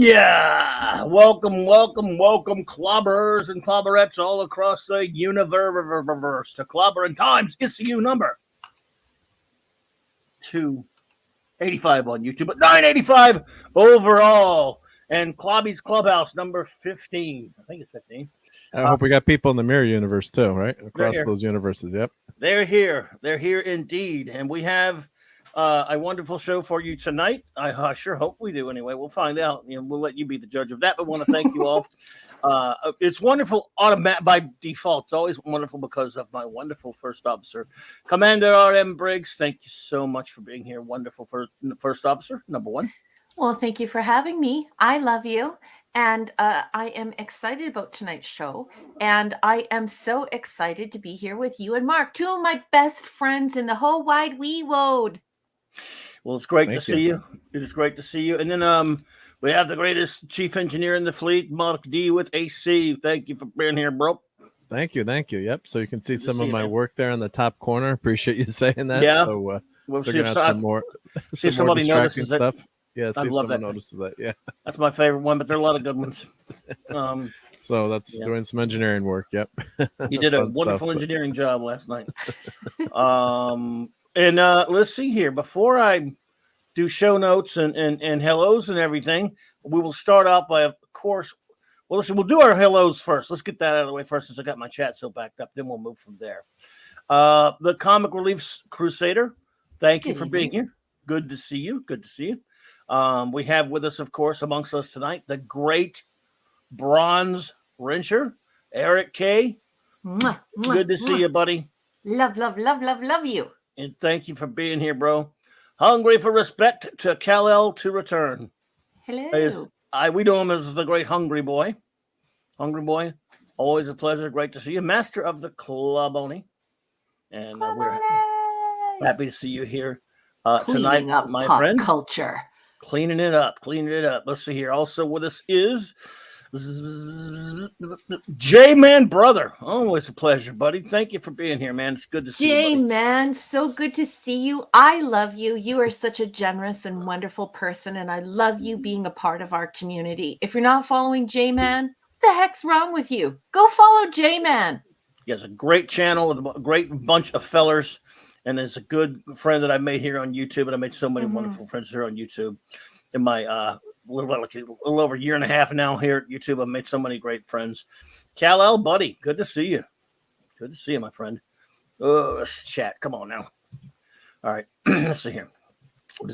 Yeah, welcome, clobbers and clobberettes all across the universe to Clobberin Times issue number 285 on YouTube, but 985 overall. And Clobby's Clubhouse number 15. I think it's 15. I hope we got people in the mirror universe too, right? Across here. those universes. Yep. They're here. They're here indeed. And we have a wonderful show for you tonight. I sure hope we do anyway. We'll find out. We'll let you be the judge of that. But I want to thank you all. It's wonderful by default. It's always wonderful because of my wonderful first officer, Commander R.M. Briggs. Thank you so much for being here. Wonderful first officer, number one. Well, thank you for having me. I love you. And I am excited about tonight's show. And I am so excited to be here with you and Mark, two of my best friends in the whole wide wee world. Well, it's great to see you. It is great to see you. And then we have the greatest chief engineer in the fleet, Mark D with AC. Thank you for being here, bro. Thank you. Yep. So you can see some of my work there in the top corner. Appreciate you saying that. Yeah. So we'll see if somebody notices stuff. It. Yeah, see I if love someone that. notices that. Yeah. That's my favorite one, but there are a lot of good ones. So that's doing some engineering work. Yep. You did a wonderful engineering job last night. And let's see here. Before I do show notes and hellos and everything, we will start out by, of course, well, listen, we'll do our hellos first. Let's get that out of the way first since I got my chat so backed up. Then we'll move from there. The Comic Relief Crusader, thank you for being here. Good to see you. Good to see you. We have with us, of course, amongst us tonight, the great bronze wrencher, Eric K. Good to see you, buddy. Love you. And thank you for being here, bro. Hungry for respect to Kal-El to return. Hello. We know him as the great Hungry Boy. Hungry Boy, always a pleasure. Great to see you. Master of the Clubboni. And we're happy to see you here tonight, my friend. Culture. Cleaning it up. Let's see here. Also with us is J-Man brother. Always a pleasure, buddy. Thank you for being here, man. It's good to see you. J-Man, so good to see you. I love you. You are such a generous and wonderful person, and I love you being a part of our community. If you're not following J-Man, what the heck's wrong with you? Go follow J-Man. He has a great channel with a great bunch of fellers, and is a good friend that I made here on YouTube, and I made so many wonderful friends here on YouTube. In my a little over a year and a half now here at YouTube, I've made so many great friends. Kal-El, buddy, good to see you. Good to see you, my friend. Oh, let's chat. Come on now. All right, let's see here. LT,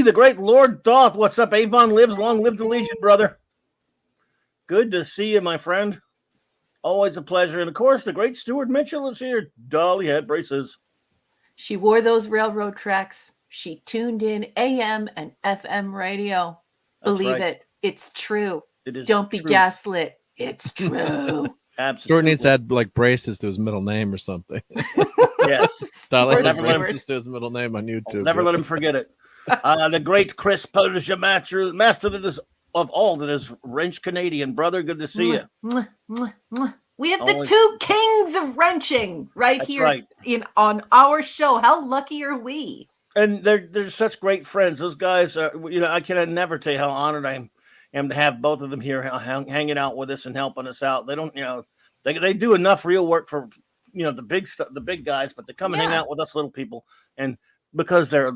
the great Lord Doth. What's up? Avon lives. Long live the Legion, brother. Good to see you, my friend. Always a pleasure. And, of course, the great Stuart Mitchell is here. Dolly had braces. She wore those railroad tracks. She tuned in AM and FM radio. Believe it. It's true. It is. Don't be gaslit. It's true. Absolutely. Stuart needs to add like braces to his middle name or something. Yes. Dolly has braces to his middle name on YouTube. Never let him forget it. The great Chris Podia, master of all that is wrench Canadian, brother. Good to see you. We have the two kings of wrenching here on our show. How lucky are we? And they're such great friends. Those guys are, I can never tell you how honored I am to have both of them here hanging out with us and helping us out. They don't, they do enough real work for, the big guys, but they come and hang out with us little people. And because they're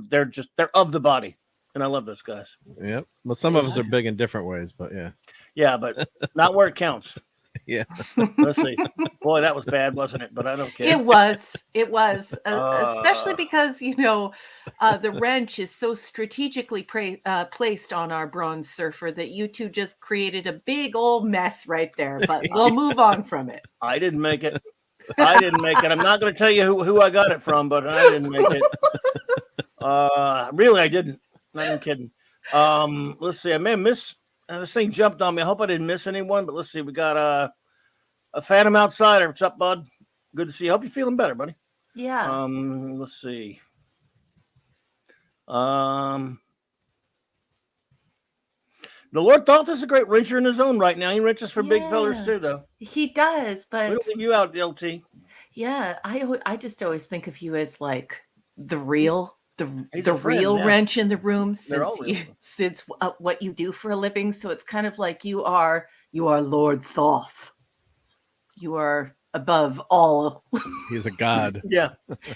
of the body. And I love those guys. Yep. Well, some of us are big in different ways, but yeah. Yeah, but not where it counts. Yeah. Let's see. Boy, that was bad, wasn't it? But I don't care. It was. Especially because, the wrench is so strategically placed on our bronze surfer that you two just created a big old mess right there. But we'll move on from it. I didn't make it. I'm not going to tell you who I got it from, but I didn't make it. Really, I didn't. Not even kidding. Let's see. I may have missed. This thing jumped on me. I hope I didn't miss anyone, but let's see. We got a Phantom Outsider. What's up, bud? Good to see you. Hope you're feeling better, buddy. Yeah. Let's see. The Lord Thoth is a great wrencher in his own right now. He wrenches for big fellers too, though. He does, but we don't leave you out, LT. Yeah, I just always think of you as like the real the real wrench in the room, since what you do for a living. So it's kind of like you are Lord Thoth. You are above all. He's a god. Yeah,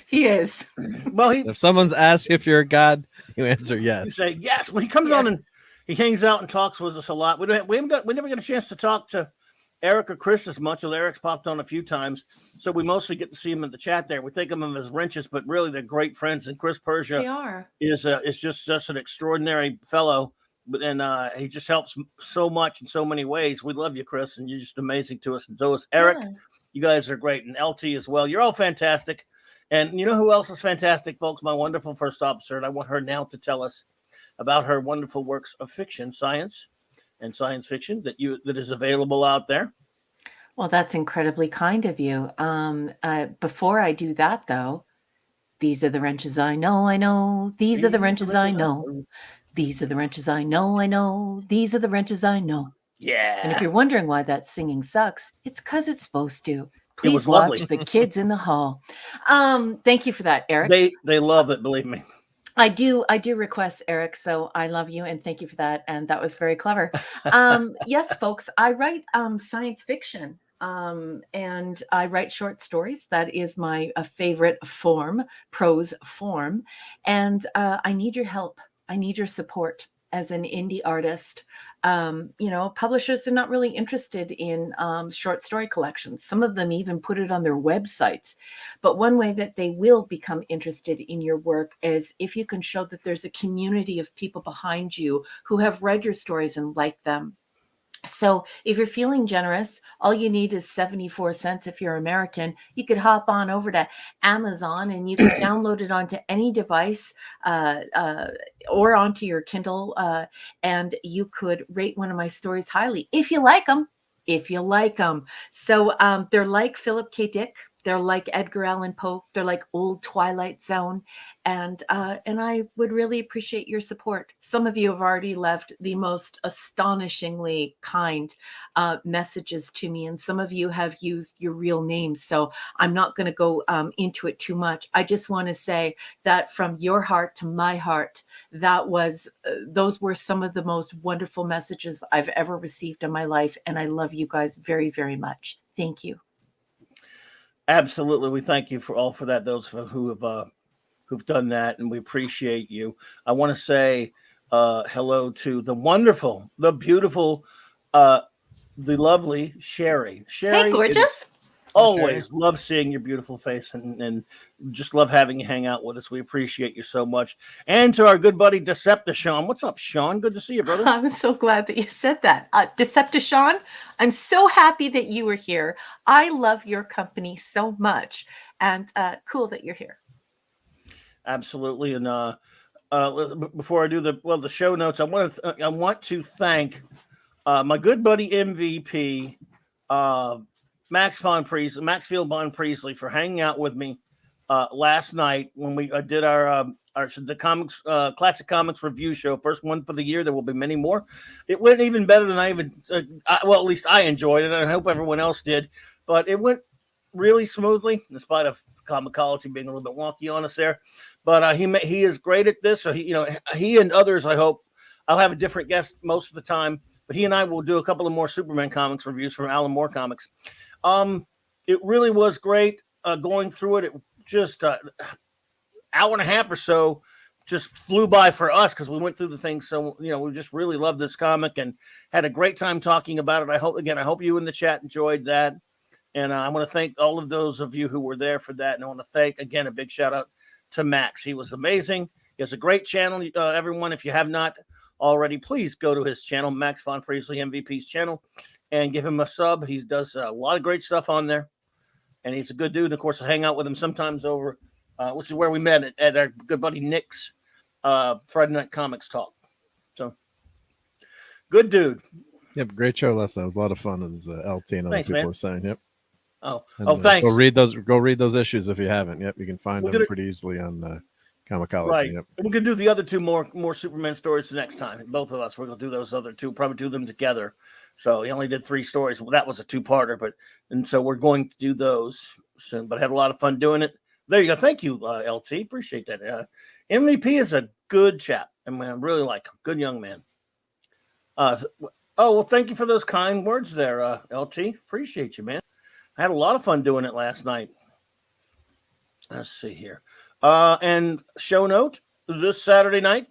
he is. Well, if someone's asked if you're a god, you answer yes. You say yes. When he comes on and he hangs out and talks with us a lot. We never get a chance to talk to Eric or Chris as much. Eric's popped on a few times, so we mostly get to see him in the chat there. We think of them as wrenches, but really they're great friends. And Chris Persia is just an extraordinary fellow, and he just helps so much in so many ways. We love you, Chris, and you're just amazing to us. And so is Eric. Yeah. You guys are great, and LT as well. You're all fantastic. And you know who else is fantastic, folks? My wonderful first officer, and I want her now to tell us about her wonderful works of fiction, science fiction that is available out there. Well, that's incredibly kind of you. Before I do that, though, these are the wrenches I know. These are the wrenches I know. These are the wrenches I know. These are the wrenches I know. Yeah. And if you're wondering why that singing sucks, it's because it's supposed to. Please watch the kids in the hall. Thank you for that, Eric. They love it, believe me. I do request, Eric, so I love you and thank you for that. And that was very clever. Yes, folks, I write science fiction and I write short stories. That is my favorite form, prose form. And I need your help. I need your support as an indie artist. Publishers are not really interested in short story collections. Some of them even put it on their websites. But one way that they will become interested in your work is if you can show that there's a community of people behind you who have read your stories and like them. So if you're feeling generous, all you need is 74 cents. If you're American, you could hop on over to Amazon and you can download it onto any device or onto your Kindle. And you could rate one of my stories highly if you like them. So they're like Philip K. Dick. They're like Edgar Allan Poe. They're like old Twilight Zone. And I would really appreciate your support. Some of you have already left the most astonishingly kind messages to me. And some of you have used your real names. So I'm not going to go into it too much. I just want to say that from your heart to my heart, those were some of the most wonderful messages I've ever received in my life. And I love you guys very, very much. Thank you. Absolutely. We thank you for that. Those who've done that, and we appreciate you. I want to say hello to the wonderful, the beautiful, the lovely Sherry. Hey, gorgeous. Always love seeing your beautiful face and just love having you hang out with us. We appreciate you so much. And to our good buddy Decepticon. What's up, Sean? Good to see you, brother. I'm so glad that you said that. Decepticon, I'm so happy that you were here. I love your company so much. And cool that you're here. Absolutely. And before I do the show notes, I want to thank my good buddy MVP, Maxfield Von Priestley, for hanging out with me last night when we did the comics classic comics review show, first one for the year. There will be many more. It went even better than I even at least I enjoyed it. I hope everyone else did, but it went really smoothly in spite of comicology being a little bit wonky on us there. But he is great at this. So he and others, I hope I'll have a different guest most of the time, but he and I will do a couple of more Superman comics reviews from Alan Moore Comics. It really was great going through it. It just hour and a half or so just flew by for us because we went through the thing. So, we just really loved this comic and had a great time talking about it. I hope you in the chat enjoyed that. And I want to thank all of those of you who were there for that. And I want to thank, again, a big shout out to Max. He was amazing. He has a great channel. Everyone, if you have not already, please go to his channel, Max Von Priestley, MVP's channel, and give him a sub. He does a lot of great stuff on there. And he's a good dude. And of course, I hang out with him sometimes over, which is where we met at our good buddy Nick's Friday Night Comics Talk. So, good dude. Yep, great show last night. It was a lot of fun, as LT and other people were saying. Yep. Thanks. Go read those issues if you haven't. Yep, you can find them pretty easily on Comicology. Right. Yep. We can do the other two more Superman stories the next time. Both of us, we're gonna do those other two. Probably do them together. So he only did 3 stories. Well, that was a 2-parter, so we're going to do those soon. But I had a lot of fun doing it. There you go. Thank you, LT. Appreciate that. MVP is a good chap. I mean, I really like him. Good young man. Well, thank you for those kind words there, LT. Appreciate you, man. I had a lot of fun doing it last night. Let's see here. And show note, this Saturday night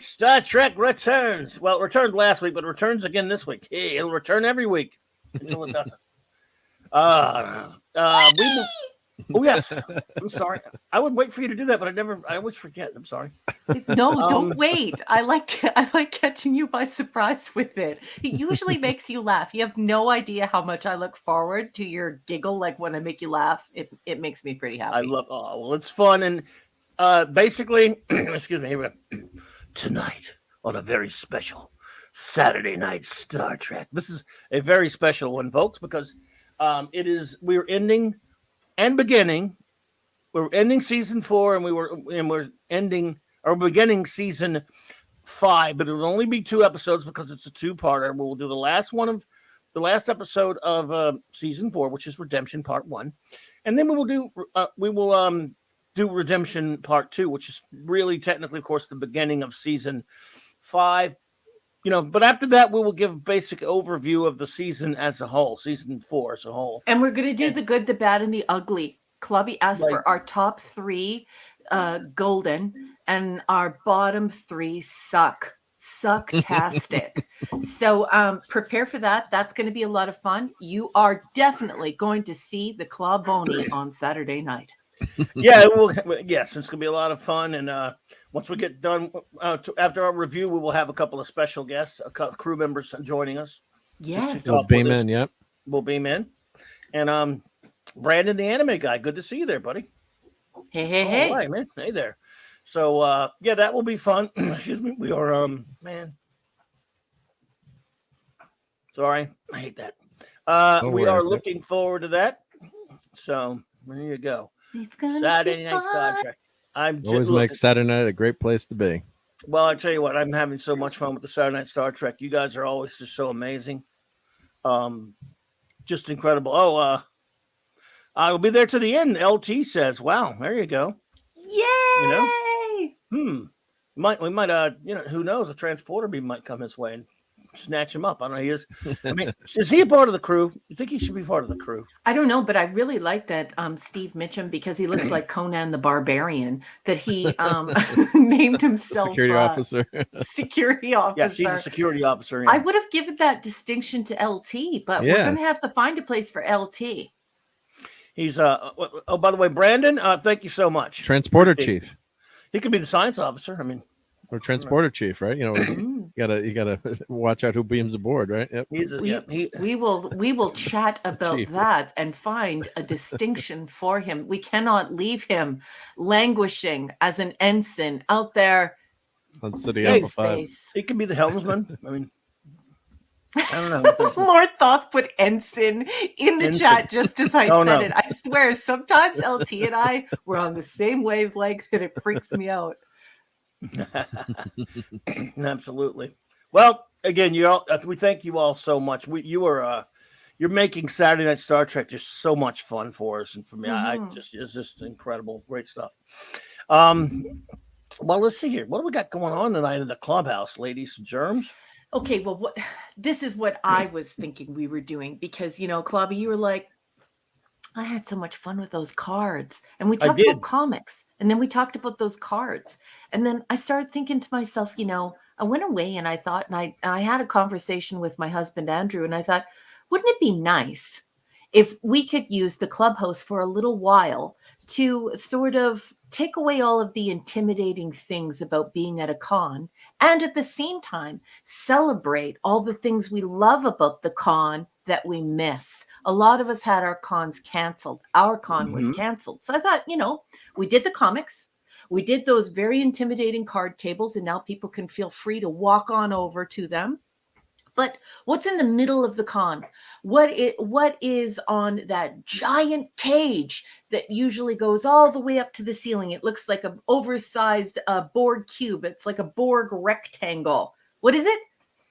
Star Trek returns. Well, it returned last week, but it returns again this week. Hey, it'll return every week until it doesn't. We will. Oh yes, I'm sorry. I would wait for you to do that, but I always forget. I'm sorry. No, don't wait. I like catching you by surprise with it. It usually makes you laugh. You have no idea how much I look forward to your giggle. Like when I make you laugh, it makes me pretty happy. I love. Oh well, it's fun and basically, excuse me. Here we go. Tonight on a very special Saturday night Star Trek. This is a very special one, folks, because we're ending and beginning. We're ending season 4, and we're beginning season 5, but it'll only be 2 episodes because it's a 2-parter. We'll do the last episode of season 4, which is Redemption Part 1, and then we will do Redemption Part 2, which is really technically, of course, the beginning of season 5. But after that, we will give a basic overview of the season as a whole, season 4 as a whole. And we're going to do the good, the bad, and the ugly. CLOBBY'S for our top 3 golden, and our bottom 3 sucktastic. So prepare for that. That's going to be a lot of fun. You are definitely going to see the Clawbony on Saturday night. Yeah, yes, it's going to be a lot of fun. And once we get done, after our review, we will have a couple of special guests, crew members joining us. Yes. We'll beam in, yep. We'll beam in. And Brandon, the anime guy, good to see you there, buddy. Hey. All right, man. Hey there. So, yeah, that will be fun. Excuse me. We are, man. Sorry. I hate that. We are looking forward to that. So, there you go. Saturday night Star Trek. Always makes Saturday night a great place to be. Well, I tell you what, I'm having so much fun with the Saturday night Star Trek. You guys are always just so amazing. Just incredible. I will be there to the end. LT says, "Wow, there you go." Yay! We might, who knows? A transporter beam might come his way and snatch him up. I don't know. He is. I mean, is he a part of the crew? You think he should be part of the crew? I don't know, but I really like that Steve Mitchum, because he looks like Conan the Barbarian, that he named himself security officer. Security officer. Yes, he's a security officer. Yeah. I would have given that distinction to LT, but we're going to have to find a place for LT. He's oh, by the way, Brandon, thank you so much. Transporter chief. He could be the science officer. I mean, or transporter chief, right? You gotta watch out who beams aboard, right? Yep. We will chat about that and find a distinction for him. We cannot leave him languishing as an ensign out there on City Alpha 5. He could be the helmsman. I mean, I don't know. Lord Thoth put ensign in the chat just as I said it. I swear, sometimes LT and I were on the same wavelength, and it freaks me out. Absolutely. Well, again, we thank you all so much. You're making Saturday Night Star Trek just so much fun for us, and for me, it's just incredible, great stuff. Well, let's see here. What do we got going on tonight in the clubhouse, ladies and germs? Okay, well, this is what I was thinking we were doing, because, Clobby, you were like, I had so much fun with those cards. And we talked about comics, and then we talked about those cards. And then I started thinking to myself, I went away and I thought, and I had a conversation with my husband, Andrew, and I thought, wouldn't it be nice if we could use the Clubhouse for a little while to sort of take away all of the intimidating things about being at a con, and at the same time celebrate all the things we love about the con that we miss. A lot of us had our cons canceled. Our con was canceled. So I thought, we did the comics. We did those very intimidating card tables, and now people can feel free to walk on over to them. But what's in the middle of the con? What is on that giant cage that usually goes all the way up to the ceiling? It looks like an oversized Borg cube. It's like a Borg rectangle. What is it?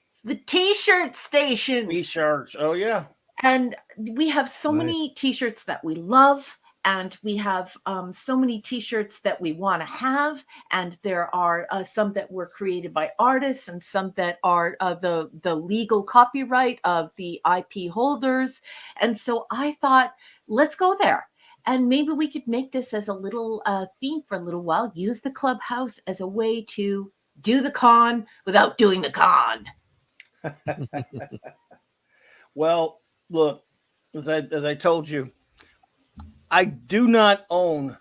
It's the T-shirt station. T-shirts. Oh, yeah. And we have so many T-shirts that we love. and we have so many t-shirts that we want to have, and there are some that were created by artists and some that are the legal copyright of the IP holders. And so I thought, let's go there. And maybe we could make this as a little theme for a little while, use the clubhouse as a way to do the con without doing the con. Well, look, as I told you, I do not own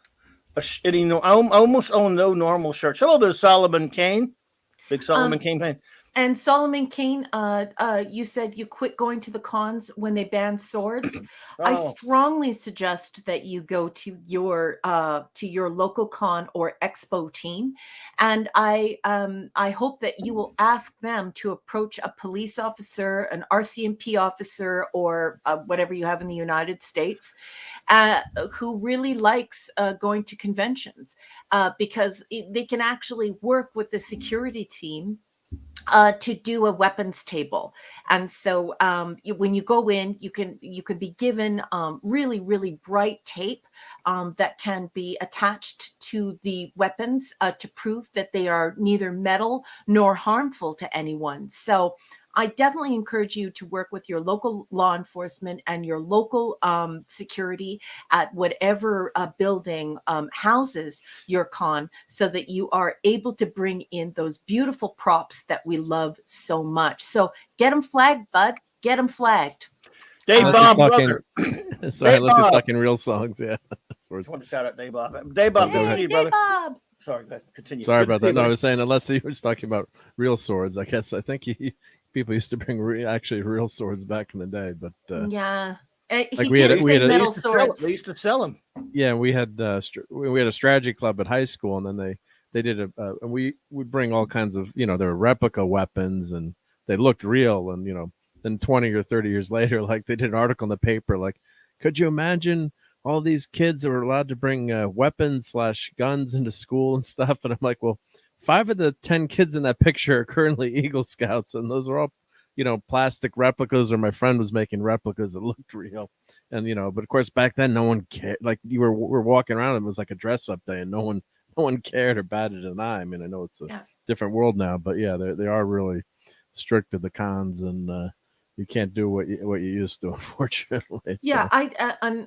any. I almost own no normal shirts. Hello, there's Solomon Kane, big Solomon Kane fan. And Solomon Kane, you said you quit going to the cons when they banned swords. I strongly suggest that you go to your local con or expo team, and I hope that you will ask them to approach a police officer, an RCMP officer, or whatever you have in the United States, who really likes going to conventions, because they can actually work with the security team to do a weapons table. And so when you go in, you can be given really, really bright tape that can be attached to the weapons to prove that they are neither metal nor harmful to anyone. So I definitely encourage you to work with your local law enforcement and your local security at whatever building houses your con, so that you are able to bring in those beautiful props that we love so much. So get them flagged, bud. Get them flagged. Dave Bob, brother. Sorry, unless you're talking real songs. Yeah. I just want to shout out Dave Bob. Dave Bob, good to see you, brother. Bob. Sorry, continue. Sorry about that. No, I was saying, unless he was talking about real swords, I think people used to bring actually real swords back in the day, but yeah, like we had they used to sell them. Yeah, we had a strategy club at high school, and then they did and we would bring all kinds of, there were replica weapons, and they looked real, and then 20 or 30 years later, like they did an article in the paper, like, could you imagine all these kids that were allowed to bring weapons/guns into school and stuff? And I'm like, well, 5 of the 10 kids in that picture are currently Eagle Scouts, and those are all, plastic replicas, or my friend was making replicas that looked real. And, but of course back then no one cared. Like we're walking around, and it was like a dress up day, and no one cared or batted an eye. I mean, I know it's a different world now, but yeah, they are really strict to the cons, and you can't do what you used to, unfortunately. Yeah, so.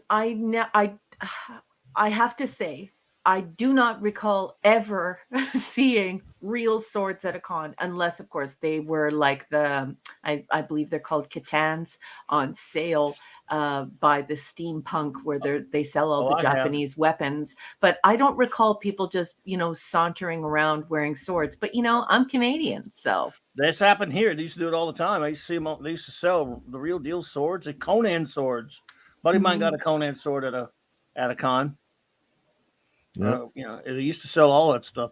I have to say, I do not recall ever seeing real swords at a con, unless, of course, they were like I believe they're called Catans, on sale by the steampunk, where they sell all the Japanese weapons. But I don't recall people just, sauntering around wearing swords. But, I'm Canadian, so. That's happened here. They used to do it all the time. I used to see them. They used to sell the real deal swords, the Conan swords. Buddy of mine got a Conan sword at a con. Yep. They used to sell all that stuff.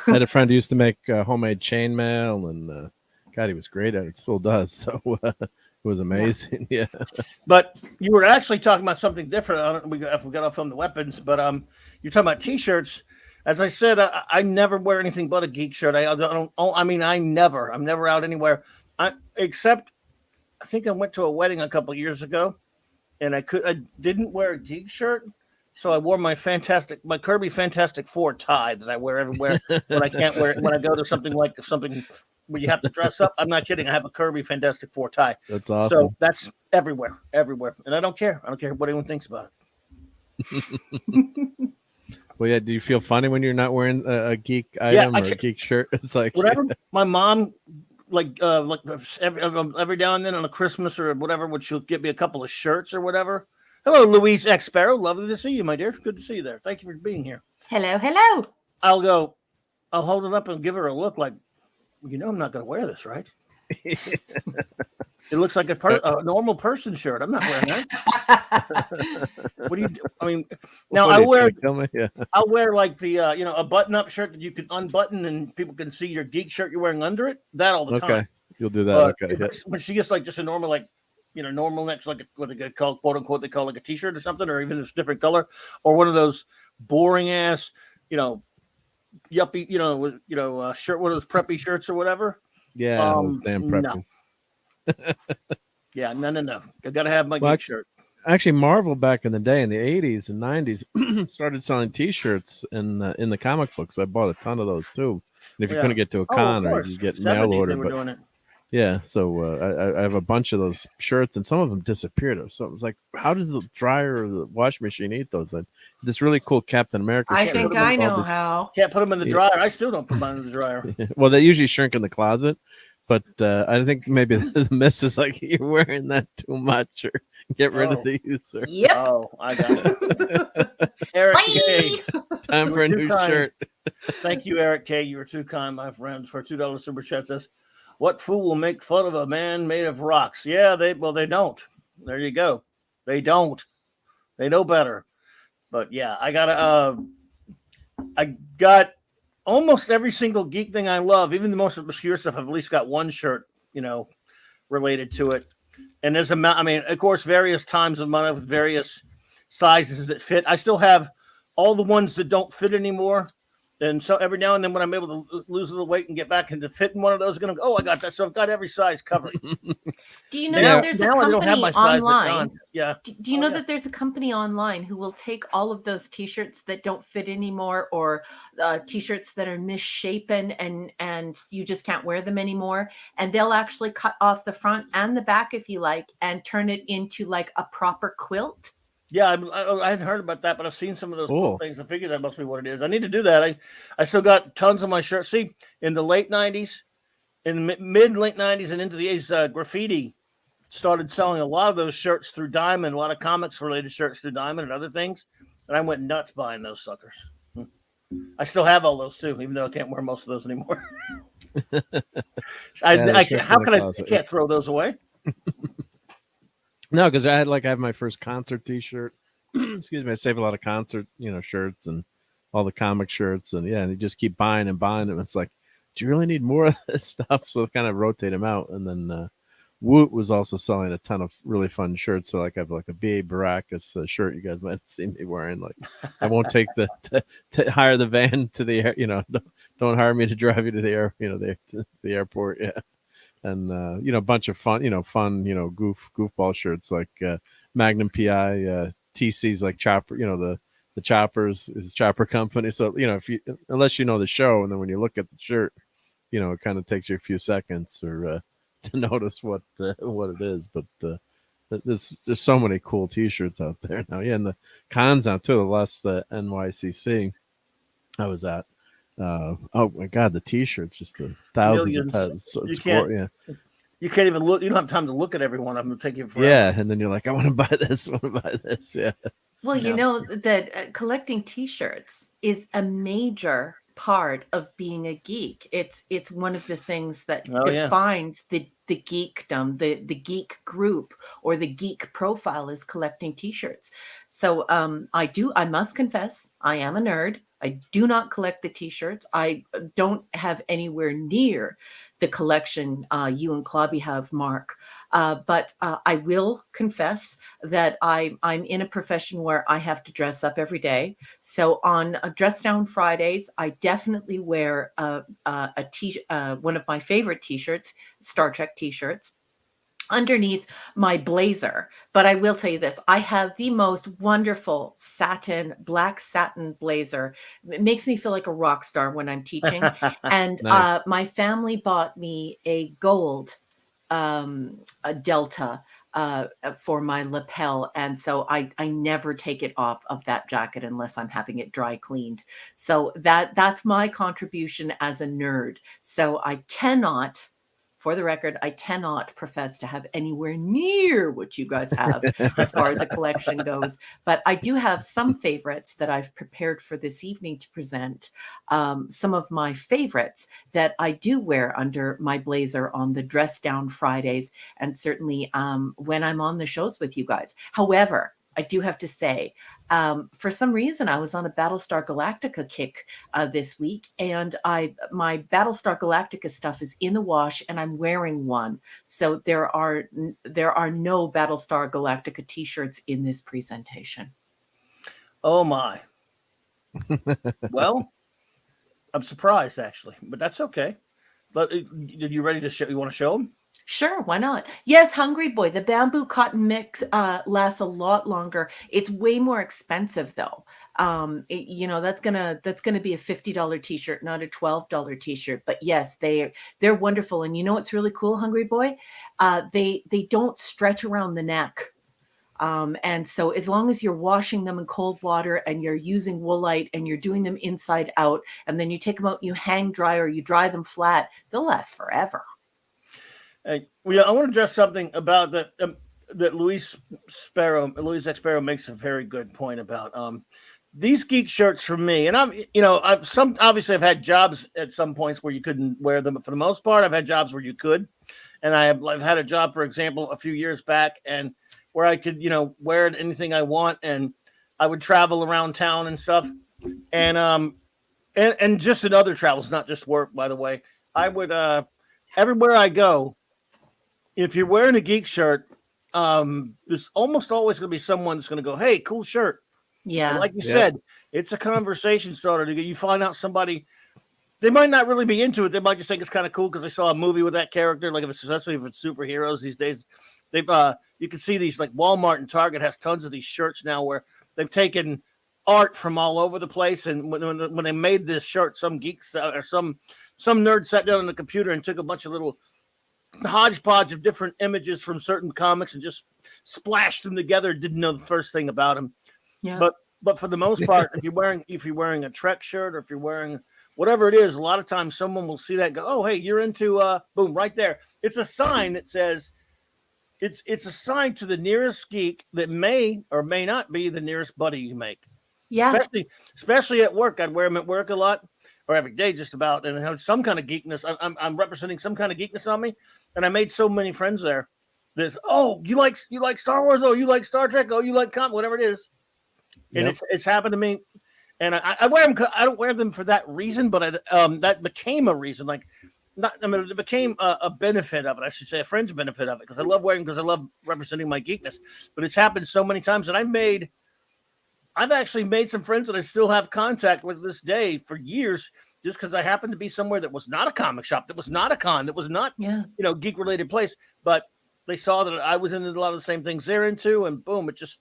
I had a friend who used to make homemade chainmail, and God, he was great at it. Still does. So it was amazing. Yeah. But you were actually talking about something different. I don't know if we got off on the weapons, but you're talking about T-shirts. As I said, I never wear anything but a geek shirt. I'm never out anywhere. Except I think I went to a wedding a couple of years ago, and I didn't wear a geek shirt. So I wore my Kirby Fantastic Four tie that I wear everywhere when I can't wear it. When I go to something where you have to dress up. I'm not kidding. I have a Kirby Fantastic Four tie. That's awesome. So that's everywhere. And I don't care. I don't care what anyone thinks about it. Well, yeah. Do you feel funny when you're not wearing a geek item or a geek shirt? It's like whatever. My mom, every now and then on a Christmas or whatever, would she'll get me a couple of shirts or whatever. Hello, Louise X Sparrow. Lovely to see you, my dear. Good to see you there. Thank you for being here. Hello, hello. I'll hold it up and give her a look like, I'm not going to wear this, right? It looks like a normal person shirt. I'm not wearing that. What do you do? I mean, now I'll wear like the, a button-up shirt that you can unbutton and people can see your geek shirt you're wearing under it. That all the time. Okay, you'll do that. Okay. When she gets like just a normal, normal next, like what they call, quote unquote, they call like a T-shirt or something, or even a different color, or one of those boring ass, yuppie, shirt, one of those preppy shirts or whatever. Yeah, those damn preppy. No. Yeah, no. I gotta have my geek shirt. actually Marvel back in the day in the 80s and 90s started selling T-shirts in the comic books. I bought a ton of those too. And if you couldn't get to a Oh, of con, or you course. could get mail 70s order, they were but doing it. yeah. So I have a bunch of those shirts, and some of them disappeared. So it was like, how does the dryer or the washing machine eat those? And this really cool Captain America. I shirt think put 'em in I know this- how. Can't put them in the Yeah. dryer. I still don't put mine in the dryer. Well, they usually shrink in the closet, but I think maybe the miss is like, you're wearing that too much, or get rid of Oh. these. Or Yep. Oh, I got it. Eric K. time You for a were too new kind. shirt. Thank you, Eric K. You were too kind, my friends, for $2 super chat. Says, what fool will make fun of a man made of rocks? Yeah, they don't. There you go. They don't. They know better. But yeah, I got almost every single geek thing I love, even the most obscure stuff. I've at least got one shirt, related to it. And there's of course, various times of money with various sizes that fit. I still have all the ones that don't fit anymore. And so every now and then when I'm able to lose a little weight and get back into fit in one of those, going to go, oh, I got that. So I've got every size covered. Do you know Yeah. that there's a Now I don't have company my size. They're online? gone. Yeah. Do you know that there's a company online who will take all of those T-shirts that don't fit anymore, or T-shirts that are misshapen and you just can't wear them anymore, and they'll actually cut off the front and the back, if you like, and turn it into like a proper quilt? Yeah, I hadn't heard about that, but I've seen some of those cool Cool. things. I figured that must be what it is. I need to do that. I still got tons of my shirts. See, in the late 90s, in the mid-late 90s and into the 80s, graffiti started selling a lot of those shirts through Diamond, a lot of comics-related shirts through Diamond and other things, and I went nuts buying those suckers. I still have all those, too, even though I can't wear most of those anymore. I can't throw those away? No, because I have my first concert T-shirt. Excuse me. I save a lot of concert, shirts and all the comic shirts, and you just keep buying and buying them. It's like, do you really need more of this stuff? So kind of rotate them out. And then Woot was also selling a ton of really fun shirts. So like I have like a B.A. Baracus shirt. You guys might have seen me wearing. Like, I won't take to hire the van to the air. Don't hire me to drive you to the air. The airport. Yeah. And a bunch of fun, goofball shirts like Magnum PI, TC's like Chopper, the Choppers is Chopper Company. So unless you know the show, and then when you look at the shirt, it kind of takes you a few seconds or to notice what it is. But there's so many cool T-shirts out there now. Yeah, and the cons out too. The last NYCC I was at. Oh my God, the T-shirts, just the thousands of tons. So you can't even look. You don't have time to look at every one of them. It'll take you forever. Yeah, and then you're like, I want to buy this. I want to buy this. Yeah. Well, you know that collecting T-shirts is a major part of being a geek. It's one of the things that defines the geekdom, the geek group, or the geek profile is collecting T-shirts. So I must confess, I am a nerd. I do not collect the T-shirts. I don't have anywhere near the collection you and Clobby have, Mark. But I will confess that I'm in a profession where I have to dress up every day. So on Dress Down Fridays, I definitely wear one of my favorite T-shirts, Star Trek T-shirts, underneath my blazer. But I will tell you this, I have the most wonderful black satin blazer. It makes me feel like a rock star when I'm teaching. And Nice. My family bought me a gold a Delta for my lapel. And so I never take it off of that jacket unless I'm having it dry cleaned. So that's my contribution as a nerd. So I cannot, for the record, I cannot profess to have anywhere near what you guys have as far as a collection goes. But I do have some favorites that I've prepared for this evening to present. Some of my favorites that I do wear under my blazer on the Dress Down Fridays, and certainly when I'm on the shows with you guys. However, I do have to say, for some reason, I was on a Battlestar Galactica kick this week, and my Battlestar Galactica stuff is in the wash, and I'm wearing one. So there are no Battlestar Galactica T-shirts in this presentation. Oh my! Well, I'm surprised actually, but that's okay. But are you ready to show? You want to show them? Sure, why not? Yes, Hungry Boy. The bamboo cotton mix lasts a lot longer. It's way more expensive though. That's gonna be a $50 t-shirt, not a $12 t-shirt. But yes, they're wonderful. And you know what's really cool, Hungry Boy? They don't stretch around the neck. And so as long as you're washing them in cold water and you're using Woolite and you're doing them inside out, and then you take them out and you hang dry or you dry them flat, they'll last forever. I want to address something about that Louise X Sparrow makes a very good point about these geek shirts for me. And obviously I've had jobs at some points where you couldn't wear them, but for the most part, I've had jobs where you could. And I've had a job, for example, a few years back, and where I could, wear anything I want, and I would travel around town and stuff. And just in other travels, not just work, by the way, I would everywhere I go, if you're wearing a geek shirt, there's almost always going to be someone that's going to go, "Hey, cool shirt." Yeah. And like you said, it's a conversation starter. You find out somebody, they might not really be into it. They might just think it's kind of cool because they saw a movie with that character. Like especially if it's superheroes these days, you can see these, like Walmart and Target has tons of these shirts now where they've taken art from all over the place. And when they made this shirt, some geeks or some nerd sat down on the computer and took a bunch of little hodgepodge of different images from certain comics and just splashed them together. Didn't know the first thing about them. Yeah. But for the most part, if you're wearing a Trek shirt, or if you're wearing whatever it is, a lot of times someone will see that and go, "Oh, hey, you're into boom," right there. It's a sign that says it's a sign to the nearest geek that may or may not be the nearest buddy you make. Yeah. Especially at work. I'd wear them at work a lot, or every day just about, and have some kind of geekness. I'm representing some kind of geekness on me, and I made so many friends there. There's, "Oh, you like Star Wars? Oh, you like Star Trek? Oh, you like whatever it is." And it's happened to me, and I wear them. I don't wear them for that reason, but that became a reason. It became a benefit of it. I should say a fringe benefit of it, because I love wearing, because I love representing my geekness. But it's happened so many times, and I've actually made some friends that I still have contact with this day for years, just because I happened to be somewhere that was not a comic shop, that was not a con, that was not geek related place, but they saw that I was into a lot of the same things they're into, and boom, it's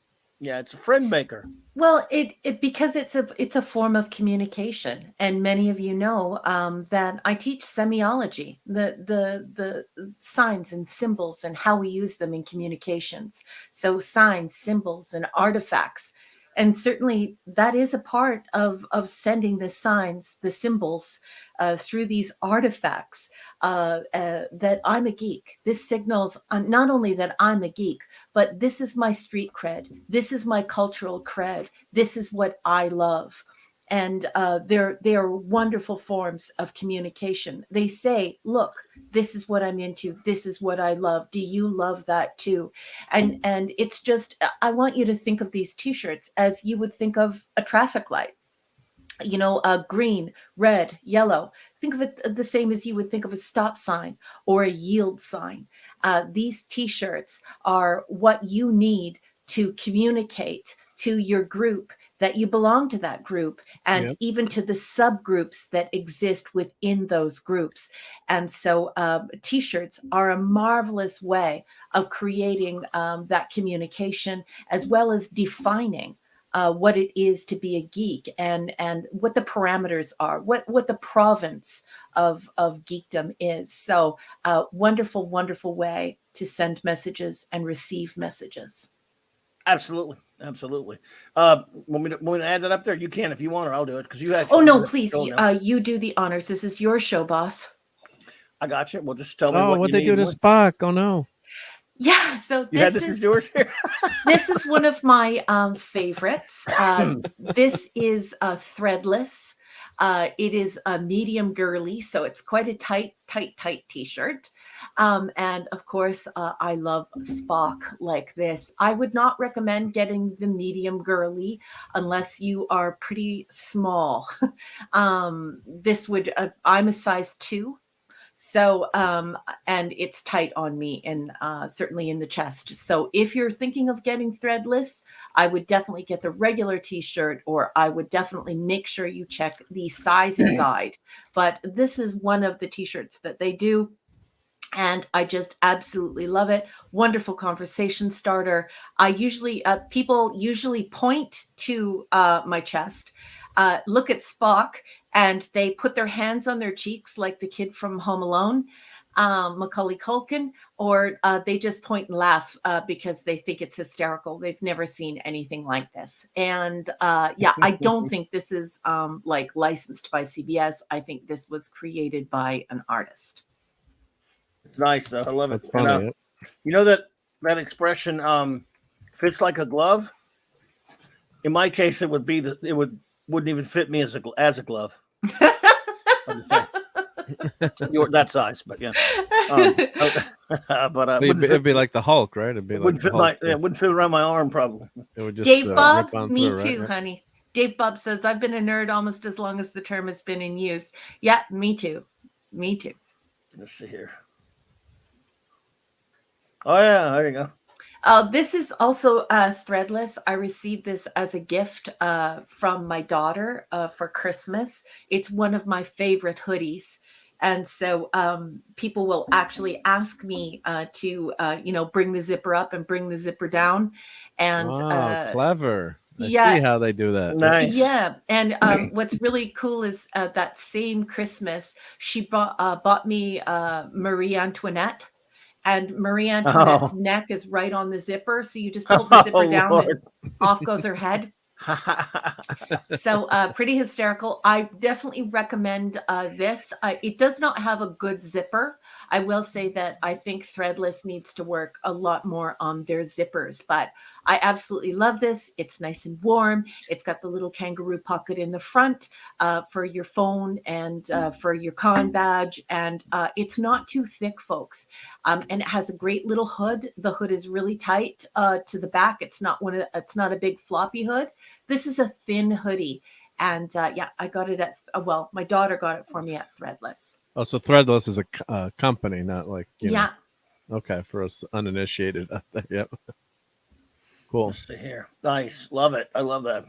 a friend maker. Well, because it's a form of communication, and many of you know that I teach semiology, the signs and symbols and how we use them in communications. So signs, symbols, and artifacts, and certainly that is a part of sending the signs, the symbols through these artifacts. That I'm a geek. This signals not only that I'm a geek, but this is my street cred. This is my cultural cred. This is what I love. And they're wonderful forms of communication. They say, "Look, this is what I'm into. This is what I love. Do you love that too?" And it's just, I want you to think of these T-shirts as you would think of a traffic light. Green, red, yellow. Think of it the same as you would think of a stop sign or a yield sign. These T-shirts are what you need to communicate to your group that you belong to that group, and even to the subgroups that exist within those groups. And so T-shirts are a marvelous way of creating that communication, as well as defining what it is to be a geek, and what the parameters are, what the province of geekdom is. So wonderful, wonderful way to send messages and receive messages. Absolutely. Want me to add that up there? You can if you want, or I'll do it, because you actually. Oh no, please, you do the honors. This is your show, boss. I got you. Well, just tell me what they do to Spock. Oh no. Yeah, so this is yours here. This is one of my favorites. This is threadless. It is a medium girly, so it's quite a tight T-shirt. And of course, I love Spock like this. I would not recommend getting the medium girly unless you are pretty small. I'm a size 2. So, and it's tight on me, and certainly in the chest. So if you're thinking of getting threadless, I would definitely get the regular T-shirt, or I would definitely make sure you check the sizing guide. But this is one of the T-shirts that they do. and I just absolutely love it. Wonderful conversation starter. I usually people usually point to my chest, look at Spock, and they put their hands on their cheeks like the kid from Home Alone, Macaulay Culkin, or they just point and laugh because they think it's hysterical. They've never seen anything like this. And yeah, I don't think this is like licensed by CBS. I think this was created by an artist. It's nice though. I love it. That's funny. And, you know that expression fits like a glove. In my case, it would be that it wouldn't even fit me as a glove. You're that size, but yeah. But it'd be like the Hulk, right? It'd be like wouldn't fit Hulk, it wouldn't fit around my arm probably. It would just Dave Bob, rip on me through, too, right? honey. Dave Bob says, I've been a nerd almost as long as the term has been in use. Yeah, me too. Me too. Let's see here. Oh yeah, there you go. This is also threadless. I received this as a gift from my daughter for Christmas. It's one of my favorite hoodies. And so people will actually ask me to, bring the zipper up and bring the zipper down. And clever. I yeah, see how they do that. Nice. Yeah. And what's really cool is that same Christmas, she bought me Marie Antoinette. And Marie Antoinette's neck is right on the zipper. So you just pull the zipper down Lord. and off goes her head. So pretty hysterical. I definitely recommend this. It does not have a good zipper. I will say that I think Threadless needs to work a lot more on their zippers, but I absolutely love this. It's nice and warm. It's got the little kangaroo pocket in the front for your phone and for your con badge. And it's not too thick, folks. And it has a great little hood. The hood is really tight to the back. It's not a big floppy hood. This is a thin hoodie. And yeah, I got it at, my daughter got it for me at Threadless. Oh, so Threadless is a company, not like, yeah. Okay, for us uninitiated out there. Yep. Cool. Let's see here. Nice. Love it. I love that.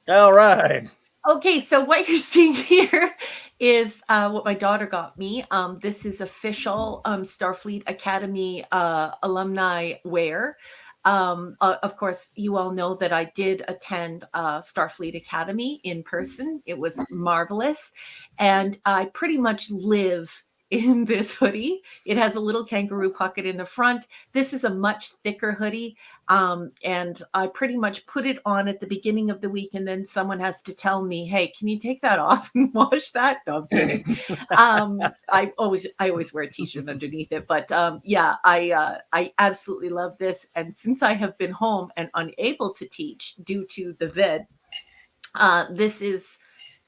All right. Okay, so what you're seeing here is what my daughter got me. This is official Starfleet Academy alumni wear. Of course, you all know that I did attend Starfleet Academy in person. It was marvelous. And I pretty much live in this hoodie. It has a little kangaroo pocket in the front. This is a much thicker hoodie. And I pretty much put it on at the beginning of the week. And then someone has to tell me, hey, can you take that off and wash that? No, I'm kidding. I always wear a t-shirt underneath it. But yeah, I absolutely love this. And since I have been home and unable to teach due to the vid,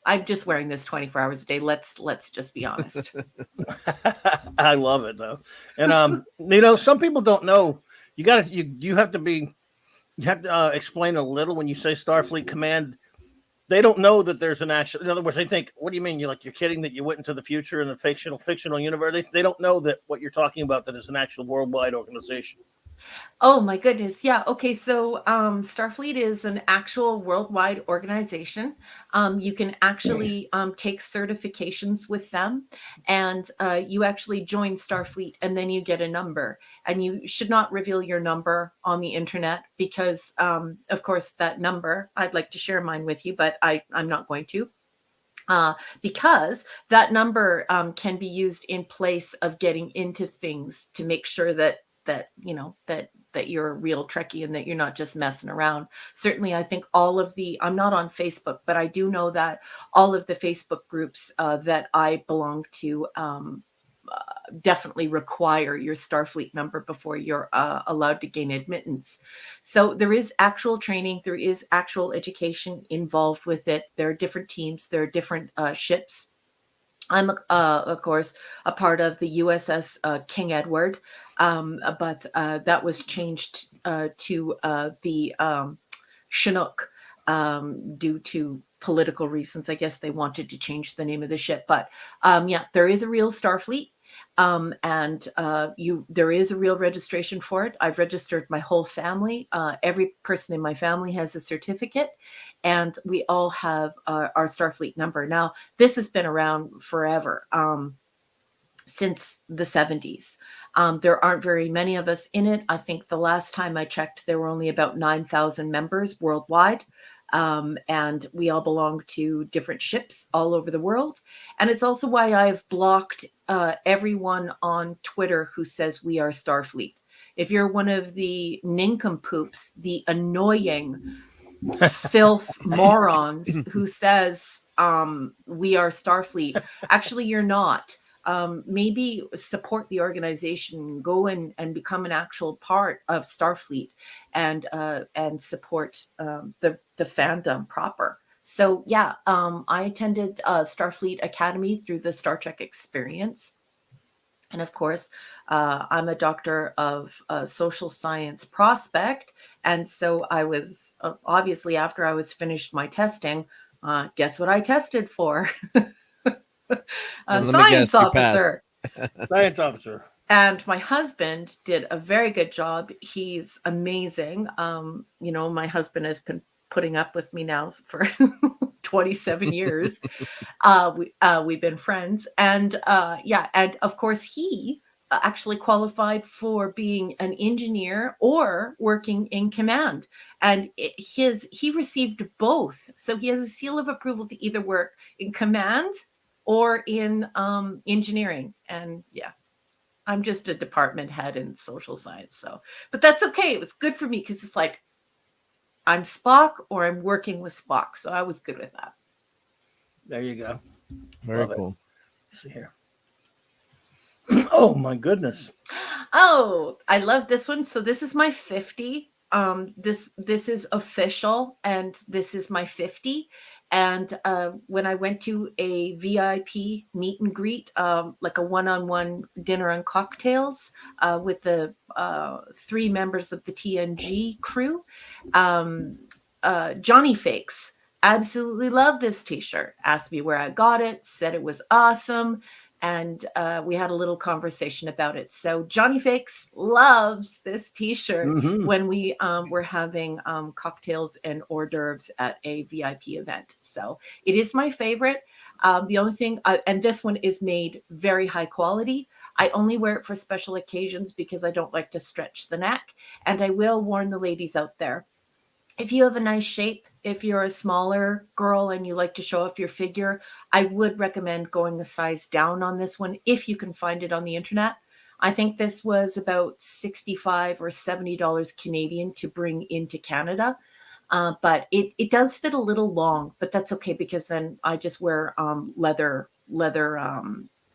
I'm just wearing this 24 hours a day. Let's just be honest. I love it though. And some people don't know. You have to explain a little when you say Starfleet Command. They don't know that there's an actual, in other words, they think, what do you mean? You're kidding that you went into the future in the fictional universe? They don't know that what you're talking about, that is an actual worldwide organization. Oh my goodness. Yeah. Okay. So Starfleet is an actual worldwide organization. You can actually take certifications with them, and you actually join Starfleet and then you get a number, and you should not reveal your number on the internet because of course that number, I'd like to share mine with you, but I'm not going to. Because that number can be used in place of getting into things to make sure that you're a real Trekkie and that you're not just messing around. Certainly, I think I'm not on Facebook, but I do know that all of the Facebook groups that I belong to definitely require your Starfleet number before you're allowed to gain admittance. So there is actual training, there is actual education involved with it. There are different teams, there are different ships. I'm, of course, a part of the USS King Edward, but that was changed to the Chinook due to political reasons. I guess they wanted to change the name of the ship. But yeah, there is a real Starfleet. And there is a real registration for it. I've registered my whole family. Every person in my family has a certificate, and we all have our Starfleet number. Now, this has been around forever. since the 70s. There aren't very many of us in it. I think the last time I checked, there were only about 9,000 members worldwide. And we all belong to different ships all over the world. And it's also why I've blocked everyone on Twitter who says we are Starfleet. If you're one of the nincompoops, the annoying filth morons who says we are Starfleet, actually you're not. Maybe support the organization, go and become an actual part of Starfleet, and support the fandom proper. So yeah, I attended Starfleet Academy through the Star Trek experience. And of course, I'm a doctor of social science prospect. And so I was, obviously, after I was finished my testing, guess what I tested for? A science officer. Science officer. And my husband did a very good job. He's amazing. My husband has been putting up with me now for 27 years. We've been friends. And and of course, he actually qualified for being an engineer or working in command. And he received both. So he has a seal of approval to either work in command or in engineering. And yeah, I'm just a department head in social science. So, but that's okay. It was good for me because it's like, I'm Spock or I'm working with Spock. So I was good with that. There you go. Very cool. Let's see here. Oh my goodness. Oh, I love this one. So this is my 50. This is official, and this is my 50. And when I went to a VIP meet and greet, like a one-on-one dinner and cocktails with the 3 members of the TNG crew, Johnny Fakes absolutely loved this t-shirt, asked me where I got it, said it was awesome. And we had a little conversation about it. So Johnny Fakes loves this t-shirt when we were having cocktails and hors d'oeuvres at a VIP event. So it is my favorite. The only thing, and this one is made very high quality. I only wear it for special occasions because I don't like to stretch the neck. And I will warn the ladies out there, if you have a nice shape, if you're a smaller girl and you like to show off your figure, I would recommend going a size down on this one if you can find it on the internet. I think this was about $65 or $70 Canadian to bring into Canada. But it does fit a little long, but that's okay because then I just wear leather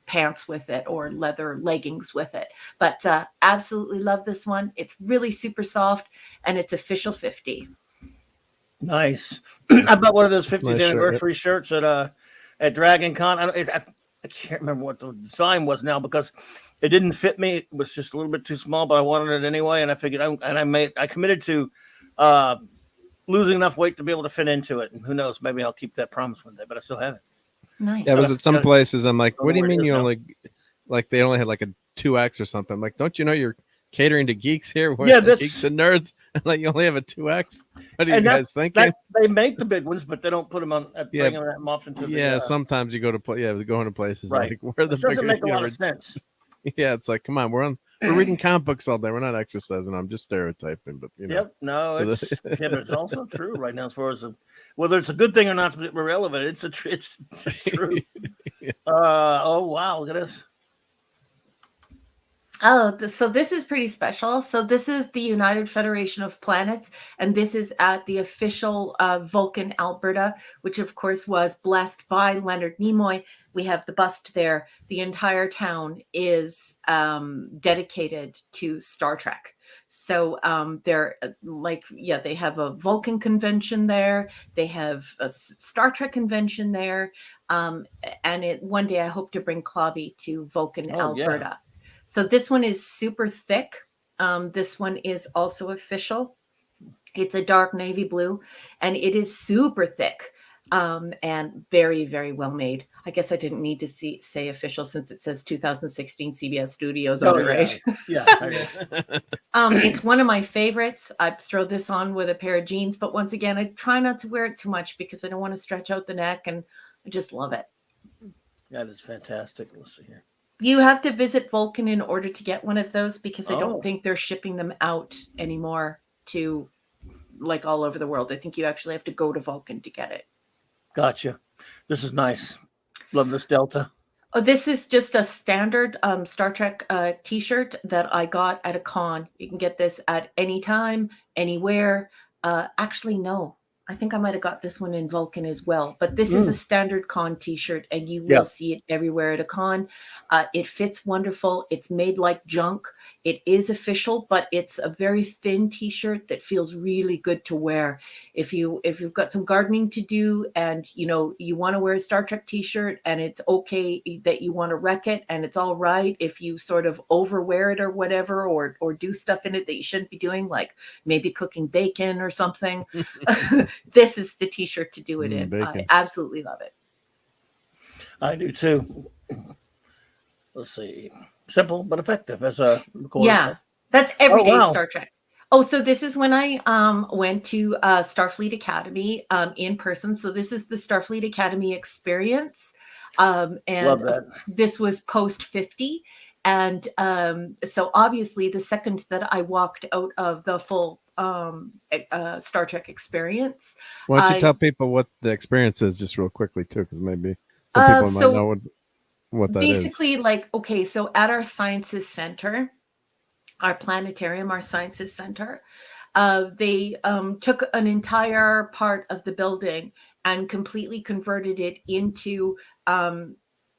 pants with it or leather leggings with it. But absolutely love this one. It's really super soft and it's official 50. Nice. I bought one of those 50th nice anniversary shirts at Dragon Con. I can't remember what the design was now because it didn't fit me. It was just a little bit too small, but I wanted it anyway. And I figured, I committed to losing enough weight to be able to fit into it. And who knows, maybe I'll keep that promise one day, but I still have it. Nice. Yeah, I was at some places. I'm like, what do you mean you only, like they only had like a 2X or something? I'm like, don't you know you're catering to geeks here? Yeah, that's geeks and nerds. Like you only have a 2X. What are you guys thinking? They make the big ones, but they don't put them on. Bring them often to the, sometimes you go to going to places right. like where the this doesn't make a lot of sense. Yeah, it's like, come on, we're reading comic books all day. We're not exercising. I'm just stereotyping, but you know. Yep, no, it's but it's also true right now as far as whether it's a good thing or not, it's irrelevant. It's true. Yeah. Oh wow, look at this. Oh, so this is pretty special. So this is the United Federation of Planets, and this is at the official Vulcan, Alberta, which of course was blessed by Leonard Nimoy. We have the bust there. The entire town is dedicated to Star Trek. So they're they have a Vulcan convention there. They have a Star Trek convention there. And one day I hope to bring Clobby to Vulcan, Alberta. Yeah. So this one is super thick. This one is also official. It's a dark navy blue, and it is super thick and very, very well made. I guess I didn't need to say official since it says 2016 CBS Studios on it, right? Yeah. It's one of my favorites. I throw this on with a pair of jeans, but once again, I try not to wear it too much because I don't want to stretch out the neck, and I just love it. That is fantastic. Let's see here. You have to visit Vulcan in order to get one of those, because I Oh. don't think they're shipping them out anymore to like all over the world. I think you actually have to go to Vulcan to get it. Gotcha. This is nice. Love this Delta. Oh, this is just a standard Star Trek t-shirt that I got at a con. You can get this at any time, anywhere. Actually, no. I think I might have got this one in Vulcan as well. But this is a standard con t-shirt, and you will see it everywhere at a con. It fits wonderful. It's made like junk. It is official, but it's a very thin t-shirt that feels really good to wear. If you've got some gardening to do, and you want to wear a Star Trek t-shirt, and it's okay that you want to wreck it, and it's all right if you sort of overwear it or whatever, or do stuff in it that you shouldn't be doing, like maybe cooking bacon or something. This is the t-shirt to do it in. Bacon. I absolutely love it. I do too. Let's see. Simple but effective as a Yeah, that's everyday wow. Star Trek. Oh, so this is when I went to Starfleet Academy in person. So this is the Starfleet Academy experience. And Love that. this was post 50. And so obviously the second that I walked out of the full Star Trek experience. Why don't you tell people what the experience is just real quickly too, because maybe some people might know what that is. Basically, like, okay, so at our Sciences Center, our planetarium, our Sciences Center, they took an entire part of the building and completely converted it into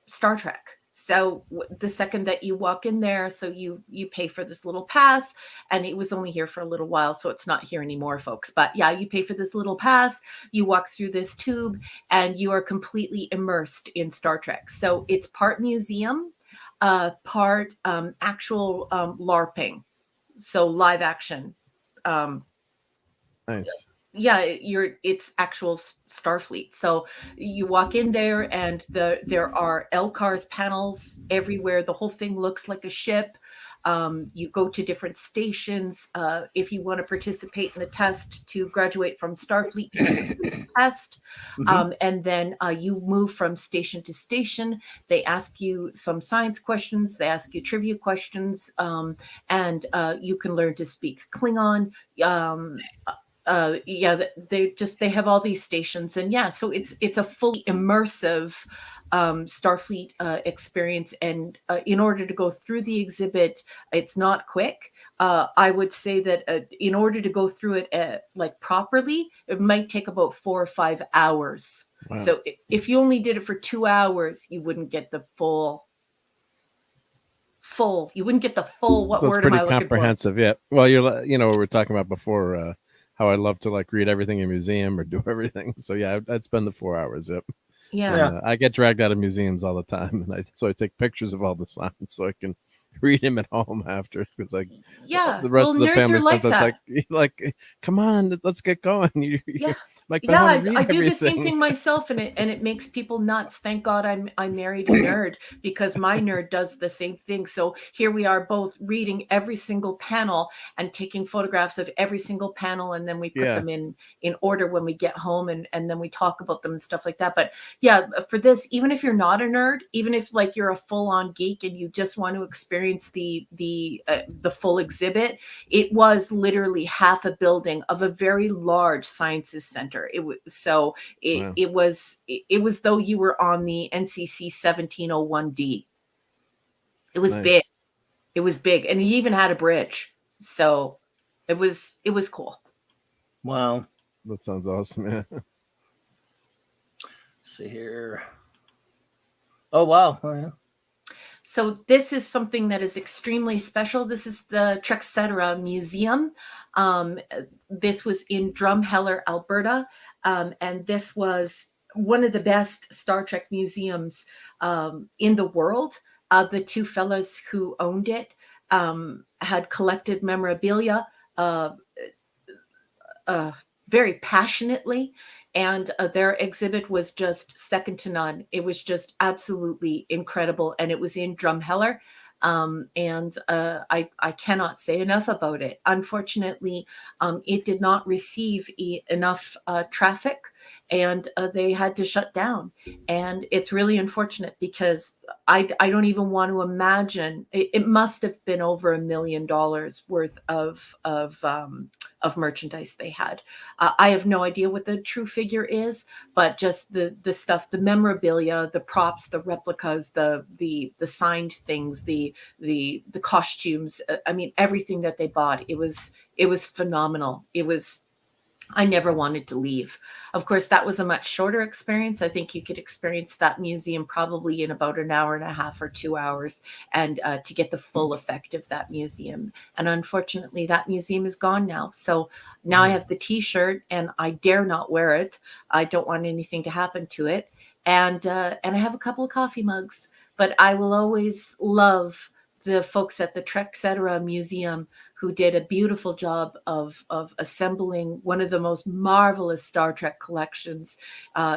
Star Trek. So the second that you walk in there, so you pay for this little pass, and it was only here for a little while, so it's not here anymore, folks. But yeah, you pay for this little pass, you walk through this tube, and you are completely immersed in Star Trek. So it's part museum, part actual LARPing, so live action. Nice. Yeah, it's actual Starfleet. So you walk in there, and there are LCARS panels everywhere. The whole thing looks like a ship. You go to different stations. If you want to participate in the test to graduate from Starfleet, you take this test. And then you move from station to station. They ask you some science questions. They ask you trivia questions. And you can learn to speak Klingon. They have all these stations, and so it's a fully immersive Starfleet experience. And in order to go through the exhibit, it's not quick. I would say that in order to go through it like properly, it might take about 4 or 5 hours. Wow. So if you only did it for 2 hours, you wouldn't get the full. You wouldn't get the full. What word am I looking for? Pretty comprehensive, yeah. Well, what we were talking about before. How I love to like read everything in a museum or do everything. So yeah, I'd spend the 4 hours. Yep. Yeah. I get dragged out of museums all the time, and I take pictures of all the signs so I can read them at home after, because the rest of the family sometimes like come on, let's get going. I do the same thing myself, and it makes people nuts. Thank God I married a nerd, because my nerd does the same thing. So here we are both reading every single panel and taking photographs of every single panel, and then we put them in order when we get home, and then we talk about them and stuff like that. But yeah, for this, even if you're not a nerd, even if like you're a full-on geek and you just want to experience the full exhibit, it was literally half a building of a very large Sciences Center. It was though you were on the NCC 1701D. It was big. It was big, and he even had a bridge. So it was cool. Wow, that sounds awesome. Yeah. See here. Oh wow. Oh, yeah. So this is something that is extremely special. This is the Trexcetera Museum. This was in Drumheller, Alberta. And this was one of the best Star Trek museums in the world. The two fellas who owned it had collected memorabilia very passionately. And their exhibit was just second to none. It was just absolutely incredible. And it was in Drumheller. I cannot say enough about it. Unfortunately, it did not receive enough traffic, and they had to shut down. And it's really unfortunate because I don't even want to imagine. It must have been over $1 million worth of merchandise they had. I have no idea what the true figure is, but just the stuff, the memorabilia, the props, the replicas, the signed things, the costumes. I mean, everything that they bought. It was phenomenal. I never wanted to leave. Of course, that was a much shorter experience. I think you could experience that museum probably in about an hour and a half or 2 hours, and to get the full effect of that museum. And unfortunately, that museum is gone now. So now I have the T-shirt, and I dare not wear it. I don't want anything to happen to it. And I have a couple of coffee mugs. But I will always love the folks at the Trek-Cetera Museum who did a beautiful job of assembling one of the most marvelous Star Trek collections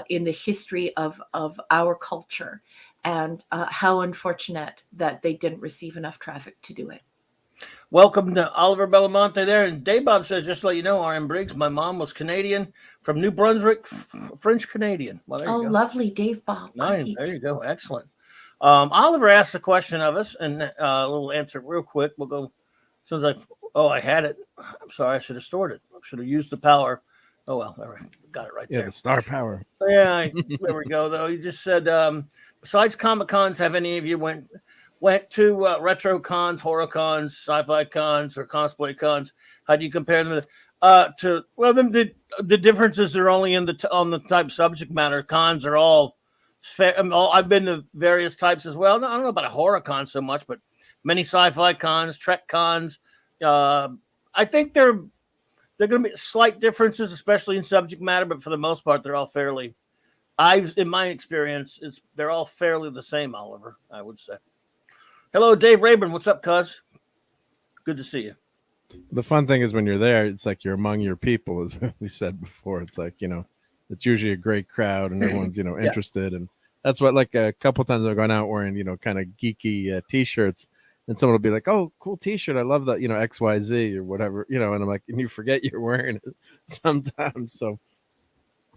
in the history of our culture. And how unfortunate that they didn't receive enough traffic to do it. Welcome to Oliver Belamonte there. And Dave Bob says, just to let you know, R.M. Briggs, my mom was Canadian from New Brunswick, French Canadian. Well, there you go. Lovely, Dave Bob. Nice. There you go. Excellent. Oliver asked a question of us, and a little answer real quick. We'll go as soon as I had it. I'm sorry, I should have stored it. I should have used the power. Oh, well, all right. Got it right there. Yeah, the star power. Yeah, there we go, though. You just said, besides Comic-Cons, have any of you went to retro cons, horror cons, sci-fi cons, or cosplay cons? How do you compare them to well, the differences are only on the type of subject matter. Cons are all fair. I've been to various types as well. I don't know about a horror con so much, but many sci-fi cons, Trek cons. I think they're going to be slight differences, especially in subject matter, but for the most part, they're all fairly. In my experience, they're all fairly the same. Oliver, I would say. Hello, Dave Rayburn. What's up, cuz? Good to see you. The fun thing is when you're there, it's like you're among your people, as we said before. It's like, it's usually a great crowd and everyone's, interested. And that's what, like a couple times I've gone out wearing, kind of geeky T-shirts, and someone will be like, oh, cool T-shirt. I love that, XYZ or whatever, and I'm like, and you forget you're wearing it sometimes. So,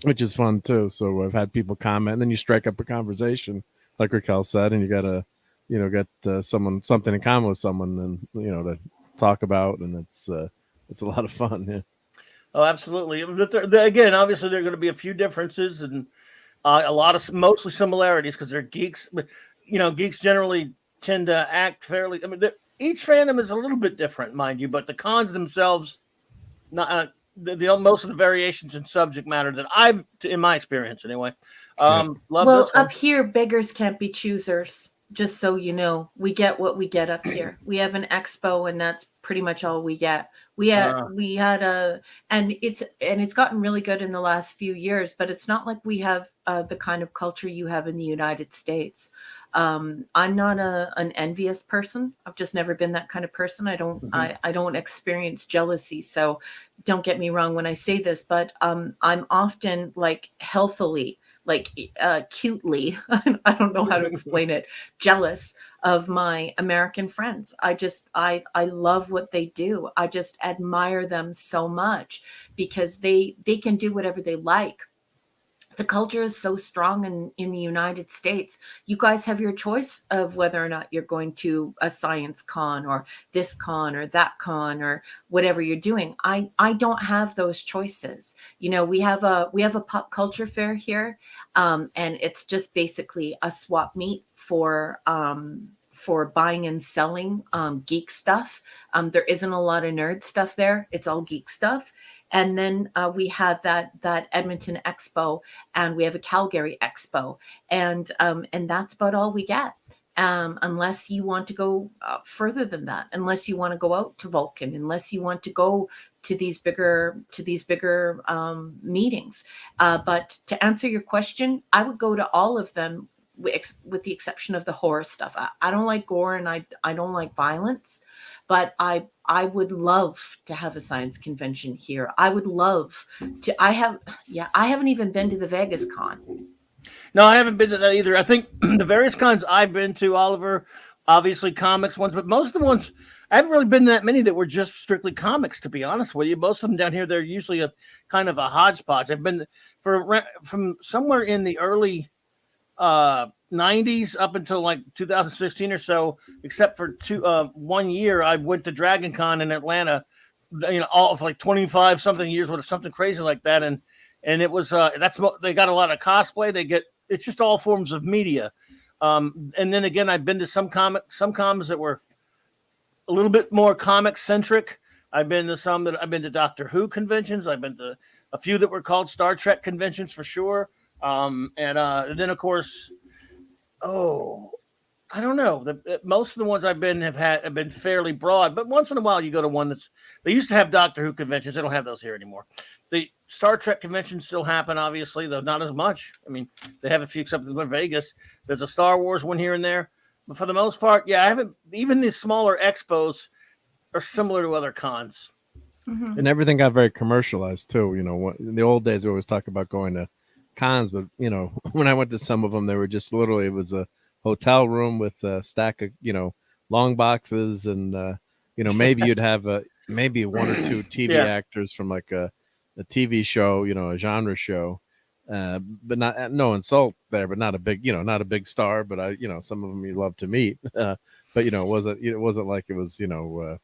which is fun too. So I've had people comment, and then you strike up a conversation, like Raquel said, and you got to, get something in common with someone, and, to talk about, and it's a lot of fun. Yeah. Oh, absolutely. Again, obviously there are going to be a few differences and a lot of mostly similarities because they're geeks. But geeks generally tend to act fairly. I mean, each fandom is a little bit different, mind you, but the cons themselves, not most of the variations in subject matter that I've, in my experience anyway, love. Well, this one. Up here, beggars can't be choosers. Just so you know, we get what we get up here. We have an expo, and that's pretty much all we get. We had and it's gotten really good in the last few years, but it's not like we have the kind of culture you have in the United States. I'm not an envious person. I've just never been that kind of person. I don't experience jealousy. So don't get me wrong when I say this, but I'm often like healthily, like cutely, I don't know how to explain it, jealous of my American friends. I love what they do. I just admire them so much because they can do whatever they like. The culture is so strong in the United States. You guys have your choice of whether or not you're going to a science con or this con or that con or whatever you're doing. I don't have those choices. We have a pop culture fair here, and it's just basically a swap meet for buying and selling geek stuff. There isn't a lot of nerd stuff there. It's all geek stuff. And then we have that Edmonton Expo, and we have a Calgary Expo, and that's about all we get. Unless you want to go further than that, unless you want to go out to Vulcan, unless you want to go to these bigger meetings. But to answer your question, I would go to all of them with the exception of the horror stuff. I don't like gore and I don't like violence, but I would love to have a science convention here. I would love to. I haven't even been to the Vegas con. No, I haven't been to that either. I think the various cons I've been to, Oliver, obviously comics ones, but most of the ones I haven't really been that many that were just strictly comics. To be honest with you, most of them down here they're usually a kind of a hodgepodge. I've been from somewhere in the early 90s up until like 2016 or so, except for 1 year I went to Dragon Con in Atlanta, all of like 25 something years with something crazy like that, and it was they got a lot of cosplay. It's just all forms of media. And then again, I've been to some cons that were a little bit more comic centric. I've been to Doctor Who conventions. I've been to a few that were called Star Trek conventions for sure. And then of course, I don't know. Most of the ones I've been have been fairly broad, but once in a while you go to one they used to have Doctor Who conventions. They don't have those here anymore. The Star Trek conventions still happen, obviously, though not as much. I mean, they have a few, except in Vegas. There's a Star Wars one here and there, but for the most part, yeah, I haven't. Even the smaller expos are similar to other cons. Mm-hmm. And everything got very commercialized too. In the old days, we always talk about going to cons, but when I went to some of them, they were just literally, it was a hotel room with a stack of long boxes, and maybe you'd have maybe one or two TV actors from like a TV show, a genre show, but no insult there, but not a big not a big star, but some of them you love to meet, but it wasn't like it was a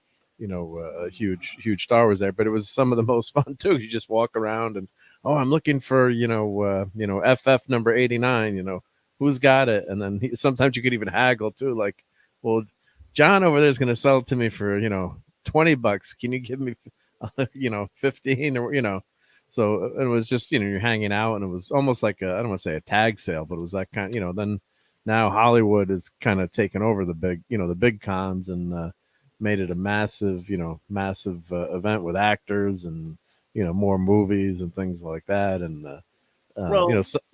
huge star was there, but it was some of the most fun too. You just walk around and I'm looking for FF number 89, who's got it, and then sometimes you could even haggle too, like, well, John over there is going to sell it to me for $20. Can you give me 15 or so it was just you're hanging out, and it was almost like I don't want to say a tag sale, but it was that kind. Then now Hollywood is kind of taken over the big cons and made it a massive event with actors and more movies and things like that, and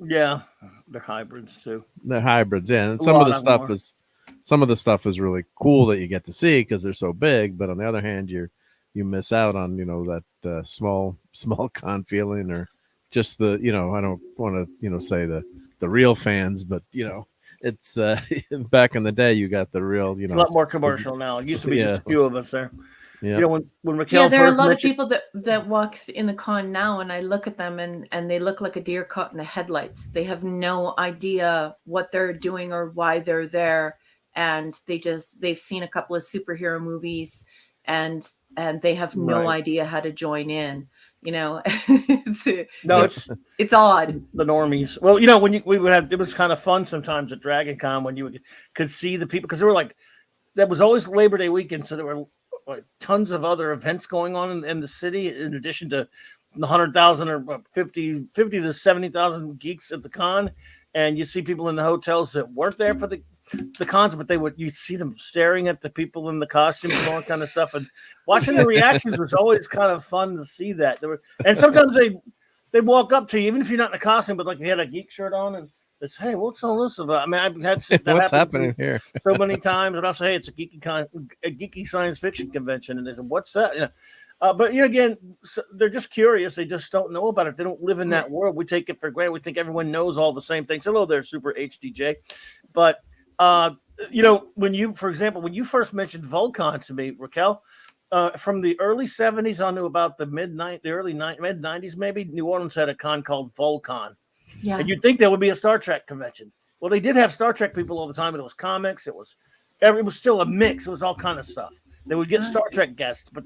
yeah, they're hybrids too. They're hybrids, yeah. And some of the stuff is really cool that you get to see because they're so big, but on the other hand, you miss out on that small con feeling, or just the I don't want to say the real fans, but it's back in the day you got the real it's a lot more commercial now. It used to be just a few of us there. Yeah, when Raquel there are a lot of people that walk in the con now, and I look at them and they look like a deer caught in the headlights. They have no idea what they're doing or why they're there, and they've seen a couple of superhero movies, and they have no idea how to join in. It's odd. The normies. Well, when we would have, it was kind of fun sometimes at Dragon Con when you could see the people, because there were like, that was always Labor Day weekend, so there were like tons of other events going on in the city, in addition to the 100,000 or 50 to 70,000 geeks at the con. And you see people in the hotels that weren't there for the cons, but you'd see them staring at the people in the costumes and all that kind of stuff, and watching the reactions was always kind of fun to see that. And sometimes they walk up to you, even if you're not in a costume, but like they had a geek shirt on, and they say, "Hey, what's all this about?" I mean, I've had that what's happening here so many times, and I'll say, "Hey, it's a geeky science fiction convention," and they said, "What's that?" But again, they're just curious. They just don't know about it. They don't live in that world. We take it for granted. We think everyone knows all the same things. Hello there, Super HDJ. But when you first mentioned Volcon to me, Raquel, from the early 70s on to about the mid 90s, maybe, New Orleans had a con called Volcon. Yeah. And you'd think there would be a Star Trek convention. Well, they did have Star Trek people all the time, and it was comics. It was still a mix. It was all kind of stuff. They would get Star Trek guests, but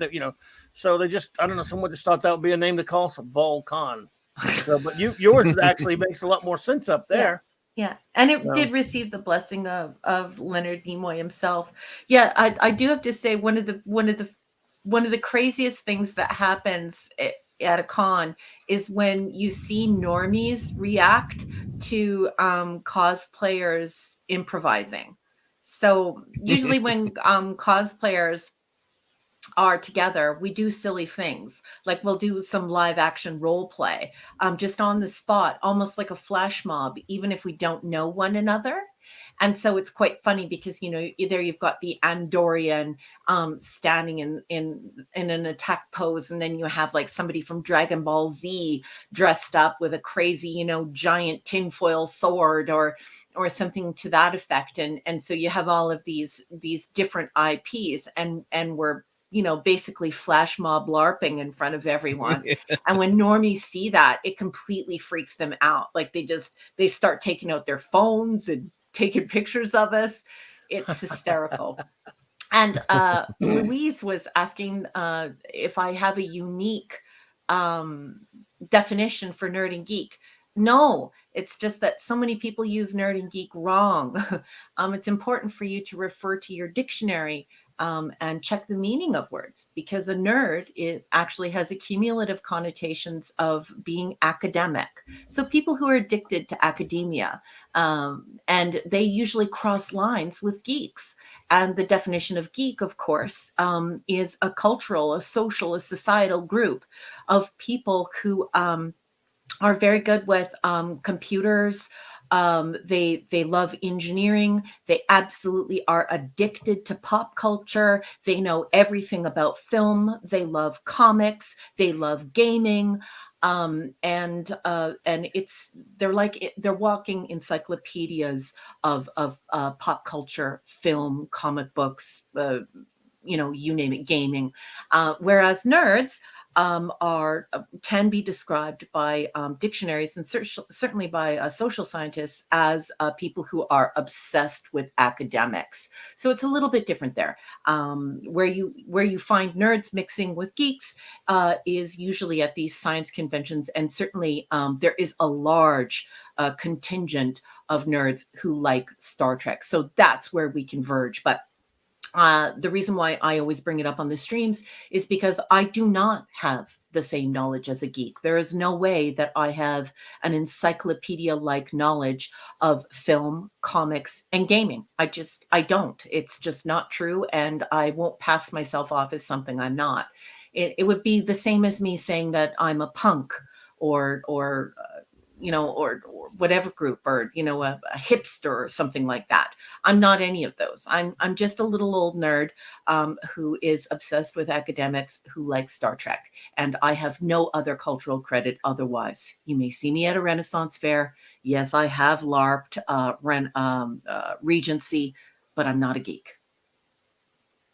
so they just, I don't know, someone just thought that would be a name to call some Volcon. So, but yours actually makes a lot more sense up there. Yeah, and it did receive the blessing of Leonard Nimoy himself. Yeah, I do have to say one of the craziest things that happens at a con is when you see normies react to cosplayers improvising. So usually when cosplayers are together, we do silly things, like we'll do some live action role play just on the spot, almost like a flash mob, even if we don't know one another. And so it's quite funny because either you've got the Andorian standing in an attack pose, and then you have like somebody from Dragon Ball Z dressed up with a crazy giant tinfoil sword, or or something to that effect. And so you have all of these different IPs, and we're, you know, basically flash mob LARPing in front of everyone. And when normies see that, it completely freaks them out. Like they start taking out their phones and taking pictures of us. It's hysterical. And Louise was asking if I have a unique definition for nerd and geek. No, it's just that so many people use nerd and geek wrong. It's important for you to refer to your dictionary and check the meaning of words, because a nerd, it actually has accumulative connotations of being academic. So people who are addicted to academia, and they usually cross lines with geeks. And the definition of geek, of course, is a cultural, a social, a societal group of people who are very good with computers. They love engineering. They absolutely are addicted to pop culture. They know everything about film. They love comics. They love gaming. And they're walking encyclopedias of pop culture, film, comic books, you know, you name it, gaming. Whereas nerds can be described by dictionaries and certainly by social scientists as people who are obsessed with academics. So it's a little bit different there. Where you find nerds mixing with geeks is usually at these science conventions, and certainly there is a large contingent of nerds who like Star Trek. So that's where we converge. But the reason why I always bring it up on the streams is because I do not have the same knowledge as a geek. There is no way that I have an encyclopedia-like knowledge of film, comics, and gaming. I don't. It's just not true, and I won't pass myself off as something I'm not. It would be the same as me saying that I'm a punk or you know, or whatever group, or, you know, a hipster or something like that. I'm not any of those. I'm just a little old nerd who is obsessed with academics, who likes Star Trek. And I have no other cultural credit otherwise. You may see me at a Renaissance fair. Yes, I have LARPed Regency, but I'm not a geek.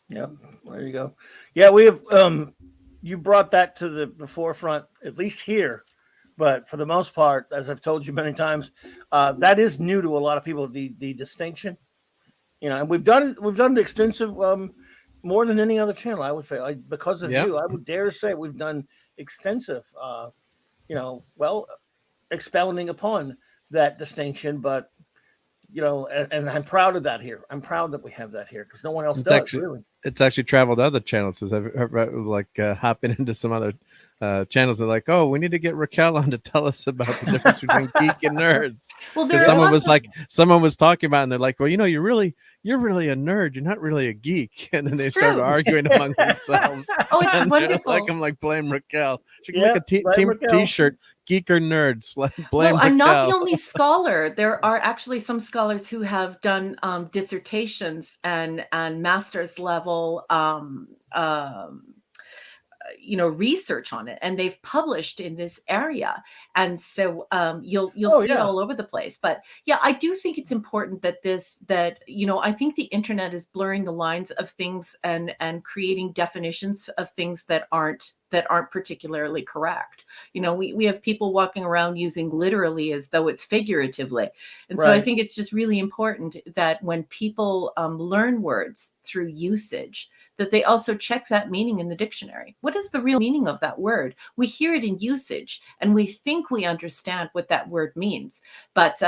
Yep, there you go. Yeah, we have, you brought that to the forefront, at least here. But for the most part, as I've told you many times, that is new to a lot of people. The distinction, you know, and we've done extensive, more than any other channel. I would say, because of you, I would dare say we've done extensive, you know, well, expounding upon that distinction. But you know, and I'm proud of that here. I'm proud that we have that here because no one else does. Really, it's actually traveled to other channels. Because I've like hopping into some other channels are like, oh, we need to get Raquel on to tell us about the difference between geek and nerds. Well, because someone was talking about, and they're like, well, you know, you're really a nerd. You're not really a geek. And then they started arguing among themselves. Oh, it's wonderful. Like, I'm like, blame Raquel. She can Yeah, make a team T-shirt, geek or nerds. Blame Raquel. I'm not the only scholar. There are actually some scholars who have done dissertations and master's level you know, research on it, and they've published in this area, and so you'll see it all over the place. But yeah, I do think it's important that you know, I think the internet is blurring the lines of things and creating definitions of things that aren't particularly correct. You know, we have people walking around using literally as though it's figuratively. And so I think it's just really important that when people learn words through usage, that they also check that meaning in the dictionary. What is the real meaning of that word? We hear it in usage and we think we understand what that word means. But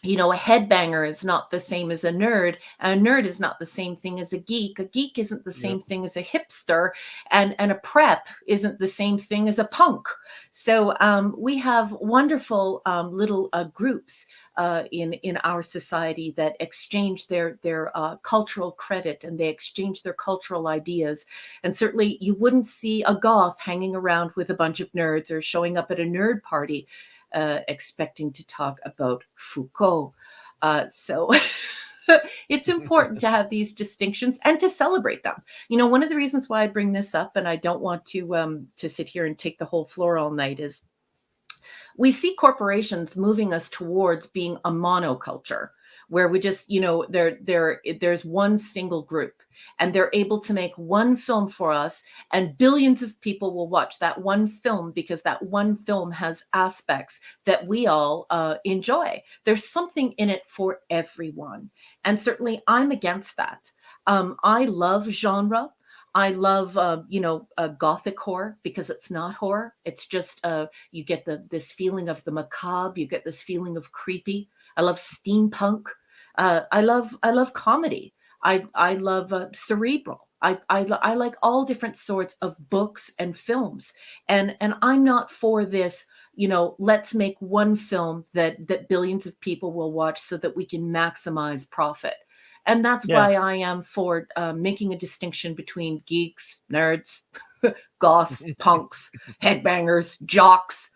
you know, a headbanger is not the same as a nerd. A nerd is not the same thing as a geek. A geek isn't the same thing as a hipster. And a prep isn't the same thing as a punk. So we have wonderful little groups in our society that exchange their cultural credit, and they exchange their cultural ideas. And certainly you wouldn't see a goth hanging around with a bunch of nerds or showing up at a nerd party expecting to talk about Foucault. So it's important to have these distinctions and to celebrate them. You know, one of the reasons why I bring this up, and I don't want to sit here and take the whole floor all night, is We see corporations moving us towards being a monoculture, where we just, there's one single group, and they're able to make one film for us, and billions of people will watch that one film because that one film has aspects that we all enjoy. There's something in it for everyone. And certainly I'm against that. I love genre. I love, gothic horror, because it's not horror. It's just, you get this feeling of the macabre. You get this feeling of creepy. I love steampunk. I love comedy. I love cerebral. I like all different sorts of books and films. And I'm not for this, let's make one film that billions of people will watch so that we can maximize profit. And that's why I am for making a distinction between geeks, nerds, goths, punks, headbangers, jocks,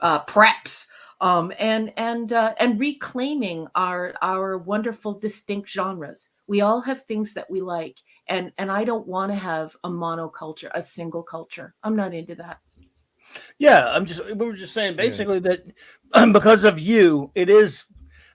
preps, and reclaiming our wonderful distinct genres. We all have things that we like, and I don't want to have a monoculture, a single culture. I'm not into that. Yeah, we were just saying basically that because of you, it is.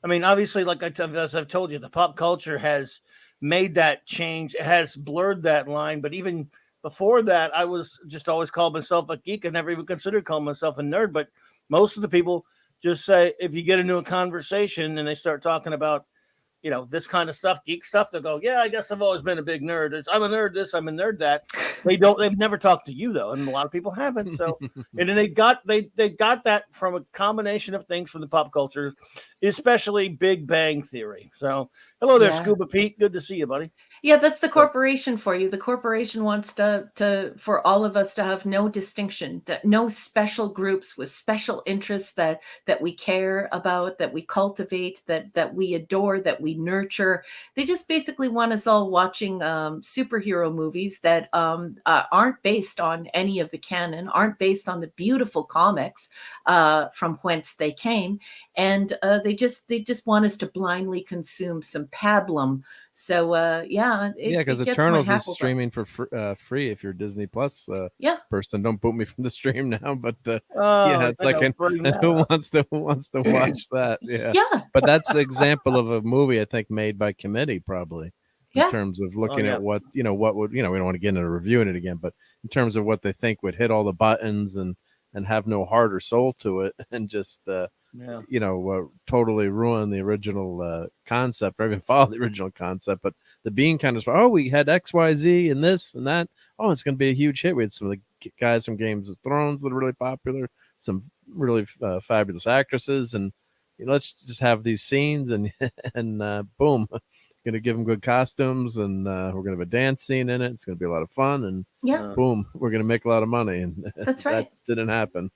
I mean, obviously, as I've told you, the pop culture has made that change. It has blurred that line. But even before that, I was just always called myself a geek. I never even considered calling myself a nerd. But most of the people just say, if you get into a conversation and they start talking about, this kind of stuff, geek stuff, they'll go, yeah, I guess I've always been a big nerd. I'm a nerd this, I'm a nerd that. They've never talked to you, though, and a lot of people haven't. So, and then they got that from a combination of things from the pop culture, especially Big Bang Theory. So, hello there, Scuba Pete. Good to see you, buddy. Yeah, that's the corporation for you. The corporation wants for all of us to have no distinction, no special groups with special interests that we care about, that we cultivate, that we adore, that we nurture. They just basically want us all watching superhero movies that aren't based on any of the canon, aren't based on the beautiful comics from whence they came, and they just want us to blindly consume some pablum. So because Eternals is streaming for free if you're a Disney Plus person. Don't boot me from the stream now, but it's like who wants to watch that? Yeah. But that's an example of a movie I think made by committee, probably, in terms of looking at what would we don't want to get into reviewing it again, but in terms of what they think would hit all the buttons and have no heart or soul to it, and just totally ruin the original concept, or even follow the original concept. But the being kind of, we had XYZ and this and that. Oh, it's going to be a huge hit. We had some of the guys from Games of Thrones that are really popular, some really fabulous actresses, and let's just have these scenes and boom, going to give them good costumes, and we're going to have a dance scene in it. It's going to be a lot of fun, and boom, we're going to make a lot of money. And that's right. That didn't happen.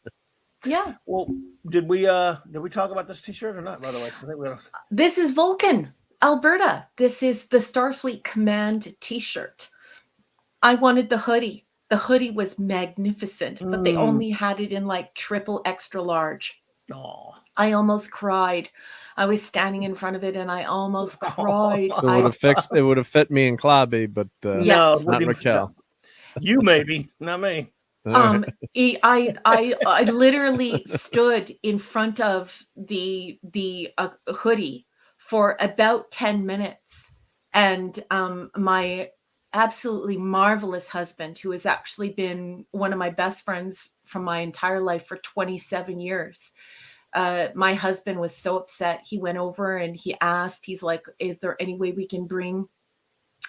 Yeah. Well, did we talk about this T-shirt or not? By the way, I think this is Vulcan, Alberta. This is the Starfleet Command T-shirt. I wanted the hoodie. The hoodie was magnificent, but they only had it in like triple extra large. Oh, I almost cried. I was standing in front of it, and I almost cried. So it would have fit me and Clobby, but yes. Not Raquel. You maybe, not me. I literally stood in front of the hoodie for about 10 minutes, and my absolutely marvelous husband, who has actually been one of my best friends from my entire life for 27 years. My husband was so upset. He went over and he asked, he's like, is there any way we can bring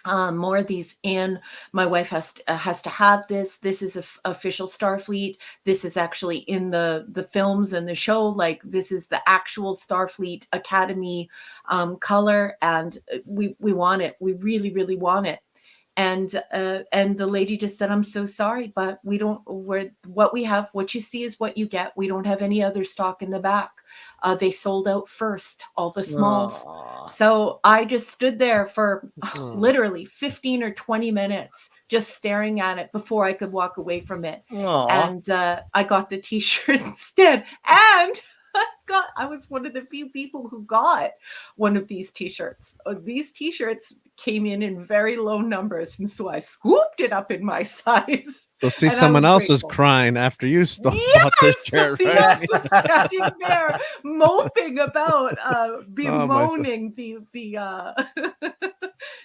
more of these in? My wife has to have this. This is official Starfleet. This is actually in the films and the show. Like, this is the actual Starfleet Academy color, and we want it. We really, really want it. And the lady just said, I'm so sorry, but what we have, what you see is what you get. We don't have any other stock in the back. They sold out first, all the smalls. Aww. So I just stood there for literally 15 or 20 minutes, just staring at it before I could walk away from it. Aww. And I got the T-shirt instead. And I was one of the few people who got one of these T-shirts. These T-shirts came in very low numbers, and so I scooped it up in my size. So see, And I someone was else is grateful. crying after you bought this shirt, Somebody right? else was standing there moping about, Oh, bemoaning the So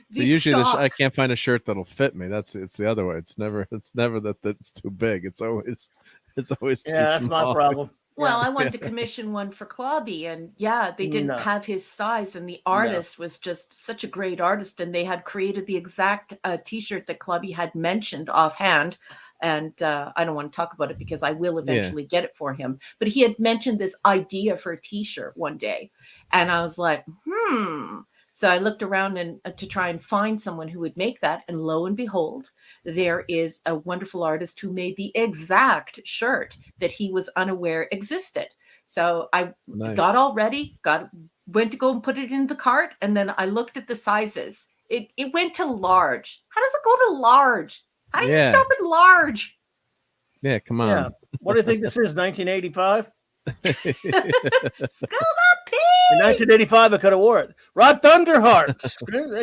the usually I stock. can't find a shirt that'll fit me. It's the other way. It's never that it's too big. It's always too that's small. my problem. Well, Yeah. I wanted to commission one for Clubby, and yeah, they didn't No. have his size, and the artist was just such a great artist, and they had created the exact T-shirt that Clubby had mentioned offhand. And I don't want to talk about it because I will eventually get it for him. But he had mentioned this idea for a T-shirt one day, and I was like, So I looked around and to try and find someone who would make that, and lo and behold, there is a wonderful artist who made the exact shirt that he was unaware existed. So I got all ready, went to go and put it in the cart, and then I looked at the sizes. It went to large. How does it go to large? How do you stop at large? Yeah, come on. Yeah. What do you think this is? 1985? In 1985, I could have wore it. Rod Thunderheart.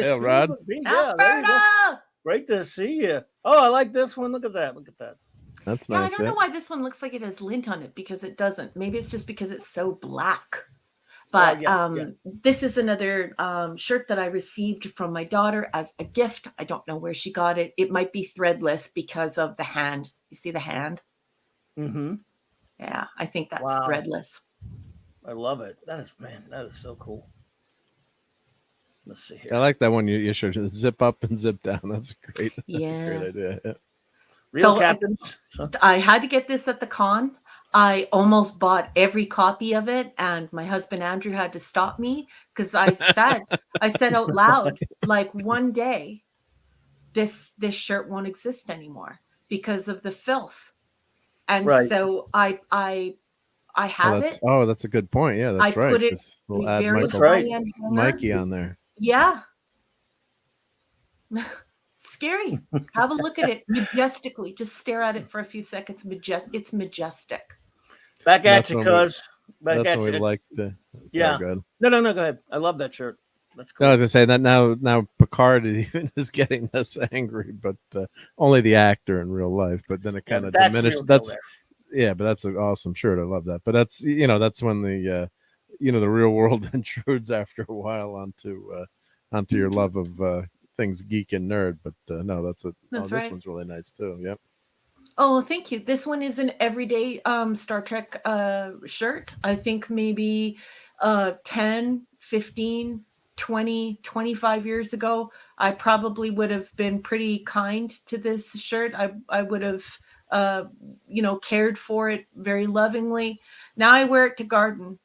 Yeah, Rod. Yeah, there you go. Great to see you. Oh, I like this one. Look at that. Look at that. That's Yeah, nice. I don't know why this one looks like it has lint on it, because it doesn't. Maybe it's just because it's so black. But this is another shirt that I received from my daughter as a gift. I don't know where she got it. It might be threadless because of the hand. You see the hand? Mm-hmm. Yeah, I think that's threadless. I love it. That is so cool. Let's see here. I like that one you showed. Zip up and zip down. That's great. Yeah. Great idea. Yeah. Real captains. I had to get this at the con. I almost bought every copy of it, and my husband Andrew had to stop me because I said out loud, like, one day this shirt won't exist anymore because of the filth. And so I have it. Oh, that's a good point. Yeah, that's right. I put it we'll add Mikey on there. Yeah. Scary. Have a look at it majestically. Just stare at it for a few seconds. It's majestic. Back at you, cuz. Back at you. Like the. Yeah. No, go ahead. I love that shirt. That's cool. No, I was gonna say that now Picard even is getting us angry, but only the actor in real life. But then it kind of diminished. But that's an awesome shirt. I love that. But that's that's when the the real world intrudes after a while onto your love of things geek and nerd. But no, this one's really nice too. Yep. Oh, thank you. This one is an everyday Star Trek shirt. I think maybe 10, 15, 20, 25 years ago, I probably would have been pretty kind to this shirt. I would have, cared for it very lovingly. Now I wear it to garden.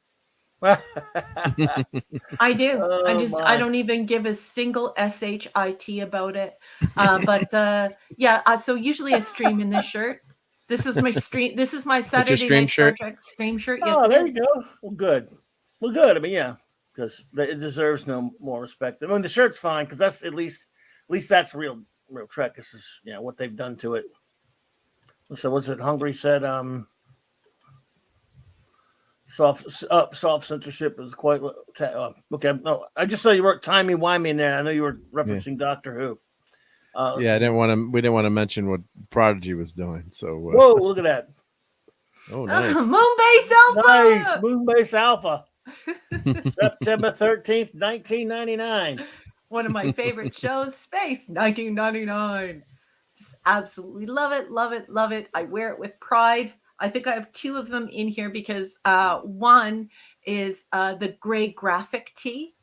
I do. Oh, I don't even give a single shit about it. So usually I stream in this shirt. This is my stream. This is my Saturday night Star Trek stream shirt. Yes, there you go. Well, good. I mean, yeah, because it deserves no more respect. I mean, the shirt's fine because that's at least that's real Trek. This is what they've done to it. So was it Hungry said soft censorship is quite okay. No, I just saw you wrote timey-wimey in there. I know you were referencing Doctor Who. We didn't want to mention what Prodigy was doing. So whoa, look at that! Oh, nice. Moonbase Alpha. Nice Moonbase Alpha. September 13th, 1999. One of my favorite shows, Space 1999. Just absolutely love it, love it, love it. I wear it with pride. I think I have two of them in here because one is the gray graphic tee,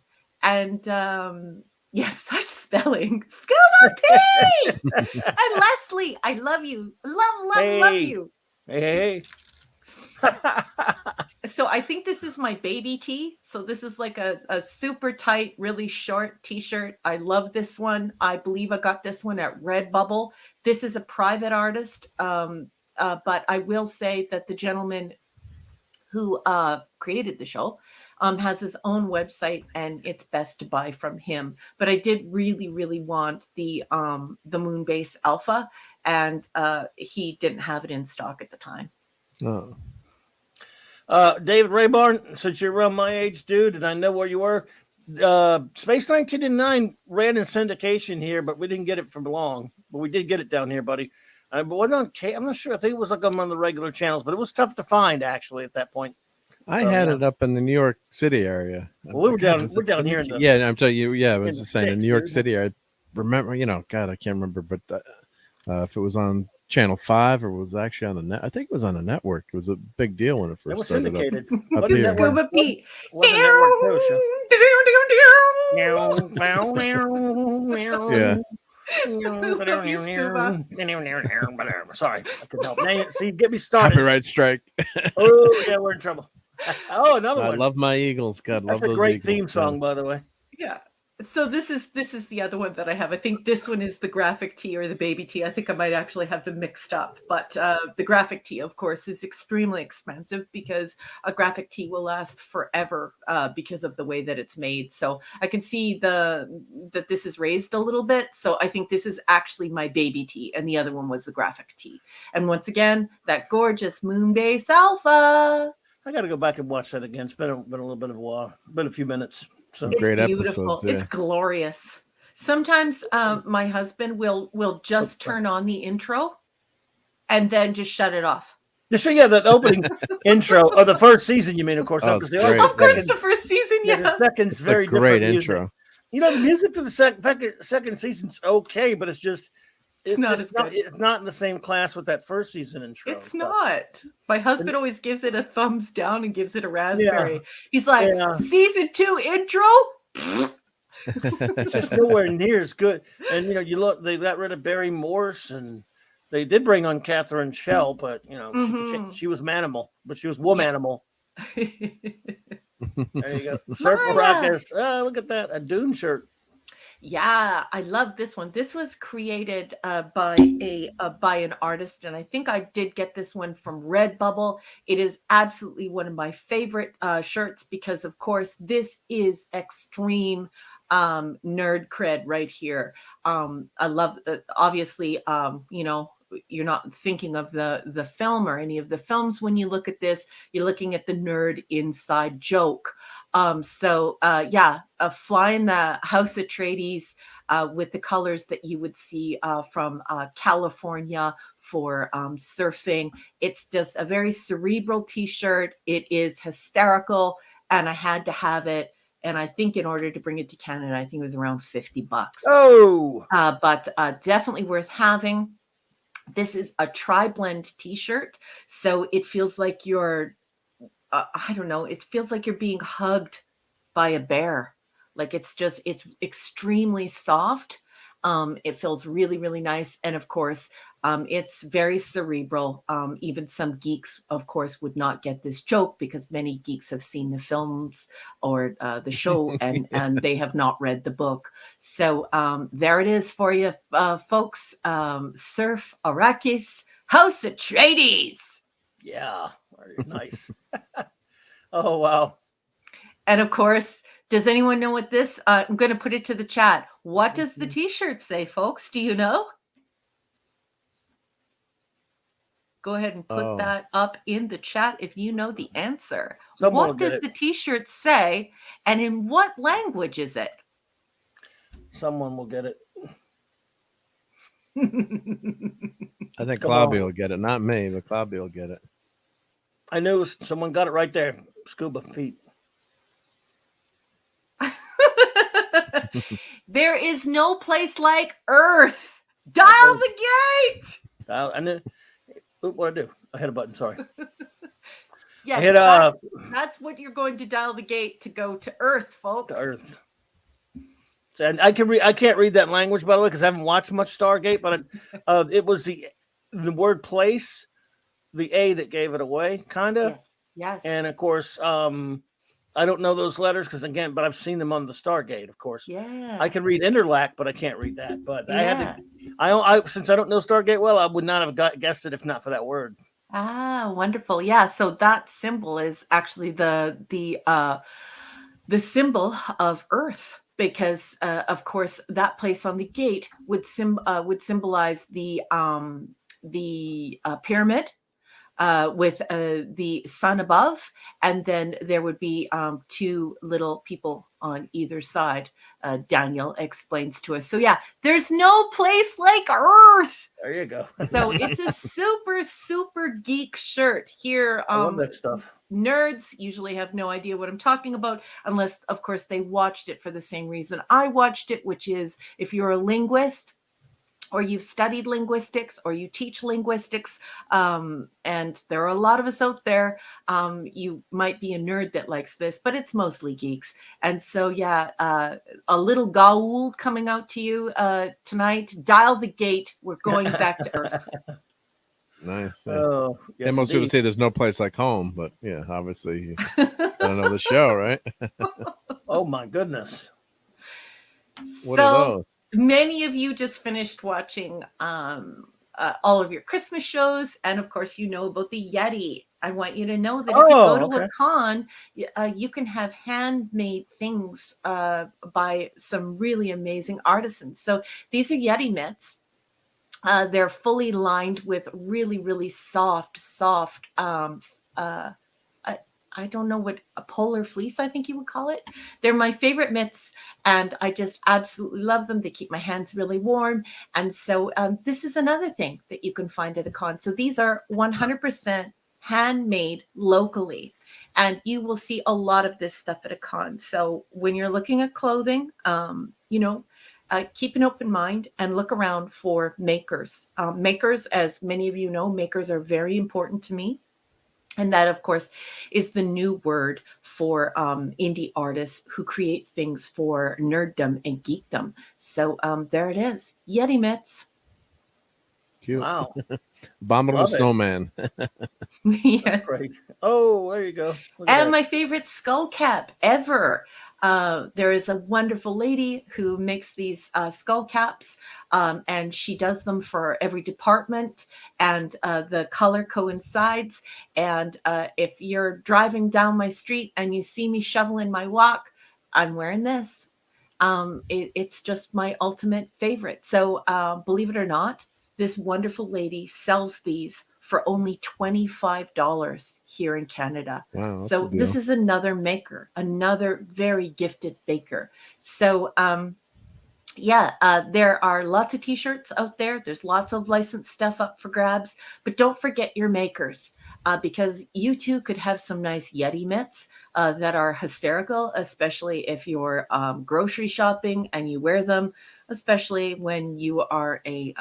and such spelling. Scuba P! And Leslie, I love you. Love you. Hey. So I think this is my baby tee. So this is like a super tight, really short t-shirt. I love this one. I believe I got this one at Redbubble. This is a private artist. But I will say that the gentleman who created the show has his own website, and it's best to buy from him. But I did really, really want the Moonbase Alpha, and he didn't have it in stock at the time. Oh. David Raybarn, since you're around my age, dude, and I know where you were, Space 1999 ran in syndication here, but we didn't get it for long. But we did get it down here, buddy. But wasn't on I'm not sure. I think it was like on one of the regular channels, but it was tough to find actually at that point. I So, had yeah. it up in the New York City area. Well, we were God, down. We're down here in the. Yeah, I'm telling you. Yeah, I in was the just saying in sticks, New York dude. City. I remember. God, I can't remember, but if it was on Channel 5 or was actually on the net, I think it was on the network. It was a big deal when it It first was started syndicated. up Wasn't here. network- Scuba Pete. wasn't network pro show. Yeah. Love you, Scuba. Sorry, I couldn't help. Now, see, get me started. Copyright strike. Oh yeah, we're in trouble. Oh, another I one. love my Eagles. God, That's love a those great Eagles, theme God. song, by the way. Yeah. So this is the other one that I have. I think this one is the graphic tee or the baby tee. I think I might actually have them mixed up. But the graphic tee, of course, is extremely expensive because a graphic tee will last forever because of the way that it's made. So I can see that this is raised a little bit. So I think this is actually my baby tee, and the other one was the graphic tee. And once again, that gorgeous Moonbase Alpha. I got to go back and watch that again. It's been a little bit of a while, been a few minutes. So It's Great beautiful. episodes, yeah. It's glorious. Sometimes my husband will just turn on the intro and then just shut it off. so yeah, that opening intro of the first season. You mean, of course, Oh, because it's the great. Of course, second, the first season, yeah, yeah. the second's It's very a great different music. intro. You know, the music to the second season's okay, but it's just It's not as good. It's not in the same class with that first season intro. It's not. My husband always gives it a thumbs down and gives it a raspberry. Yeah. He's like, Yeah. season 2 intro? It's just nowhere near as good. And you know, you look, they got rid of Barry Morse, and they did bring on Catherine Shell, but you know, she was Manimal, but she was Womanimal. There you go. Surfer Rockets. Oh, look at that, a Dune shirt. Yeah, I love this one. This was created by an artist, and I think I did get this one from Redbubble. It is absolutely one of my favorite shirts because, of course, this is extreme nerd cred right here. I love, obviously, you know, you're not thinking of the film or any of the films when you look at this. You're looking at the nerd inside joke. Flying the House Atreides with the colors that you would see from California for surfing. It's just a very cerebral t-shirt. It is hysterical, and I had to have it. And I think in order to bring it to Canada, I think it was around $50. Oh, but definitely worth having. This is a tri-blend t-shirt, so it feels like you're I don't know, it feels like you're being hugged by a bear. Like it's extremely soft. It feels really, really nice. And of course, it's very cerebral. Even some geeks, of course, would not get this joke because many geeks have seen the films or the show and they have not read the book. So there it is for you, folks. Surf Arrakis, House Atreides. yeah, very nice. Oh wow. And of course, does anyone know what this? I'm going to put it to the chat. What does the t-shirt say, folks? Do you know? Go ahead and put that up in the chat if you know the answer. What does the t-shirt say, and in what language is it? Someone will get it. I think Clobby will get it. Not me, but Clobby will get it. I knew someone got it right there. Scuba Pete. There is no place like Earth. Dial the gate. I knew. What I do? I hit a button. Sorry. Yes, that's what you're going to dial the gate to go to Earth, folks. To Earth. And I can't read that language, by the way, because I haven't watched much Stargate. But it was the word place, the A that gave it away, kind of. Yes. And of course, I don't know those letters but I've seen them on the Stargate, of course. Yeah. I can read Interlac, but I can't read that. But I had to. Since I don't know Stargate well, I would not have guessed it if not for that word. Ah, wonderful. Yeah. So that symbol is actually the symbol of Earth, because of course that place on the gate would symbolize the pyramid, with the sun above, and then there would be two little people on either side. Daniel explains to us. So yeah, there's no place like Earth. There you go. So it's a super, super geek shirt here. I love that stuff. Nerds usually have no idea what I'm talking about, unless, of course, they watched it for the same reason I watched it, which is if you're a linguist, or you've studied linguistics, or you teach linguistics, and there are a lot of us out there, you might be a nerd that likes this, but it's mostly geeks. And so, yeah, a little gaul coming out to you tonight. Dial the gate. We're going back to Earth. Nice. Yeah. Oh, yes, Most people indeed. say there's no place like home, but yeah, obviously you don't know the show, right? Oh my goodness. What are those? Many of you just finished watching all of your Christmas shows, and of course, you know about the Yeti. I want you to know that if you go to a con, you can have handmade things by some really amazing artisans. So these are Yeti mitts. They're fully lined with really, really soft. I don't know what a polar fleece, I think you would call it. They're my favorite mitts, and I just absolutely love them. They keep my hands really warm. And so this is another thing that you can find at a con. So these are 100% handmade locally, and you will see a lot of this stuff at a con. So when you're looking at clothing, keep an open mind and look around for makers. Makers, as many of you know, makers are very important to me. And that, of course, is the new word for indie artists who create things for nerddom and geekdom. So there it is. Yeti mitts. Cute. Wow. Abominable Love it. Snowman. Yes. That's great. Oh, there you go. Look at And that. my favorite skull cap ever. There is a wonderful lady who makes these skull caps, and she does them for every department, and the color coincides. And if you're driving down my street and you see me shoveling my walk, I'm wearing this. It's just my ultimate favorite. So believe it or not, this wonderful lady sells these for only $25 here in Canada. Wow, that's So a deal. this is another maker, another very gifted baker. So there are lots of t-shirts out there. There's lots of licensed stuff up for grabs, but don't forget your makers, because you too could have some nice Yeti mitts that are hysterical, especially if you're grocery shopping and you wear them, especially when you are a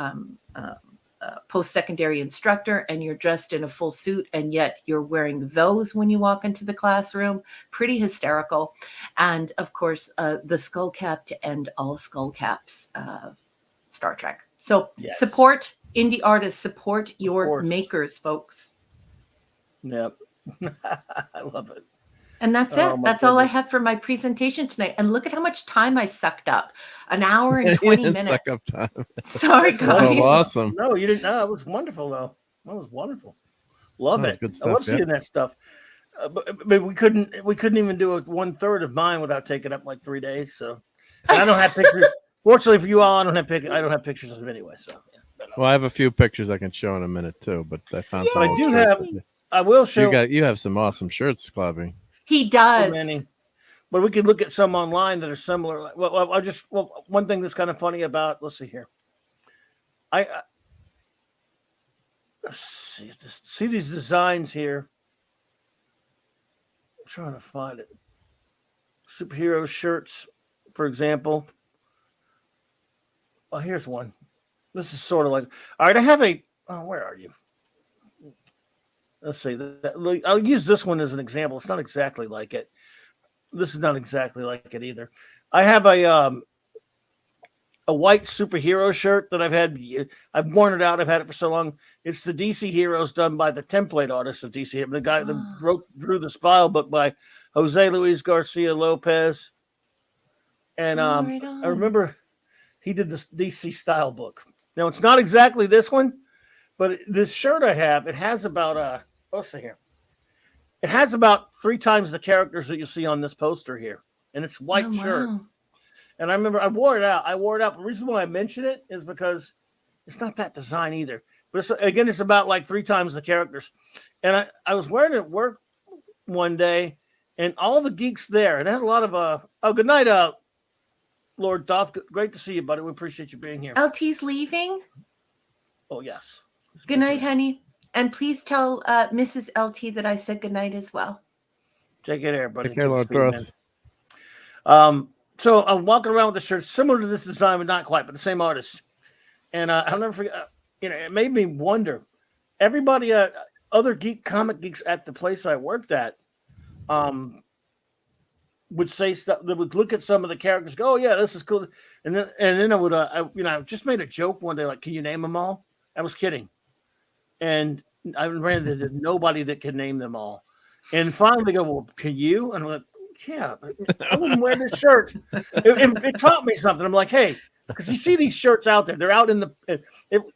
post-secondary instructor and you're dressed in a full suit, and yet you're wearing those when you walk into the classroom. Pretty hysterical. And of course, the skull cap to end all skull caps, Star Trek. So Yes. Support indie artists, support Of your course. makers, folks. Yep. I love it. And that's Oh, it. my That's all I goodness. have for my presentation tonight. And look at how much time I sucked up. An hour and 20 You minutes. didn't suck up time. Sorry, That's That's guys. all awesome. No, you didn't. No, it was wonderful, though. That was wonderful. Love That was it. good I love stuff, yeah. seeing that stuff. But we couldn't even do it 1/3 of mine without taking up like 3 days. So, and I don't have pictures. Fortunately for you all, I don't have pictures of them anyway. So, yeah. But, Well, I have a few pictures I can show in a minute too, but I found some But I old do shirts. have- I will show You have some awesome shirts, Clubby. He so does. many. But we can look at some online that are similar. Well, one thing that's kind of funny about, let's see here. Let's see these designs here. I'm trying to find it. Superhero shirts, for example. Oh, here's one. This is sort of like, all right, I have where are you? Let's see. I'll use this one as an example. It's not exactly like it. This is not exactly like it either. I have a white superhero shirt that I've worn it out. I've had it for so long. It's the DC Heroes done by the template artist of DC. The guy that drew the Spile book by Jose Luis Garcia Lopez. And Right on. I remember he did this DC style book. Now it's not exactly this one, but this shirt I have, it has about let's see here. It has about 3 times the characters that you see on this poster here. And it's white shirt. Wow. And I remember I wore it out. The reason why I mention it is because it's not that design either. But again, it's about like 3 times the characters. And I was wearing it at work one day, and all the geeks there, and I had a lot of oh, good night, Lord Duff. Great to see you, buddy. We appreciate you being here. LT's leaving. Oh yes. Good night, honey. And please tell Mrs. LT that I said good night as well. Take it there, buddy. Take care, Lord Duff. So I'm walking around with the shirt similar to this design, but not quite, but the same artist. And I'll never forget. It made me wonder. Everybody, other comic geeks at the place I worked at, would say stuff. They would look at some of the characters, go, "Oh yeah, this is cool," and then I would, I just made a joke one day, like, "Can you name them all?" I was kidding, and I ran into nobody that could name them all. And finally, they go, "Well, can you?" And I'm like, "Yeah, I wouldn't wear this shirt." It taught me something. I'm like, "Hey," because you see these shirts out there. They're out in the.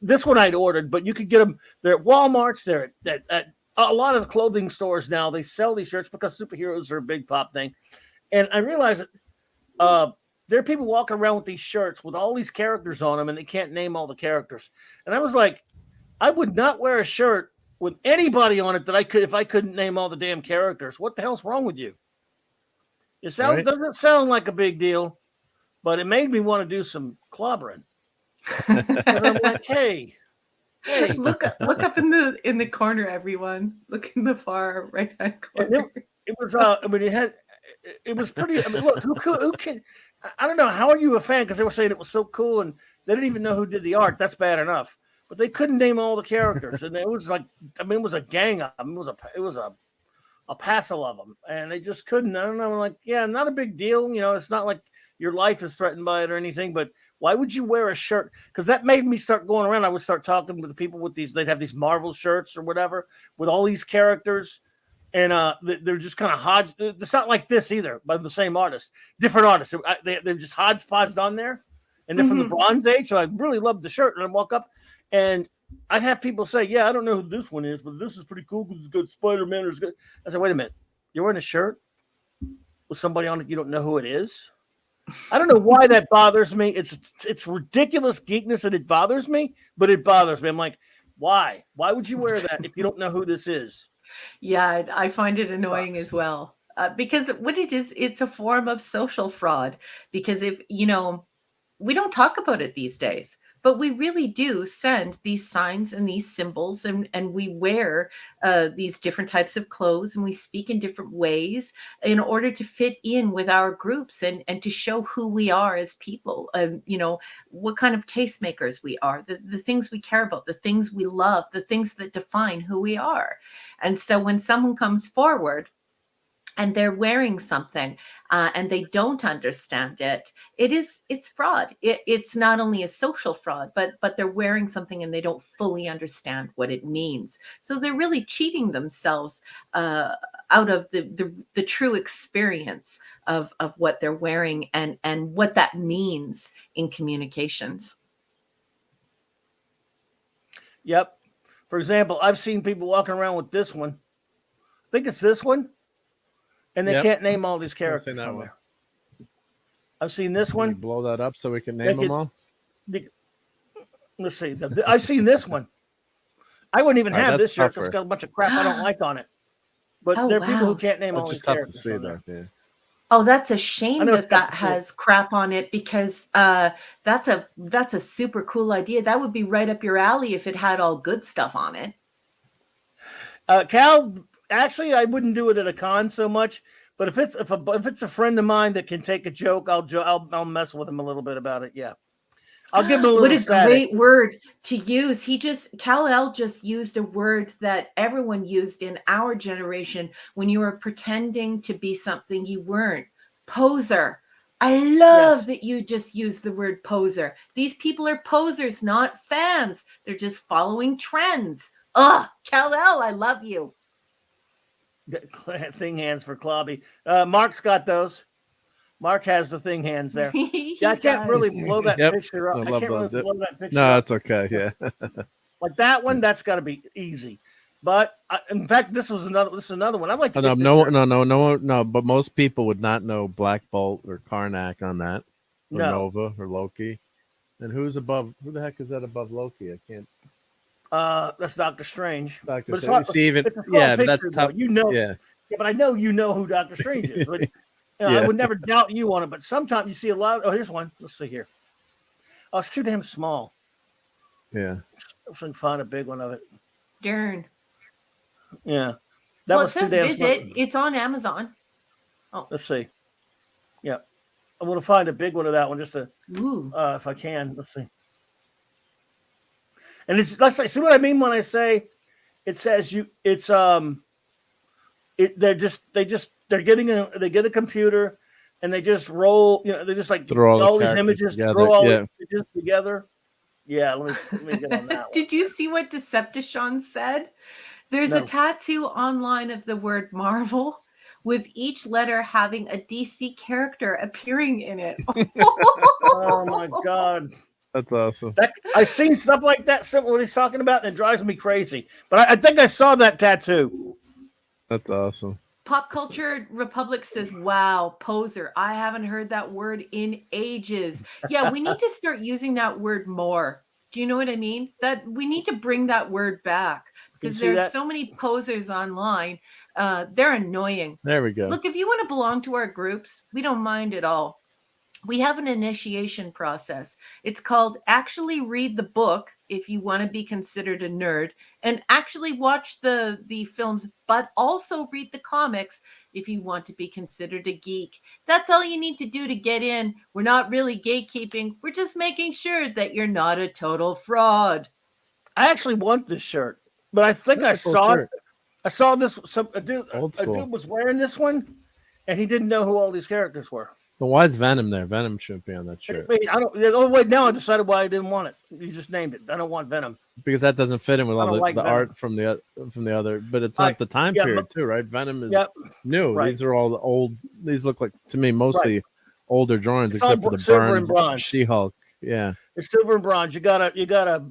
This one I'd ordered, but you could get them. They're at Walmart's. They're at a lot of clothing stores now. They sell these shirts because superheroes are a big pop thing. And I realized that there are people walking around with these shirts with all these characters on them, and they can't name all the characters. And I was like, I would not wear a shirt with anybody on it that I could if I couldn't name all the damn characters. What the hell's wrong with you? It doesn't sound like a big deal, but it made me want to do some clobbering. And I'm like, hey. Look up in the corner, everyone. Look in the far right hand corner. It was it was pretty. I mean, look, who can? I don't know. How are you a fan? Because they were saying it was so cool, and they didn't even know who did the art. That's bad enough, but they couldn't name all the characters, and it was like, I mean, it was a gang of them. It was a passel of them, and they just couldn't. I don't know. I'm like, yeah, not a big deal. It's not like your life is threatened by it or anything. But why would you wear a shirt? Because that made me start going around. I would start talking with the people with these. They'd have these Marvel shirts or whatever with all these characters. And they're just kind of hodged. It's not like this either, by the same artist, different artists. They're just hodgepodged on there, and they're from the Bronze Age. So I really loved the shirt. And I'd walk up, and I'd have people say, "Yeah, I don't know who this one is, but this is pretty cool because it's good. Spider-Man is good." I said, "Wait a minute, you're wearing a shirt with somebody on it you don't know who it is?" I don't know why that bothers me. It's ridiculous geekness, and it bothers me. But it bothers me. I'm like, why? Why would you wear that if you don't know who this is? Yeah, I find it annoying as well. Because what it is, it's a form of social fraud. Because if, we don't talk about it these days, but we really do send these signs and these symbols, and we wear these different types of clothes, and we speak in different ways in order to fit in with our groups and to show who we are as people, what kind of tastemakers we are, the things we care about, the things we love, the things that define who we are. And so when someone comes forward and they're wearing something and they don't understand it, it's fraud. It's not only a social fraud, but they're wearing something and they don't fully understand what it means. So they're really cheating themselves out of the true experience of what they're wearing and what that means in communications. Yep. For example, I've seen people walking around with this one. I think it's this one. And they can't name all these characters on there. I've seen this one. Blow that up so we can name them all. Let's see. I've seen this one. I wouldn't even have this shirt because it's got a bunch of crap I don't like on it. But there are people who can't name all these characters. Tough to see that. Oh, that's a shame that has crap on it, because that's a super cool idea. That would be right up your alley if it had all good stuff on it. Cal, actually, I wouldn't do it at a con so much. But if it's a friend of mine that can take a joke, I'll mess with him a little bit about it. Yeah, I'll give him a little. What a great word to use. Kal-El just used a word that everyone used in our generation when you were pretending to be something you weren't. Poser. I love that you just used the word poser. These people are posers, not fans. They're just following trends. Ugh, Kal-El, I love you. Thing hands for Clobby. Mark's got those. Mark has the thing hands there. Yeah, I can't really blow that picture up. I can't really blow that picture No, up. it's okay. Yeah. Like that one, that's got to be easy. But in fact, this is another one. I'd like to. No. But most people would not know Black Bolt or Karnak on that, or Nova or Loki. And who's above? Who the heck is that above Loki? I can't. That's Doctor Strange. Doctor But it's Strange. hard, See, even it's a yeah, picture, but that's though. tough. You know, Yeah, yeah, but I know you know who Doctor Strange is. But, I Yeah. would never doubt you on it. But sometimes you see a lot. Oh, here's one. Let's see here. Oh, it's too damn small. yeah. Let's find a big one of it. Darn. Yeah, that Well, it was too says damn visit. small. It's on Amazon. Let's see. Yeah, I'm gonna find a big one of that one just to, Ooh. if I can. Let's see. And it's let's say, see what I mean when I say it says you. It's they're getting they get a computer and they just roll. You know, they just like Throw all the these characters images, together, throw all yeah. the images together. Yeah, let me get on that one. Did you see what Decepticon said? There's No. a tattoo online of the word Marvel with each letter having a DC character appearing in it. Oh my god. That's awesome. I've seen stuff like that, what he's talking about, and it drives me crazy. But I think I saw that tattoo. That's awesome. Pop Culture Republic says, wow, poser. I haven't heard that word in ages. Yeah, we need to start using that word more. Do you know what I mean? That we need to bring that word back because there's so many posers online. They're annoying. There we go. Look, if you want to belong to our groups, we don't mind at all. We have an initiation process. It's called actually read the book if you want to be considered a nerd, and actually watch the films, but also read the comics if you want to be considered a geek. That's all you need to do to get in. We're not really gatekeeping. We're just making sure that you're not a total fraud. I actually want this shirt, but I think I saw it. I saw this. A dude was wearing this one, and he didn't know who all these characters were. But why is Venom there? Venom shouldn't be on that shirt. I don't. Oh wait, now I decided why I didn't want it. You just named it. I don't want Venom because that doesn't fit in with all the art from the other. But it's not the time period too, right? Venom is new. Right. These are all the old. These look like to me mostly older drawings, it's except for the Burns She-Hulk. Yeah, it's silver and bronze. You got a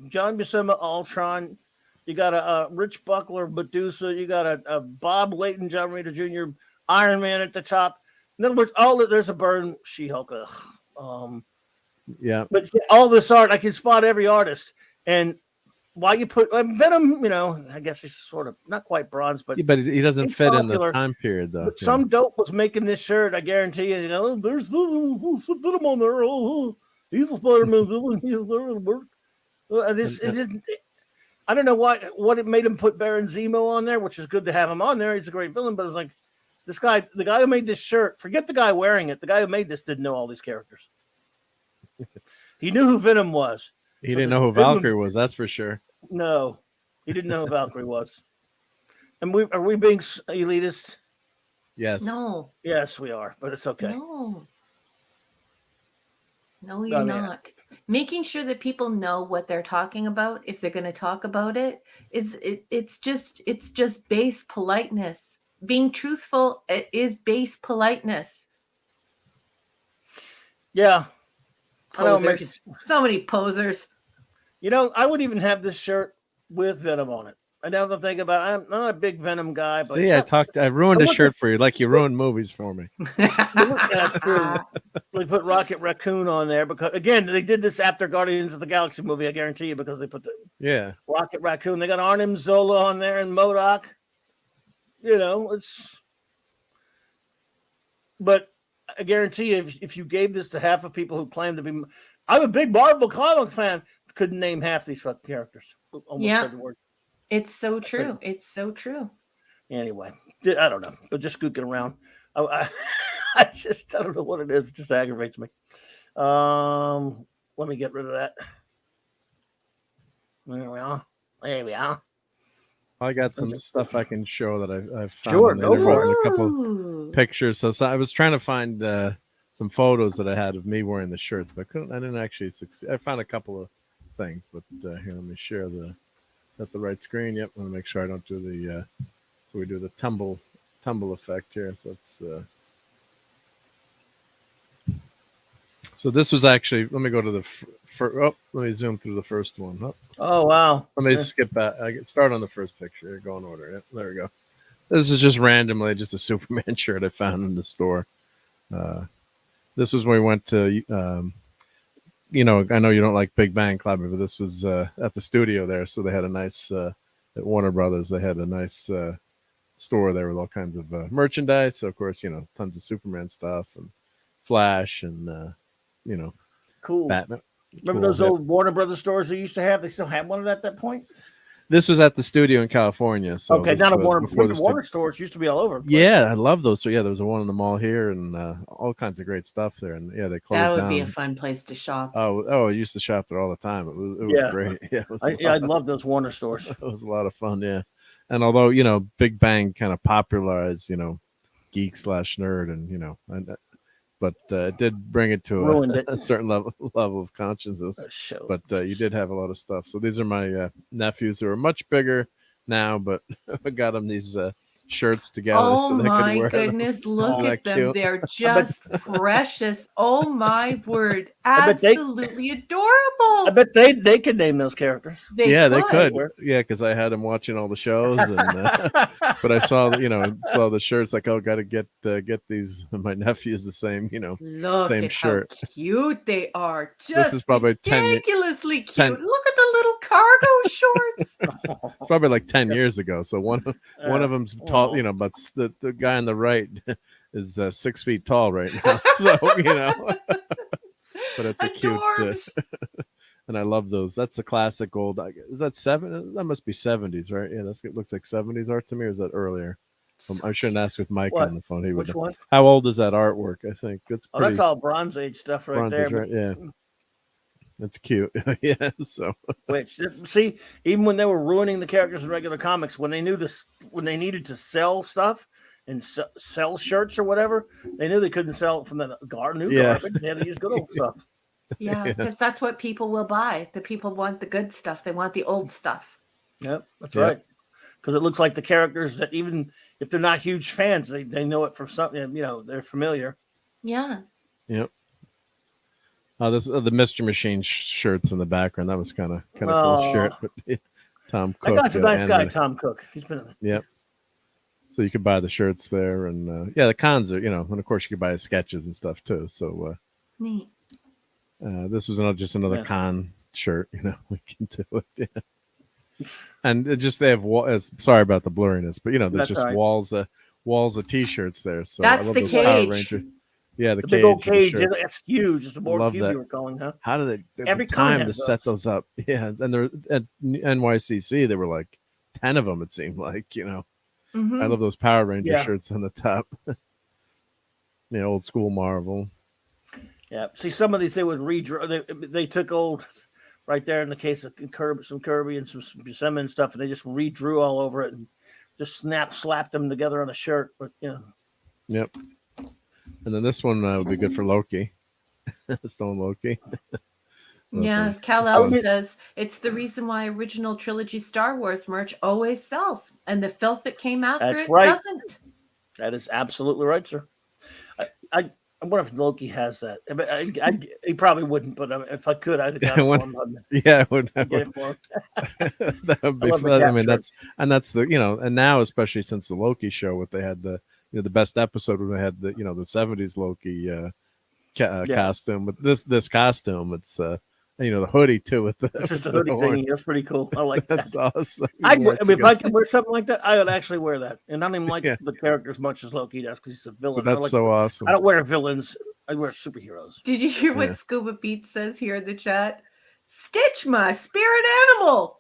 John Buscema Ultron. You got a Rich Buckler Medusa. You got a Bob Layton John Romita Jr. Iron Man at the top. In other words, there's a Burn She-Hulk. Yeah. But all this art, I can spot every artist. And why you put Venom, I guess he's sort of not quite bronze, but he doesn't fit in the time period, though. But some dope was making this shirt, I guarantee you. There's Venom on there. He's a Spider-Man villain. I don't know what it made him put Baron Zemo on there, which is good to have him on there. He's a great villain, but it's like, the guy who made this shirt, forget the guy wearing it. The guy who made this didn't know all these characters. He knew who Venom was. He didn't know who Valkyrie was, that's for sure. No, he didn't know who Valkyrie was. And are we being elitist? Yes. No. Yes, we are, but it's okay. No, you're not. Making sure that people know what they're talking about, if they're going to talk about it, it's just base politeness. Being truthful is base politeness. Yeah. Posers. So many posers. I would even have this shirt with Venom on it. I don't think about it. I'm not a big Venom guy. But I ruined a shirt for you, like you ruined movies for me. That's true. They put Rocket Raccoon on there because, again, they did this after Guardians of the Galaxy movie, I guarantee you, because they put the Rocket Raccoon. They got Arnim Zola on there and MODOK. But I guarantee you, if you gave this to half of people who claim to be, I'm a big Marvel comic fan, couldn't name half these fucking characters. Said the word. It's so true. It's so true. Anyway, I don't know, but just gooking around. I don't know what it is. It just aggravates me. Let me get rid of that. There we are. I got some stuff I can show that I've found sure, on the go internet for it. and a couple pictures. So I was trying to find some photos that I had of me wearing the shirts, but I didn't actually succeed. I found a couple of things, but here, let me share is that the right screen? Yep. I want to make sure I don't do the so we do the tumble effect here. So it's so this was actually, let me go to let me zoom through the first one. Oh wow. Let me skip back. I get start on the first picture. Go in order. Yep, there we go. This is just randomly just a Superman shirt I found in the store. This was when we went to you know, I know you don't like Big Bang Club, but this was at the studio there, so they had a nice at Warner Brothers. They had a nice store there with all kinds of merchandise. So of course, you know, tons of Superman stuff and Flash and you know, Cool. Batman. Remember those old Warner Brothers stores they used to have? They still have one at that point? This was at the studio in California. So okay, this not a was Warner. before the Warner stores used to be all over. Yeah, I love those. So yeah, there was one in the mall here, and all kinds of great stuff there. And yeah, they closed down. That would be a fun place to shop. Oh, I used to shop there all the time. It was great. Yeah, I love those Warner stores. It was a lot of fun. Yeah, and although you know, Big Bang kind of popularized, you know, geek/nerd, and you know, but it did bring it to a certain level of consciousness. But you did have a lot of stuff. So these are my nephews who are much bigger now, but I got them these shirts together. Oh so they my could wear goodness, them. look at them. Cute? They're just precious. Oh my word. Absolutely adorable. I bet they could name those characters. They could. Yeah, because I had them watching all the shows, and but I saw the shirts. Like, oh, got to get these. My nephew's the same, you know, look same at shirt. How cute they are. Just this is probably ridiculously cute. Look at the little cargo shorts. It's probably like 10 years ago. So one of them's tall, you know, but the guy on the right is 6 feet tall right now. So you know, but it's a cute. And I love those. That's the classic old. Is that That must be 70s, right? Yeah, it looks like 70s art to me. Or is that earlier? I shouldn't ask with Mike on the phone. He Which one? How old is that artwork? I think that's pretty, that's all Bronze Age stuff right there. Age, right? Yeah, that's cute. Yeah. So which see, even when they were ruining the characters in regular comics, when they needed to sell stuff and sell shirts or whatever, they knew they couldn't sell it from the new garbage. They had to use good old stuff. Yeah, because that's what people will buy. The people want the good stuff. They want the old stuff. Yep, that's right. Because it looks like the characters that even if they're not huge fans, they know it from something. You know, they're familiar. Yeah. Yep. This the Mr. Machine shirts in the background. That was kind of cool shirt. But Tom Cook. That guy's a nice guy, Tom Cook. He's been. Yep. So you could buy the shirts there, and the cons are, you know, and of course you could buy his sketches and stuff too. So neat. This was just another con shirt, you know. We can do it, and it just they have sorry about the blurriness, but you know, there's just walls of T-shirts there. So that's I love the those cage. Power Ranger. Yeah, the big old cage. That's huge. It's the board cube you were calling, huh? How did they every time to set those up? Yeah, and they're at NYCC. There were like 10 of them. It seemed like, you know. I love those Power Ranger shirts on the top. Old school Marvel. Yeah, see, some of these they would redraw. They took old, right there in the case of Kirby and some Buscema and stuff, and they just redrew all over it and just slapped them together on a shirt. But Yep. And then this one would be good for Loki, Stone Loki. Yeah, Kal-El says it's the reason why original trilogy Star Wars merch always sells, and the filth that came after doesn't. That is absolutely right, sir. I wonder if Loki has that. He probably wouldn't, but if I could, I'd have got it for him. Yeah, I would. Get it for him. That would be fun. I mean, that's the, you know, and now especially since the Loki show, what they had the best episode when they had the, you know, the 70s Loki costume. But this costume, it's the hoodie too with the just a hoodie thingy. That's pretty cool. I like that. That's awesome. If I could wear something like that, I would actually wear that. And I don't even like the character as much as Loki does because he's a villain. But that's so awesome. I don't wear villains. I wear superheroes. Did you hear what Scuba Beat says here in the chat? Stitch my spirit animal.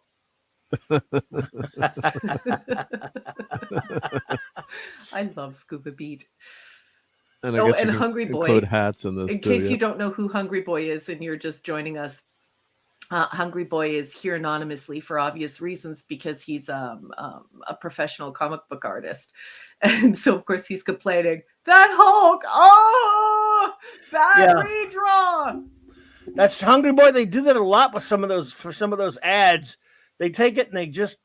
I love Scuba Beat. And I guess and Hungry Boy. Include hats in this. In case you don't know who Hungry Boy is and you're just joining us, Hungry Boy is here anonymously for obvious reasons because he's a professional comic book artist. And so, of course, he's complaining, that Hulk, bad redraw. That's Hungry Boy. They do that a lot with some of those ads. They take it and they just,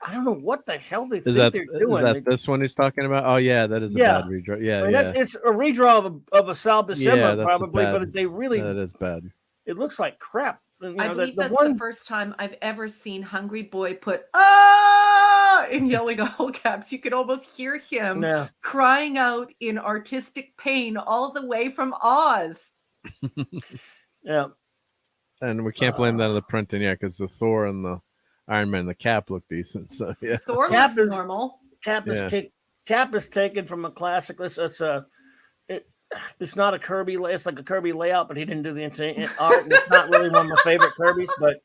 I don't know what the hell they think they're doing. Is that this one he's talking about? Oh, yeah, that is a bad redraw. Yeah, it's a redraw of a Sal Buscema, probably, but they really... That is bad. It looks like crap. I believe that's the first time I've ever seen Hungry Boy put in yelling all caps. You could almost hear him crying out in artistic pain all the way from Oz. Yeah. and we can't blame that on the printing, yeah, because the Thor and the Iron Man, the cap look decent. So yeah, Thor Cap looks is- normal. Cap is Yeah. Cap is taken from a classic. It's not a Kirby. It's like a Kirby layout, but he didn't do the insane art. And it's not really one of my favorite Kirby's, but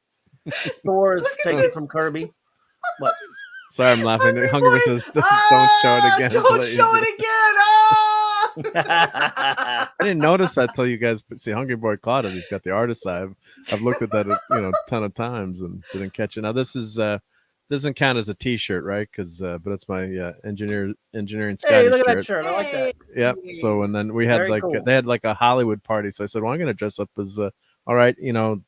Thor is taken from Kirby. But sorry, I'm laughing. Hungover says, "Don't show it again, Don't please." show it again. I didn't notice that till you guys see Hungry Boy caught it. He's got the artist eye. I've looked at that, a ton of times and didn't catch it. Now this is doesn't count as a T-shirt, right? Because but it's my engineering Scotty Hey, look at shirt. that shirt. I like that. Yep. So and then we had Very cool. they had like a Hollywood party. So I said, well, I'm going to dress up as all right,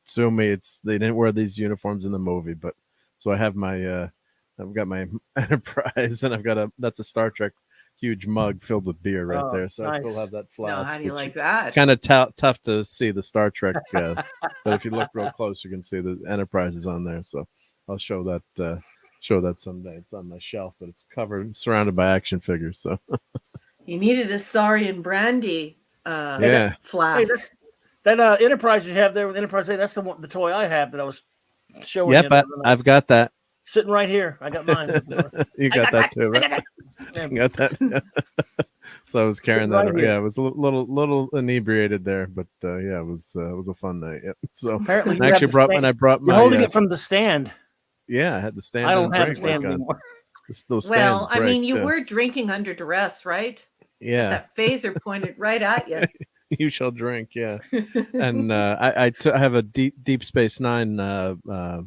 sue me. They didn't wear these uniforms in the movie, but so I have my I've got my Enterprise and that's a Star Trek huge mug filled with beer right there. So I still have that No, flask. how do you which like that? It's kind of tough to see the Star Trek, but if you look real close, you can see the Enterprise is on there. So I'll show that someday. It's on my shelf, but it's surrounded by action figures. So You needed a Sorry and Brandy yeah, Hey, flask. that Enterprise you have there with Enterprise. That's the toy I have that I was showing. yep, you I've got that. sitting right here. I got mine. You got that too, right? You got that. So I was carrying that. Right here. Yeah, I was a little inebriated there, but yeah, it was a fun night. Yep. So Apparently, and I actually brought You're my holding it from the stand. yeah, I had the stand. I don't and have a break stand like anymore. those Well, stands I mean, break, you too. were drinking under duress, right? Yeah. That phaser pointed right at you. You shall drink, yeah. And I have a Deep Space Nine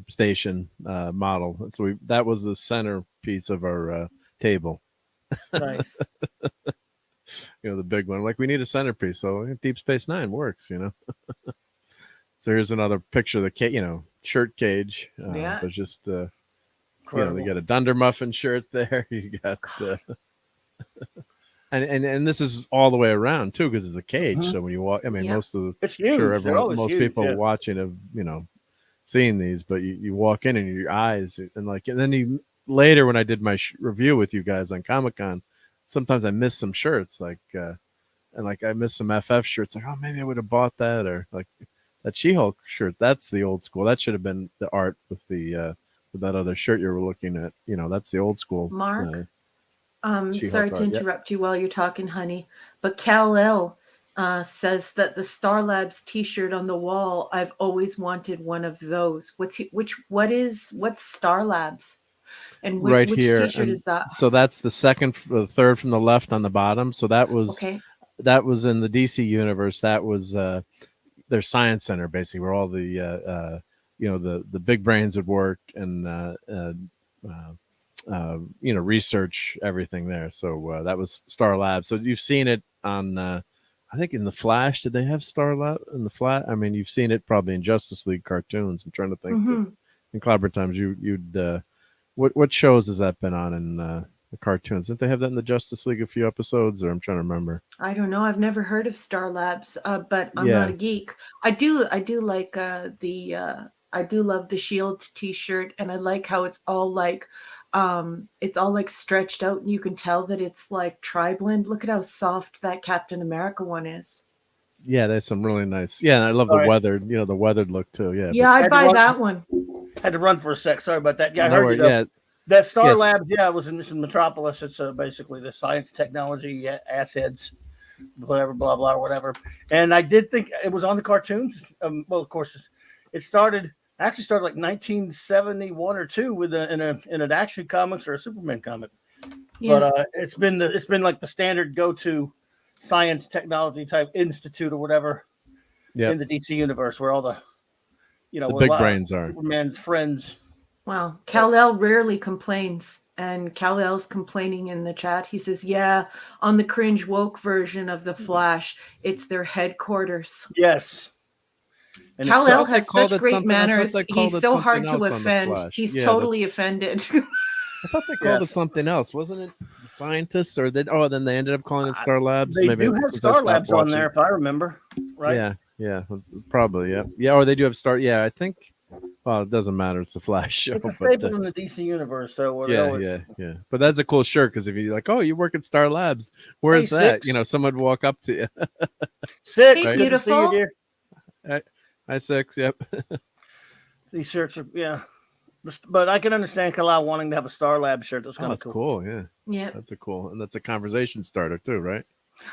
station model. So that was the centerpiece of our table. Nice. The big one. Like we need a centerpiece, so Deep Space Nine works. So here's another picture of the shirt cage. Yeah. But just they Incredible. got a Dunder Muffin shirt there. You got. And this is all the way around too, because it's a cage. Mhm. So when you walk, I mean, Yeah. most of the It's huge. sure They're always most huge, people yeah. watching have seen these, but you walk in and your eyes and then you later when I did my review with you guys on Comic-Con, sometimes I miss some shirts and I miss some FF shirts. Like, oh, maybe I would have bought that, or like that She-Hulk shirt. That's the old school. That should have been the art with the with that other shirt you were looking at. That's the old school. Mark? She-Hulk Sorry art, to yeah. interrupt you while you're talking, honey, but Kal-El says that the Star Labs T-shirt on the wall. I've always wanted one of those. What's Star Labs? And right which here. T-shirt and is that? So that's the third from the left on the bottom. So that was Okay. that was in the DC universe. That was their science center, basically, where all the the big brains would work and research everything there. So that was Star Lab. So you've seen it on I think in the Flash. Did they have Star Lab in the Flash? I mean, you've seen it probably in Justice League cartoons. I'm trying to think. Mhm. In Clobber Times, you'd what shows has that been on in the cartoons? Didn't they have that in the Justice League a few episodes? Or I'm trying to remember. I don't know. I've never heard of Star Labs, but I'm Yeah. not a geek. I do like I do love the Shield T-shirt, and I like how it's all like stretched out, and you can tell that it's like tri-blend. Look at how soft that Captain America one is. Yeah, there's some really nice. Yeah, and I love the All right. weathered, the weathered look too. Yeah, Yeah, I'd Had to buy run- that one. Had to run for a sec. Sorry about that. Yeah, I No heard worry, you. Though. yeah, That Star Yes. Lab, yeah, it was in Metropolis. It's basically the science, technology, assheads, whatever, blah blah, or whatever. And I did think it was on the cartoons. Well, of course, it started like 1971 or two with in an Action Comics or a Superman comic. Yeah. But it's been like the standard go-to science technology type institute or whatever yeah. in the DC universe, where all the The where a big lot of brains are. Superman's friends. Well, Kal-El rarely complains, and Kal-El's complaining in the chat. He says, "Yeah, on the cringe woke version of the Flash, it's their headquarters." Yes. And it's Kal-El they has called such it great something- I thought manners. they called He's it so something hard to else on the offend. Flash. He's Yeah, totally offended. I thought they called it Yes. something else, wasn't it? Scientists, or then they ended up calling it Star Labs. They Maybe do have since I Star stopped Labs on watching. there, if I remember. Right? Yeah, probably, yeah. Or they do have Star. Yeah, I think. Well, it doesn't matter. It's the Flash show. It's a but, staple in the DC universe, though. Where they always- yeah. But that's a cool shirt because if you're like, oh, you work at Star Labs, where is that? Six. Someone would walk up to you. Six, Hey, good to see you, beautiful. dear. Hi, Six. Yep. These shirts are but I can understand Kalau wanting to have a Star Lab shirt. That's kind of That's cool. Yeah. Yeah. That's and that's a conversation starter too, right?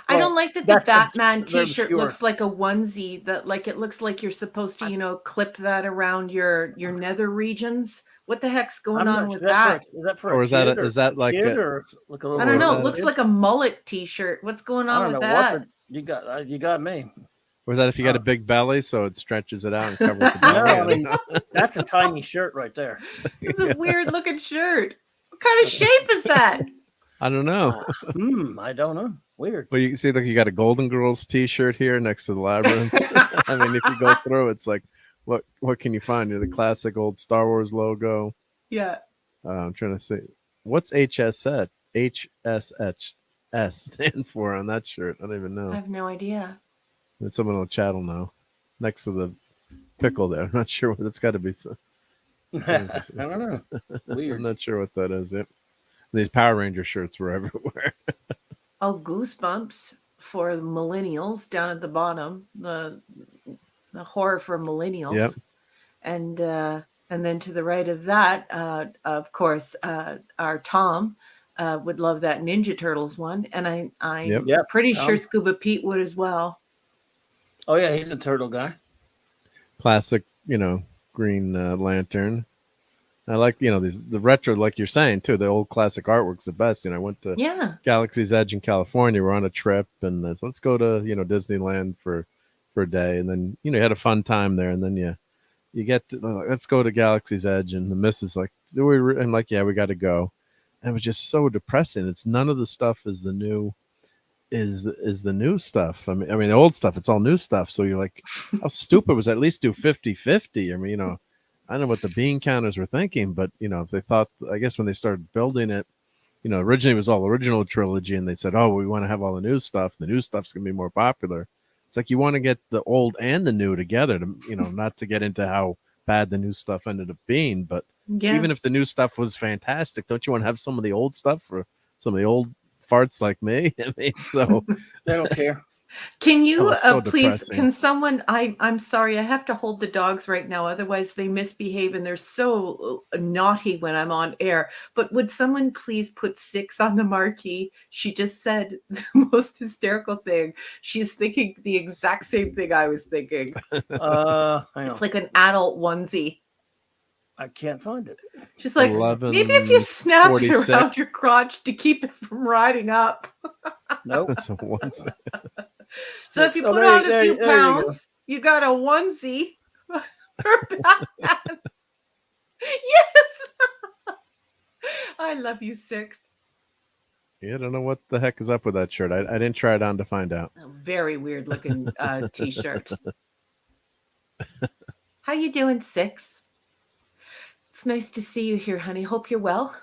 I Well, don't like that the that's Batman they're t-shirt obscure. looks like a onesie, that like it looks like you're supposed to, clip that around your nether regions. What the heck's going on with that? Is that for Or a is kid? that is that like kid a, or like a little? I don't know. that It looks kid? like a mullet t-shirt. What's going I on don't with know that? you got. You got me. or is that if you got a big belly so it stretches it out and covers the belly? No, I mean that's a tiny shirt right there. It's a weird looking shirt. What kind of shape is that? I don't know. I don't know. Weird. Well, you see, like you got a Golden Girls T-shirt here next to the labyrinth. I mean, if you go through, it's like, what can you find? The classic old Star Wars logo. Yeah. I'm trying to see what's HSS stand for on that shirt. I don't even know. I have no idea. Someone in the chat will know. Next to the pickle there, I'm not sure what it's got to be. I don't know. Weird. I'm not sure what that is. Yep. These Power Ranger shirts were everywhere. Oh, Goosebumps for millennials down at the bottom. The horror for millennials. Yep. And then to the right of that, of course, our Tom would love that Ninja Turtles one, and I'm pretty sure Scuba Pete would as well. Oh yeah, he's a turtle guy. Classic, Green Lantern. I like, the retro, like you're saying too. The old classic artwork's the best. I went to Galaxy's Edge in California. We're on a trip, and let's go to Disneyland for a day, and then you had a fun time there, and then you get to, let's go to Galaxy's Edge, and the missus like, I'm like, yeah, we got to go. And it was just so depressing. It's none of the stuff is the new. Is the new stuff. I mean the old stuff, it's all new stuff. So you're like, how stupid was that? At least do 50-50. I mean, I don't know what the bean counters were thinking, but if they thought, I guess when they started building it, originally it was all original trilogy, and they said, oh, we want to have all the new stuff. The new stuff's gonna be more popular. It's like you want to get the old and the new together to, not to get into how bad the new stuff ended up being, but even if the new stuff was fantastic, don't you want to have some of the old stuff for some of the old farts like me? I mean, so they don't care. Can you so please? depressing. Can someone? I'm sorry, I have to hold the dogs right now, otherwise they misbehave and they're so naughty when I'm on air. But would someone please put 6 on the marquee? She just said the most hysterical thing. She's thinking the exact same thing I was thinking. It's like an adult onesie. I can't find it. She's like, maybe if you snap it around your crotch to keep it from riding up. Nope. That's a onesie. So if you put on a few pounds, you got a onesie for Batman. Yes. I love you, 6. Yeah, I don't know what the heck is up with that shirt. I didn't try it on to find out. A very weird looking t-shirt. How you doing, 6? It's nice to see you here, honey. Hope you're well.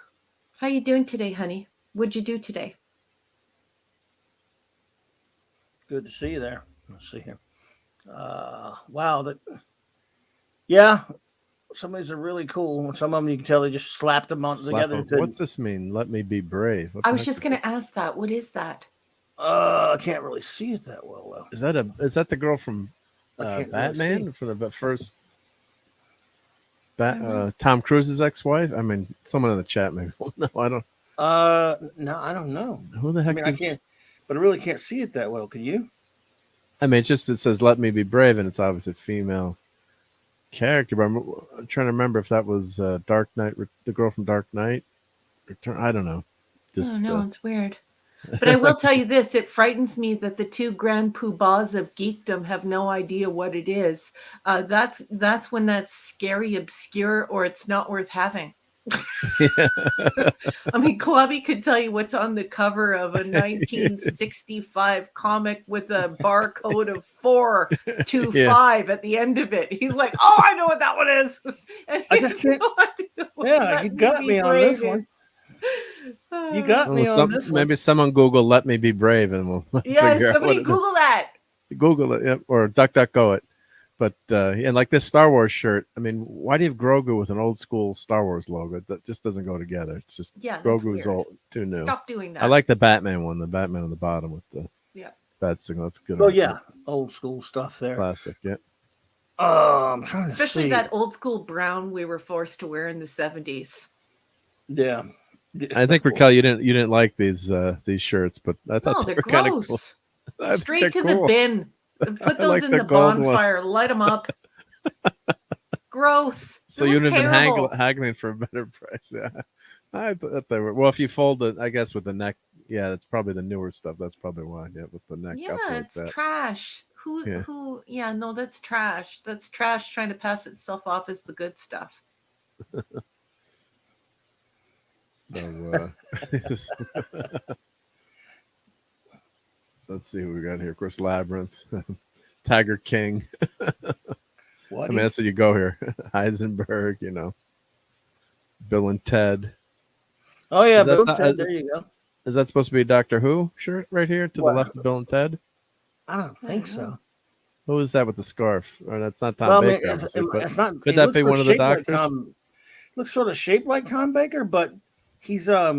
How you doing today, honey? What'd you do today? Good to see you there. Let's see here. Wow. Some of these are really cool. Some of them you can tell they just slapped them on together. What's this mean? Let me be brave. I was just going to ask that. What is that? I can't really see it that well. Is that the girl from Batman, really from the first Tom Cruise's ex-wife? I mean, someone in the chat maybe. No, I don't. No, I don't know. Who the heck is? I can't, but I really can't see it that well. Can you? I mean, it says "Let me be brave," and it's obviously a female character. But I'm trying to remember if that was Dark Knight, the girl from Dark Knight. I don't know. Just, it's weird. But I will tell you this, it frightens me that the 2 grand poobahs of geekdom have no idea what it is. That's when that's scary, obscure, or it's not worth having. I mean, Clubby could tell you what's on the cover of a 1965 comic with a barcode of 425 at the end of it. He's like, oh, I know what that one is. And I just can't. Yeah, you got me on this one. You got me on this one. Maybe someone Google "Let me be brave" and we'll figure out what it Google is. that. Google it, yep, or DuckDuckGo it. But and like this Star Wars shirt, I mean, why do you have Grogu with an old school Star Wars logo? That just doesn't go together. It's just Grogu's old, too new. Stop doing that. I like the Batman one, the Batman on the bottom with the bat signal. That's good. Oh yeah, old school stuff there. Classic, yeah. I'm trying to Especially see. that old school brown we were forced to wear in the 70s. Yeah. I think Raquel, you didn't like these shirts, but I thought No, they they're were kind of cool. gross. I think Straight they're to cool. the bin. Put I those like in the the gold one. bonfire. Light them up. Gross. So They you'd look have been terrible. haggling for a better price. Yeah, I thought they were. Well, if you fold it, I guess with the neck, yeah, that's probably the newer stuff. That's probably why. Yeah, with the neck up Yeah, like it's that. trash. Yeah. Yeah, no, that's trash. That's trash trying to pass itself off as the good stuff. So let's see who we got here. Of course, Labyrinth, Tiger King. What? I mean, that's what you go here. Heisenberg, Bill and Ted. Oh yeah, Is that Bill not- Ted. There you go. Is that supposed to be a Doctor Who shirt right here to What? the left of Bill and Ted? I don't think so. Who is that with the scarf? Or that's not Tom Well, I mean, Baker, obviously. But it's not. could It that looks be sort one of the shaped like doctors? looks sort of shaped like Tom Baker, but he's I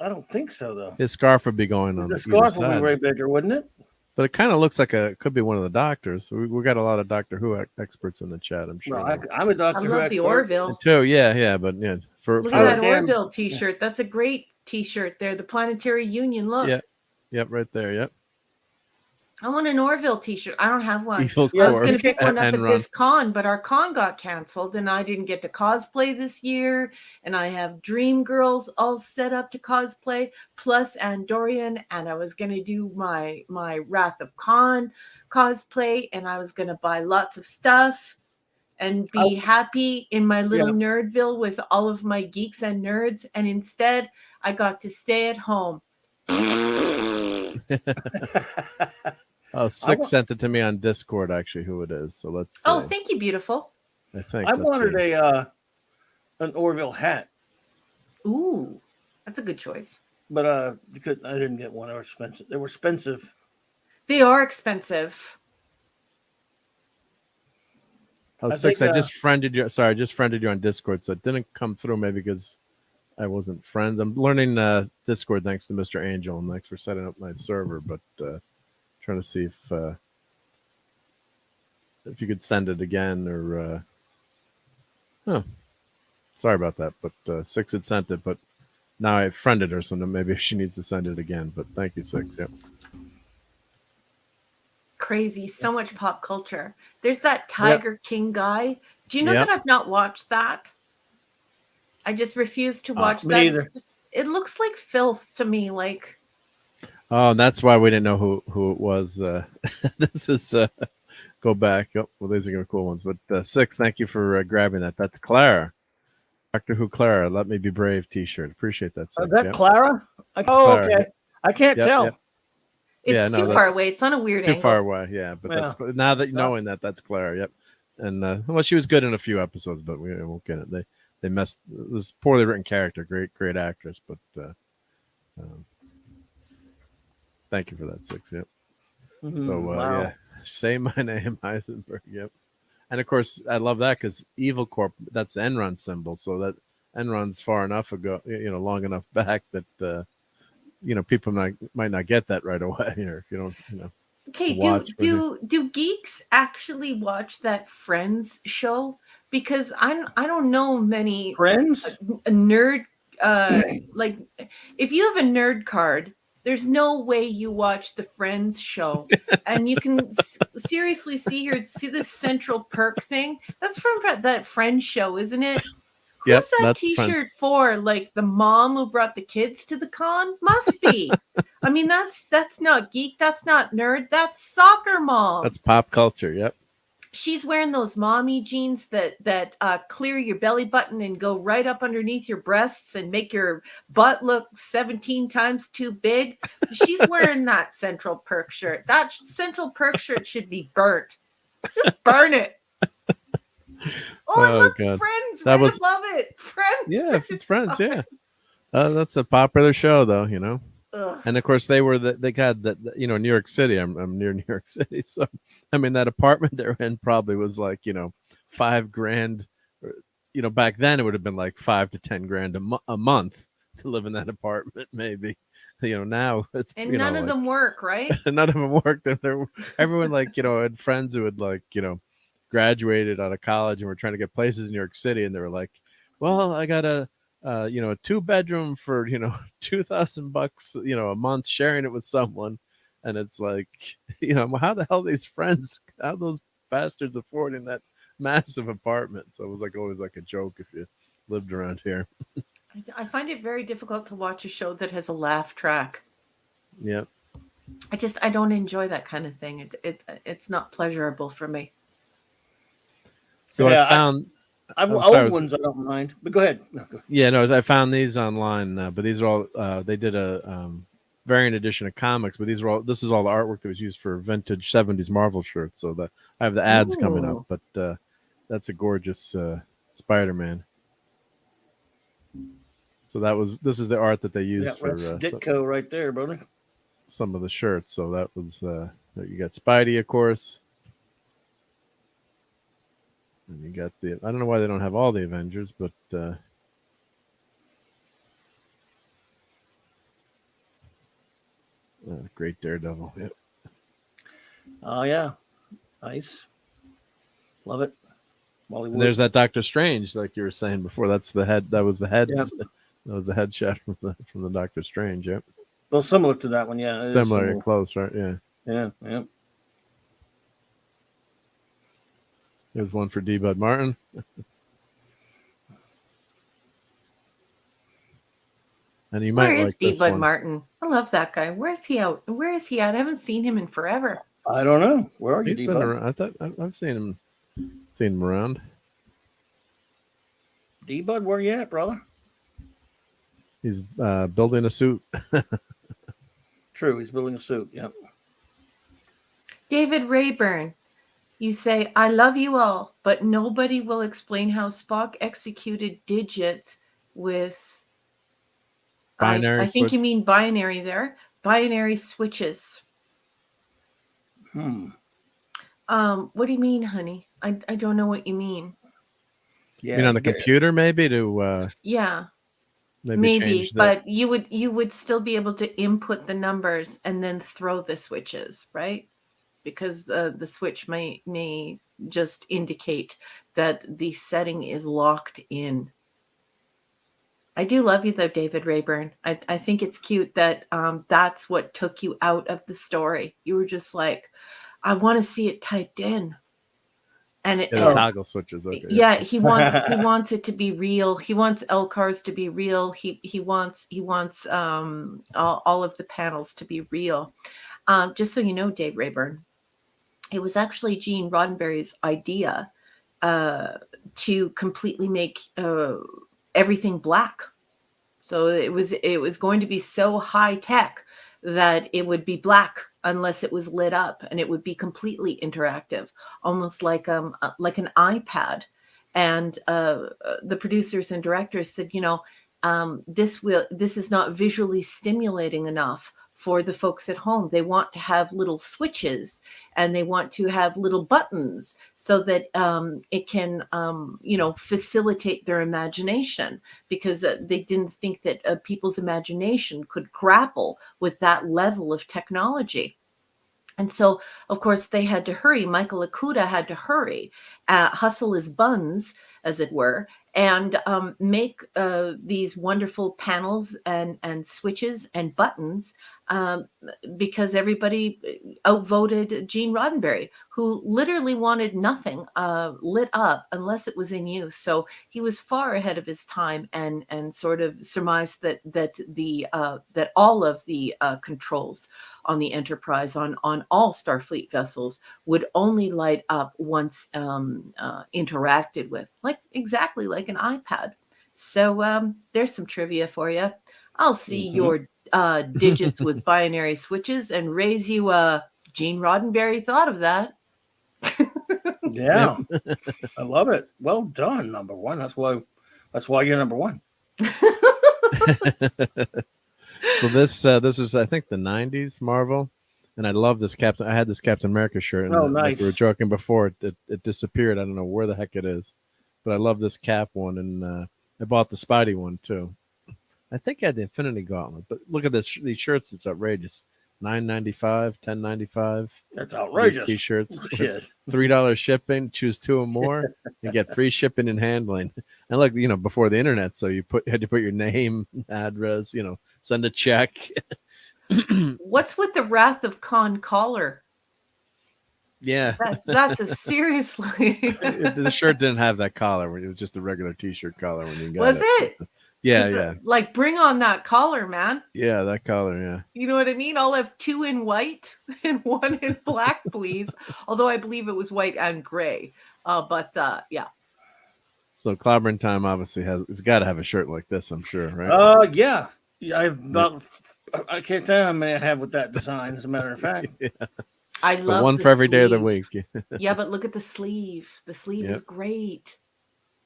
don't think so though. His scarf would be going on The either scarf would be side. way bigger, wouldn't it? But it kind of looks like could be one of the doctors. We got a lot of Doctor Who experts in the chat, I'm sure. No, I'm a I Doctor Who love the expert. Orville. Too, yeah. But yeah, Look for at that damn- Orville t-shirt. That's a great t-shirt there. The Planetary Union. Look. Yeah. Yep, right there. Yep. I want an Orville t-shirt. I don't have one. Evil Yeah, I was Corp going to pick one up and at Ron. this con, but our con got canceled and I didn't get to cosplay this year. And I have Dream Girls all set up to cosplay, plus Andorian. And I was going to do my Wrath of Khan cosplay. And I was going to buy lots of stuff and be happy in my little Nerdville with all of my geeks and nerds. And instead, I got to stay at home. Oh, Six sent it to me on Discord, actually, who it is. So let's see. Oh, thank you, beautiful. I think I let's wanted see. an Orville hat, Ooh, that's a good choice. but because I didn't get one. They were expensive. They were expensive. They are expensive. Oh, I Six, think, I just friended you. Sorry, I just friended you on Discord, so it didn't come through maybe because I wasn't friends. I'm learning Discord thanks to Mr. Angel, and thanks for setting up my server. But trying to see if you could send it again or. Sorry about that, but Six had sent it, but now I friended her, so maybe she needs to send it again. But thank you, Six. Yep. Crazy, so much pop culture. There's that Tiger King guy. Do you know that I've not watched that? I just refuse to watch that. Neither. It looks like filth to me. Like, Oh, and that's why we didn't know who it was. This is go back. Oh, well, these are cool ones. But Six, thank you for grabbing that. That's Clara, Doctor Who Clara. Let me be brave T-shirt. Appreciate that. Six. Is that Yep. Clara? It's Oh, Clara. okay. I can't tell. Yep. it's Yeah, no, too far that's- away. It's on a weird Too angle. far away. Yeah, but that's now that knowing that's Clara. Yep. And well, she was good in a few episodes, but we won't get it. They messed this poorly written character. Great actress, but thank you for that, Six. Yep. So wow. yeah, say my name, Heisenberg. Yep. And of course, I love that because Evil Corp. That's the Enron symbol. So that Enron's far enough ago, long enough back that people might not get that right away. Or if you don't, Okay, watch do geeks actually watch that Friends show? Because I don't know many Friends? a nerd like if you have a nerd card, there's no way you watch the Friends show. And you can seriously see this Central Perk thing. That's from that Friends show, isn't it? Yep, Who's that that's t-shirt Friends. for? Like the mom who brought the kids to the con? Must be. I mean, that's not geek, that's not nerd, that's soccer mom. That's pop culture. Yep. She's wearing those mommy jeans that clear your belly button and go right up underneath your breasts and make your butt look 17 times too big. She's wearing that Central Perk shirt. That Central Perk shirt should be burnt. Just burn it. Oh, look, God. Friends That right was- above it. Friends. Yeah, if it's Friends. Yeah. That's a popular show, though. Ugh. And of course, they had that. New York City. I'm near New York City, so I mean that apartment they're in probably was like $5,000. Back then it would have been like $5,000 to $10,000 a month to live in that apartment. Maybe now it's And none of them work, right? none of them worked. Everyone had friends who would graduated out of college and were trying to get places in New York City, and they were like, "Well, I got a 2-bedroom for $2,000 a month, sharing it with someone." And it's like, how the hell these friends, how those bastards affording that massive apartment? So it was like always like a joke if you lived around here. I find it very difficult to watch a show that has a laugh track. Yeah. I don't enjoy that kind of thing. It's not pleasurable for me. So I found old ones I don't mind, but go ahead. No, go ahead. Yeah, no, I found these online, but these are all they did a variant edition of comics, but this is all the artwork that was used for vintage 70s Marvel shirts. So I have the ads coming up, but that's a gorgeous Spider-Man. So this is the art that they used for Ditko right there, brother. Some of the shirts. So that was you got Spidey, of course. And you got I don't know why they don't have all the Avengers, but great Daredevil. Yep. Oh yeah, nice, love it. And there's that Doctor Strange, like you were saying before. That's the head. That was the head. Yep. That was the headshot from the Doctor Strange. Yep. Well, similar to that one, yeah. Similar and close, right? Yeah. Yeah. Yeah. There's one for D. Bud Martin. And you might like this one. D. Bud Martin? I love that guy. Where is he out? Where is he at? I haven't seen him in forever. I don't know. Where are you, D. Bud? I thought I've seen him around. D. Bud, where you at, brother? He's building a suit. True, he's building a suit. Yep. David Rayburn. You say, I love you all, but nobody will explain how Spock executed digits with binary. I think you mean binary there. Binary switches. What do you mean, honey? I don't know what you mean. Yeah. You mean on the computer, maybe to yeah. Maybe but you would still be able to input the numbers and then throw the switches, right? Because the switch may just indicate that the setting is locked in. I do love you though, David Rayburn. I think it's cute that that's what took you out of the story. You were just like, I want to see it typed in. And it toggle switches. Okay. Yeah, he wants it to be real. He wants LCARs to be real. He wants all of the panels to be real. Just so you know, Dave Rayburn, it was actually Gene Roddenberry's idea to completely make everything black. So it was going to be so high tech that it would be black unless it was lit up, and it would be completely interactive, almost like an iPad. And the producers and directors said, this is not visually stimulating enough for the folks at home. They want to have little switches and they want to have little buttons so that it can, facilitate their imagination, because they didn't think that people's imagination could grapple with that level of technology. And so, of course, they had to hurry. Michael Okuda had to hurry, hustle his buns, as it were, and make these wonderful panels and switches and buttons, because everybody outvoted Gene Roddenberry, who literally wanted nothing lit up unless it was in use. So he was far ahead of his time, and sort of surmised that all of the controls on the Enterprise, on all Starfleet vessels, would only light up once interacted with, exactly like an iPad. So there's some trivia for you. I'll see your digits with binary switches and raise you Gene Roddenberry thought of that. Yeah. I love it. Well done, number one. That's why you're number one. So this is, I think, the 90s Marvel, and I love this Captain. I had this Captain America shirt, and nice. Like we were joking before, it disappeared. I don't know where the heck it is, but I love this Cap one, and I bought the Spidey one too. I think I had the Infinity Gauntlet, but look at these shirts. It's outrageous. $9.95, $10.95. That's These outrageous. t-shirts, Shit. $3 shipping. Choose 2 or more, and get free shipping and handling. And like before the internet, so you had to put your name, address, send a check. What's with the Wrath of Khan collar? Yeah, that's a seriously. The shirt didn't have that collar. It was just a regular t-shirt collar when you got Was it? Yeah. Like, bring on that collar, man. Yeah, that collar, yeah. You know what I mean? I'll have 2 in white and 1 in black, please. Although I believe it was white and gray. But yeah. So Clobbering Time obviously it's got to have a shirt like this, I'm sure, right? Yeah. I can't tell how many I have with that design, as a matter of fact. Yeah. I love one the for every sleeve. day of the week. Yeah, but look at the sleeve. The sleeve is great.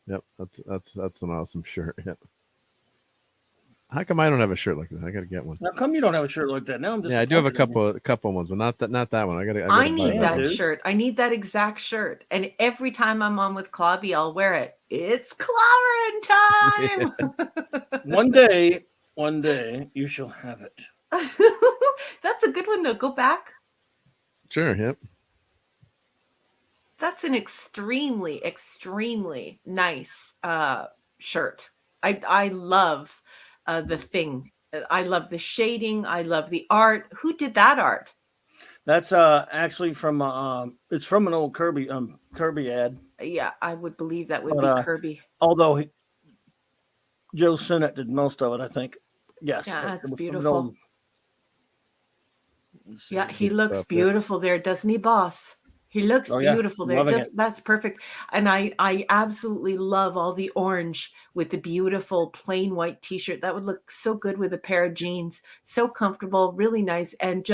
Yep, that's an awesome shirt. Yep. How come I don't have a shirt like that? I got to get one. How come you don't have a shirt like that? Now I'm just. Yeah, I do have a couple ones, but not that one. I need that shirt. I need that exact shirt, and every time I'm on with Clobby, I'll wear it. It's clobbering time. One day, you shall have it. That's a good one, though. Go back. Sure. Yep. That's an extremely, extremely nice shirt. I love the thing. I love the shading. I love the art. Who did that art? That's actually from it's from an old Kirby ad. Yeah, I would believe that would be Kirby. Although Joe Sinnott did most of it, I think. Yes. Yeah, that's beautiful. Yeah, he looks stuff, beautiful there, doesn't he, boss? He looks beautiful there. That's perfect. And I absolutely love all the orange with the beautiful plain white t-shirt. That would look so good with a pair of jeans. So comfortable, really nice. And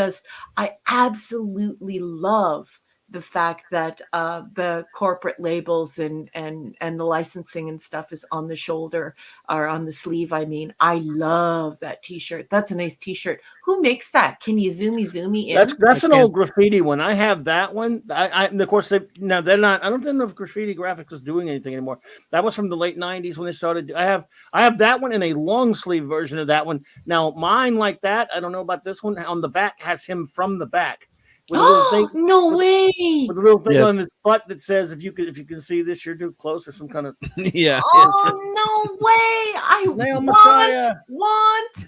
I absolutely love the fact that the corporate labels and the licensing and stuff is on the shoulder or on the sleeve. I mean, I love that t-shirt. That's a nice t-shirt. Who makes that? Can you zoomy in? That's an old graffiti one. I have that one. And of course they're not. I don't know if Graffiti Graphics is doing anything anymore. That was from the late '90s when they started. I have that one in a long sleeve version of that one. Now mine like that. I don't know about this one. On the back has him from the back. With a little thing, no way! With a little thing on his butt that says, "If you can see this, you're too close," or some kind of. Yeah. Oh no way! I Snail Messiah. Want.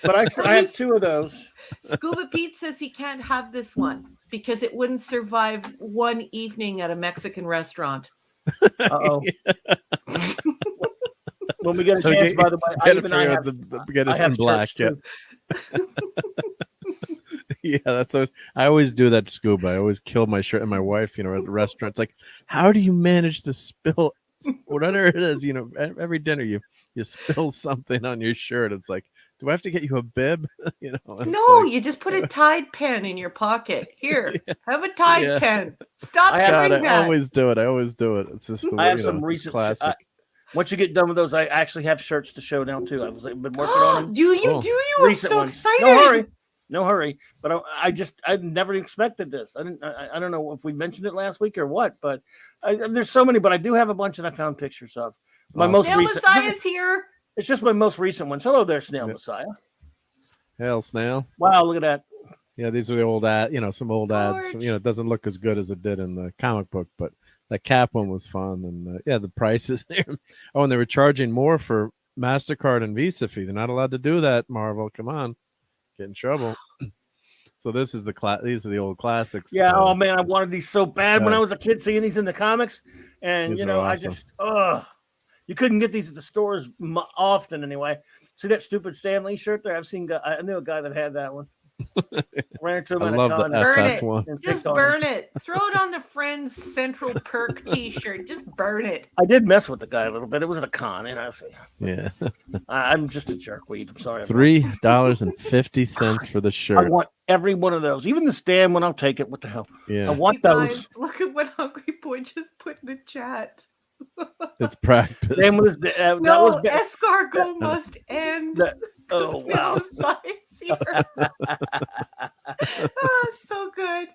But I have 2 of those. Scuba Pete says he can't have this one because it wouldn't survive one evening at a Mexican restaurant. Uh-oh. When we get a chance, by the way, I have black. Too. Yeah, I always do that to Scuba. I always kill my shirt and my wife, at the restaurant. It's like, how do you manage to spill whatever it is? Every dinner you spill something on your shirt. It's like, do I have to get you a bib? No, you just put a Tide pen in your pocket. Here, have a Tide pen. Stop doing that. I always do it. It's just the way, I have some recent classic. Once you get done with those, I actually have shirts to show now too. I've been working on them. Do you? I'm so excited. No hurry. But I never expected this. I don't know if we mentioned it last week or what, but there's so many. But I do have a bunch that I found pictures of. My most recent. Messiah's here. It's just my most recent ones. Hello there, Snail Messiah. Hell, Snail. Wow, look at that. Yeah, these are the old some old ads. It doesn't look as good as it did in the comic book, but that Cap one was fun. And the prices there. Oh, and they were charging more for MasterCard and Visa fee. They're not allowed to do that, Marvel. Come on. Get in trouble. So this is these are the old classics. Yeah. Oh man, I wanted these so bad when I was a kid, seeing these in the comics, and awesome. I just you couldn't get these at the stores often anyway. See that stupid Stan Lee shirt there? I knew a guy that had that one. Ran into him at a con. Burn it. Just burn it. Throw it on the Friends Central Perk t-shirt. Just burn it. I did mess with the guy a little bit. It was at a con, Yeah. I'm just a jerkweed. I'm sorry. $3.50 for the shirt. I want every one of those. Even the Stan one, I'll take it. What the hell? Yeah. I want those. Look at what Hungry Boy just put in the chat. It's practice. Escargot must end. Oh wow. So good.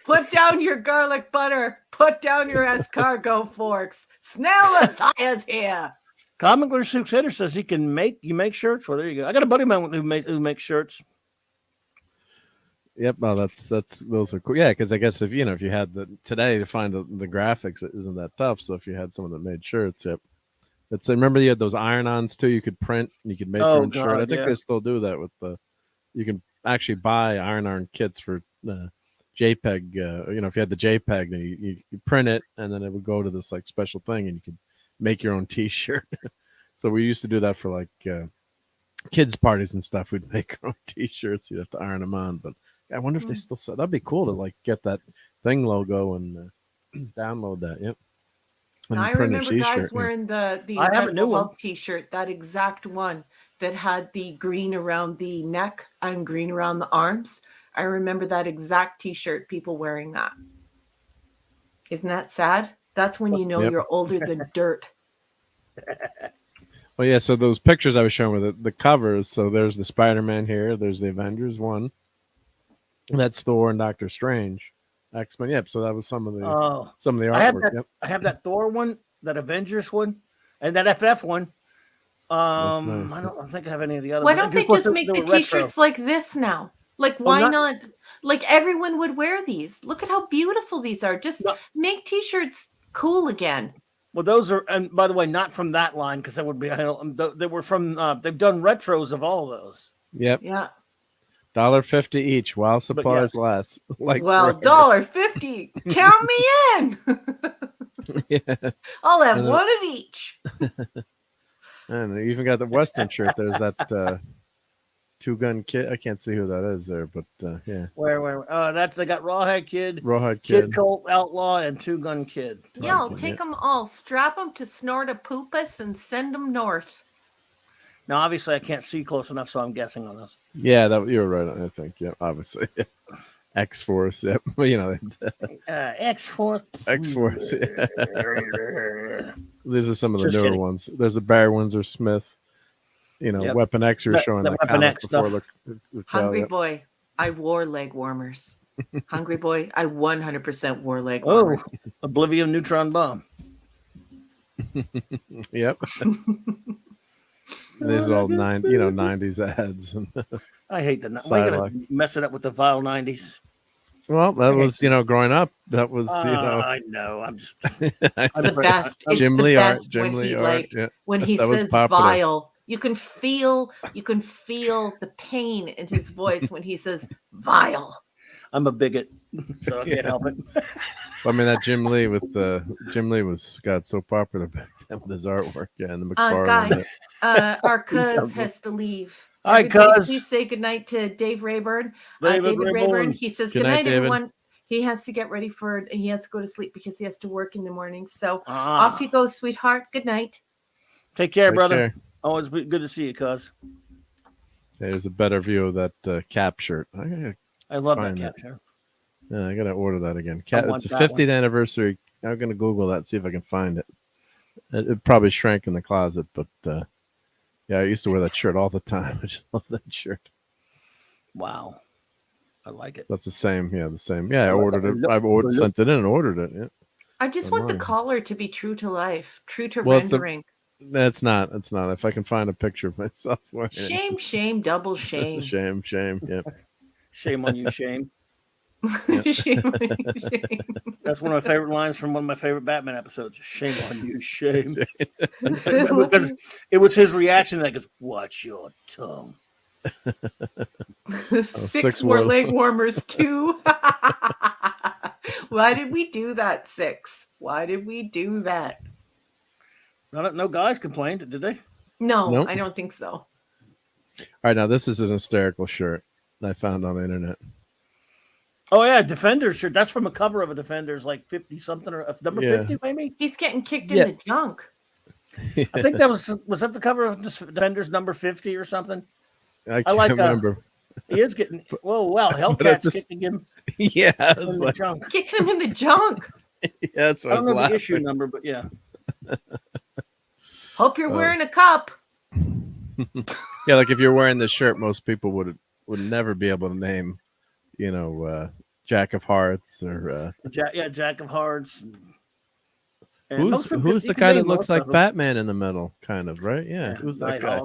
Put down your garlic butter. Put down your escargot forks. Snail Messiah's here. Comic Six Hitter says you make shirts. Well, there you go. I got a buddy of mine who makes shirts. Yep. Well, that's those are cool. Yeah, because I guess if you had today to find the graphics, it isn't that tough. So if you had someone that made shirts, yep. It's remember you had those iron-ons too. You could print and you could make your own shirt. I think they still do that with the. You can actually buy iron kits for JPEG. If you had the JPEG, then you print it and then it would go to this like special thing and you could make your own T-shirt. So we used to do that for like kids parties and stuff. We'd make our own T-shirts. You'd have to iron them on, but I wonder if they still sell. That'd be cool to like get that thing logo and download that. Yep. I remember guys wearing the Red Bull T-shirt, that exact one that had the green around the neck and green around the arms. I remember that exact T-shirt, people wearing that. Isn't that sad? That's when you know you're older than dirt. Well, yeah, so those pictures I was showing with the covers, so there's the Spider-Man here, there's the Avengers one. That's Thor and Doctor Strange. X-Men, yep. So that was some of the artwork. I have that Thor one, that Avengers one, and that FF one. Nice. I don't think I have any of the other. Why don't they just make the T-shirts like this now? Like, why not? Like, everyone would wear these. Look at how beautiful these are. Just make T-shirts cool again. Well, those are, and by the way, not from that line because that would be. They were from. They've done retros of all of those. Yep. Yeah. $1.50 each while supplies last. $1.50. Count me in. Yeah. I'll have one of each. And they even got the Western shirt. There's that two-gun kid. I can't see who that is there, but yeah. Where? They got Rawhead Kid, Kid Colt Outlaw, and Two-Gun Kid. Yeah, I'll take them all, strap them to snort a poopus, and send them north. Now, obviously, I can't see close enough, so I'm guessing on this. Yeah, you're right. I think, yeah, obviously, X-Force. Yep, X-Force. X-Force. Yeah. These are some of the newer ones. There's the Barry Windsor Smith. Weapon X. You're showing that Weapon X stuff. Hungry Boy. I wore leg warmers. Hungry Boy. I 100% wore leg warmers. Oh, Oblivion Neutron Bomb. Yep. These are all 90s ads. I hate the. Why gotta mess it up with the vile 90s? Well, that was growing up. That was I know. I'm just the best. It's Jim the Lee best art. When he says vile. You can feel the pain in his voice when he says vile. I'm a bigot, so I can't help it. I mean, that Jim Lee got so popular back then with his artwork. Yeah, and the McFarlane. Guys, our cuz has to leave. All right, cuz. Please say goodnight to Dave Rayburn. David Rayburn. He says goodnight, everyone. He has to get ready he has to go to sleep because he has to work in the morning. So off you go, sweetheart. Good night. Take care, brother. Always good to see you, cuz. There's a better view of that Cap shirt. I love that Cap shirt. Yeah, I gotta order that again. It's the 50th anniversary. I'm gonna Google that, see if I can find it. It probably shrank in the closet, but yeah, I used to wear that shirt all the time. I just love that shirt. Wow, I like it. That's the same. Yeah, the same. Yeah, I ordered it. I've sent it in and ordered it. Yeah. I just want the collar to be true to life, true to rendering. It's not. If I can find a picture of myself wearing it. Shame, double shame. shame. Yeah. Shame on you, shame. Shame on you, shame. That's one of my favorite lines from one of my favorite Batman episodes. Shame on you, shame. Because it was his reaction that goes, "Watch your tongue." 6 more leg warmers too. Why did we do that, 6? Why did we do that? No guys complained, did they? No, nope. I don't think so. All right, now this is an hysterical shirt I found on the internet. Oh yeah, Defenders shirt. That's from a cover of a Defenders, like 50 something or number 50 maybe. He's getting kicked in the junk. I think that was that the cover of Defenders number 50 or something. I can't remember. He is getting Hellcat's kicking him. Yeah, in the junk. Kicking him in the junk. Yeah, that's what I don't know the issue number, but yeah. Hope you're wearing a cup. Yeah, like if you're wearing this shirt, most people would never be able to name, Jack of Hearts or Jack of Hearts. Who's the guy that looks like Batman in the middle, kind of, right? Yeah, who's that guy?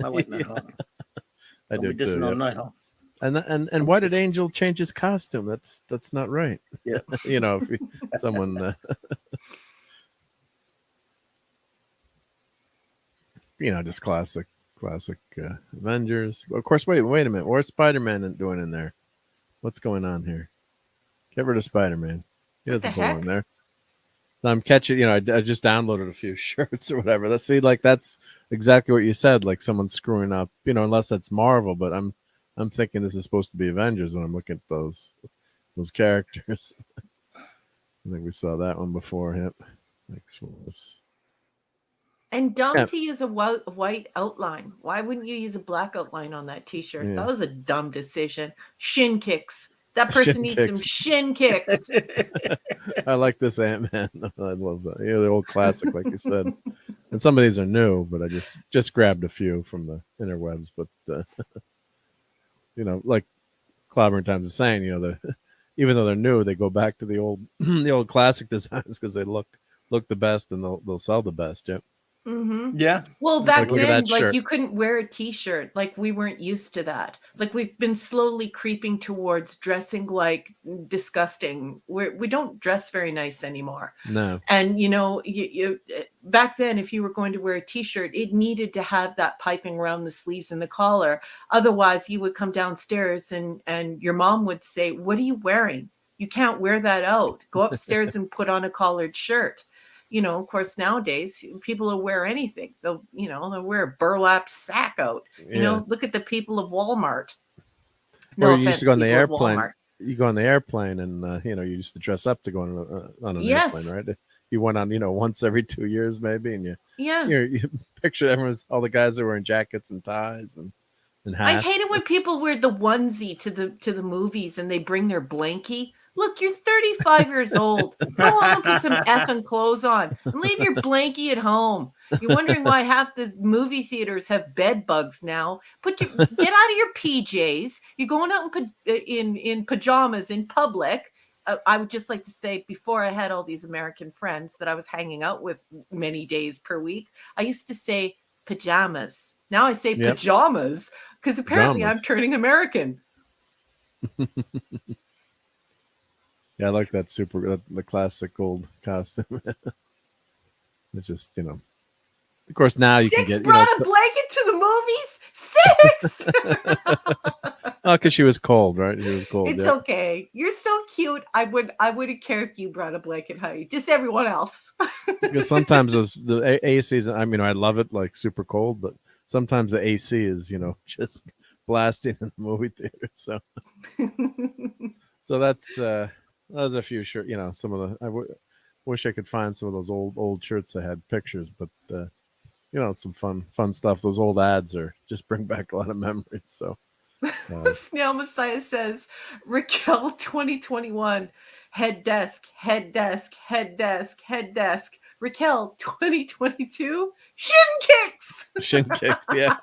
I like Nighthawk. I do too. Nighthawk. And why did Angel change his costume? That's not right. Yeah. You know, if someone you know, just classic Avengers. Of course, wait a minute. What's Spider-Man doing in there? What's going on here? Get rid of Spider-Man. He doesn't belong there. I'm catching, you know, I just downloaded a few shirts or whatever. Let's see, like that's exactly what you said, like someone's screwing up, you know, unless that's Marvel, but I'm thinking this is supposed to be Avengers when I'm looking at those characters. I think we saw that one before. Yep. Thanks for this. And dumb to use a white outline. Why wouldn't you use a black outline on that t-shirt? Yeah. That was a dumb decision. Shin kicks. That person needs some shin kicks. I like this Ant-Man. I love that. You know, the old classic, like you said. And some of these are new, but I just grabbed a few from the interwebs. But you know, like Clobbering Times is saying, you know, even though they're new, they go back to the old classic designs because they look the best and they'll sell the best. Yep. Mm-hmm. Yeah. Well, back then, like you couldn't wear a t-shirt. Like we weren't used to that. Like we've been slowly creeping towards dressing like disgusting. We don't dress very nice anymore. No. And you know, you back then, if you were going to wear a t-shirt, it needed to have that piping around the sleeves and the collar. Otherwise, you would come downstairs and your mom would say, "What are you wearing? You can't wear that out. Go upstairs and put on a collared shirt." You know, of course, nowadays people will wear anything. They'll wear a burlap sack out. You know, look at the people of Walmart. No, you used to go on the airplane. You go on the airplane, and you know, you used to dress up to go on an airplane, right? You went on, you know, once every 2 years, maybe, and you picture all the guys that were wearing jackets and ties and hats. I hate it when people wear the onesie to the movies and they bring their blankie. Look, you're 35 years old. Go on, put some effing clothes on and leave your blankie at home. You're wondering why half the movie theaters have bed bugs now. Get out of your PJs. You're going out in pajamas in public. I would just like to say, before I had all these American friends that I was hanging out with many days per week, I used to say pajamas. Now I say pajamas because apparently I'm turning American. Yeah, I like that the classic old costume. It's just, you know, of course now you can get. Brought a blanket to the movies. 6. Oh, because she was cold, right? She was cold. It's okay. You're so cute. I wouldn't care if you brought a blanket, honey. Just everyone else. Because sometimes the ACs. I mean, I love it like super cold, but sometimes the AC is, you know, just blasting in the movie theater. So, so that's. There's a few shirts, you know, some of the, wish I could find some of those old shirts that had pictures, but, you know, some fun stuff. Those old ads just bring back a lot of memories. So, Snail Messiah says, Raquel 2021, head desk. Raquel 2022, shin kicks. Shin kicks, yeah.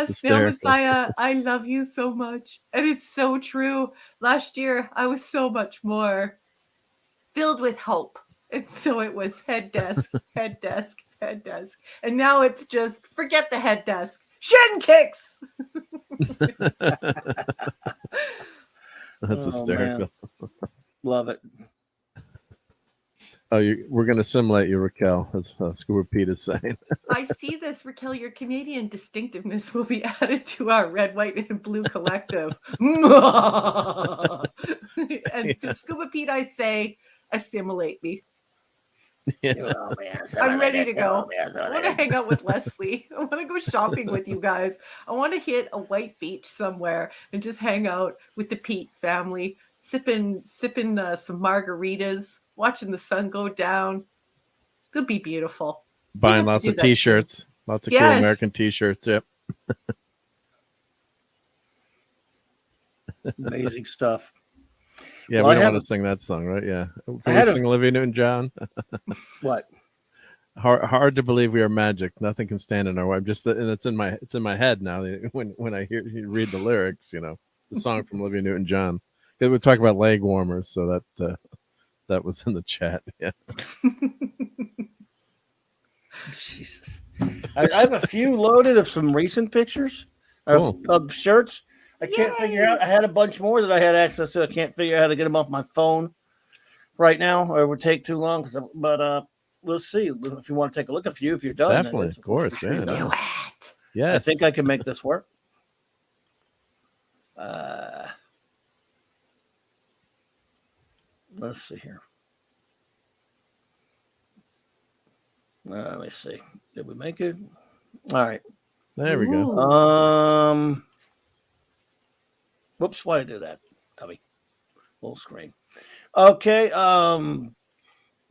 Snail Messiah, I love you so much. And it's so true. Last year, I was so much more filled with hope. And so it was head desk. And now it's just forget the head desk. Shin kicks. That's hysterical. Man. Love it. Oh, we're going to simulate you, Raquel, as Scuba Pete is saying. I see this, Raquel. Your Canadian distinctiveness will be added to our red, white, and blue collective. And to Scuba Pete, I say, assimilate me. Yeah. I'm ready to go. I want to hang out with Leslie. I want to go shopping with you guys. I want to hit a white beach somewhere and just hang out with the Pete family, sipping some margaritas, watching the sun go down. It'll be beautiful. Buying lots of T-shirts, lots of cool American T-shirts. Yep. Amazing stuff. Yeah, we don't want to sing that song, right? Yeah. Can we sing Olivia Newton-John? What? Hard to believe we are magic. Nothing can stand in our way. And it's in my head now. When I read the lyrics, you know, the song from Olivia Newton-John. We talk about leg warmers, so that was in the chat. Yeah. Jesus. I have a few loaded of some recent pictures. of shirts. I can't figure out. I had a bunch more that I had access to. I can't figure out how to get them off my phone right now, or it would take too long. But we'll see if you want to take a look at a few. If you're done, Definitely, of course. Let's do it. Yes. I think I can make this work. Let's see here. Let me see. Did we make it? All right. There we go. Whoops, why did I do that? Tubby. Full screen. Okay.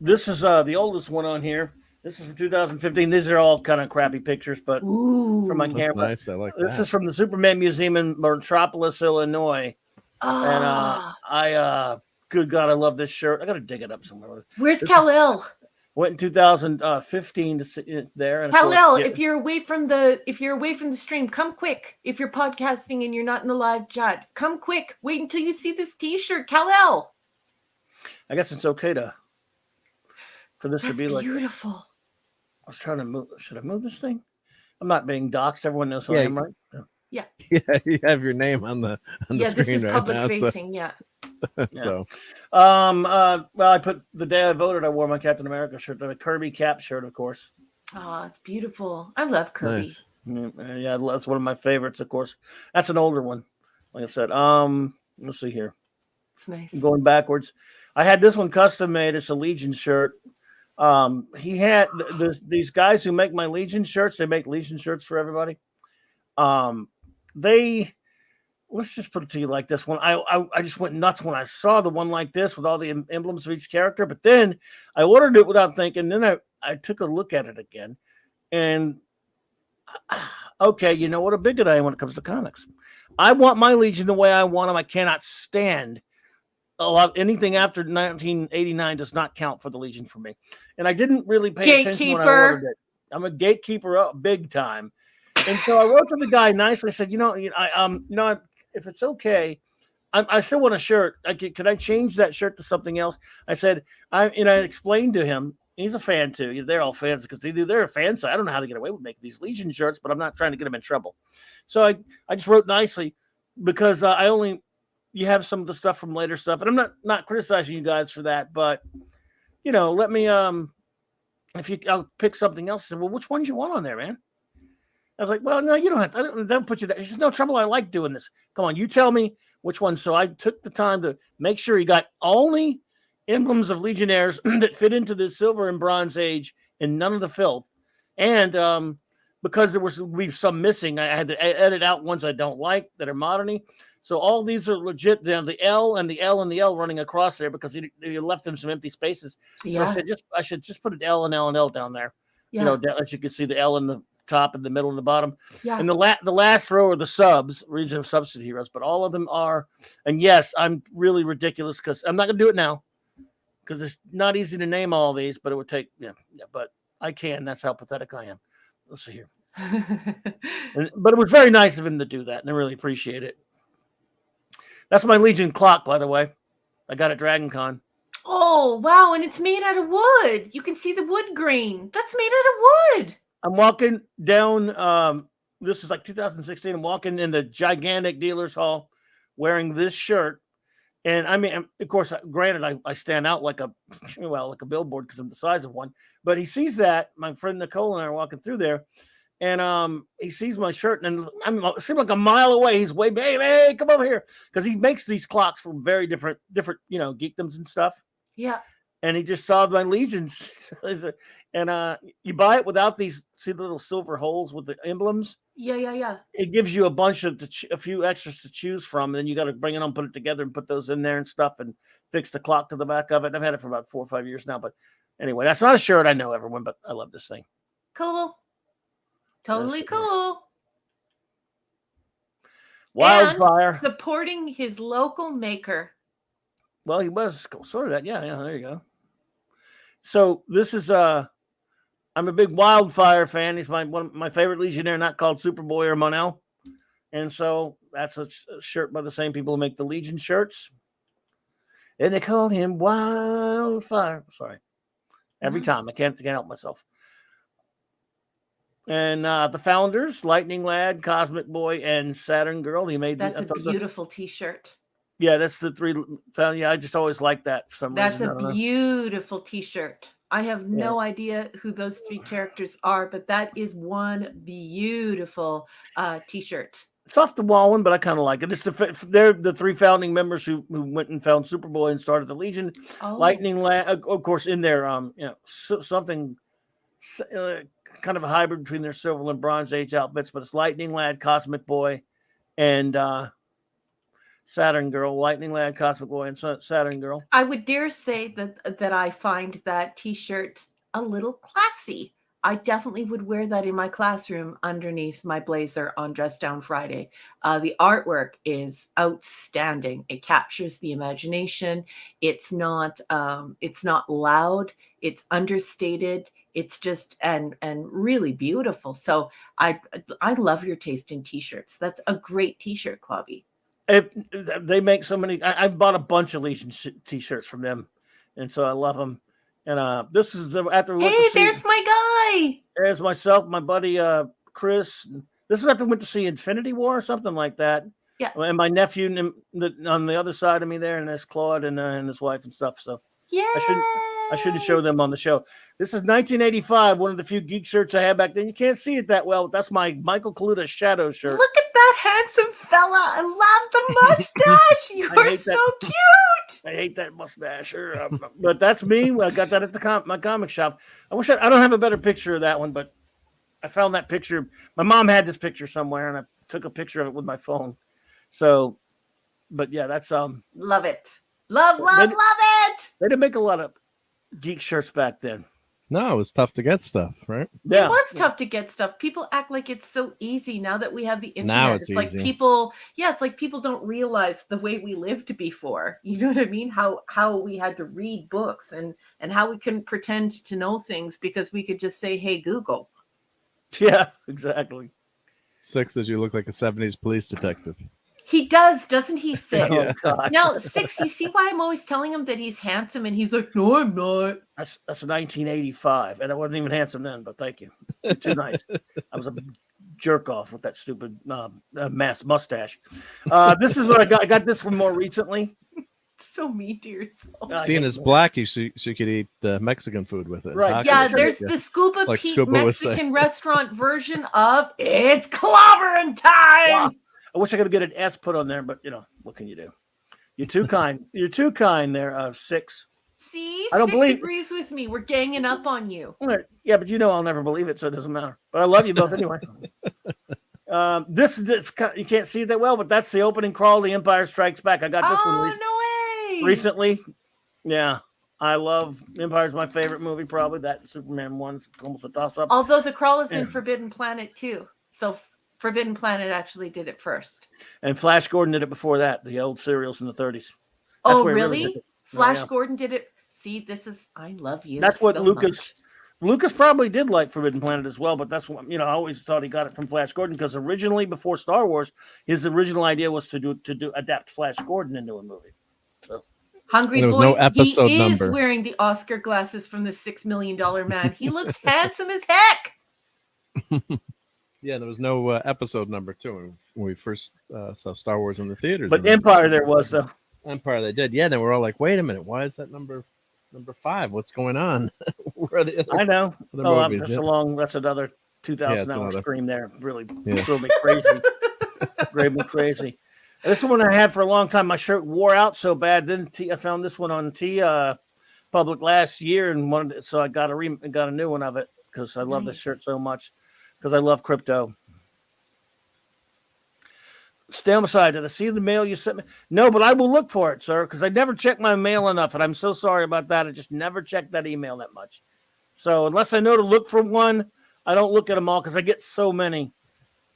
This is the oldest one on here. This is from 2015. These are all kind of crappy pictures, but from my camera. Nice. I like this that. is from the Superman Museum in Metropolis, Illinois. And I good God, I love this shirt. I gotta dig it up somewhere. Where's Kal-El? Went in 2015 to sit there. And Kal-El, if you're away from the stream, come quick. If you're podcasting and you're not in the live chat, come quick. Wait until you see this T-shirt, Kal-El. I guess it's okay for this to be like beautiful. I was trying to move. Should I move this thing? I'm not being doxxed. Everyone knows who I am, right? Yeah. Yeah, you have your name on the screen this is right public now. facing. Yeah. So, well, I put the day I voted. I wore my Captain America shirt, the Kirby cap shirt, of course. Oh, it's beautiful. I love Kirby. nice. Yeah, that's one of my favorites, of course. That's an older one. Like I said, let's see here. It's nice. Going backwards, I had this one custom made. It's a Legion shirt. He had these guys who make my Legion shirts. They make Legion shirts for everybody. Let's just put it to you like this one. I just went nuts when I saw the one like this with all the emblems of each character. But then I ordered it without thinking. Then I took a look at it again, and okay, you know what a bigot I am when it comes to comics. I want my Legion the way I want them. I cannot stand anything after 1989 does not count for the Legion for me. And I didn't really pay attention when I ordered it. I'm a gatekeeper up big time. And so I wrote to the guy nicely. I said, if it's okay, I still want a shirt. Could I change that shirt to something else? I said, I explained to him. He's a fan too. They're all fans because they're a fan. So I don't know how they get away with making these Legion shirts, but I'm not trying to get them in trouble. So I just wrote nicely because you have some of the stuff from later stuff, and I'm not criticizing you guys for that, but let me I'll pick something else. I said, well, which ones you want on there, man? I was like, well, no, you don't have to. They'll put you there. He said, no trouble. I like doing this. Come on, you tell me which one. So I took the time to make sure he got only emblems of Legionnaires that fit into the Silver and Bronze Age and none of the filth. And because there would be some missing, I had to edit out ones I don't like that are moderny. So all these are legit. The L and the L and the L running across there because he left them some empty spaces. Yeah. So I said, I should just put an L and L and L down there. Yeah. As you can see, the L in the top and the middle and the bottom. Yeah. And the last row are the subs, region of substitute heroes, but all of them are. And yes, I'm really ridiculous because I'm not going to do it now because it's not easy to name all these, but it would take, but I can. That's how pathetic I am. Let's see here. But it was very nice of him to do that, and I really appreciate it. That's my Legion clock, by the way. I got it at Dragon Con. Oh, wow. And it's made out of wood. You can see the wood grain. That's made out of wood. I'm walking down. This is like 2016. I'm walking in the gigantic dealer's hall wearing this shirt. And I mean, of course, granted, I stand out like a billboard because I'm the size of one. But he sees that. My friend Nicole and I are walking through there. And he sees my shirt, and it seemed like a mile away. He's way, hey, come over here, because he makes these clocks from very different, geekdoms and stuff. Yeah. And he just saw my Legions, and you buy it without these. See the little silver holes with the emblems. Yeah. It gives you a few extras to choose from. And then you got to bring it on, put it together, and put those in there and stuff, and fix the clock to the back of it. And I've had it for about 4 or 5 years now. But anyway, that's not a shirt. I know everyone, but I love this thing. Cool. Totally cool. Wildfire. And supporting his local maker. Well, he was sort of that. Yeah, there you go. So this is I'm a big Wildfire fan. He's one of my favorite Legionnaire, not called Superboy or Monel. And so that's a shirt by the same people who make the Legion shirts. And they called him Wildfire. Sorry. Every time. I can't help myself. And the founders, Lightning Lad, Cosmic Boy, and Saturn Girl. He made That's a beautiful T-shirt. Yeah, that's the three. Yeah, I just always like that for some That's reason. a beautiful T-shirt. I have no idea who those three characters are, but that is one beautiful T-shirt. It's off the wall one, but I kind of like it. They're the three founding members who went and found Superboy and started the Legion. Oh. Lightning Lad, of course, in there, something kind of a hybrid between their Silver and Bronze Age outfits, but it's Lightning Lad, Cosmic Boy, and Saturn Girl. Lightning Lad, Cosmic Boy, and Saturn Girl. I would dare say that I find that T-shirt a little classy. I definitely would wear that in my classroom underneath my blazer on Dress Down Friday. The artwork is outstanding. It captures the imagination. It's not loud. It's understated. It's just and really beautiful. So I love your taste in T-shirts. That's a great T-shirt, Clobby. They make so many. I bought a bunch of Legion T-shirts from them, and so I love them. And this is after we went to see, there's my guy. There's myself, my buddy Chris. This is after we went to see Infinity War or something like that. Yeah. And my nephew on the other side of me there, and there's Claude and his wife and stuff. So yeah, I shouldn't show them on the show. This is 1985, one of the few geek shirts I had back then. You can't see it that well. That's my Michael Kaluta Shadow shirt. Look at that handsome fella. I love the mustache. You are so cute. I hate that mustache. But that's me. I got that at my comic shop. I don't have a better picture of that one, but I found that picture. My mom had this picture somewhere, and I took a picture of it with my phone. So, but yeah, that's love it. Love it. They didn't make a lot of geek shirts back then. No, it was tough to get stuff, right? Yeah. It was tough to get stuff. People act like it's so easy now that we have the internet. Now it's easy. Like people, it's like people don't realize the way we lived before. You know what I mean? How we had to read books and how we couldn't pretend to know things because we could just say, "Hey, Google." Yeah, exactly. Six, as you look like a 70s police detective. He does, doesn't he, Six? Oh, now, Six, you see why I'm always telling him that he's handsome, and he's like, "No, I'm not." That's 1985, and I wasn't even handsome then. But thank you. Too nice. I was a jerk off with that stupid mustache. This is what I got. I got this one more recently. So mean to yourself. Seeing as black, so you could eat Mexican food with it. Right. Yeah, there's the Scuba like Pete Scuba Mexican restaurant version of It's Clobbering Time. Wow. I wish I could get an S put on there, but what can you do? You're too kind. You're too kind there, Six. See, I don't Six agrees with me. We're ganging up on you. Yeah, but I'll never believe it, so it doesn't matter. But I love you both anyway. This you can't see it that well, but that's the opening crawl. The Empire Strikes Back. I got this one no way. recently. Yeah, I love Empire's my favorite movie. Probably that Superman one's almost a toss up. Although the crawl is in Forbidden Planet too, so Forbidden Planet actually did it first. And Flash Gordon did it before that. The old serials in the 30s. Oh, really? Flash Gordon did it. See, I love you. That's what so Lucas much. probably did like Forbidden Planet as well, but that's what I always thought he got it from Flash Gordon because originally before Star Wars, his original idea was to adapt Flash Gordon into a movie. So Hungry was Boy, no episode he number. is wearing the Oscar glasses from the $6 Million Man. He looks handsome as heck. Yeah, there was no episode number too when we first saw Star Wars in the theaters. But Empire there was though. Empire they did. Yeah, then we're all like, wait a minute, why is that number 5? What's going on? Where are the other, I know. movies? That's another 2,000 hour another scream there. Really drove me crazy. Drove me crazy. This one I had for a long time. My shirt wore out so bad. Then I found this one on Public last year and so I got a new one of it because I love this shirt so much. Because I love crypto. Stay on my side. Did I see the mail you sent me? No, but I will look for it, sir, because I never check my mail enough, and I'm so sorry about that. I just never check that email that much. So unless I know to look for one, I don't look at them all because I get so many.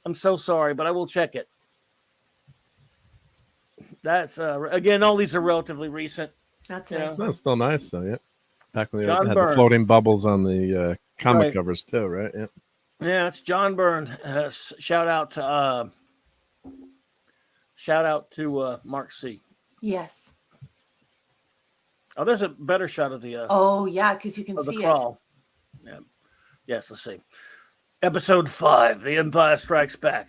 I'm so sorry, but I will check it. That's again, all these are relatively recent. That's nice. That's still nice though. Yeah, back when they had Byrne. the floating bubbles on the comic covers too, right? Yeah. Yeah, it's John Byrne. Shout out to Mark C. Yes. Oh, there's a better shot of the. Oh yeah, because you can see crawl. Yeah. Yes, let's see. Episode 5, The Empire Strikes Back.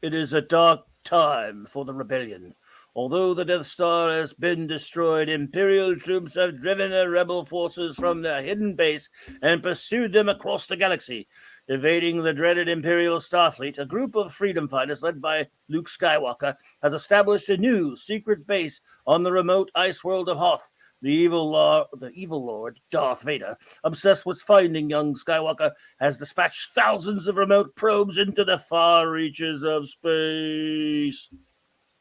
It is a dark time for the rebellion. Although the Death Star has been destroyed, Imperial troops have driven the rebel forces from their hidden base and pursued them across the galaxy. Evading the dreaded Imperial Starfleet, a group of freedom fighters led by Luke Skywalker has established a new secret base on the remote ice world of Hoth. The evil Lord, Darth Vader, obsessed with finding young Skywalker, has dispatched thousands of remote probes into the far reaches of space.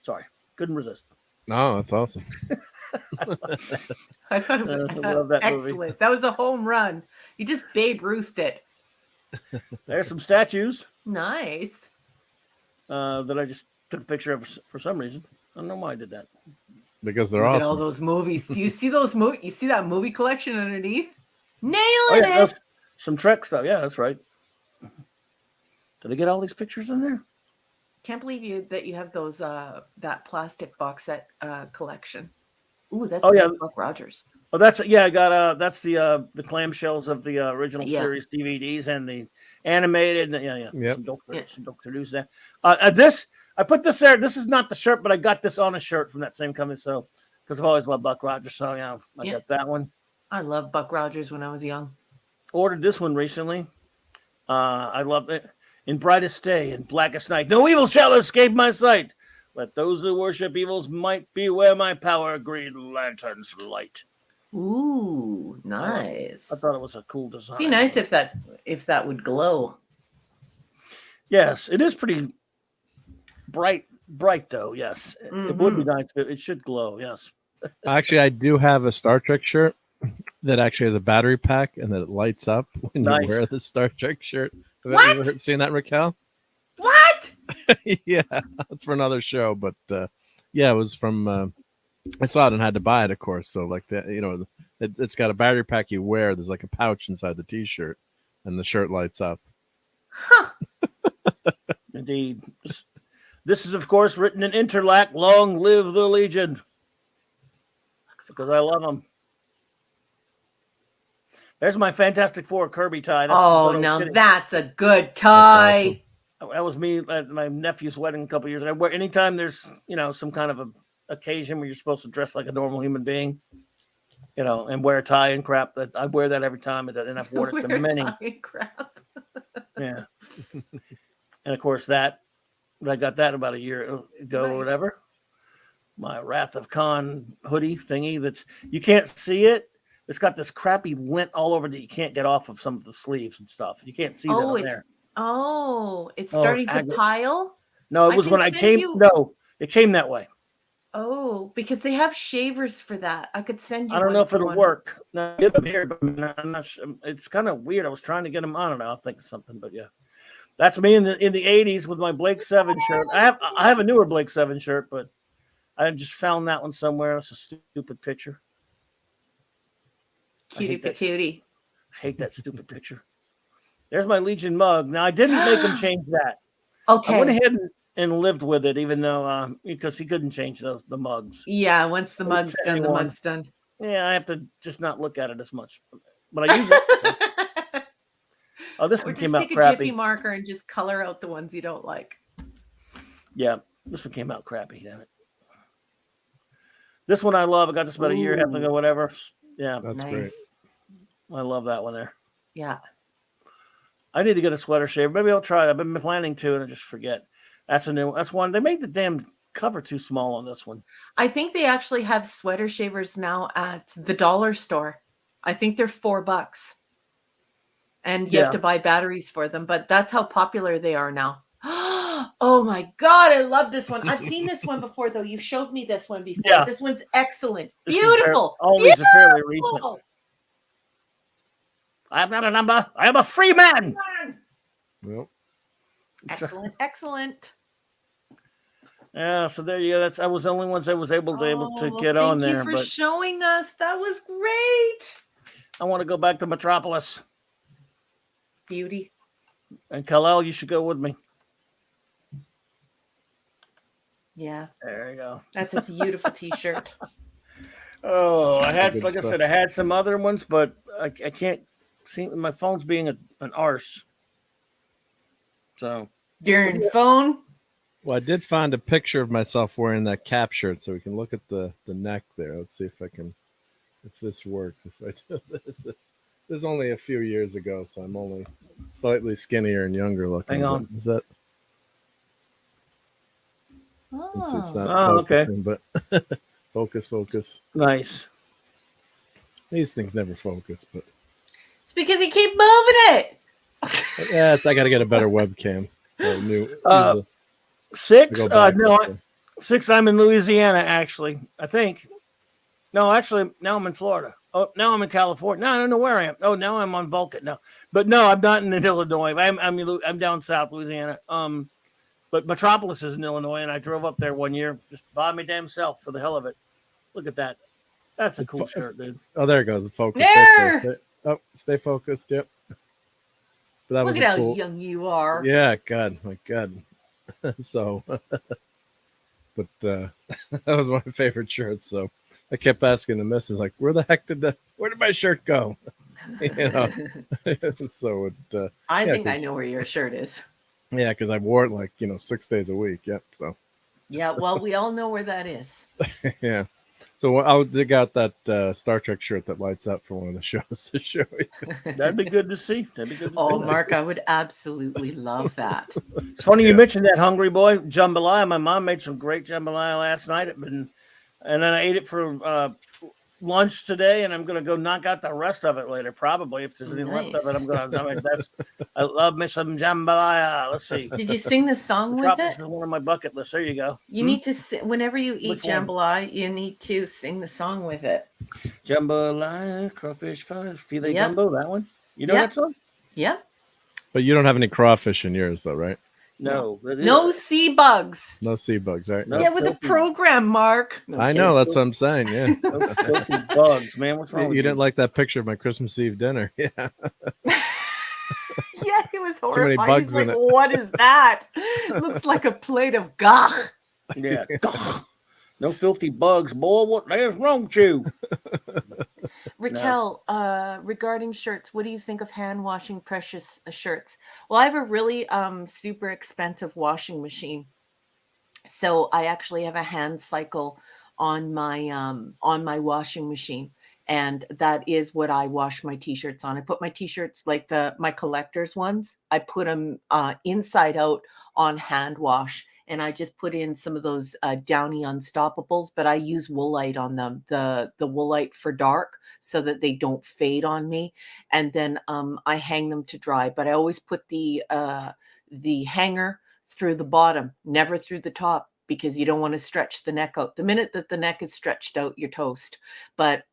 Sorry, couldn't resist. Oh, that's awesome. I thought it was I love that excellent. movie. That was a home run. You just Babe Ruthed it. There's some statues Nice. that I just took a picture of for some reason. I don't know why I did that. Because they're Look at all awesome. those movies. Do you see those movies? You see that movie collection underneath? Nailing Oh, yeah, it. that's some Trek stuff. Yeah, that's right. Did I get all these pictures in there? Can't believe that you have those that plastic box set collection. Ooh, that's Buck Rogers. Oh, that's I got that's the clamshells of the original Yeah. series DVDs and the animated. Yep. Some Doctor Who's there. This I put this there. This is not the shirt, but I got this on a shirt from that same company. So because I've always loved Buck Rogers, so yeah, I got that one. I loved Buck Rogers when I was young. Ordered this one recently. I love it. In brightest day and blackest night, no evil shall escape my sight. Let those who worship evil's might beware my power. Green Lantern's light. Ooh, nice. I thought it was a cool design. Be nice if that would glow. Yes, it is pretty bright though. Yes, it would be nice. It should glow. Yes. Actually, I do have a Star Trek shirt that actually has a battery pack and that it lights up when you wear the Star Trek shirt. Have you ever seen that, Raquel? What? Yeah, that's for another show. But yeah, it was from. I saw it and had to buy it, of course. So like that, it's got a battery pack you wear. There's like a pouch inside the T-shirt, and the shirt lights up. Huh. Indeed. This is, of course, written in interlac. Long live the Legion. Because I love them. There's my Fantastic Four Kirby tie. That's a good tie. That was me at my nephew's wedding a couple years ago. Anytime there's, some kind of a occasion where you're supposed to dress like a normal human being, and wear a tie and crap, that I wear that every time, and I've worn it to many. Crap. Yeah. And of course I got that about a year ago or whatever. My Wrath of Khan hoodie thingy you can't see it. It's got this crappy lint all over that you can't get off of some of the sleeves and stuff. You can't see that on there. Oh, it's starting to pile? No, it was when I came. No, it came that way. Oh, because they have shavers for that. I could send you. I don't know if it'll work. No, get them here, but I'm not sure. It's kind of weird. I was trying to get them on. I don't know. I'll think of something, but yeah, that's me in the 80s with my Blake 7 shirt. I have a newer Blake 7 shirt, but I just found that one somewhere. It's a stupid picture. Cutie patootie. I hate that stupid picture. There's my Legion mug. Now I didn't make him change that. Okay. I went ahead and lived with it, even though because he couldn't change the mugs. Yeah, once the mug's done, the mug's done. Yeah, I have to just not look at it as much, but I use it. Oh, this one came out crappy. Take a Jiffy marker and just color out the ones you don't like. Yeah, this one came out crappy. Damn it. This one I love. I got this about a year and a half ago, whatever. Yeah, that's great. I love that one there. Yeah. I need to get a sweater shaver. Maybe I'll try it. I've been planning to, and I just forget. That's a new one. That's one. They made the damn cover too small on this one. I think they actually have sweater shavers now at the dollar store. I think they're $4. And you have to buy batteries for them, but that's how popular they are now. Oh my God, I love this one. I've seen this one before, though. You showed me this one before. Yeah. This one's excellent. Beautiful. Always a fairly recent. I am not a number. I am a free man. Well, excellent, excellent. Yeah, so there you go. I was the only ones I was able to get on there. Thank you for showing us. That was great. I want to go back to Metropolis. Beauty. And Kal-El, you should go with me. Yeah. There you go. That's a beautiful T-shirt. Oh, I had some other ones, but I can't see. My phone's being an arse. So During phone. Well, I did find a picture of myself wearing that cap shirt, so we can look at the neck there. Let's see if this works. If I do this, this is only a few years ago, so I'm only slightly skinnier and younger looking. Hang on. Is that? It's not focusing, but focus. Nice. These things never focus, but It's because you keep moving it. yeah, I got to get a better webcam. Six? No, 6. I'm in Louisiana, actually. I think. No, actually, now I'm in Florida. Oh, now I'm in California. No, I don't know where I am. Oh, now I'm on Vulcan. No, but no, I'm not in Illinois. I'm down south Louisiana. But Metropolis is in Illinois, and I drove up there one year just by my damn self for the hell of it. Look at that. That's a cool shirt, dude. Oh, there it goes. The focus. There. Oh, stay focused. Yep. But that Look was at how cool. young you are. Yeah, God, my God. So, but that was one of my favorite shirts. So I kept asking the missus, like, where did my shirt go? You know. So I think I know where your shirt is. Yeah, because I wore it like 6 days a week. Yep. So. Yeah, well, we all know where that is. Yeah. So I'll dig out that Star Trek shirt that lights up for one of the shows to show you. That'd be good to see. Oh, Mark, I would absolutely love that. It's funny you mentioned that, Hungry Boy jambalaya. My mom made some great jambalaya last night, and then I ate it for lunch today, and I'm gonna go knock out the rest of it later. Probably, if there's any left of it, I love me some jambalaya. Let's see. Did you sing the song with it? Is one of my bucket lists. There you go. You need to sing, whenever you eat jambalaya, you need to sing the song with it. Jambalaya, crawfish, filet gumbo. That one. You know that song? Yeah. But you don't have any crawfish in yours, though, right? No. No sea bugs. No sea bugs, right? No, with the program, Mark. No, I know. That's what I'm saying. Yeah. No filthy bugs, man. What's wrong with you? Didn't like that picture of my Christmas Eve dinner. Yeah. Yeah, it was horrifying. Too many bugs in it. What is that? It looks like a plate of gach. Yeah. No filthy bugs, boy. What the hell's wrong with you? Raquel, regarding shirts, what do you think of hand washing precious shirts? Well, I have a really super expensive washing machine. So I actually have a hand cycle on my washing machine. And that is what I wash my t-shirts on. I put my t-shirts, like my collector's ones, I put them inside out on hand wash. And I just put in some of those Downy Unstoppables, but I use Woolite on them, the Woolite for dark, so that they don't fade on me. And then I hang them to dry. But I always put the hanger through the bottom, never through the top, because you don't want to stretch the neck out. The minute that the neck is stretched out, you're toast. But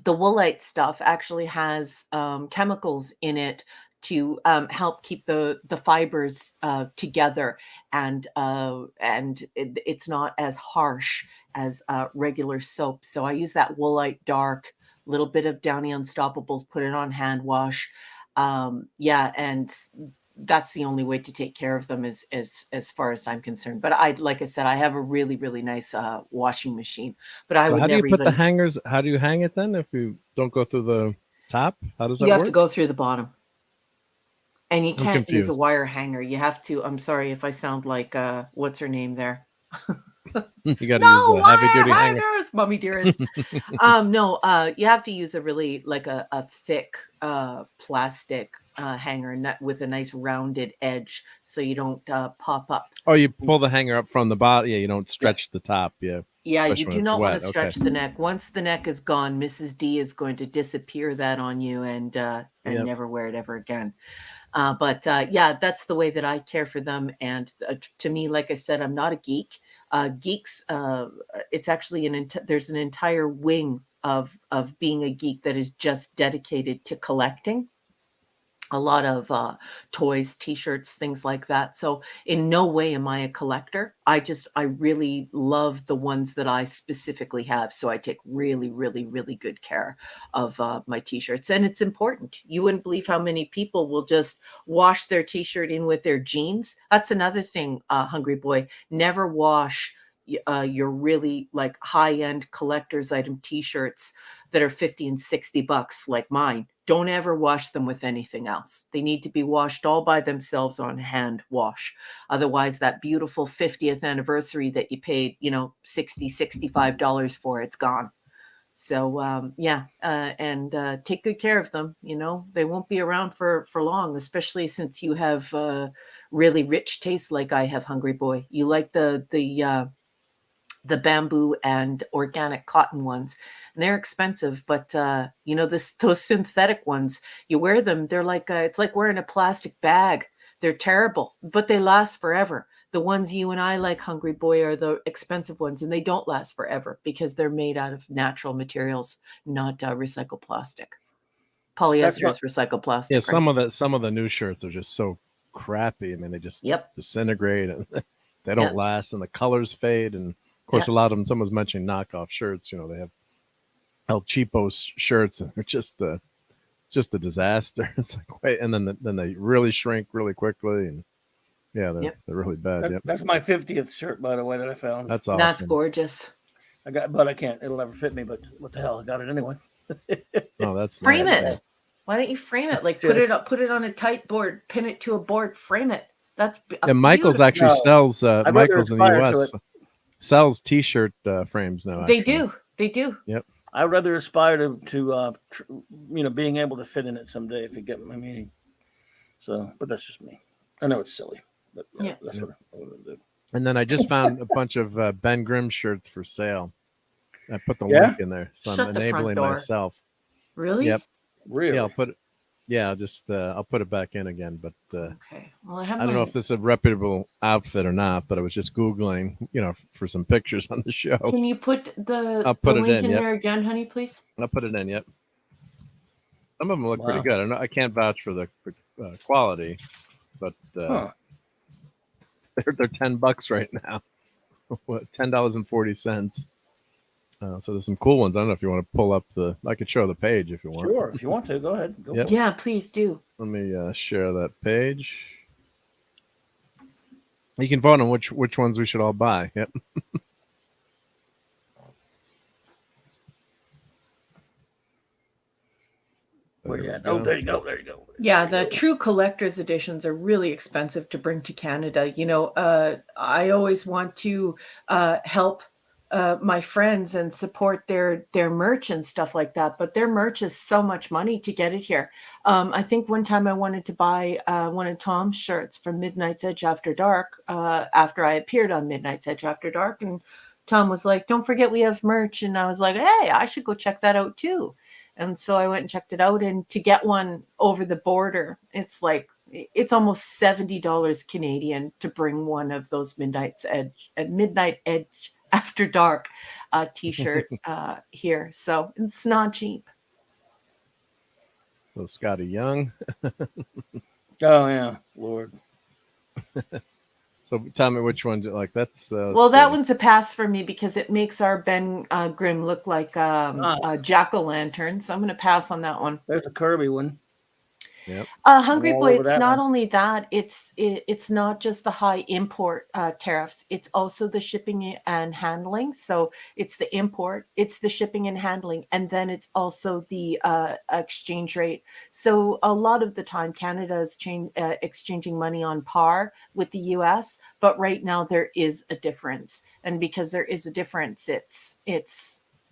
the Woolite stuff actually has chemicals in it to help keep the fibers together, and it's not as harsh as regular soap. So I use that Woolite dark, little bit of Downy Unstoppables, put it on hand wash. Yeah, and that's the only way to take care of them as far as I'm concerned. But like I said, I have a really, really nice washing machine. But I would how do never you put the hangers? How do you hang it then? If you don't go through the top, how does that work? You have to go through the bottom. And you can't use a confused. wire hanger. You have to. I'm sorry if I sound like what's her name there. You got to use a heavy duty hanger. Mummy dearest. No, you have to use a really like a thick plastic hanger with a nice rounded edge, so you don't pop up. Oh, you pull the hanger up from the bottom. Yeah, you don't stretch the top. Yeah. Yeah, Especially you when do it's not want wet. to stretch the neck. Once the neck is gone, Mrs. D is going to disappear that on you and never wear it ever again. But yeah, that's the way that I care for them. And to me, like I said, I'm not a geek. Geeks, it's actually there's an entire wing of being a geek that is just dedicated to collecting. A lot of toys, t-shirts, things like that. So in no way am I a collector. I really love the ones that I specifically have. So I take really, really, really good care of my t-shirts. And it's important. You wouldn't believe how many people will just wash their t-shirt in with their jeans. That's another thing, Hungry Boy. Never wash your really like high-end collector's item t-shirts that are $50 and $60 like mine. don't ever wash them with anything else. They need to be washed all by themselves on hand wash. Otherwise, that beautiful 50th anniversary that you paid, you know, $65 for, it's gone. So yeah, and take good care of them. You know, they won't be around for long, especially since you have really rich taste like I have, Hungry Boy. You like the bamboo and organic cotton ones, and they're expensive, but you know, those synthetic ones, you wear them, they're like it's like wearing a plastic bag. They're terrible, but they last forever. The ones you and I like, Hungry Boy, are the expensive ones, and they don't last forever because they're made out of natural materials, not recycled plastic. That's Polyester what. is recycled plastic, Yeah, right? some of the new shirts are just so crappy. I mean, they just Yep. disintegrate and they don't Yep. last, and the colors fade. And of course, Yep. a lot of them. Someone's mentioning knockoff shirts. You know, they have El Cheapos shirts, and they're just a disaster. It's like, wait, and then they really shrink really quickly, and yeah, Yep. they're really bad. Yep, That's my 50th shirt, by the way, that I found. that's That's awesome. gorgeous. But I can't. It'll never fit me. But what the hell? I got it anyway. Oh, that's Frame nice. it. Yeah. Why don't you frame it? Like Shit. put it on a tight board, pin it to a board, frame it. That's And Michael's beautiful. actually No, sells I'd rather Michael's in the aspire to U.S. it. sells T-shirt frames now. They actually. do. They do. Yep. I'd rather aspire to you know, being able to fit in it someday, if you get my meaning. So, but that's just me. I know it's silly, but Yeah. that's what I'm gonna do. And then I just found a bunch of Ben Grimm shirts for sale. I put the Yeah? link in there, so Shut I'm the front enabling door. myself. Really? Yep. Really? Yeah, I'll put it. Yeah, I'll just I'll put it back in again. But Okay. Well, I have I don't know if this is a reputable outfit or not. But I was just googling, you know, for some pictures on the show. Can you put the I'll put it link in, in yep. there again, honey, please? I'll put it in. Yep. Some of them look Wow. pretty good. I can't vouch for the quality, but Huh. they're $10 right now. $10.40. So there's some cool ones. I don't know if you want to pull up I could show the page if you want. Sure. If you want to, go ahead. Go Yep. for it. Yeah, please do. Let me share that page. You can vote on which ones we should all buy. Yep. Where you at? Oh, there you go. There you go. Yeah, the true collector's editions are really expensive to bring to Canada. You know, I always want to help my friends and support their merch and stuff like that. But their merch is so much money to get it here. I think one time I wanted to buy one of Tom's shirts from Midnight's Edge After Dark after I appeared on Midnight's Edge After Dark, and Tom was like, "Don't forget we have merch," and I was like, "Hey, I should go check that out too." And so I went and checked it out, and to get one over the border, it's almost $70 Canadian to bring one of those Midnight Edge After Dark t-shirt here. So it's not cheap. So Scotty Young. Oh yeah, Lord. So tell me which one. Like that's. Well, that one's a pass for me because it makes our Ben Grimm look like a jack-o'-lantern. So I'm going to pass on that one. There's a Kirby one. Yep. Hungry all Boy, over it's that not one. only that, it's not just the high import tariffs, it's also the shipping and handling. So it's the import, it's the shipping and handling, and then it's also the exchange rate. So a lot of the time Canada is exchanging money on par with the US, but right now there is a difference. And because there is a difference,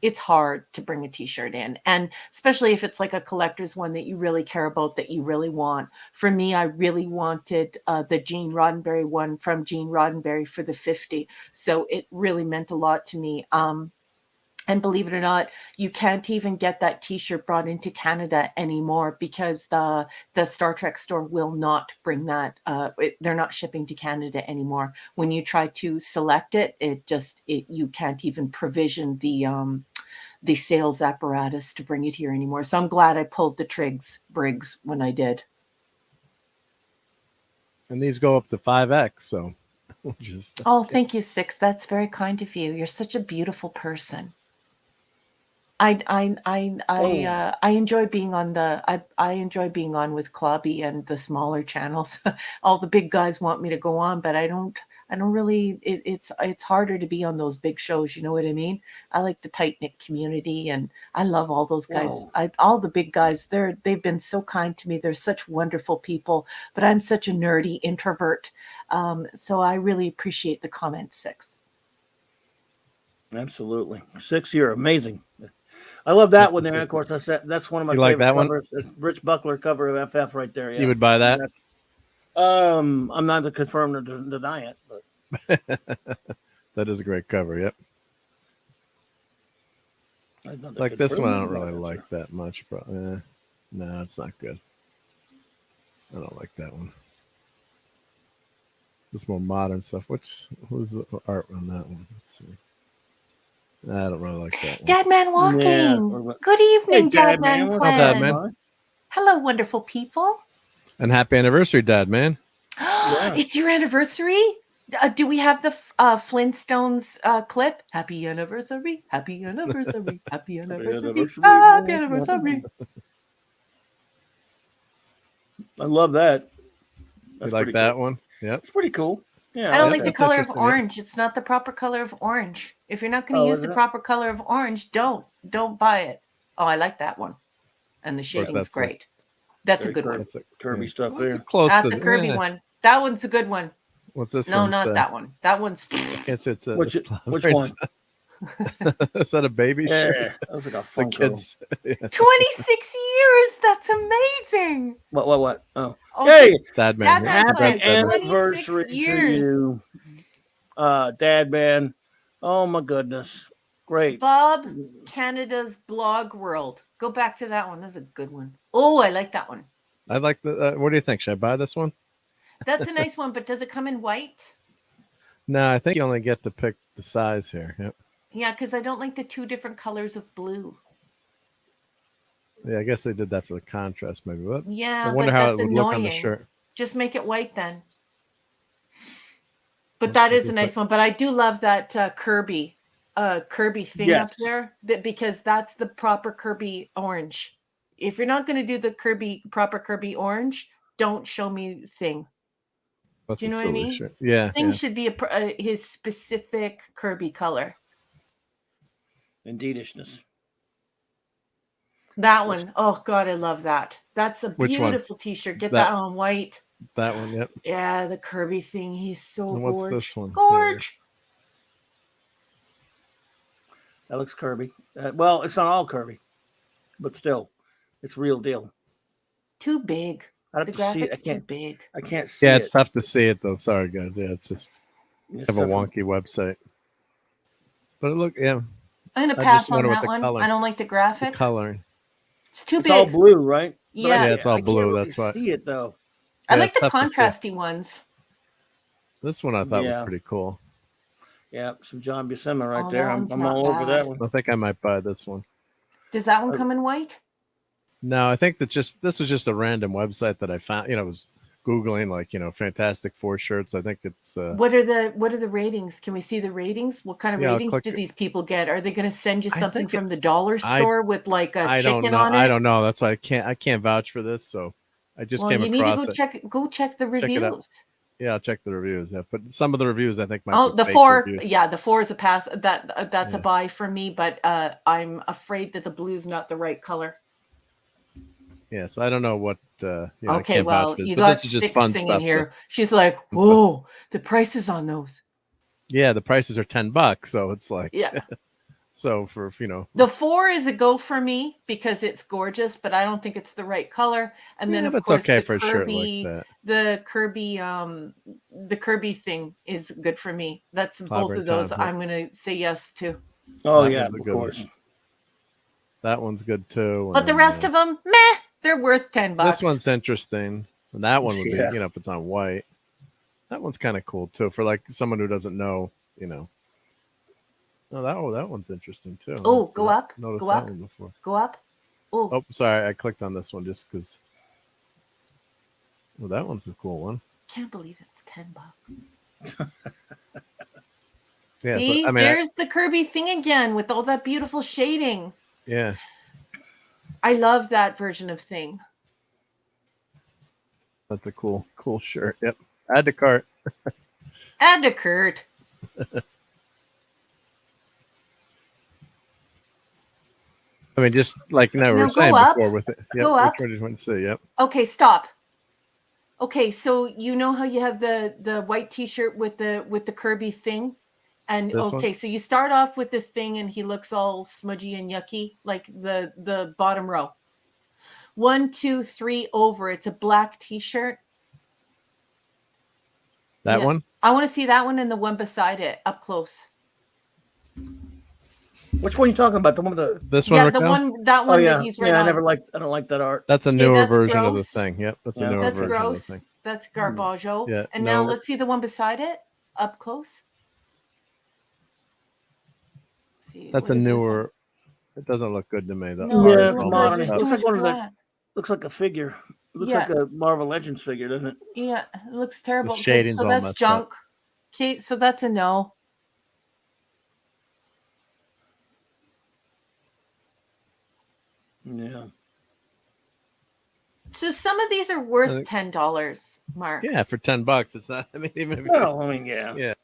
it's hard to bring a t-shirt in, and especially if it's like a collector's one that you really care about, that you really want. For me, I really wanted the Gene Roddenberry one from Gene Roddenberry for the 50, so it really meant a lot to me. And believe it or not, you can't even get that t-shirt brought into Canada anymore because the Star Trek store will not bring that. They're not shipping to Canada anymore. When you try to select it, you can't even provision the sales apparatus to bring it here anymore. So I'm glad I pulled the Briggs when I did. And these go up to 5X. So, oh, thank you, Six. That's very kind of you. You're such a beautiful person. I enjoy being on I enjoy being on with Clobby and the smaller channels. All the big guys want me to go on, but I I don't really. It's harder to be on those big shows. You know what I mean? I like the tight knit community, and I love all those guys. Whoa. All the big guys. They've been so kind to me. They're such wonderful people. But I'm such a nerdy introvert, so I really appreciate the comment, 6. Absolutely. 6, you're amazing. I love that one there. Of course, that's one of my You favorite like that one? covers. Rich Buckler cover of FF right there. Yeah. You would buy that? I'm not to confirm or deny it, but That is a great cover. Yep. Like this one, I don't really like that much, but no, it's not good. I don't like that one. This more modern stuff. Who's the art on that one? Let's see. I don't really like that one. Dadman Walking. Yeah. Good evening, Hey, Dad, Dadman man. What's Clan. up, Dadman? Hello, wonderful people. And happy anniversary, Dad, man. It's your anniversary? Do we have the Flintstones clip? Happy anniversary, happy anniversary, happy anniversary, happy anniversary. I love that. You like that one? Yep. It's pretty cool. Yeah. I don't like the that's color of interesting, yeah. orange. It's not the proper color of orange. If you're not going to use is the it? proper color of orange, don't buy it. Oh, I like that one. And the shading's that's great. That's a Very good Kirby. one. That's a Kirby stuff Well, it's there. close That's to a Kirby one. That one's a good one. What's this No, one? not that one. That one's It's a, Which it's one? Is that a baby shirt? Yeah, that was like a It's a Funko. kid's. Yeah. 26 years. That's amazing. What? Oh, Oh, hey, Dad, man. Dad, Yeah, man, happy congrats, Dad, man. 26 anniversary to years. you, Dad man. Oh my goodness, great. Bob, Canada's blog world. Go back to that one. That's a good one. Oh, I like that one. I like the. What do you think? Should I buy this one? That's a nice one, but does it come in white? No, I think you only get to pick the size here. Yep. Yeah, because I don't like the 2 different colors of blue. Yeah, I guess they did that for the contrast, maybe. But Yeah, I wonder but how that's it would annoying. look on the shirt. Just make it white then. But that is a nice one. But I do love that Kirby thing up Yes. there, because that's the proper Kirby orange. If you're not going to do the proper Kirby orange, don't show me thing. That's Do you a know what I silly mean? shirt. Yeah, Thing yeah. should be his specific Kirby color. Indeedishness. That one. Oh God, I love that. That's a Which one? beautiful T-shirt. Get that on white. That one, yep. Yeah, the Kirby thing. He's so And what's gorgeous. this one? Gorge. That looks Kirby. Well, it's not all Kirby, but still, it's real deal. Too big. I have The to see it. graphics too big. I can't see Yeah, it. it's tough to see it though. Sorry, guys. Yeah, it's just It's have a tough. wonky website. But look, yeah, I'm gonna I pass just on wonder what that the one. color- I don't like the the graphic. coloring. It's too It's big. all blue, right? But Yeah. Yeah, it's all I can't blue, really that's why. see it though. I Yeah, like it's the tough to see. contrasty ones. This one I thought Yeah. was pretty cool. Yeah, some John Buscema right Oh, there. that I'm one's all not over that bad. one. I think I might buy this one. Does that one come in white? No, I think this was just a random website that I found. I was Googling Fantastic Four shirts. I think it's What are the ratings? Can we see the ratings? What kind of Yeah, I'll ratings click do it. these people get? Are they going to send you I something think it- from the dollar I- store with like a I chicken don't know. on it? I don't know. That's why I can't vouch for this. So I just Well, came you need across to it. go check the Check it out. reviews. Yeah, I'll check the reviews. Yeah, but some of the reviews I think might Oh, be the fake 4. reviews. Yeah, the 4 is a pass. That's Yeah. a buy for me, but I'm afraid that the blue's not the right color. Yeah, so I don't know what. I Okay, can't well, vouch for this, you but got this is just Six fun singing stuff. here. She's like, "Whoa, the prices on those." Yeah, the prices are $10, so it's like Yeah. So for The 4 is a go for me because it's gorgeous, but I don't think it's the right color. And then yeah, of but it's course okay the for a shirt Kirby, like that. the Kirby thing is good for me. That's both Clobberin' of those Tom, yeah. I'm going to say yes to. Oh That yeah, one's a of good course. one. That one's good too. But the rest of them, meh, they're worth $10. This one's interesting. And that one would be, Yeah. if it's on white. That one's kind of cool too for like someone who doesn't know, Oh, that one's interesting too. Oh, Let's go not up, Notice go that up. one before. Go up. Oh, sorry, I clicked on this one just because. Well, that one's a cool one. Can't believe it's $10. Yeah, See, so, I mean, there's the Kirby thing again with all that beautiful shading. yeah, I love that version of thing. that's a cool shirt. Yep, add to cart. And a Kurt. I mean, just like we Now were go saying up. before with it. Yep, Go up. which one to see? Yep. Okay, stop. Okay, so you know how you have the white T-shirt with the Kirby thing, and This okay, one? so you start off with the thing, and he looks all smudgy and yucky, like the bottom row. 1, 2, 3 over. It's a black T-shirt. That Yeah. one? I want to see that one and the one beside it up close. Which one are you talking about? The one with the This one? Yeah, Raquel? the one that one that he's right I on. I don't like that art. That's a Okay, newer that's version of the gross. thing. Yep, that's Yeah, a newer That's version of the gross. thing. That's garbaggio. Yeah, And no. now let's see the one beside it up close. See, That's what a is this newer. one? It doesn't look good to me. The No, art Yeah, is it's all modern. messed It up. looks like one of the black. looks like a figure. It looks Yeah. like a Marvel Legends figure, doesn't it? Yeah, it looks terrible. Okay, shading's so all that's messed junk. up. Okay, so that's a no. Yeah. So some of these are worth $10, Mark. Yeah, for $10, it's not. I mean, even if Well, I mean, yeah. yeah,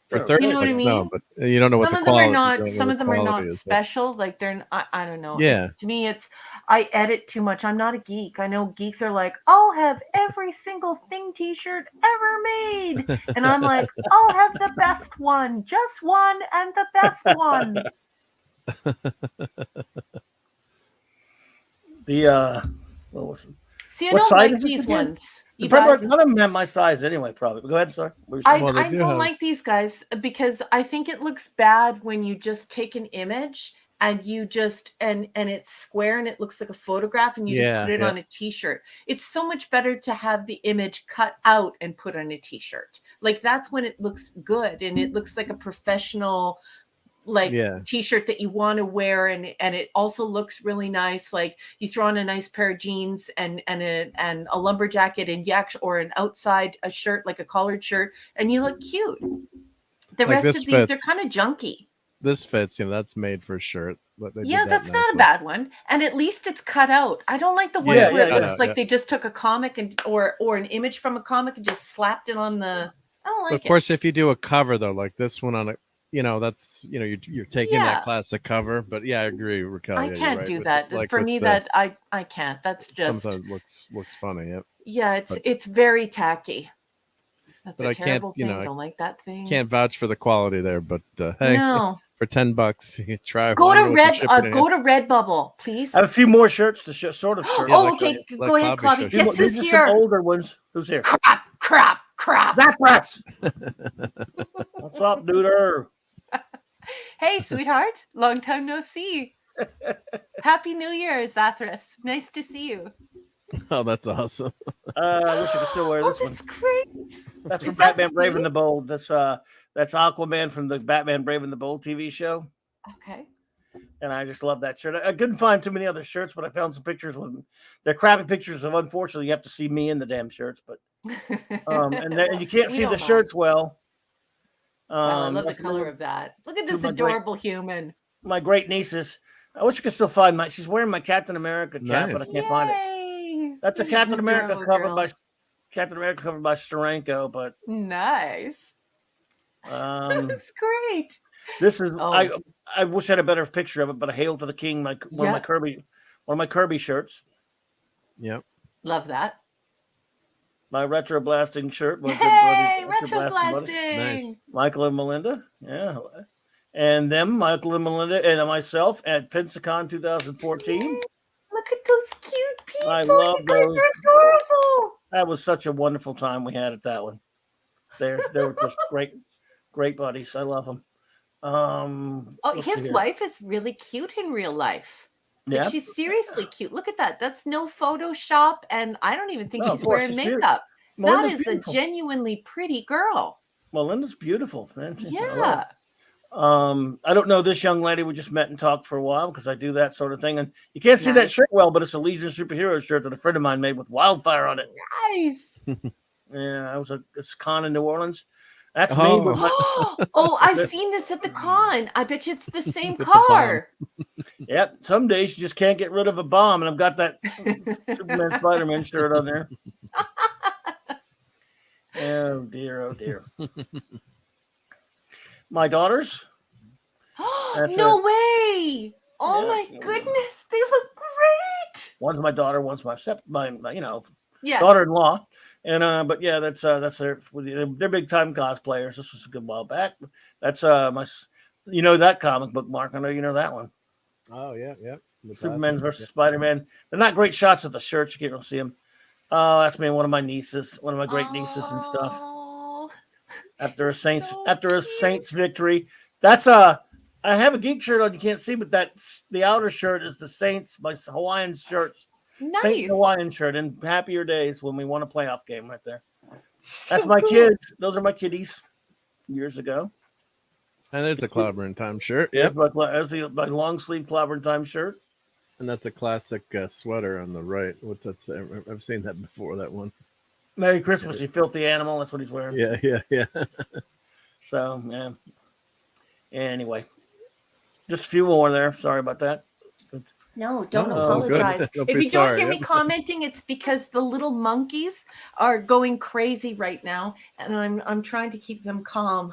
for Sure. 30, You know what I no, mean? but you don't know what Some the of them are quality. not. you don't know Some what of them are quality not is, but- special. Like they're. I don't know. Yeah. To me, it's. I edit too much. I'm not a geek. I know geeks are like, I'll have every single thing T-shirt ever made, and I'm like, I'll have the best one, just one, and the best one. What was it? See, I What don't side like is this these again? ones. You Probably guys, none of them have my size anyway. Probably. Go ahead, sorry. What were you saying? Well, they I do don't have- like these guys because I think it looks bad when you just take an image and you just and it's square and it looks like a photograph and you just put it on a T-shirt. It's so much better to have the image cut out and put on a T-shirt. Like that's when it looks good and it looks like a professional T-shirt that you want to wear and it also looks really nice. Like you throw on a nice pair of jeans and a lumberjacket and or an outside a shirt like a collared shirt and you look cute. The Like rest this of these are fits. kind of junky. This fits. That's made for a shirt. Yeah, that's not a bad one. And at least it's cut out. I don't like the ones where it looks like they just took a comic and or an image from a comic and just slapped it on the. I don't like it. Of course, if you do a cover though, like this one on a. That's you're taking that classic cover, but I agree, Raquel. I can't right. do that. Like for me, that I can't. That's just sometimes looks funny. Yep. Yeah, it's very tacky. That's but a I terrible can't, thing. I don't like that thing. Can't vouch for the quality there, but hey, no. For $10, you can try. Go to Redbubble, please. I have a few more shirts to show. Sort of shirts. Okay. Go ahead, Clobby. Guess who's These here? are some older ones. Who's here? Crap. Snap press. What's up, duder? Hey, sweetheart. Long time no see. Happy New Year, Zathras. Nice to see you. Oh, that's awesome. I wish I could still wear this one. That's great. That's from Batman Brave and the Bold. That's Aquaman from the Batman Brave and the Bold TV show. Okay. And I just love that shirt. I couldn't find too many other shirts, but I found some pictures with them. They're crappy pictures of, unfortunately, you have to see me in the damn shirts. But and you can't see the shirts well. I love the color of that. Look at this adorable human. My great nieces. I wish I could still find she's wearing my Captain America cap, but I can't find it. That's a Captain America covered by Steranko, but nice. That's great. This is I wish I had a better picture of it, but a Hail to the King, one of my Kirby shirts. Yep. Love that. My retro blasting shirt. Hey, retro blasting. Nice. Michael and Melinda. Yeah. And them, Michael and Melinda, and myself at Pensacon 2014. Look at those cute people. I love those. They're adorable. That was such a wonderful time we had at that one. They were just great buddies. I love them. His wife is really cute in real life. Like, she's seriously cute. Look at that. That's no Photoshop, and I don't even think she's wearing makeup. That is beautiful. A genuinely pretty girl. Melinda's beautiful, man. Yeah. I don't know this young lady. We just met and talked for a while because I do that sort of thing. And you can't see that shirt well, but it's a Legion superhero shirt that a friend of mine made with Wildfire on it. Nice. Yeah, it's con in New Orleans. That's me. With I've seen this at the con. I bet you it's the same car. Yep. Some days you just can't get rid of a bomb, and I've got that Superman Spider-Man shirt on there. Oh dear, oh dear. My daughters. That's No way! Oh Yeah. my goodness, they look great. One's my daughter, one's my Yes. daughter-in-law. And but yeah, that's they're big time cosplayers. This was a good while back. That's that comic book, Mark. I know you know that one. Oh yeah, yeah. Superman versus Spider-Man. They're not great shots of the shirts. You can't really see them. Oh, that's me and one of my nieces, one of my great nieces and stuff. Oh, After a Saints so after a cute. Saints victory. That's I have a geek shirt on. You can't see, but that's the outer shirt is the Saints, my Hawaiian shirts. Nice. Saints Hawaiian shirt in happier days when we won a playoff game right there. That's So my cool. kids. Those are my kiddies years ago. And there's a Clobbering Time shirt. Yep. Yep. That's my long sleeve Clobbering Time shirt. And that's a classic sweater on the right. What's that say? I've seen that before, that one. Merry Christmas, you filthy animal. That's what he's wearing. Yeah, yeah, yeah. So, yeah. Anyway, just a few more there. Sorry about that. No, don't No, apologize. good. Don't If be you sorry. don't hear me Yep. commenting, it's because the little monkeys are going crazy right now, and I'm trying to keep them calm.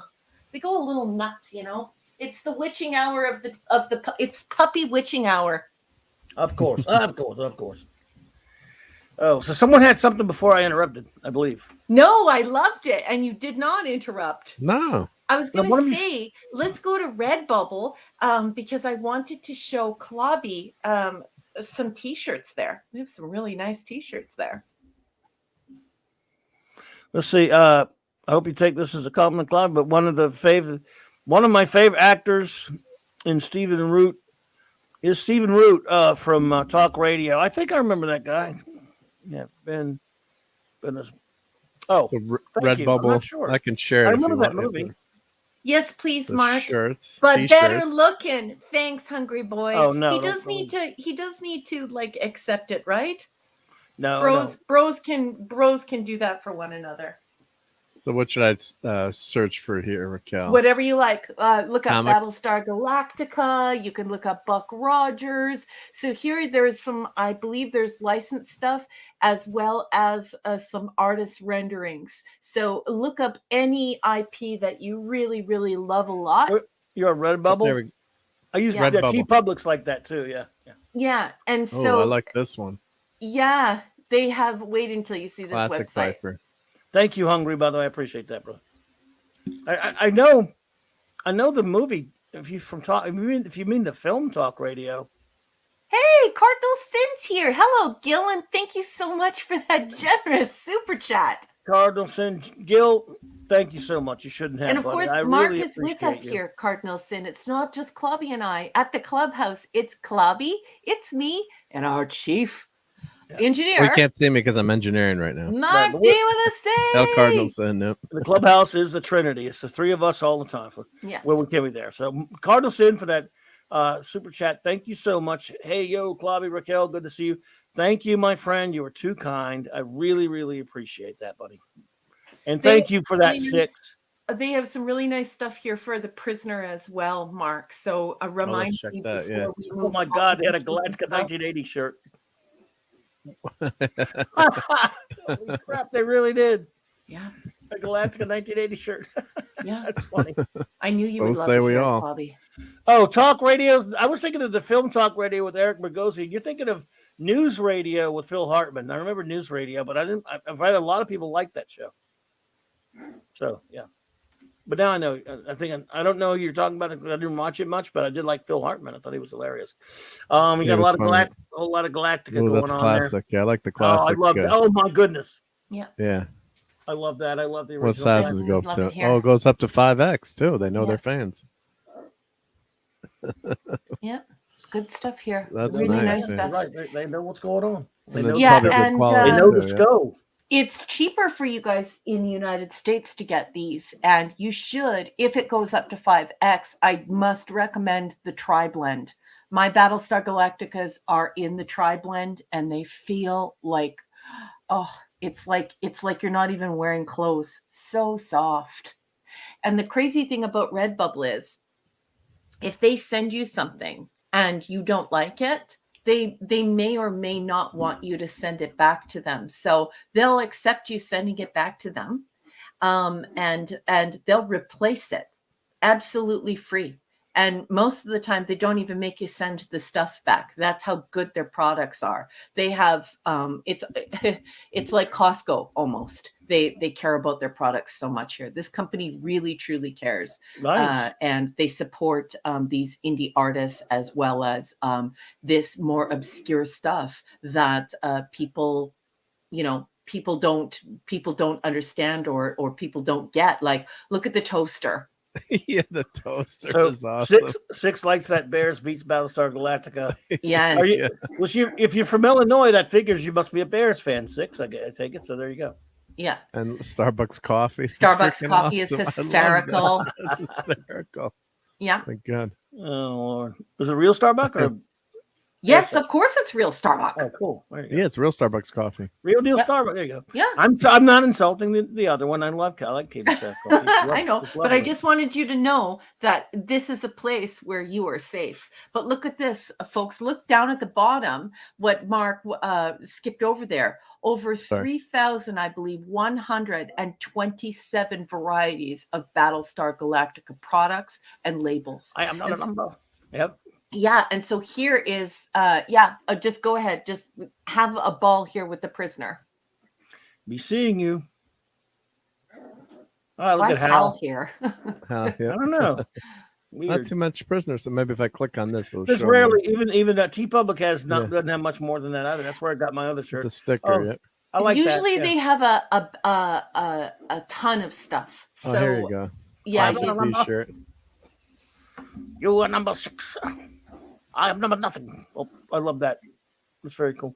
They go a little nuts, you know. It's the witching hour it's puppy witching hour. Of course. Of course. Oh, so someone had something before I interrupted, I believe. No, I loved it, and you did not interrupt. No. I was Now, going one of to you- say, let's go to Redbubble because I wanted to show Clobby some T-shirts there. They have some really nice T-shirts there. Let's see. I hope you take this as a compliment, Clive, but one of my favorite actors in Stephen Root is Stephen Root from Talk Radio. I think I remember that guy. Yeah, Ben. So Thank you. I'm Redbubble. not sure. I can share it. I if you remember that want. movie. Yes, please, The Mark. shirts, But t-shirts. better looking. Thanks, hungry boy. Oh, no, he don't- does need to. He does need to like accept it, right? No, Bros can do that for one another. So what should I search for here, Raquel? Whatever you like. Look up Comic. Battlestar Galactica. You can look up Buck Rogers. So here there's some, I believe there's licensed stuff as well as some artist renderings. So look up any IP that you really, really love a lot. You're a Redbubble? There we- I use Yeah. T Redbubble. Public's like that too, yeah. Yeah. And Oh, so I like this one. yeah, they have, wait until you see this Classic website. Viper. Thank you, Hungry, by the way. I appreciate that, bro. I know the movie. If you mean the film Talk Radio. Hey, Cardinal Sin's here. Hello, Gil, and thank you so much for that generous super chat. Cardinal Sin, Gil, thank you so much. You shouldn't have. And of buddy. course, I Mark really is with appreciate us you. here, Cardinal Sin. It's not just Clobby and I. At the clubhouse, it's Clobby, it's me, and our chief engineer, We can't see me because I'm engineering right now. Mark Right, but D with a C. El Cardinals and yep. The clubhouse is the Trinity. It's the three of us all the time. Yes. Well, we can be there. So, Cardinal Sin for that super chat. Thank you so much. Hey, yo, Clobby, Raquel, good to see you. Thank you, my friend. You were too kind. I really, really appreciate that, buddy. And thank you for that 6. They have some really nice stuff here for the prisoner as well, Mark. So a reminder. check that, yeah. Oh my God, they had a Galactica 1980 shirt. Holy crap, they really did. Yeah, A Galactica 1980 shirt. yeah. That's funny. I knew you So would love say it we here, all. Clobby. Oh, talk radios. I was thinking of the film Talk Radio with Eric Bergozzi. You're thinking of News Radio with Phil Hartman. I remember News Radio, but I've read a lot of people like that show. So, yeah. But now I know. I don't know who you're talking about. I didn't watch it much, but I did like Phil Hartman. I thought he was hilarious. We got was a lot funny. of a lot of Galactica Oh, going that's on classic. Yeah, I like the there. Oh, I classic. love that. Oh my goodness, Yeah. I love that. I love the What original. size Yeah, does it go up love to? it here. Oh, it goes up to 5X too. They know Yeah. their fans. Yep, it's good stuff here. That's really nice, nice yeah. stuff. Right, they know what's going on. They And know, it's Yeah, probably good and, quality they know too, the yeah. scope. It's cheaper for you guys in the United States to get these, and you should. If it goes up to 5X, I must recommend the Tri-Blend. My Battlestar Galacticas are in the Tri-Blend, and they feel like, oh, it's like you're not even wearing clothes. So soft. And the crazy thing about Redbubble is, if they send you something and you don't like it, they may or may not want you to send it back to them. So they'll accept you sending it back to them. and they'll replace it absolutely free. And most of the time, they don't even make you send the stuff back. That's how good their products are. They have it's like Costco almost. They care about their products so much here. This company really truly cares, Nice. and they support these indie artists as well as this more obscure stuff that people, people don't understand or people don't get. Like, look at the toaster. Yeah, the toaster So is awesome. six likes that Bears beats Battlestar Galactica. Yes. Are you, if you're from Illinois, that figures you must be a Bears fan. Six, I take it. So there you go. Yeah. And Starbucks coffee. Starbucks coffee is awesome. hysterical. It's hysterical. Yeah. My God. Oh Lord, is it real Starbucks or? Yes, of course it's real Starbucks. Oh, cool. There you go. Yeah, it's real Starbucks coffee. Real deal Yep. Starbucks. There you go. Yeah. I'm not insulting the other one. I like Cable Chef coffee. I know, but I just wanted you to know that this is a place where you are safe. But look at this, folks. Look down at the bottom. What Mark skipped over there. Over 3,000, I believe, 127 varieties of Battlestar Galactica products and labels. I am not a number. Yep. Yeah, and so here is, just go ahead. Just have a ball here with the prisoner. Be seeing you. Oh, look Why at is Hal. Hal here? Yeah. I don't know. Not Weird. too much prisoners. So maybe if I click on this, it'll There's show rarely me. even that T Public has Yeah. doesn't have much more than that either. That's where I got my other shirt. It's a sticker. Oh, Yeah. I like Usually that. they have a ton of stuff. So Oh, here you go. yeah, Classic you- T-shirt. You are number 6. I am number nothing. Oh, I love that. That's very cool.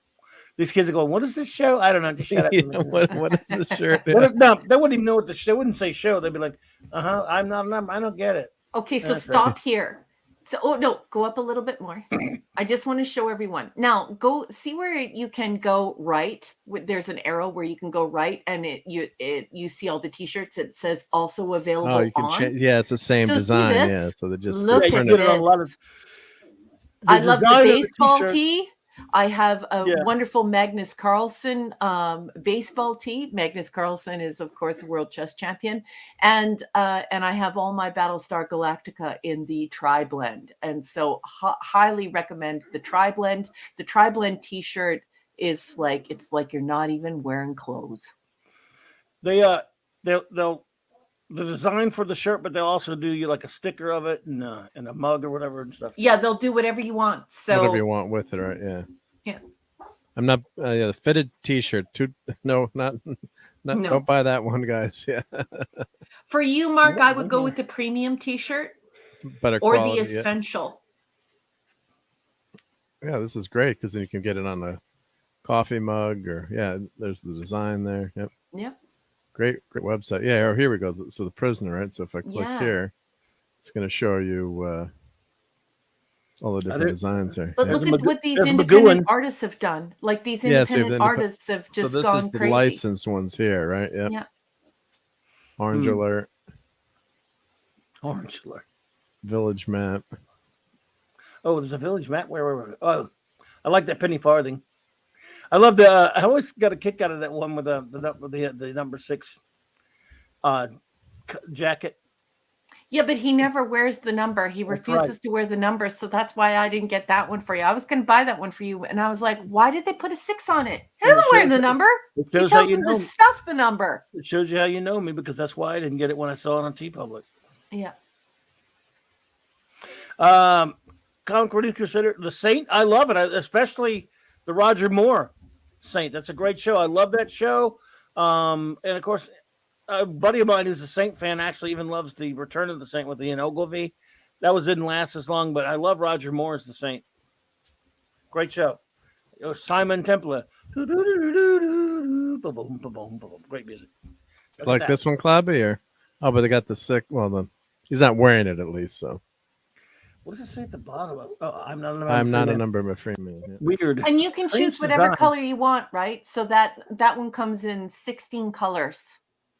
These kids are going, "What is this show?" I don't know. Just shut up. Yeah, what is this shirt? What if, no, they wouldn't even know what the show. They wouldn't say show. They'd be like, I'm not a number. I don't get it. okay, so That's stop here. So no, go up a little bit more. I just want to show everyone. Now go see where you can go right. There's an arrow where you can go right, and you see all the T-shirts. It says also available. Oh, you can on. change. Yeah, it's the same So see design. this? Yeah, so they just Look Yeah, you at get it on a lot of. this. I the love the design of baseball t-shirt- tee. I have a Yeah. wonderful Magnus Carlsen baseball tee. Magnus Carlsen is, of course, a world chess champion, and I have all my Battlestar Galactica in the tri-blend, and so highly recommend the tri-blend. The tri-blend T-shirt is like you're not even wearing clothes. They'll the design for the shirt, but they'll also do you like a sticker of it and a mug or whatever and stuff. Yeah, they'll do whatever you want. So whatever you want with it, right? Yeah. Yeah. I'm not the fitted T-shirt. No, not. No. Don't buy that one, guys. Yeah, for you, Mark, Yeah, I would go yeah. with the premium T-shirt it's better or quality. the essential. Yeah, this is great because then you can get it on a coffee mug or there's the design there. Yep. Yeah. Great website. Yeah, here we go. So the prisoner, right? So if I click Yeah. here, it's going to show you all the different designs there. But Yeah. look at what these there's independent Magooin. artists have done. Like these Yeah, so independent the artists have just so this gone is the crazy. licensed ones here, right? Yep. Yeah. Orange Alert, Orange alert. Village Map. Oh, there's a village map. Where? Oh, I like that penny farthing. I love the. I always got a kick out of that one with the number 6 jacket. Yeah, but he never wears the number. He That's refuses right. to wear the number. So that's why I didn't get that one for you. I was going to buy that one for you. And I was like, why did they put a 6 on it? He doesn't wear the number. It He shows how tells you him know. to stuff the number. It shows you how you know me because that's why I didn't get it when I saw it on T Public. Yeah. Concord Crusader, the Saint. I love it, especially the Roger Moore Saint. That's a great show. I love that show. And of course, a buddy of mine who's a Saint fan actually even loves the Return of the Saint with Ian Ogilvy. That didn't last as long, but I love Roger Moore as the Saint. Great show. Simon Templar. Great music. Look at Like that. this one, Clobby, or but they got the sick. Well, he's not wearing it at least. So What does it say at the bottom? Oh, I'm not a number. I'm not a Freeman. number of a free man. Yeah. Weird. And you can Strange choose whatever design. color you want, right? So that one comes in 16 colors.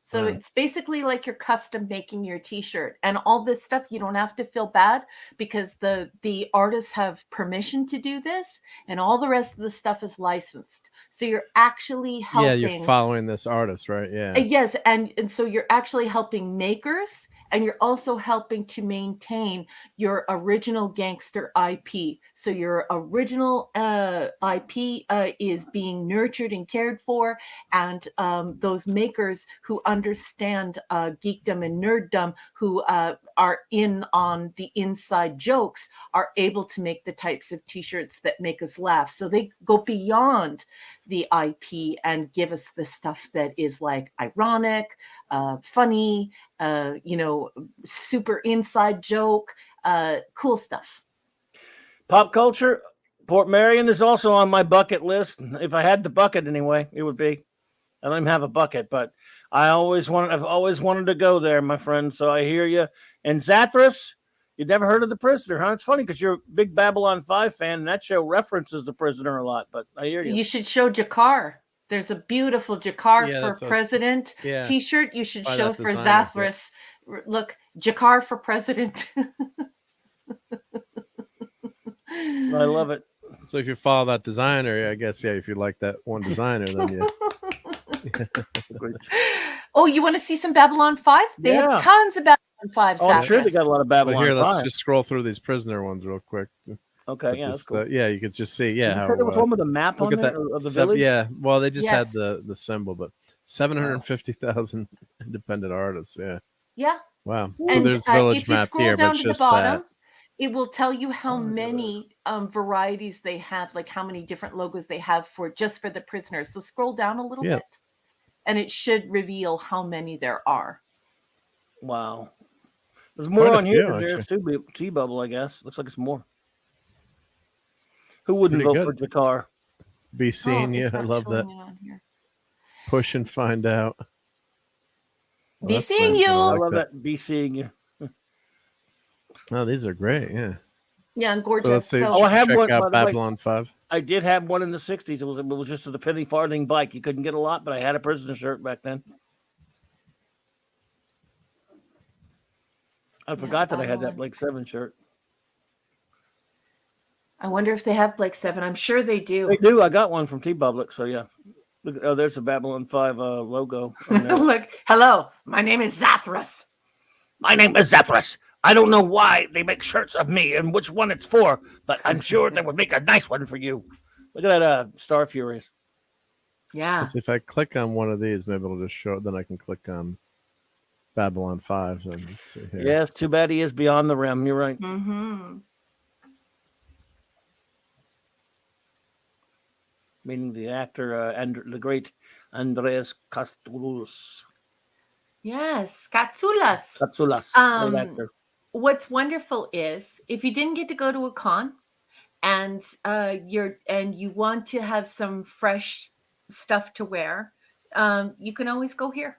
So Wow. it's basically like you're custom making your t-shirt, and all this stuff, you don't have to feel bad because the artists have permission to do this, and all the rest of the stuff is licensed. So you're actually Yeah, you're helping. following this artist, right? Yeah. Yes, and so you're actually helping makers, and you're also helping to maintain your original gangster IP. So your original IP is being nurtured and cared for, and those makers who understand geekdom and nerddom, who are in on the inside jokes, are able to make the types of t-shirts that make us laugh. So they go beyond the IP and give us the stuff that is like ironic, funny, super inside joke, cool stuff. Pop culture. Port Marion is also on my bucket list. If I had the bucket anyway, it would be. I don't even have a bucket, but I've always wanted to go there, my friend. So I hear you. And Zathras, you'd never heard of The Prisoner, huh? It's funny because you're a big Babylon 5 fan, and that show references The Prisoner a lot, but I hear you. You should show Jakar. There's a beautiful Jakar Yeah, for that's what I was- President Yeah. t-shirt you should Buy show that for designer, yeah. Zathras. Look, Jakar for President. I love it. So if you follow that designer, I guess, yeah, if you like that one designer, then yeah. Oh, you want to see some Babylon 5? They Yeah. have tons of Babylon 5. Oh, I'm sure they Zathras. got a lot of But Babylon here, let's 5. just scroll through these prisoner ones real quick. Okay, But yeah, that's just, cool. yeah, you could just see, yeah, You how said there was one with a map look on at there that of the sub- village? Yeah, well, they just Yes. had the symbol, but 750,000 independent artists. Yeah, Yeah. wow. So And there's village if you map scroll here, down but to the just bottom, that. it will tell you how Oh, look at many varieties they have, like how many different logos they have for just for the prisoners. So scroll down a little Yeah. bit, and it should reveal how many there are. Wow. There's more Quite a on here few, than there's T-Bubble, I guess. Looks like it's more. Who wouldn't pretty vote for Jakar? Be seeing you. it's I not love that. showing it on here. Push and find out. Well, Be that's seeing nice, you. man. I like love that. Be seeing you. Oh, these are great. Yeah. Yeah, and gorgeous. So let's see. Oh, I have check one, by out the way. Babylon 5. I did have one in the 60s. It was just the penny farthing bike. You couldn't get a lot, but I had a prisoner shirt back then. I forgot that I had that Babylon. Blake 7 shirt. I wonder if they have Blake 7. I'm sure they do. They do. I got one from T-Public, so yeah. Look, oh, there's the Babylon 5 logo. on there. Look, hello, my name is Zathras. My name is Zathras. I don't know why they make shirts of me and which one it's for, but I'm sure they would make a nice one for you. Look at that Star Furies. Yeah. Let's see if I click on one of these, maybe it'll just show it. Then I can click on Babylon 5. So let's see here. Yes, too bad he is beyond the rim. You're right. Mm-hmm. Meaning the actor and the great Andreas Katsulas. Yes, Katsulas. Katsulas, great actor. What's wonderful is if you didn't get to go to a con and you want to have some fresh stuff to wear, you can always go here.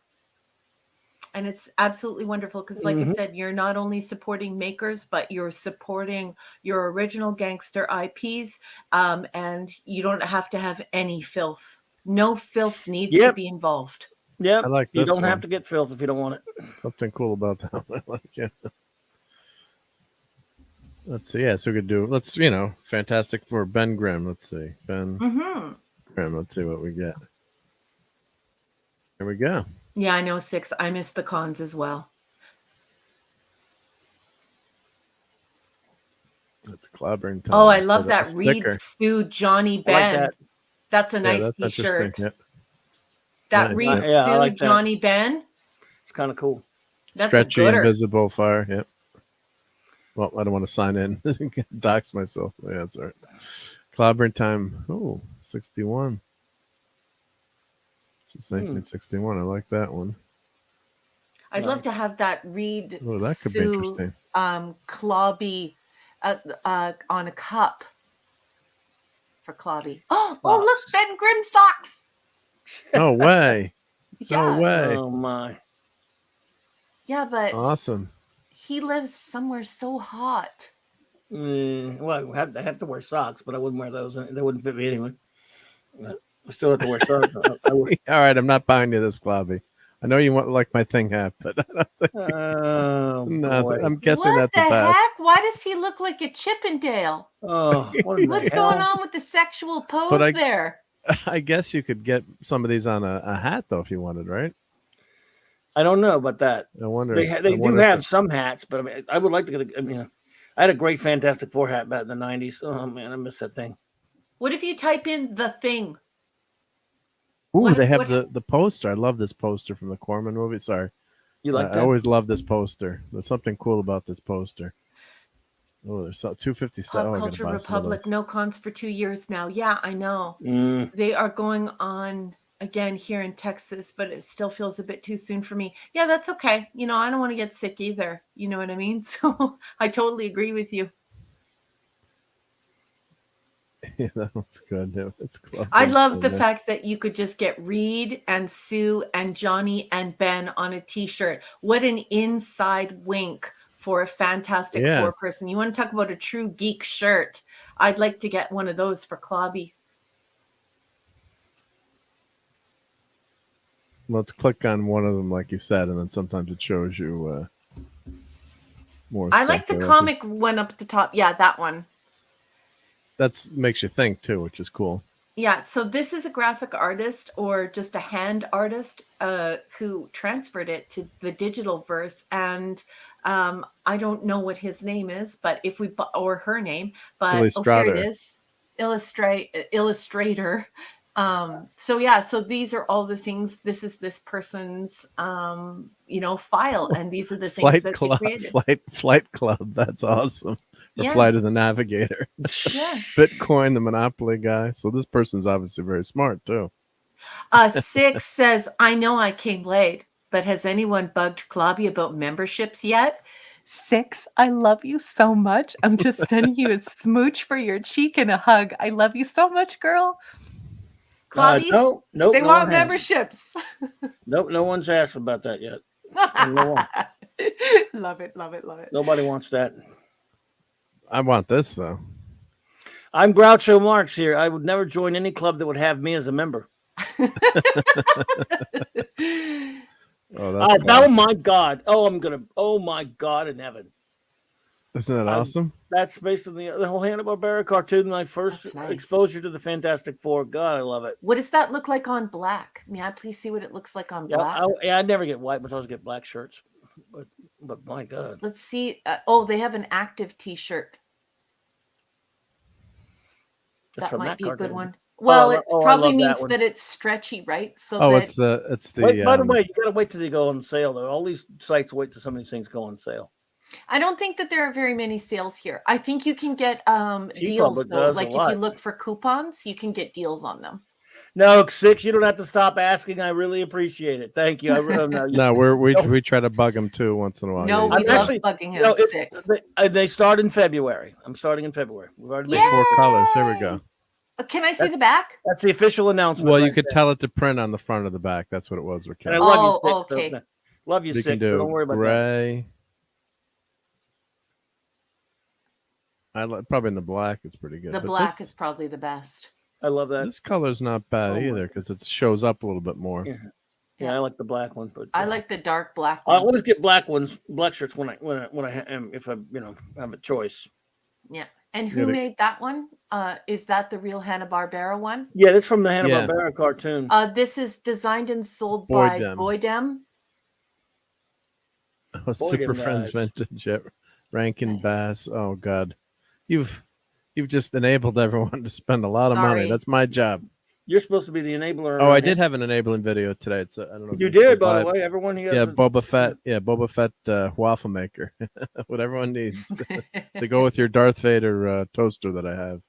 And it's absolutely wonderful because, like I said, you're not only supporting makers, but you're supporting your original gangster IPs, and you don't have to have any filth. No filth needs to be involved. Yeah, I like you this don't have one. to get filth if you don't want it. Something cool about that one. I like it. Let's see. Yeah, so we could do, fantastic for Ben Grimm. Let's see. Ben Grimm. Let's see what we get. Here we go. Yeah, I know, 6. I miss the cons as well. That's clobbering time. Oh, I love for that the Reed sticker. Sue Johnny I like Ben. that. That's a Yeah, nice that's t-shirt. interesting. Yeah. That Nice. Reed Yeah, I Sue like that. Johnny Ben. It's kind of cool. That's Stretchy, a gooder. invisible fire. Yep. Well, I don't want to sign in. Dox myself. Yeah, that's all right. Clobbering time. Oh, 61. Since 1961. I like that one. I'd love to have that Reed Oh, that could be Sue, interesting. Clobby on a cup for Clobby. Oh, Socks. look, Ben Grimm socks. No way. Yeah. No way. Oh my! Yeah, but Awesome. he lives somewhere so hot. Well, I have to wear socks, but I wouldn't wear those. They wouldn't fit me anyway. I still have to wear socks. I would. All right, I'm not buying you this, Clobby. I know you want like my thing hat, but Oh, no, boy. I'm guessing What that's the a pass. heck? Why does he look like a Chippendale? Oh, what in the What's hell? going on with the sexual pose But there? I guess you could get some of these on a hat though if you wanted, right? I don't know about that. I wonder. They do have some hats, but I mean, I would like to get. I mean, I had a great Fantastic Four hat back in the '90s. Oh man, I miss that thing. What if you type in the thing? Ooh, they have the poster. I love this poster from the Corman movie. Sorry, You like I that? always love this poster. There's something cool about this poster. Oh, there's 257. Pop Culture Republic, no cons for 2 years now. Yeah, I know. They are going on again here in Texas, but it still feels a bit too soon for me. Yeah, that's okay. You know, I don't want to get sick either. You know what I mean? So I totally agree with you. Yeah, that one's good. It's close. I love the fact that you could just get Reed and Sue and Johnny and Ben on a t-shirt. What an inside wink for a Fantastic Four person. You want to talk about a true geek shirt? I'd like to get one of those for Clobby. Let's click on one of them, like you said, and then sometimes it shows you more. I like the comic one up at the top. Yeah, that one. That makes you think too, which is cool. Yeah, so this is a graphic artist or just a hand artist who transferred it to the digital verse, and I don't know what his name is, but if we or her name, but here it is, illustrator. So yeah, so these are all the things. This is this person's file, and these are the things that they created. Flight Club. That's awesome. Or Flight of the Navigator. Yeah. Bitcoin, the Monopoly guy. So this person's obviously very smart too. 6 says, I know I came late, but has anyone bugged Clobby about memberships yet? 6, I love you so much. I'm just sending you a smooch for your cheek and a hug. I love you so much, girl. Clobby? No, they want memberships. Nope, no one's asked about that yet. No one. Love it, love it, love it. Nobody wants that. I want this though. I'm Groucho Marx here. I would never join any club that would have me as a member. Oh my God. Oh my God in heaven. Isn't that awesome? That's based on the whole Hanna-Barbera cartoon. My first exposure to the Fantastic Four. God, I love it. What does that look like on black? May I please see what it looks like on black? I never get white, but I always get black shirts. But my God. Let's see. They have an active T-shirt. That might be a good one. Well, it probably means that it's stretchy, right? So it's the. By the way, you gotta wait till they go on sale though. All these sites wait till some of these things go on sale. I don't think that there are very many sales here. I think you can get deals though. Like if you look for coupons, you can get deals on them. No, 6, you don't have to stop asking. I really appreciate it. Thank you. No, we try to bug them too once in a while. No, we love bugging him. 6. They start in February. I'm starting in February. We've already made 4 colors. There we go. Can I see the back? That's the official announcement. Well, you could tell it to print on the front of the back. That's what it was. And I love you, 6. Okay. Love you, 6. Don't worry about that. Probably in the black. It's pretty good. The black is probably the best. I love that. This color's not bad either because it shows up a little bit more. Yeah, I like the black one, but I like the dark black one. I always get black shirts when I if I have a choice. Yeah. And who made that one? Is that the real Hanna-Barbera one? Yeah, that's from the Hanna-Barbera cartoon. This is designed and sold by Boydem. Oh, Super Friends Vintage, Rankin Bass. Oh God, you've just enabled everyone to spend a lot of money. That's my job. You're supposed to be the enabler. Oh, I did have an enabling video today. It's I don't know. You did, by the way. Everyone here. Yeah, Boba Fett waffle maker. What everyone needs to go with your Darth Vader toaster that I have.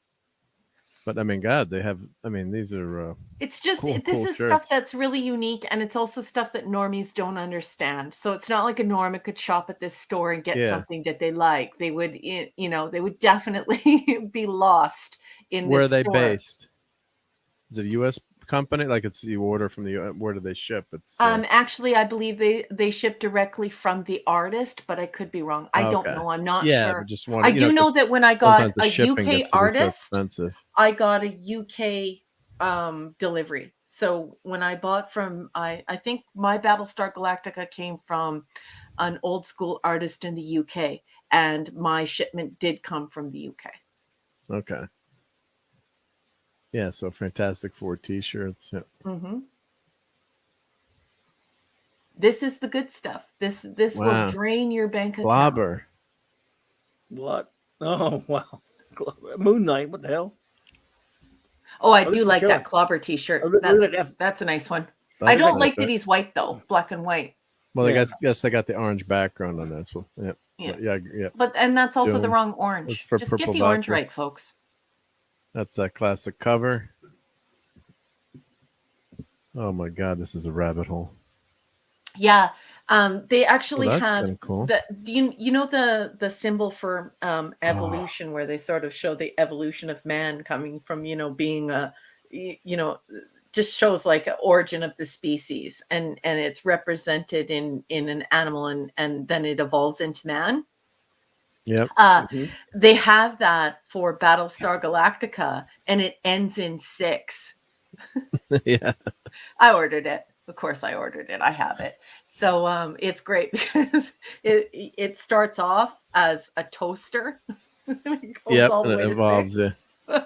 But I mean, God, they have. I mean, these are. It's just this is stuff that's really unique, and it's also stuff that normies don't understand. So it's not like a norm could shop at this store and get something that they like. They would, they would definitely be lost in. Where are they based? Is it a U.S. company? Like it's you order from the where do they ship? It's actually I believe they ship directly from the artist, but I could be wrong. I don't know. I'm not sure. Just I do know that when I got a UK artist, I got a UK delivery. So when I bought from, I think my Battlestar Galactica came from an old school artist in the UK, and my shipment did come from the UK. Okay. Yeah, so Fantastic Four t-shirts. Yeah. Mm-hmm. This is the good stuff. This Wow. will drain your bank account. Clobber. What? Oh wow. Moon Knight. What the hell? Oh, I this do is like killer. that Clobber t-shirt. Oh, look at that. That's a nice one. That's I don't nice, like that he's white though, black and white. Well, they Yeah. guess they got the orange background on that. So, yeah. Yeah. But that's also the Doom. wrong orange. It's for Just get purple the orange vodka. right, folks. That's that classic cover. Oh my God, this is a rabbit hole. Yeah. They actually Well, that's had kinda cool. do you know the symbol for evolution, where they sort of show the evolution of man coming from, being a, just shows like an origin of the species, and it's represented in an animal, and then it evolves into man. Yep. They have that for Battlestar Galactica, and it ends in 6. Yeah. I ordered it. Of course I ordered it. I have it. So it's great because it starts off as a toaster. It goes Yep, all the and way it to evolves. 6. Yeah.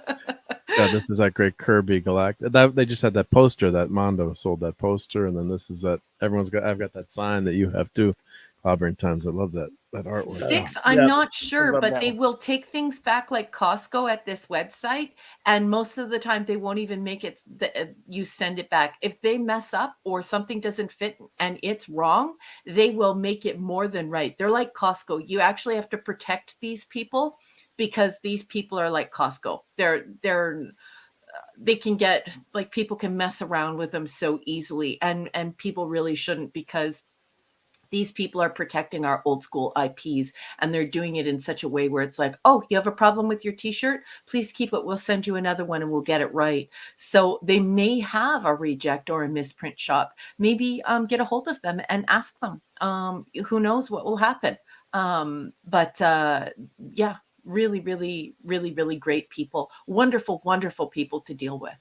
God, this is that great Kirby Galactic. That they just had that poster. That Mondo sold that poster, and then this is that everyone's got. I've got that sign that you have too. CLOBBERIN times. I love that artwork. 6, I'm Yeah, not sure, love but that they one. will take things back like Costco at this website, and most of the time they won't even make it you send it back. If they mess up or something doesn't fit and it's wrong, they will make it more than right. They're like Costco. You actually have to protect these people, because these people are like Costco. They can get, like, people can mess around with them so easily, and people really shouldn't, because these people are protecting our old school IPs, and they're doing it in such a way where it's like, oh, you have a problem with your t-shirt? Please keep it. We'll send you another one and we'll get it right. So they may have a reject or a misprint shop. Maybe get a hold of them and ask them. Who knows what will happen? Yeah, really, really, really, really great people. Wonderful, wonderful people to deal with.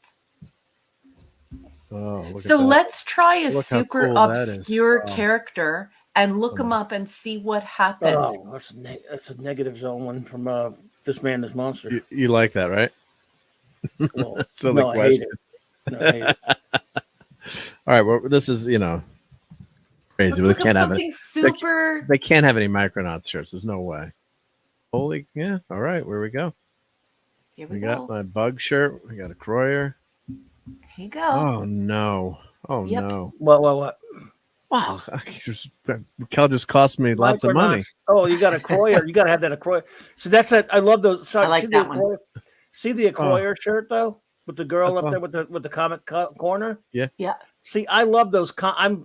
Oh, look So at that. let's try a Look how super cool that is. obscure Wow. character and look them up and see what happens. Oh, that's a negative zone one from This Man, This Monster. You like that, right? Well, Silly no, I hate question. it. No, I hate it. All right. Well, this is crazy. Let's They look can't up have something it. super. They can't have any Micronauts shirts. There's no way. Holy, yeah. All right, where we go. Here We we got go. my bug shirt. We got a Croyer. Here you go. Oh no! Oh Yep. no! What? Wow, Cal just cost me lots of money. Micronauts. Oh, you got a Croyer. You got to have that a Croyer. So that's that. I love those. So I like see that the one. Croyer, see the Croyer shirt though, with the girl That's up there with the comic corner. Yeah. See, I love those. I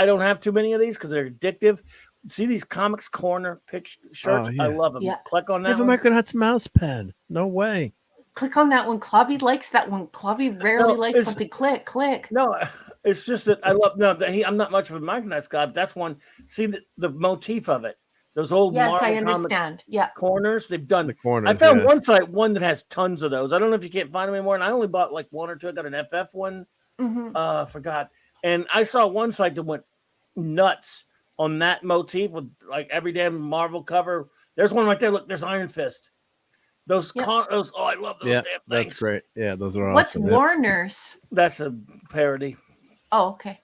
don't have too many of these because they're addictive. See these comics corner shirts? Oh, yeah. I love them. Yeah. Click on They that have a one. Micronauts mouse pad. No way. Click on that one. Clobby likes that one. Clobby rarely No, likes it's- something. Click. No, it's just that I love. No, I'm not much of a Micronauts guy. But that's one. See the motif of it. Those old Yes, Marvel I comic understand. Yeah. corners. They've done. The corners. I found yeah. one that has tons of those. I don't know if you can't find them anymore. And I only bought like one or two. I got an FF one. Mm-hmm. Forgot. And I saw one site that went nuts on that motif with like every damn Marvel cover. There's one right there. Look, there's Iron Fist. Those Yep. those. Oh, I love those Yeah, damn things. that's great. Yeah, those are What's awesome. yeah. Warner's? That's a parody. Oh, okay.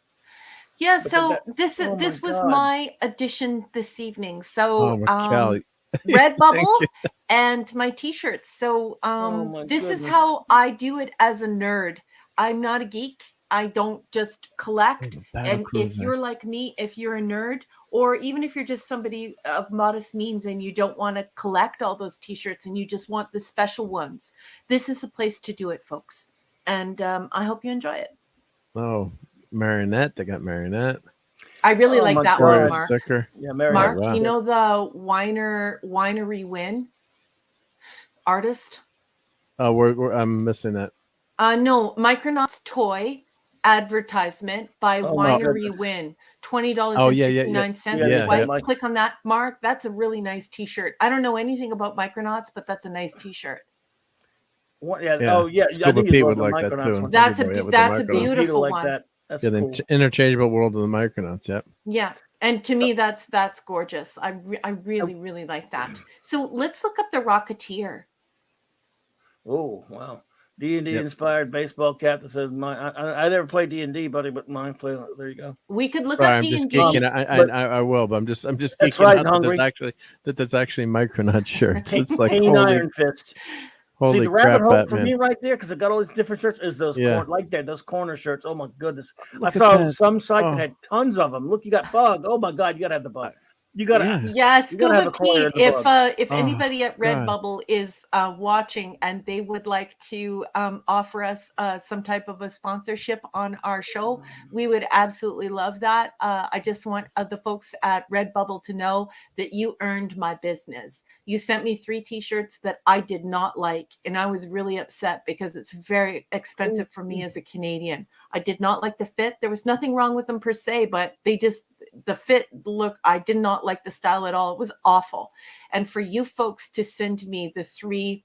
Yeah, But so that- this oh my this was God. my addition this evening. So Oh, Raquel, Redbubble and my t-shirts. So Oh my this is goodness. how I do it as a nerd. I'm not a geek. I don't just collect. And if you're like me, if you're a nerd, or even if you're just somebody of modest means and you don't want to collect all those t-shirts and you just want the special ones, this is the place to do it, folks. And I hope you enjoy it. Oh, Marionette. They got Marionette. I really Oh like my that God. one, Mark. Sticker. Yeah, Mary. Mark, wow. you know the Winery Win artist? I'm missing that. No, Micronauts toy advertisement by Oh my Winery goodness. Win. $20.59. Oh, yeah. Swipe, Yeah. click on that. Mark, that's a really nice t-shirt. I don't know anything about Micronauts, but that's a nice t-shirt. What, yeah. Yeah. Oh, yeah. Scuba I think Pete you would love the like that Micronauts too. one. That's Everybody, a with that's the a Micronauts. Peter beautiful like one. that. That's Yeah, cool. the interchangeable world of the Micronauts. Yep. Yeah. And to me, that's gorgeous. I really, really like that. So let's look up the Rocketeer. Oh, wow. D&D Yep. inspired baseball cap that says mine. I never played D&D, buddy, but mine. There you go. We could look Sorry, up I'm just D&D. geeking. But- I will, but I'm just That's geeking right, out Hungry. that there's actually Micronaut shirts. It's like Keen holy, Iron Fist. holy See, the crap, rabbit hole for Batman. me right there, because it got all these different shirts, is those Yeah. those corner shirts. Oh my goodness! Look I at saw that. some site Oh. that had tons of them. Look, you got bug. Oh my god, you gotta have the bug. You gotta. Yeah. Yes, You gotta have Scuba a corner Pete. in the If Oh, anybody at God. Redbubble is watching and they would like to offer us some type of a sponsorship on our show, we would absolutely love that. I just want the folks at Redbubble to know that you earned my business. You sent me 3 T-shirts that I did not like, and I was really upset because it's very expensive for me as a Canadian. I did not like the fit. There was nothing wrong with them per se, but the fit look, I did not like the style at all. It was awful. And for you folks to send me the 3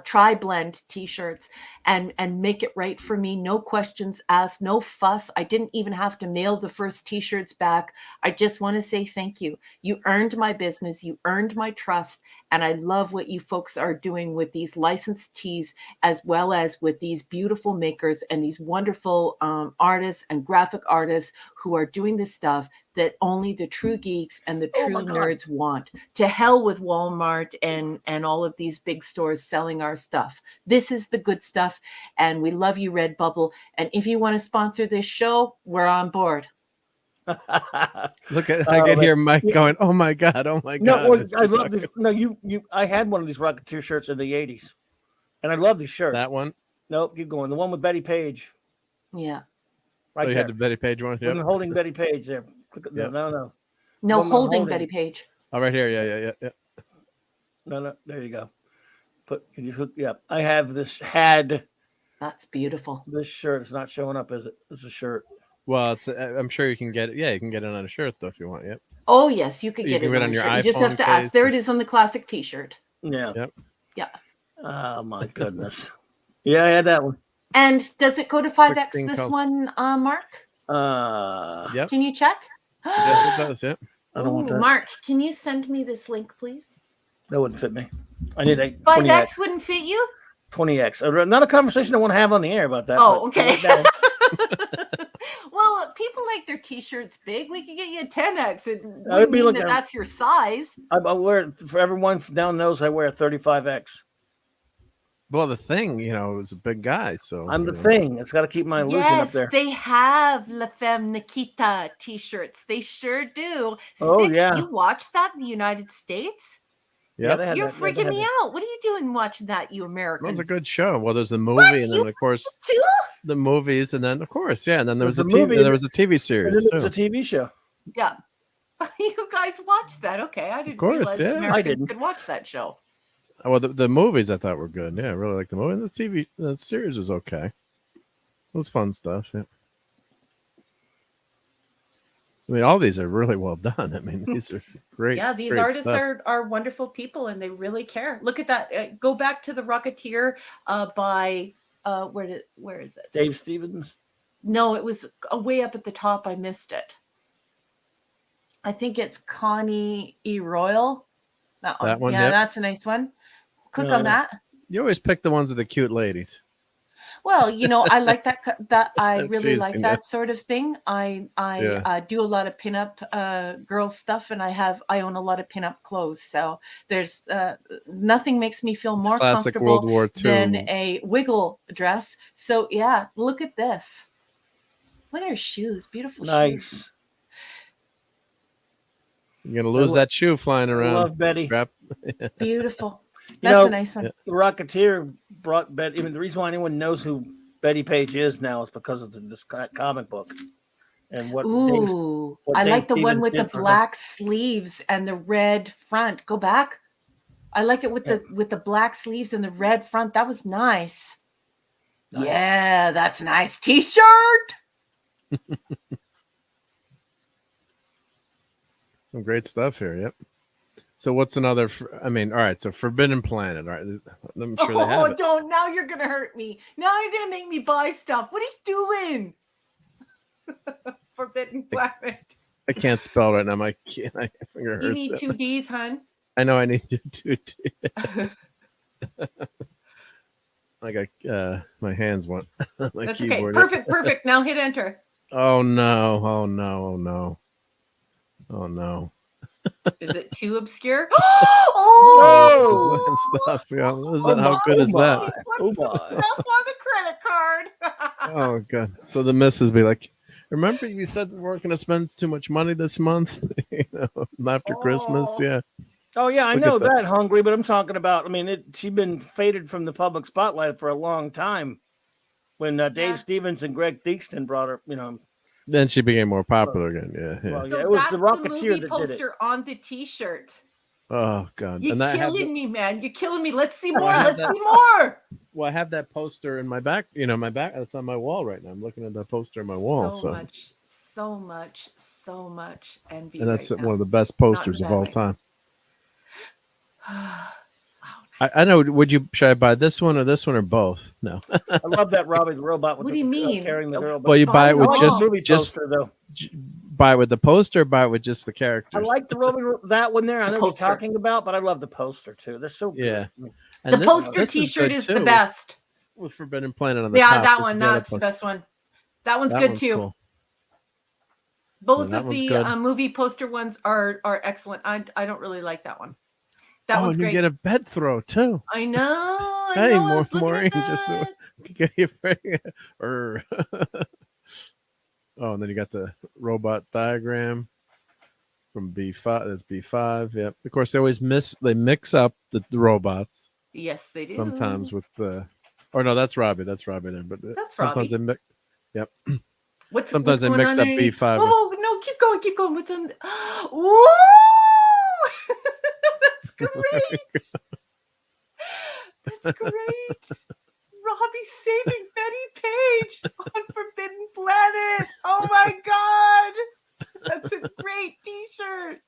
tri-blend T-shirts and make it right for me, no questions asked, no fuss. I didn't even have to mail the first T-shirts back. I just want to say thank you. You earned my business, you earned my trust, and I love what you folks are doing with these licensed tees, as well as with these beautiful makers and these wonderful artists and graphic artists who are doing this stuff that only the true geeks and the true nerds want. To hell with Walmart and all of these big stores selling our stuff. This is the good stuff, and we love you, Redbubble. And if you want to sponsor this show, we're on board. Look at I can hear Mike going, "Oh my god, oh my god!" No, I love this. No, you. I had one of these Rocketeer shirts in the '80s, and I love these shirts. That one. Nope, keep going. The one with Betty Page. Yeah. Right you there. had the Betty Page one. Yep. Yep. Holding Betty Page there. Yep. No. No, One holding Betty Page. Oh, right here. Yeah. No. There you go. Can you hook? Yeah. I have had. That's beautiful. This shirt is not showing up, is it? It's a shirt. Well, I'm sure you can get it. Yeah, you can get it on a shirt though if you want. Yep. Oh yes, you could You get can it get on on your shirt. You just have iPhone to ask. case. There it is on the classic T-shirt. Yeah. Yep. Yeah. Oh my goodness. Yeah, I had that one. And does it go to 5X 16 this colors. one, Mark? Yep. Can you check? Yes, it does. Yep. I don't want Ooh, that. Mark, can you send me this link, please? That wouldn't fit me. I need a 5X 20X. wouldn't fit you? 20X. Not a conversation I want to have on the air about that. Oh, but okay. that Well, people like their T-shirts big. We could get you a 10X. It I would would be mean looking- that's your size. I wear, for everyone down knows, I wear a 35X. Well, the thing, is a big guy, so I'm the thing. It's got to keep my illusion up Yes, there. they have La Femme Nikita T-shirts. They sure do. Oh, yeah. You watch that in the United States? Yeah, they had You're that. Yeah, they freaking had me that. out. What are you doing watching that, you that American? was a good show. Well, there's the movie, and You then of course too? the movies, and then of course, yeah, and then there was There's a a TV. movie, There was a TV And series then there's too. a TV show. Yeah. You guys watched that. Okay. I didn't course, realize yeah. I Americans didn't. could watch that show. Well, the movies I thought were good. Yeah, I really liked the movie. And the series was okay. It was fun stuff. Yeah. I mean, all these are really well done. I mean, these are great. Yeah, these great artists stuff. are wonderful people, and they really care. Look at that. Go back to the Rocketeer by where is it? Dave Stevens. No, it was way up at the top. I missed it. I think it's Connie E. Royal. That one. That one, Yeah, yep. that's a nice one. Click No, on that. You always pick the ones with the cute ladies. Well, I like that I really like Teasing that you. sort of thing. I Yeah. do a lot of pinup girl stuff, and I own a lot of pinup clothes. So there's nothing makes me feel It's more classic comfortable World War II. than a wiggle dress. So yeah, look at this. Look at her shoes, beautiful shoes. Nice. You're gonna lose I that shoe flying around. love Betty. Strap. Beautiful. You That's know, a nice one. Yeah. The Rocketeer brought Betty. Even the reason why anyone knows who Betty Page is now is because of this comic book and what. Ooh, what I Dave like the one Stevens with the did for her. black sleeves and the red front. Go back. I like it with the black sleeves and the red front. That was nice. Nice. Yeah, that's a nice T-shirt. Some great stuff here. Yep. So what's another? I mean, all right. So Forbidden Planet. All right, I'm sure they have it. Don't! Now you're gonna hurt me. Now you're gonna make me buy stuff. What are you doing? Forbidden Planet. I can't spell right now. My finger hurts. You need 2 Ds, hun. I know. I need 2 Ds. I got my hands went. My That's keyboard. okay. Perfect. Now hit enter. Oh no! Oh no! Oh no! Oh no! Is it too obscure? Oh! Stop! How good is that? What's the stuff on the credit card? Oh god! So the missus be like, "Remember you said we weren't going to spend too much money this month, after Christmas." Yeah. Oh yeah, I know that, Hungry, but I'm talking about. I mean, she's been faded from the public spotlight for a long time. When Dave Stevens and Greg Theakston brought her, Then she became more popular again. Yeah. Well, So it was that's the Rocketeer movie that did it. poster on the T-shirt. Oh god! You're and killing me, man. You're killing me. Let's see more. I have Let's see more. Well, I have that poster in my back. My back. That's on my wall right now. I'm looking at that poster on my wall. So much envy. And that's right one of the best posters Not of in all that time. Wow. I know. Should I buy this one or both? No. I love that Robbie the Robot. With What do you mean? carrying the girl? Well, you buy it with movie just poster though. buy it with the poster. Or buy it with just the characters. I like the Robbie that one there. I The know what poster. you're talking about, but I love the poster too. They're so good. Yeah. The And poster this T-shirt good is too, the best. with Forbidden Planet on the Yeah, top. that If one. you got a That's the poster. best one. That one's That good one's too. cool. Both that of one's the good. movie poster ones are excellent. I don't really like that one. That one's and great. you get a bed throw too. I know. Hey, I was looking Maureen, at just that. get you. Oh, and then you got the robot diagram from B5. That's B5. Yep. Of course, they mix up the robots Yes, they do. sometimes with the. Or no, that's Robbie. That's Robbie there. But That's sometimes Robbie. they mix. Yep. what's Sometimes they going mix on up underneath? B5. Whoa, no, keep going. What's on? Ooh, that's great. That's great. Robbie saving Betty Page on Forbidden Planet. Oh my God. That's a great T-shirt.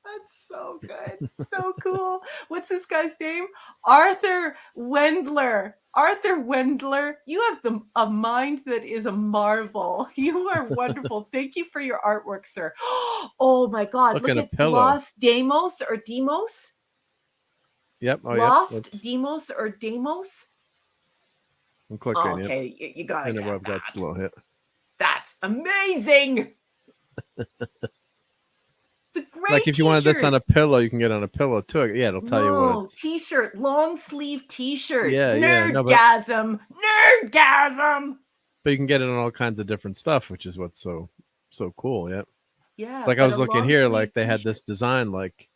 That's so good. So cool. What's this guy's name? Arthur Wendler. Arthur Wendler, you have a mind that is a marvel. You are wonderful. Thank you for your artwork, sir. Oh my God. Look Look at a at pillow. Lost Demos or Demos. Yep. Oh, Lost yep. That's- Demos or Demos. I'm clicking. Oh, Yep. okay, you got I it. know I've got slow hit. That's amazing. It's a great Like if you wanted this t-shirt. on a pillow, you can get it on a pillow too. Yeah, it'll tell you what. It's, T-shirt, long sleeve T-shirt. Yeah, yeah, no, but- Nerdgasm, nerdgasm. but you can get it on all kinds of different stuff, which is what's so cool. Yeah. Yeah. Like I but was a looking long here, sleeve like they had t-shirt. this design, like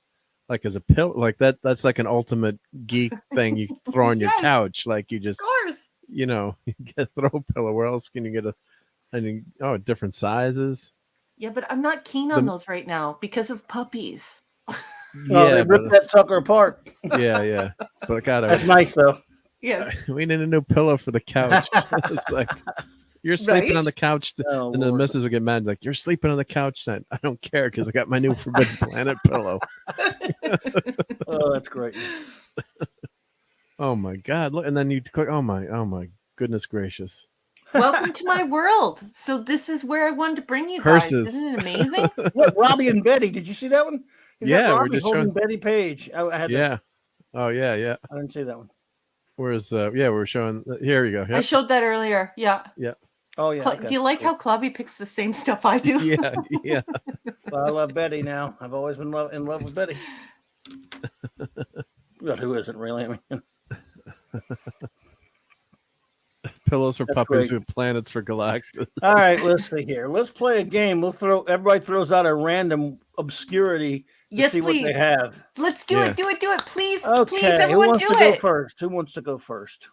as a pillow, like that's like an ultimate geek thing you throw on your Yes. couch. Like you just, Of course. you get a throw pillow. Where else can you get different sizes? Yeah, but I'm not keen on those right now because of puppies. Oh, Yeah, they ripped that sucker apart. yeah. But That's nice though. Yes. we need a new pillow for the couch. It's like you're sleeping Right? on the couch, Oh, and the Lord. missus will get mad. Like you're sleeping on the couch tonight. I don't care because I got my new Forbidden Planet pillow. Oh, that's great. Oh my God! Look, and then you click. Oh my goodness gracious! Welcome to my world. So this is where I wanted to bring you Curses. guys. Isn't it amazing? Look, Robbie and Betty. Did you see that one? Is Yeah, that we're Robbie just holding showing- Betty Page. I had. Yeah. Oh yeah. I didn't see that one. Whereas we're showing. Here we go. I Yep. showed that earlier. Yeah. Oh yeah. Do you like how Clubby picks the same stuff I do? Yeah. Well, I love Betty now. I've always been in love with Betty. Well, who isn't really? I mean, Pillows for That's puppies great. with planets for Galactus. all right. Let's see here. Let's play a game. Everybody throws out a random obscurity to Yes, see what they please. have. Let's do Yeah. it. Do it. Do it. Please. Okay. Please, Who everyone wants do to go it. first? Who wants to go first?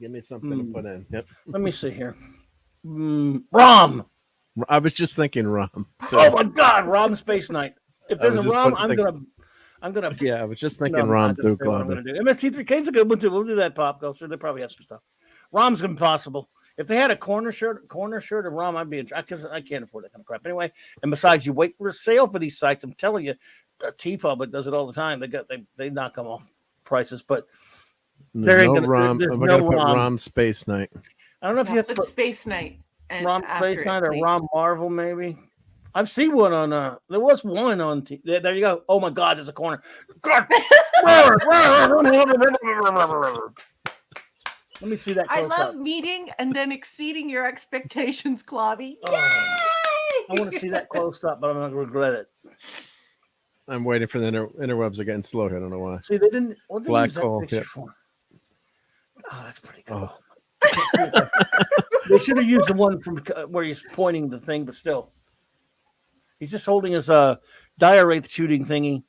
Give me something to put in. Yep. Let me see here. Rom. I was just thinking Rom. So, Oh my God, Rom Space Night. If there's a was just Rom, putting- I'm gonna. yeah, I was just No, thinking I'm Rom not gonna too, say what I'm Clubber. gonna do. MST3K is a good one too. We'll do that, Pop Culture. They probably have some stuff. Rom's impossible. If they had a corner shirt or rum, I'd be because I can't afford that kind of crap anyway. And besides, you wait for a sale for these sites. I'm telling you, T-Public does it all the time. They knock them off prices, but There's no rum. There's We're no gonna put rum. Rom Space Night. I don't know if you have to put put Space Night and Rom after Space it, Night or please. Rom Marvel, maybe. I've seen one on. There was one on. There you go. Oh my God, there's a corner. God. Let me see that. I Close love up. meeting and then exceeding your expectations, Clobby. Oh. Yay! I want to see that close up, but I'm going to regret it. I'm waiting for the interwebs are getting slow here. I don't know why. See, they didn't. What did they Black use that hole, picture yeah. for? Oh, that's pretty good. Oh. They should have used the one from where he's pointing the thing, but still, he's just holding his dire wraith shooting thingy.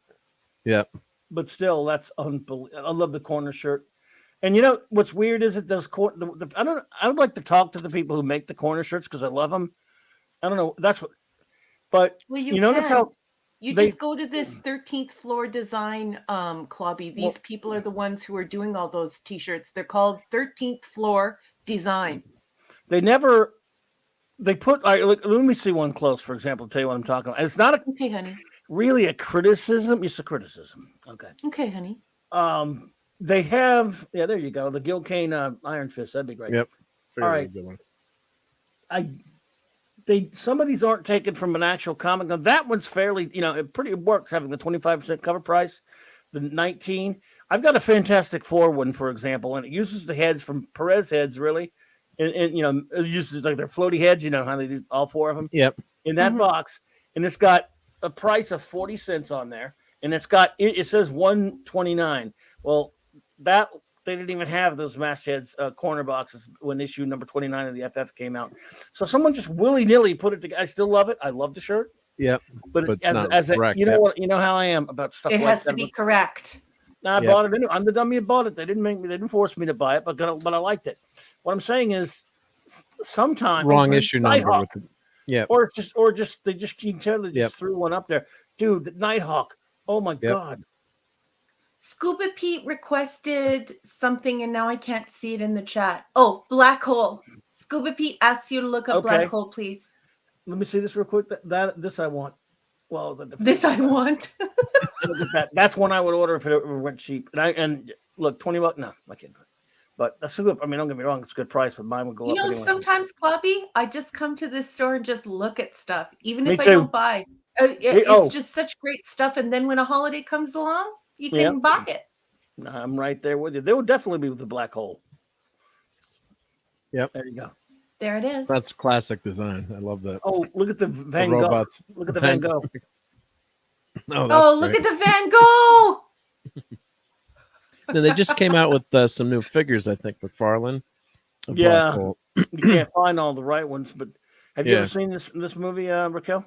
Yep. But still, that's unbelievable. I love the corner shirt. And you know what's weird is that those I would like to talk to the people who make the corner shirts because I love them. I don't know. That's what. But Well, you notice how you they- just go to this 13th floor design, Clobby. These people are the ones who are doing all those T-shirts. They're called 13th floor design. they never. They put. All right, let me see one close, for example, to tell you what I'm talking about. It's not Okay, honey. really a criticism. It's a criticism. Okay. Okay, honey. They have. Yeah, there you go. The Gil Kane Iron Fist. That'd be great. Yep. All right. Good one. Some of these aren't taken from an actual comic. Now that one's fairly, it works having the 25% cover price, the 19. I've got a Fantastic Four one, for example, and it uses the heads from Perez heads, really. And it uses like their floaty heads, how they do all four of them. Yep. In that box. And it's got a price of 40 cents on there. And it says $129. Well, that they didn't even have those mastheads corner boxes when issue number 29 of the FF came out. So someone just willy-nilly put it together. I still love it. I love the shirt. Yep. But it's as not a, correct, you know yep. what, you know how I am about stuff It like has that. to be correct. Now I Yep. bought it. I'm the dummy that bought it. They didn't force me to buy it, but I liked it. What I'm saying is sometimes Wrong issue number. Nighthawk, With the, yeah. or just they just you can tell they just threw one up there. Dude, the Nighthawk. Oh my God. Scuba Pete requested something, and now I can't see it in the chat. Oh, Black Hole. Scuba Pete asked you to look up Black Hole, please. Let me see this real quick. This I want. Well, this I want. Look at that. That's one I would order if it ever went cheap. And look, $20. No, I can't. But that's good. I mean, don't get me wrong; it's a good price, but mine would go up. Anyway. Sometimes, Clobby, I just come to this store and just look at stuff, even Me if too. I don't buy. It's just such great stuff, and then when a holiday comes along, you can buy it. I'm right there with you. They would definitely be with the Black Hole. Yep. There you go. There it is. That's classic design. I love that. Oh, look at the Van Gogh. Robots. Look at the Van Gogh. Oh, look at the Van Gogh. No, they just came out with some new figures, I think, with Farland. Yeah. You can't find all the right ones, but have you ever seen this movie, Raquel?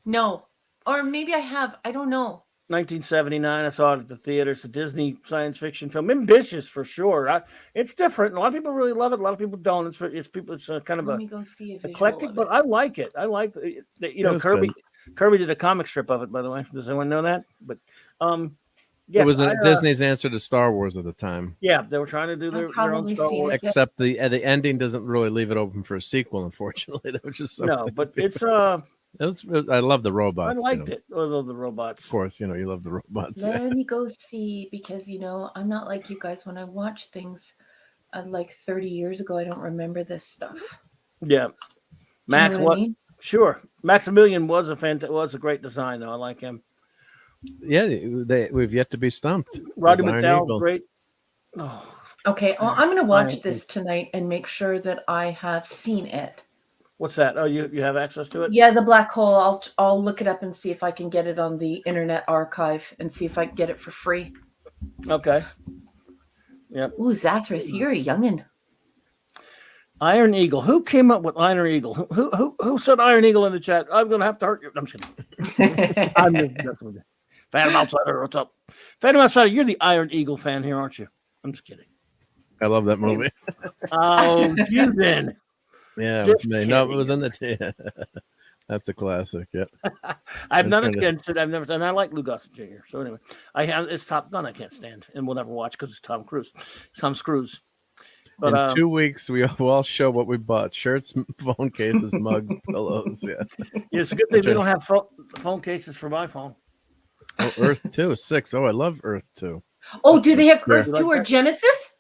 No. Or maybe I have. I don't know. 1979. I saw it at the theater. It's a Disney science fiction film. Ambitious for sure. It's different. A lot of people really love it. A lot of people don't. It's kind of Let me go see a eclectic, but I like it. I like Kirby. Good. Kirby did a comic strip of it, by the way. Does anyone know that? But yes, it was Disney's answer to Star Wars at the time. Yeah, they were trying to do their own Star Wars. Except the ending doesn't really leave it open for a sequel, unfortunately. That was just no, but it's I love the robots. I liked it. Although the robots. Of course, you love the robots. Let me go see, because I'm not like you guys. When I watch things like 30 years ago, I don't remember this stuff. Yeah. Max, you know what I mean? Sure. Maximilian was a great design, though. I like him. Yeah, we've yet to be stumped. Roddy McDowell, great. Oh. Okay, well, I'm going to watch this tonight and make sure that I have seen it. What's that? Oh, you have access to it? Yeah, the Black Hole. I'll look it up and see if I can get it on the Internet Archive and see if I can get it for free. Okay. Yep. Ooh, Zathras, you're a youngin'. Iron Eagle. Who came up with Iron Eagle? Who said Iron Eagle in the chat? I'm gonna have to hurt you. I'm just kidding. I'm just with you. Phantom Outsider, what's up? Phantom Outsider, you're the Iron Eagle fan here, aren't you? I'm just kidding. I love that movie. Oh, you then. Yeah, it was me. No, it was in the. That's a classic. Yeah. I've none against it. I've never done. I like Lou Gossett Jr. So anyway, it's Top Gun. I can't stand, and we'll never watch because it's Tom Cruise. Tom Cruise. But in 2 weeks, we'll all show what we bought: shirts, phone cases, mugs, pillows. Yeah, it's a good thing we don't have phone cases for my phone. Oh, Earth 2, 6. Oh, I love Earth 2. Oh, That's do they have obscure. Earth 2 or Genesis?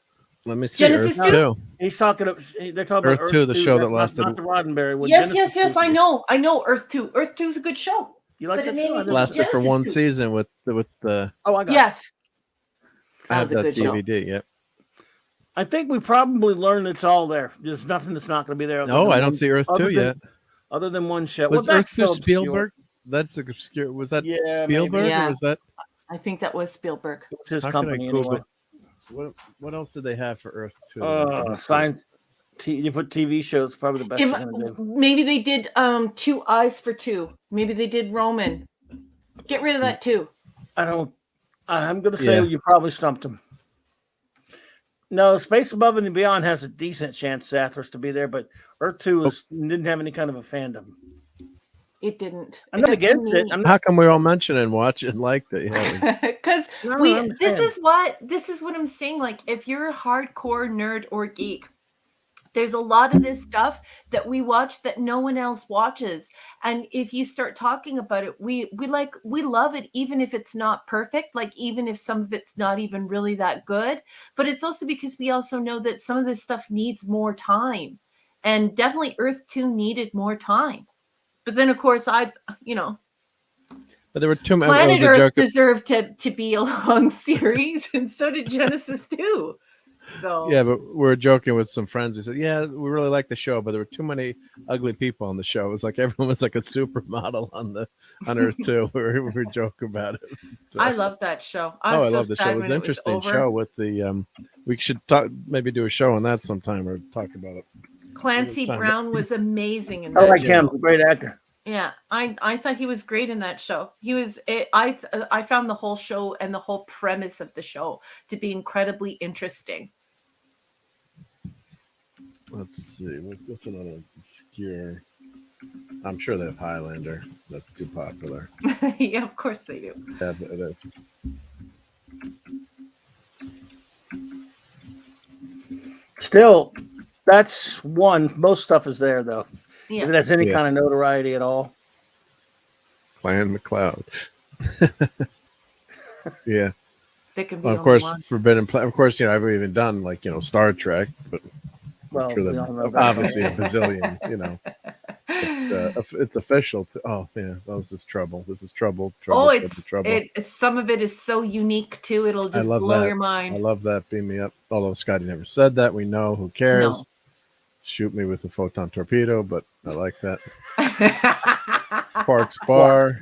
Let me see. Genesis Earth 2. He's talking. They're talking Earth about 2, the show That's that lasted. not the Roddenberry one. Yes, Genesis yes, 2. I know. I know Earth 2. Earth 2 is a good show. You like But that it made show? me I think didn't- Lasted for Genesis one 2. season with the. Oh, I got. Yes. I have was a that good show. DVD. Yep. I think we probably learned it's all there. There's nothing that's not going to be there. No, I don't see Earth 2 yet. Other than one show. Was well, Earth 2 so obscure. Spielberg? That's obscure. Was that Yeah, Spielberg maybe. Yeah. or was that? I think that was Spielberg. It's his How can I company Google? anyway. What else did they have for Earth 2? Science. You put TV shows. Probably the best you're going to do. Maybe they did 2 Eyes for 2. Maybe they did Roman. Get rid of that too. I'm going to say you probably stumped him. No, Space Above and Beyond has a decent chance, Sathras, to be there, but Earth 2 didn't have any kind of a fandom. It didn't. I'm not against it. How come we all mentioned and watched it and liked it? Yeah. Because I this is what I'm saying. Like, if you're a hardcore nerd or geek, there's a lot of this stuff that we watch that no one else watches. And if you start talking about it, we love it, even if it's not perfect, like even if some of it's not even really that good. But it's also because we also know that some of this stuff needs more time. And definitely Earth 2 needed more time. But then, of course, But there were too many. Planet Earth deserved to be a long series, and so did Genesis 2. So yeah, but we were joking with some friends. We said, "Yeah, we really like the show, but there were too many ugly people on the show. It was like everyone was like a supermodel on Earth 2." we were joking about it. I love that show. I love the show. It was an interesting show with the. We should maybe do a show on that sometime or talk about it. Clancy Brown was amazing in I that like show. him, great actor. Yeah, I thought he was great in that show. He was. I found the whole show and the whole premise of the show to be incredibly interesting. Let's see. What's another obscure? I'm sure they have Highlander. That's too popular. Yeah, of course they do. Yeah, it is. Still, that's one. Most stuff is there, though. Yeah. If it has any kind of notoriety at all. Clan McLeod. Yeah. Well, of course, Forbidden Planet. Of course, I've even done Star Trek, but well, sure obviously a bazillion. It's official. Oh yeah, that was this trouble. This is trouble. Trouble. Some of it is so unique too. It'll just blow your mind. I love that. Beam me up. Although Scotty never said that. We know. Who cares? No. Shoot me with a photon torpedo, but I like that. Parks Bar.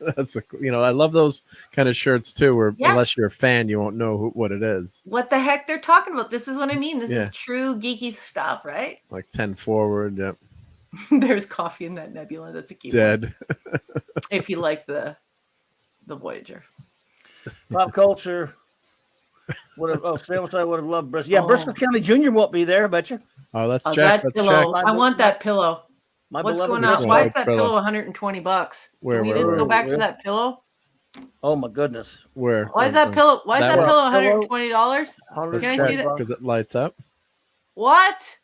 That's I love those kind of shirts too. Where unless you're a fan, you won't know what it is. What the heck they're talking about? This is what I mean. This is true geeky stuff, right? Like 10 forward. Yep. There's coffee in that nebula. That's a key. Dead. If you like the Voyager. Pop culture. Stay would have loved Bristol. Yeah, Bristol County Jr. won't be there, I bet you. Oh, let's check. That pillow. I want that pillow. What's going on? Why is that pillow $120? Where? Can we just go back to that pillow? Oh my goodness. Where? Why is that pillow? Why is that pillow $120? Can I see that? Because it lights up. What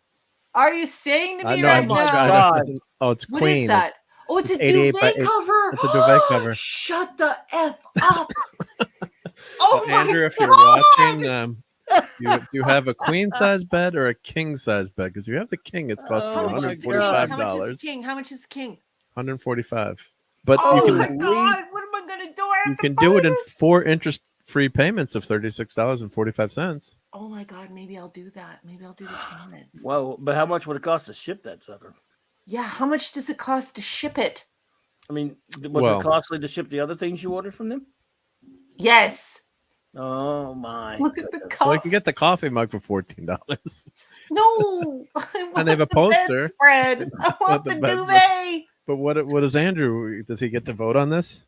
are you saying to me right now? Oh, it's Queen. What is that? Oh, it's a duvet cover. It's a duvet cover. Shut the F up. Oh my Andrew, if you're God. watching, do you have a queen size bed or a king size bed? Because if you have the king, it's costing you $145. How much is king? $145. But my God! What am I gonna do? You can do it in 4 interest-free payments of $36.45. Oh my God! Maybe I'll do that. Maybe I'll do the payments. Well, but how much would it cost to ship that sucker? Yeah, how much does it cost to ship it? I mean, was it costly to ship the other things you ordered from them? Yes. Oh my! Look at the coffee. So you can get the coffee mug for $14. No, and they have a poster. Spread. I want the duvet. But what does Andrew? Does he get to vote on this?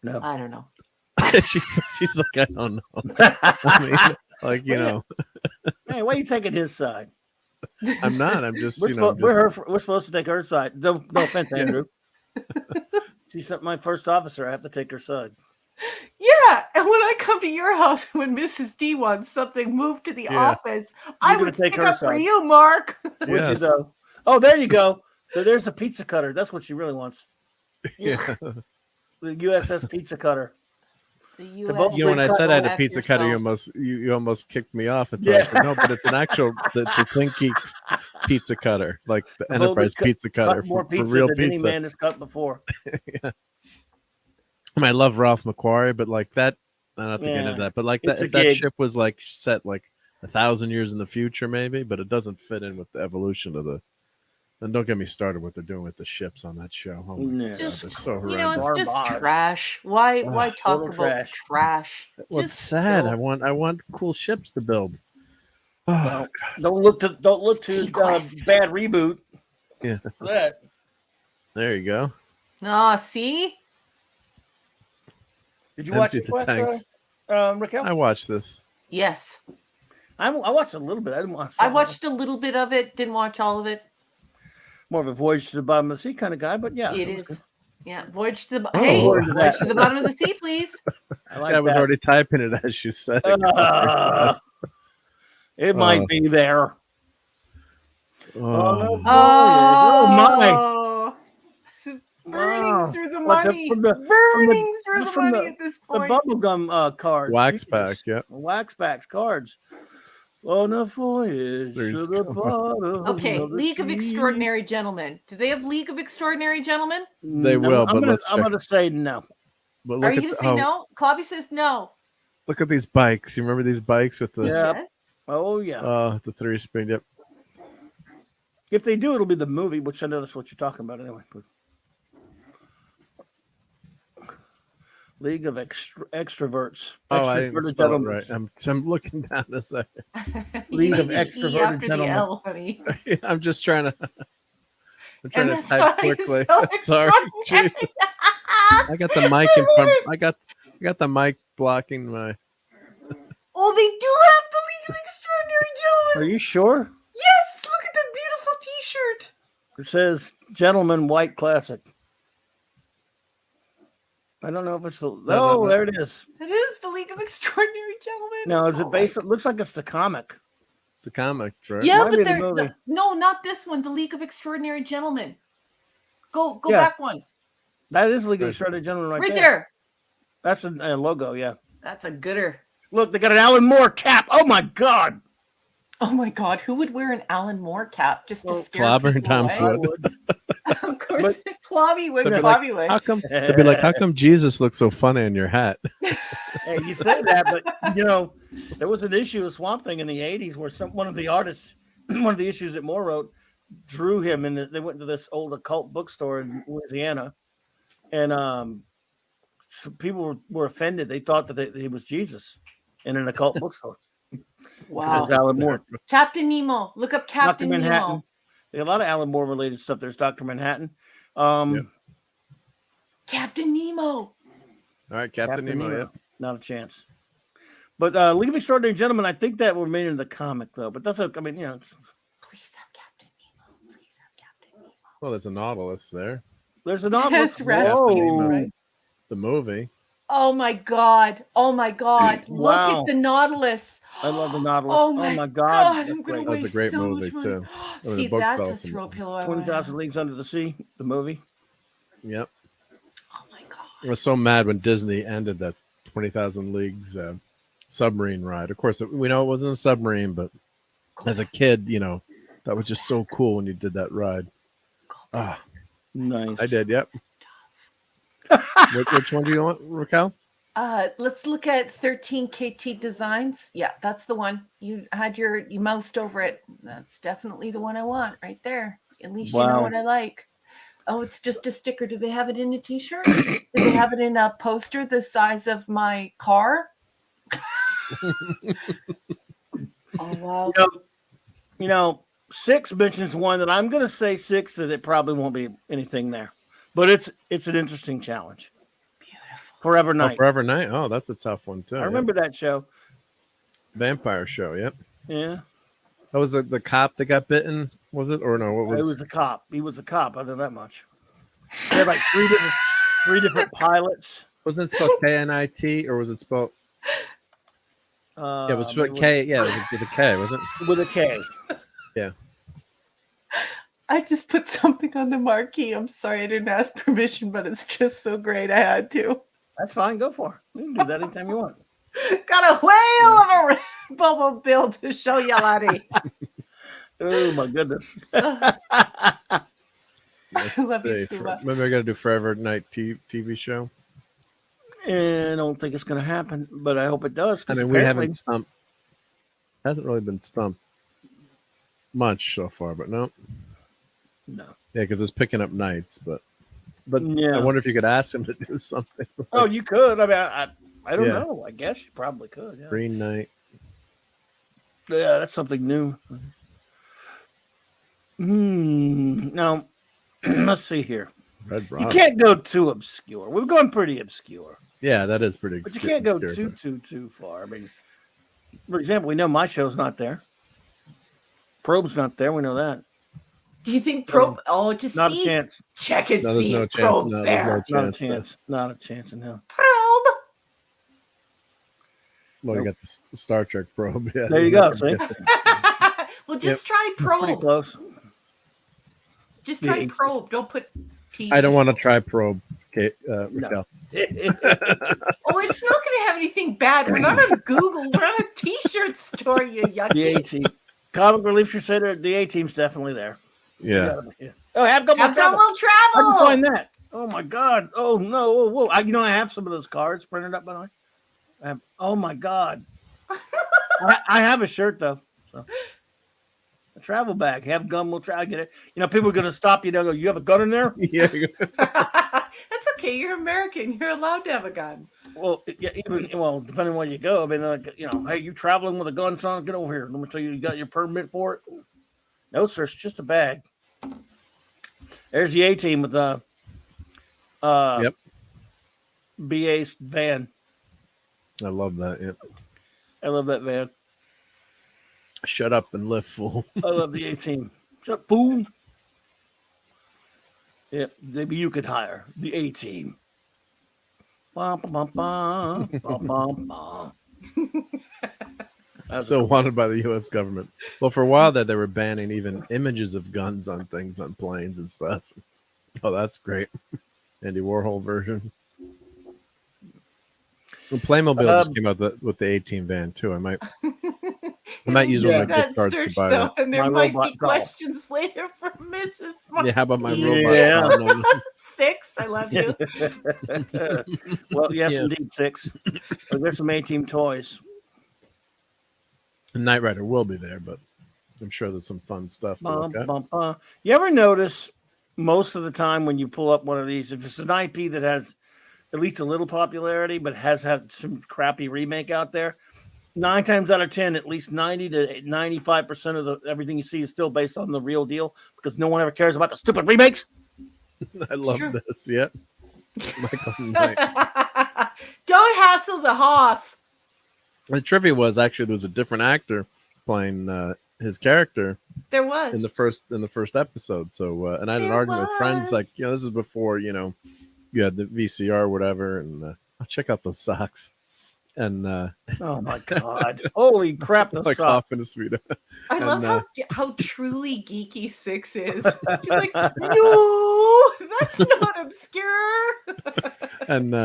No, I don't know. she's like, I don't know. I mean, Hey, why are you taking his side? I'm not. I'm just. We're supposed to take her side. No offense, Andrew. She's my first officer. I have to take her side. Yeah, And when I come to your house, when Mrs. D wants something moved to the office, I gonna would take stick her up for side. you, Mark. Would you Yes. though? Oh, there you go. So there's the pizza cutter. That's what she really wants. Yeah. The USS pizza cutter. The To both US You know, when I cut said I had a F pizza cutter, you almost kicked me off at times. But no, but it's an actual. It's a Think Geeks pizza cutter, like the Both Enterprise cut- pizza cutter Cut more for pizza real than any pizza. man has cut before. I mean, I love Ralph McQuarrie, but like that, I'm not thinking of that. But like that, It's a if that gig. ship was like set like 1,000 years in the future, maybe, but it doesn't fit in with the evolution of the. And don't get me started what they're doing with the ships on that show. Oh my Yeah. God, Just, they're so you know, horrendous. it's just Garbage. trash. Why talk total about trash? Well, it's Just sad. go. I want cool ships to build. Oh, Well, don't look to Sequest. bad reboot. Yeah. For that. There you go. Ah, see? Did you watch Empty the the tanks. Raquel? I watched this. Yes. I watched a little bit. I didn't watch. I all of it. watched a little bit of it, didn't watch all of it. More of a voyage to the bottom of the sea kind of guy, but yeah, It was is. good. Yeah, voyage to the Oh. hey, Forward to voyage that. to the bottom of the sea, please. I like I was that. already typing it as you said it. It might be there. Oh. Oh my! Oh, burning Wow. through the Like money. from the Burning through just the from money at this the point. bubblegum cards. Wax Jesus. pack, yeah. Wax packs cards. On a voyage There to he's the going. bottom. Okay, of the League of sea. Extraordinary Gentlemen. Do they have League of Extraordinary Gentlemen? They will, but let's I'm check. gonna say no. But Are look you at going to say no? Clobby says no. look at these bikes. You remember these bikes with the Yeah. Yes. Oh yeah. the 3-speed? Yep. If they do, it'll be the movie, which I know that's what you're talking about anyway. But League of Extroverts. Oh, I didn't Extroverted spell it gentlemen. right. I'm looking down this. League of You need an E Extroverted after the Gentlemen. L, honey. I'm just trying to. I'm trying And to that's type how you quickly. spell Sorry, extraordinary. jeez. I got the mic in front. I got the mic blocking my. Oh, they do have the League of Extraordinary Are Gentlemen. you sure? Yes, look at that beautiful T-shirt. It says Gentleman White Classic. I don't know if it's the. no. There it is. It is the League of Extraordinary Gentlemen. Now, is Oh, it based? It looks like it's the comic. It's a comic, right? Yeah, Might be but the they're movie. no, not this one. The League of Extraordinary Gentlemen. Go Yeah. back one. That is League of Right. Extraordinary Gentlemen Right there. there. That's a logo. Yeah. That's a gooder. Look, they got an Alan Moore cap. Oh my God. Oh my God, who would wear an Alan Moore cap just to Well, scare Clobber people and Tom's away? I would. Of course, But- Clobby would. They'd be like, Clobby would. How come? They'd be like, how come Jesus looks so funny in your hat? Hey, you say that, but you know, there was an issue of Swamp Thing in the '80s where one of the artists, one of the issues that Moore wrote, drew him, and they went to this old occult bookstore in Louisiana, and some people were offended. They thought that he was Jesus in an occult bookstore. Wow. There's Alan Moore, Captain Nemo. Look up Dr. Captain Manhattan. Nemo. There's a lot of Alan Moore related stuff. There's Dr. Manhattan. Yep. Captain Nemo. All right, Captain Nemo. Yep. Not a chance. But League of Extraordinary Gentlemen, I think that remained in the comic though. But that's I mean, you know, Please have Captain Nemo. Please have Captain Nemo. Well, there's a Nautilus there. there's an novel. Yes, Rasputin, Whoa. right? The movie. Oh my God. Oh my God. Wow. Look at the Nautilus. I love the Nautilus. Oh Oh my my God. God. I'm That's gonna great. That was a waste great so movie, much too. money. It was See, a book that's a also. throw pillow. I wanna 20,000 have. Leagues Under the Sea, the movie. Yep. Oh my God. I was so mad when Disney ended that 20,000 Leagues submarine ride. Of course, we know it wasn't a submarine, but as a kid, you know, that was just so cool when you did that ride. Ah, Nice. I did. Yep. Which one do you want, Raquel? Let's look at 13 KT Designs. Yeah, that's the one. You moused over it. That's definitely the one I want right there. At least you know Wow. what I like. Oh, it's just a sticker. Do they have it in a t-shirt? Do they have it in a poster the size of my car? Oh wow. You know, 6 mentions one that I'm going to say 6 that it probably won't be anything there. But it's an interesting challenge. Forever Oh, Night. Forever Night. Oh, that's a tough one too. I remember that show. Vampire show. Yep. Yeah. That was the cop that got bitten. Was it or no? What He was? was a cop. He was a cop. I know that much. They had like 3 different pilots. Wasn't it spelled KNIT or was it spelled? Yeah, it was spelled K. Yeah, it was with a K, wasn't it? With a K. Yeah. I just put something on the marquee. I'm sorry I didn't ask permission, but it's just so great I had to. That's fine. Go for it. You can do that anytime you want. Got a whale of a bubble bill to show you, laddie. Oh my goodness. Love you, Scuba. Maybe I got to do Forever Night TV show. And I don't think it's going to happen, but I hope it does. I mean, we haven't stumped. Hasn't really been stumped much so far, but no. No. Yeah, because it's picking up nights, but yeah. I wonder if you could ask him to do something. Oh, you could. I mean, I don't know. I guess you probably could. Yeah. Green Night. Yeah, that's something new. Now, let's see here. Red You can't go too obscure. We've gone pretty obscure. Yeah, that is pretty But obscure. you can't go too far. I mean, for example, we know my show's not there. Probe's not there. We know that. Do you think Probe? Just not see, a chance. Check and No, there's see no if chance. Probe's No, there. there's Not a chance. Not a chance in hell. Probe. Well, you got the Star Trek probe. Yeah, There you go. See? Well, just try Pretty Probe. close. Just try Probe. Don't put T. I don't want to try probe, Kate, Raquel. Oh, it's not going to have anything bad. We're not on Google. We're on a T-shirt store, you yucky. The A-Team. Comic Relief Crusader, the A-Team's definitely there. Yeah. Oh, have Gun Will Travel. Will Travel. I can find that. Oh, my God. Oh, no. Oh, whoa. I have some of those cards printed up, by the way. Oh, my God. I have a shirt, though. So. A travel bag. Have Gun Will Travel. I get it. You know, people are going to stop you. They'll go, you have a gun in there? Yeah. That's okay. You're American. You're allowed to have a gun. Well, yeah, depending on where you go. I mean, like, hey, you traveling with a gun, son? Get over here. Let me tell you got your permit for it. No, sir. It's just a bag. There's the A-Team with Yep. BA's van. I love that. Yep. I love that van. Shut up and live, fool. I love the A-Team. Shut up, fool. Yep, maybe you could hire the A-Team. Still wanted by the U.S. government. Well, for a while there, they were banning even images of guns on things, on planes and stuff. Oh, that's great. Andy Warhol version. Well, Playmobil just came out with the A-Team van too. I might use one of my gift cards to buy that. And there might be questions later from Mrs. Mark. Yeah, how about my robot? Yeah. 6, I love you. Well, yes, indeed, 6. There's some A-Team toys. Knight Rider will be there, but I'm sure there's some fun stuff to look at. You ever notice most of the time when you pull up one of these, if it's an IP that has at least a little popularity, but has had some crappy remake out there, 9 times out of 10, at least 90 to 95% of everything you see is still based on the real deal because no one ever cares about the stupid remakes. I love this. Yeah. Michael Knight. Don't hassle the Hoff. The trivia was actually there was a different actor playing his character. There was in the first episode. So and I had an argument with friends like, this is before you had the VCR or whatever, and I'll check out those socks. And oh my God, holy crap, those like socks! off in a sweet. I love how truly geeky 6 is. She's like, no, that's not obscure. And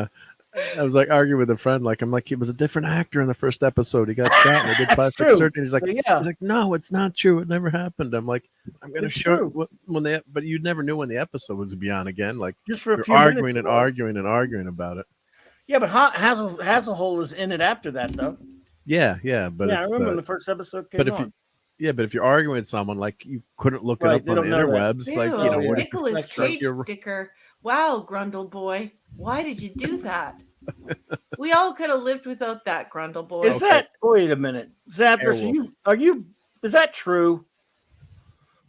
I was like arguing with a friend, like I'm like he was a different actor in the first episode. He got shot and they did plastic surgery. He's like, no, it's not true. It never happened. I'm like, I'm gonna show it when but you never knew when the episode was to be on again. Like just for a few arguing minutes, and arguing about it. Yeah, but Hasselhoff is in it after that, though. Yeah, but I remember when the first episode came on. But if you're arguing with someone, like you couldn't look it up on the interwebs, like Nicolas Cage sticker. Wow, Grundle boy, why did you do that? We all could have lived without that, Grundle boy. Is that? Wait a minute, Zapper. Is that true?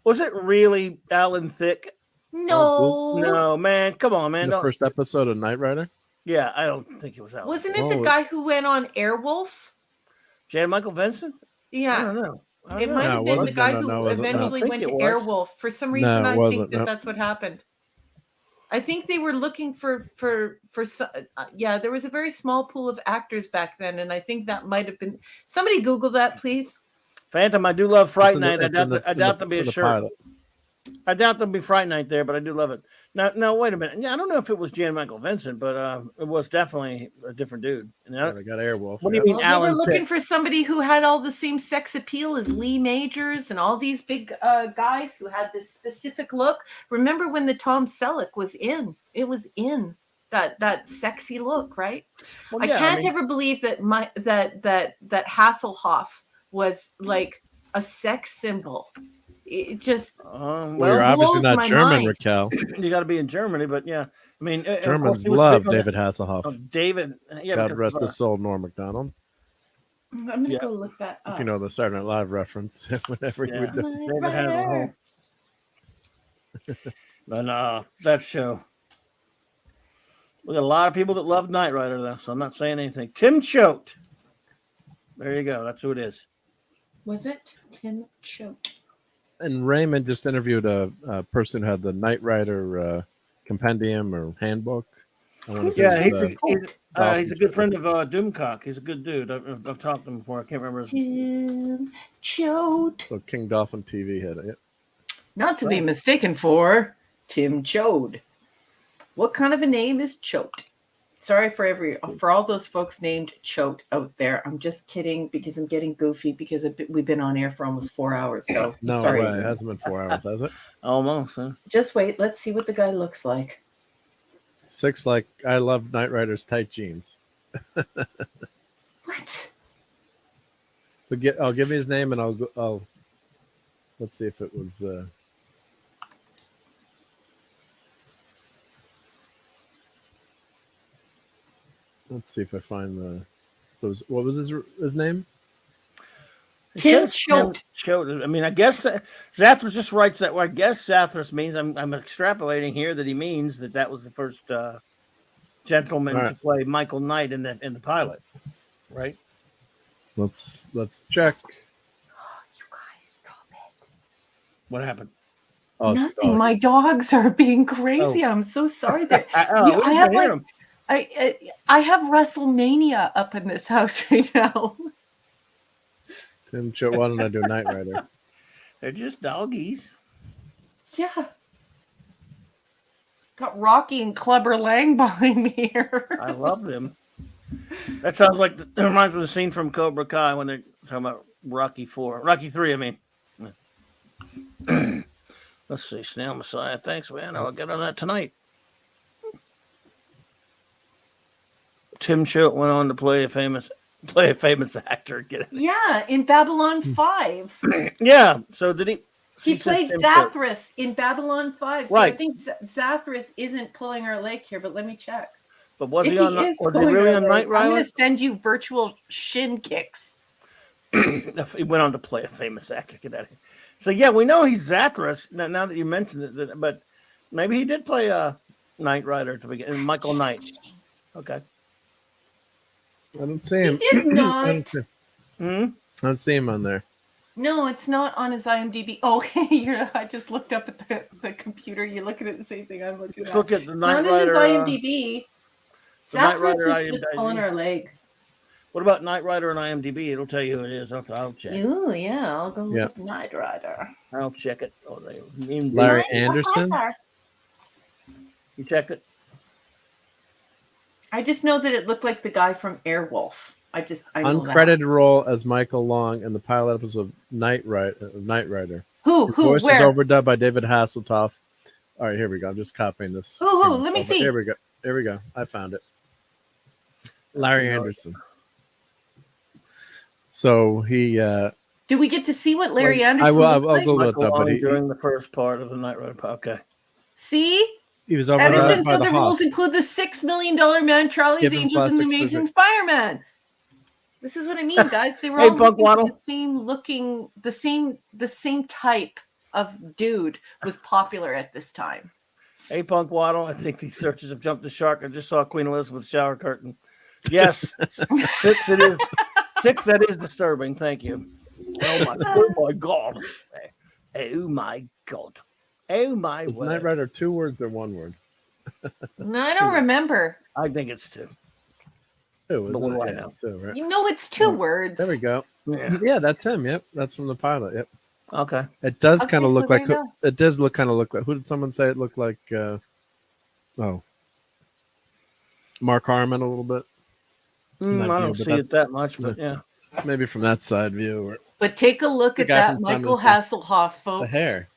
Was it really Alan Thicke? No, man. Come on, man. The first episode of Knight Rider. Yeah, I don't think it was Alan. Wasn't it the guy who went on Airwolf? Jan Michael Vincent? Yeah, I don't know. It might have been the guy who eventually went to Airwolf. For some reason, I think that's what happened. I think they were looking for yeah, there was a very small pool of actors back then, and I think that might have been somebody Google that, please. Phantom, I do love Fright It's in the- Night. I it's in doubt the- there'll be in a the shirt. pilot. I doubt there'll be Fright Night there, but I do love it. Now wait a minute. Yeah, I don't know if it was Jan Michael Vincent, but it was definitely a different dude. Yeah, they got Airwolf. What do you yeah. mean, Well, they were Alan looking Pitt? for somebody who had all the same sex appeal as Lee Majors and all these big guys who had this specific look. Remember when the Tom Selleck was in? It was in that sexy look, right? Well, I yeah, can't mean, ever believe that that Hasselhoff was like a sex symbol. It just Well, you're well, obviously blows not my German, mind. Raquel. you got to be in Germany, but yeah, I mean, of course, Germans he was love big on David Hasselhoff. David, yeah, God because rest of, his soul, Norm Macdonald. I'm gonna Yeah. go look that up. If you know the Saturday Night Live reference, whatever you Yeah. would do. David had a whole. But that show. We got a lot of people that love Knight Rider, though, so I'm not saying anything. Tim Choate. There you go. That's who it is. Was it Tim Choate? And Raymond just interviewed a person who had the Knight Rider compendium or handbook. I wonder if Yeah, it's, he's a good friend of Doomcock. He's a good dude. I've talked to him before. I can't remember his Tim Choate. so King Dolphin TV had it. Not to be mistaken for Tim Choate. What kind of a name is Choate? Sorry for all those folks named Choate out there. I'm just kidding because I'm getting goofy because we've been on air for almost 4 hours. So No sorry. way. It hasn't been 4 hours, has it? Almost. Huh? Just wait. Let's see what the guy looks like. 6 like I love Knight Rider's tight jeans. What? So I'll give me his name and I'll let's see if it was let's see if I find the what was his name? Tim It says Choate. Choate. I mean, I guess Zathras just writes that. Well, I guess Zathras means I'm extrapolating here that he means that was the first gentleman All right. to play Michael Knight in the pilot, right? Let's check. You guys, stop it. What happened? Oh, it's Nothing. dogs. My dogs are being crazy. Oh. I'm so sorry. That We I didn't have hear like him. I have WrestleMania up in this house right now. Tim Choate, why don't I do Knight Rider? They're just doggies. Yeah. Got Rocky and Clubber Lang behind me here. I love them. That sounds like it reminds me of the scene from Cobra Kai when they're talking about Rocky 3. I mean, let's see, Snail Messiah. Thanks, man. I'll get on that tonight. Tim Choate went on to play a famous actor. Get it? Yeah, in Babylon 5. Yeah. So did he? He said played Tim Choate. Zathras in Babylon 5. So Right. I think Zathras isn't pulling our leg here, but let me check. But was he He on? is Was he pulling really our on leg. Knight I'm Rider? going to send you virtual shin kicks. He went on to play a famous actor. Get out of here. So yeah, we know he's Zathras. Now that you mentioned it, but maybe he did play a Knight Rider to begin. Michael Knight. Okay. I don't see him. He did not. I don't see him on there. No, it's not on his IMDb. Oh, hey, I just looked up at the computer. You're looking at the same thing I'm looking Let's at. look at the Not Knight on his Rider. IMDb. the Knight Zathras Rider is just IMDb. pulling our leg. What about Knight Rider and IMDb? It'll tell you who it is. I'll check. Ooh, yeah, I'll go Yeah. with Knight Rider. I'll check it. Oh, Larry Anderson. You check it. I just know that it looked like the guy from Airwolf. I know Uncredited role as Michael Long in the pilot episode of Knight Rider. that. Who? His voice is Where? overdubbed by David Hasselhoff. All right, here we go. I'm just copying this. Who? Let me see. Here we go. Here we go. I found it. Larry Anderson. So he. Do we get to see what Larry Anderson I'll looks like? Google it Michael though, but Long he during the first part of the Knight Rider. Okay. See? was overdubbed Anderson by said the the Hoff. roles include the $6 million man, Charlie's Given Angels, and the plastic Amazing surgery. Spider-Man. This is what I mean, guys. They were Hey, all Punk looking for Waddle. the same looking, the same type of dude was popular at this time. Hey, Punk Waddle. I think these searches have jumped the shark. I just saw Queen Elizabeth's shower curtain. Yes, 6. It is 6. That is disturbing. Thank you. Oh my God. Oh my God. Oh my Is word. Knight Rider 2 words or 1 word? No, I don't remember. I think it's 2. Who was But what it? do I Yeah, know? it's 2, right? You know, it's 2 words. There we go. Yeah. Yeah, that's him. Yep, that's from the pilot. Yep. Okay. It does Okay, kind of so look there like. you go. It does look kind of look like. Who did someone say it looked like? Mark Harmon a little bit. I view, don't but see that's- it that much, but yeah. Maybe from that side view or But take a look The at guy that from Michael Simonson. Hasselhoff, the folks. hair.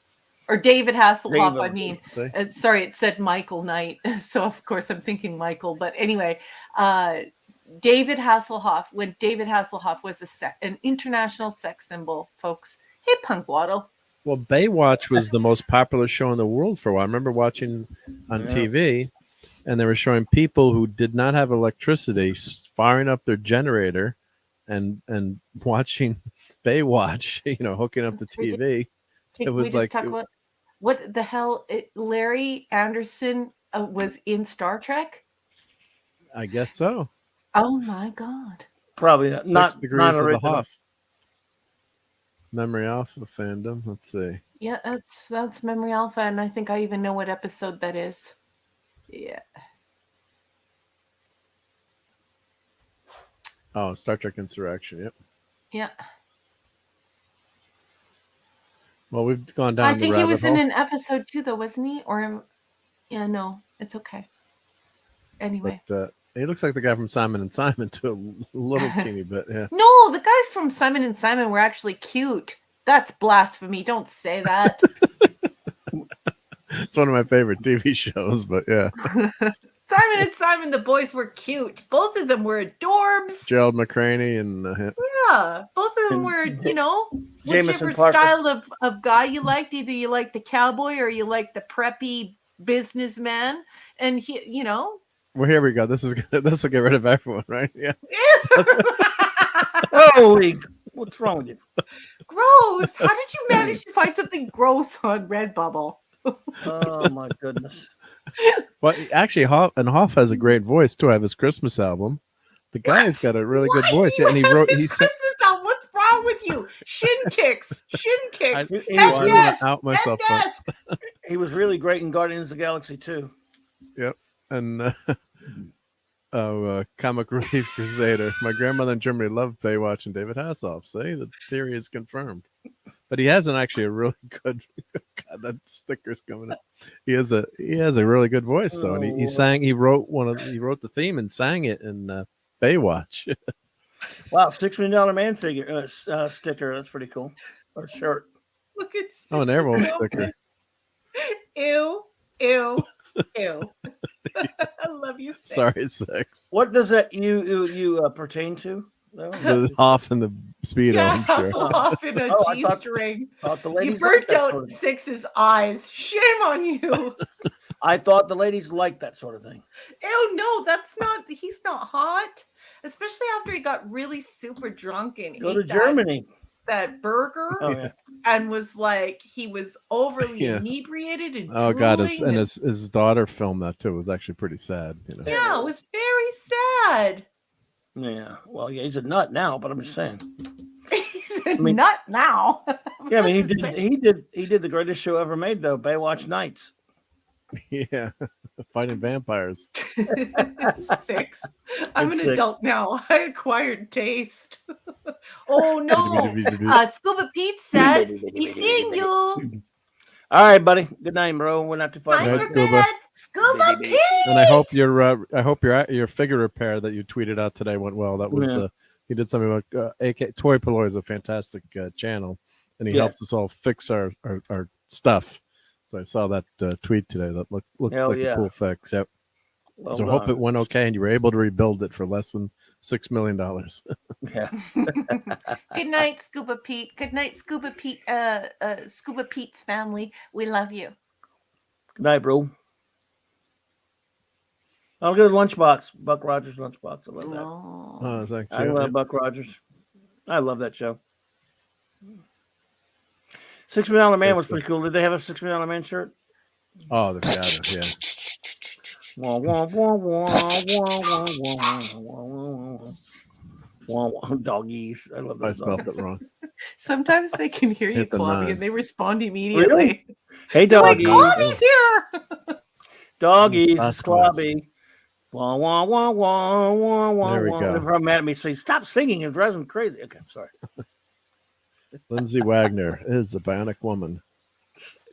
Or David Hasselhoff, David. I mean. See? Sorry, it said Michael Knight. So, of course, I'm thinking Michael. But anyway, David Hasselhoff, when David Hasselhoff was an international sex symbol, folks. Hey, Punk Waddle. Well, Baywatch was the most popular show in the world for a while. I remember watching on TV, and they were showing people who did not have electricity firing up their generator and watching Baywatch, hooking up the TV. Can It we was just like talk about what the hell Larry Anderson was in Star Trek? I guess so. Oh, my God. Probably 6 not degrees not of the original. Hoff. Memory Alpha fandom. Let's see. Yeah, that's Memory Alpha, and I think I even know what episode that is. Yeah. Oh, Star Trek Insurrection. Yep. Yeah. Well, we've gone down I the think he rabbit was hole. in an episode too, though, wasn't he? Or, yeah, no, it's okay. Anyway. But he looks like the guy from Simon and Simon to a little teeny bit. Yeah. No, the guys from Simon and Simon were actually cute. That's blasphemy. Don't say that. It's one of my favorite TV shows, but yeah. Simon and Simon, the boys were cute. Both of them were adorbs. Gerald McCraney and Yeah, both of them And were, Jameson whichever Parker. style of guy you liked. Either you liked the cowboy or you liked the preppy businessman. And he, well, here we go. This will get rid of everyone, right? Yeah. Holy, what's wrong with you? Gross. How did you manage to find something gross on Redbubble? Oh my goodness. Well, actually, Hoff has a great voice too. I have his Christmas album. The guy's got a really good voice. Yeah, And he wrote. his Christmas album. What's wrong with you? Shin kicks. He Head was really- desk. out myself, Head but- desk. He was really great in Guardians of the Galaxy too. Yep. And Comic Relief Crusader. My grandmother in Germany loved Baywatch and David Hasselhoff. See, the theory is confirmed. But he hasn't actually a really good. God, that sticker's coming up. He has a really good voice though, and he sang. He wrote the theme and sang it in Baywatch. Wow, $6 Million Man figure sticker. That's pretty cool. Or shirt. Look at Oh, an Airwolf sticker. Ew. Ew. Ew. I love you. Six. Sorry, Six. What does that you pertain to? though? The Hoff and the Speedo, Yeah, I'm sure. Hasselhoff in a Oh, I thought- G-string. Thought the You ladies burnt liked that out sort of thing. Six's eyes. Shame on you. I thought the ladies liked that sort of thing. Ew, no, that's not. He's not hot. Especially after he got really super drunk and Go to ate Germany. that burger Oh yeah. and was like, he was overly Yeah. inebriated and Oh God, drooling and his daughter filmed that too. It was actually pretty sad. You know? yeah, it was very sad. Yeah. Well, yeah, he's a nut now, but I'm just saying. He's a mean- nut now. Yeah, I mean, he did the greatest show ever made though, Baywatch Nights. Yeah, fighting vampires. Six. I'm It's an six. adult now. I acquired taste. Oh no. Scuba Pete says he's seeing you. All right, buddy. Good night, bro. We're not too far. Time Night, behind. for Scuba. bed. Scuba Pete. And I hope your figure repair that you tweeted out today went well. That was Yeah. he did something about AK Toy Paloy is a fantastic channel, and he Yeah. helped us all fix our stuff. So I saw that tweet today. That looked Hell like yeah. a cool fix. Yep. Well So I hope done. it went okay, and you were able to rebuild it for less than $6 million. Yeah. Good night, Scuba Pete. Good night, Scuba Pete. Scuba Pete's family. We love you. Good night, bro. I'll get a lunchbox. Buck Rogers lunchbox. I love that. Oh. Oh, is that I cute? love Buck Rogers. I love that show. $6 Million Man was pretty cool. Did they have a $6 Million Man shirt? Oh, they've got it. Yeah. Wah, wah, wah, wah, wah, wah, wah, wah, wah, wah. Doggies. I love I those. spelled dogs. it wrong. Sometimes they can hear you, Hit the Claudia, nine. and they respond immediately. Really? Hey, They're like, doggies. Claudia's here. Doggies, Sasquatch. Clobby. Wah, wah, wah, wah, wah, wah, There we wah. go. They're mad at me saying, stop singing. It drives them crazy. Okay, I'm sorry. Lindsay Wagner is the Bionic Woman.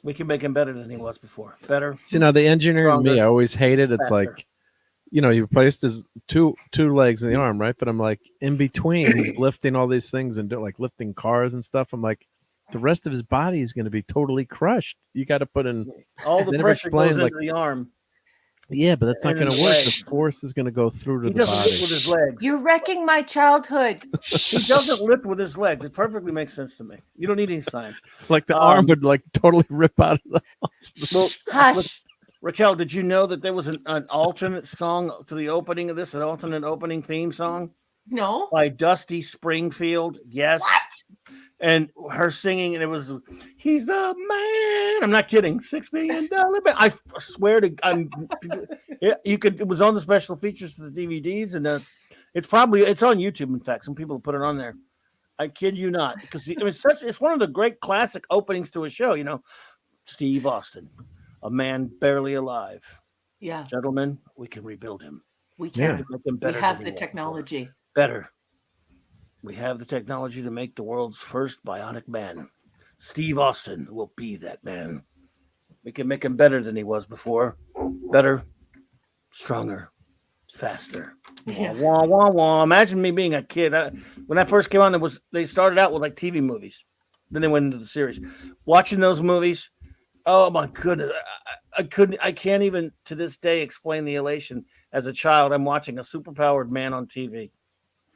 We can make him better than he was before. Better. See, now the engineer in me, Stronger. I always hated. It's Faster. like, you know, he replaced his two legs in the arm, right? But I'm like, in between, he's lifting all these things and doing like lifting cars and stuff. I'm like, the rest of his body is going to be totally crushed. You got to put in All the they never pressure goes explained, into like- the arm. Yeah, but that's not And going to his work. legs. The force is going to go through to He the doesn't body. lift with his legs. You're wrecking my childhood. He doesn't lift with his legs. It perfectly makes sense to me. You don't need any science. Like the arm would like totally rip out of the. Well, Hush. Raquel, did you know that there was an alternate song to the opening of this, an alternate opening theme song No. by Dusty Springfield? Yes. And her singing, and it was, he's the man. I'm not kidding. $6 million man. I swear to, you could. It was on the special features to the DVDs, and it's on YouTube. In fact, some people put it on there. I kid you not, because it's one of the great classic openings to a show. You know, Steve Austin, a man barely alive. Yeah, Gentlemen, we can rebuild him. we Yeah. can. Make him We better have than the he was technology. before. Better. We have the technology to make the world's first bionic man. Steve Austin will be that man. We can make him better than he was before. Better, stronger, faster. Yeah. Wah, wah, wah. Imagine me being a kid. When I first came on, they started out with like TV movies. Then they went into the series. Watching those movies, oh my goodness. I can't even to this day explain the elation. As a child, I'm watching a superpowered man on TV.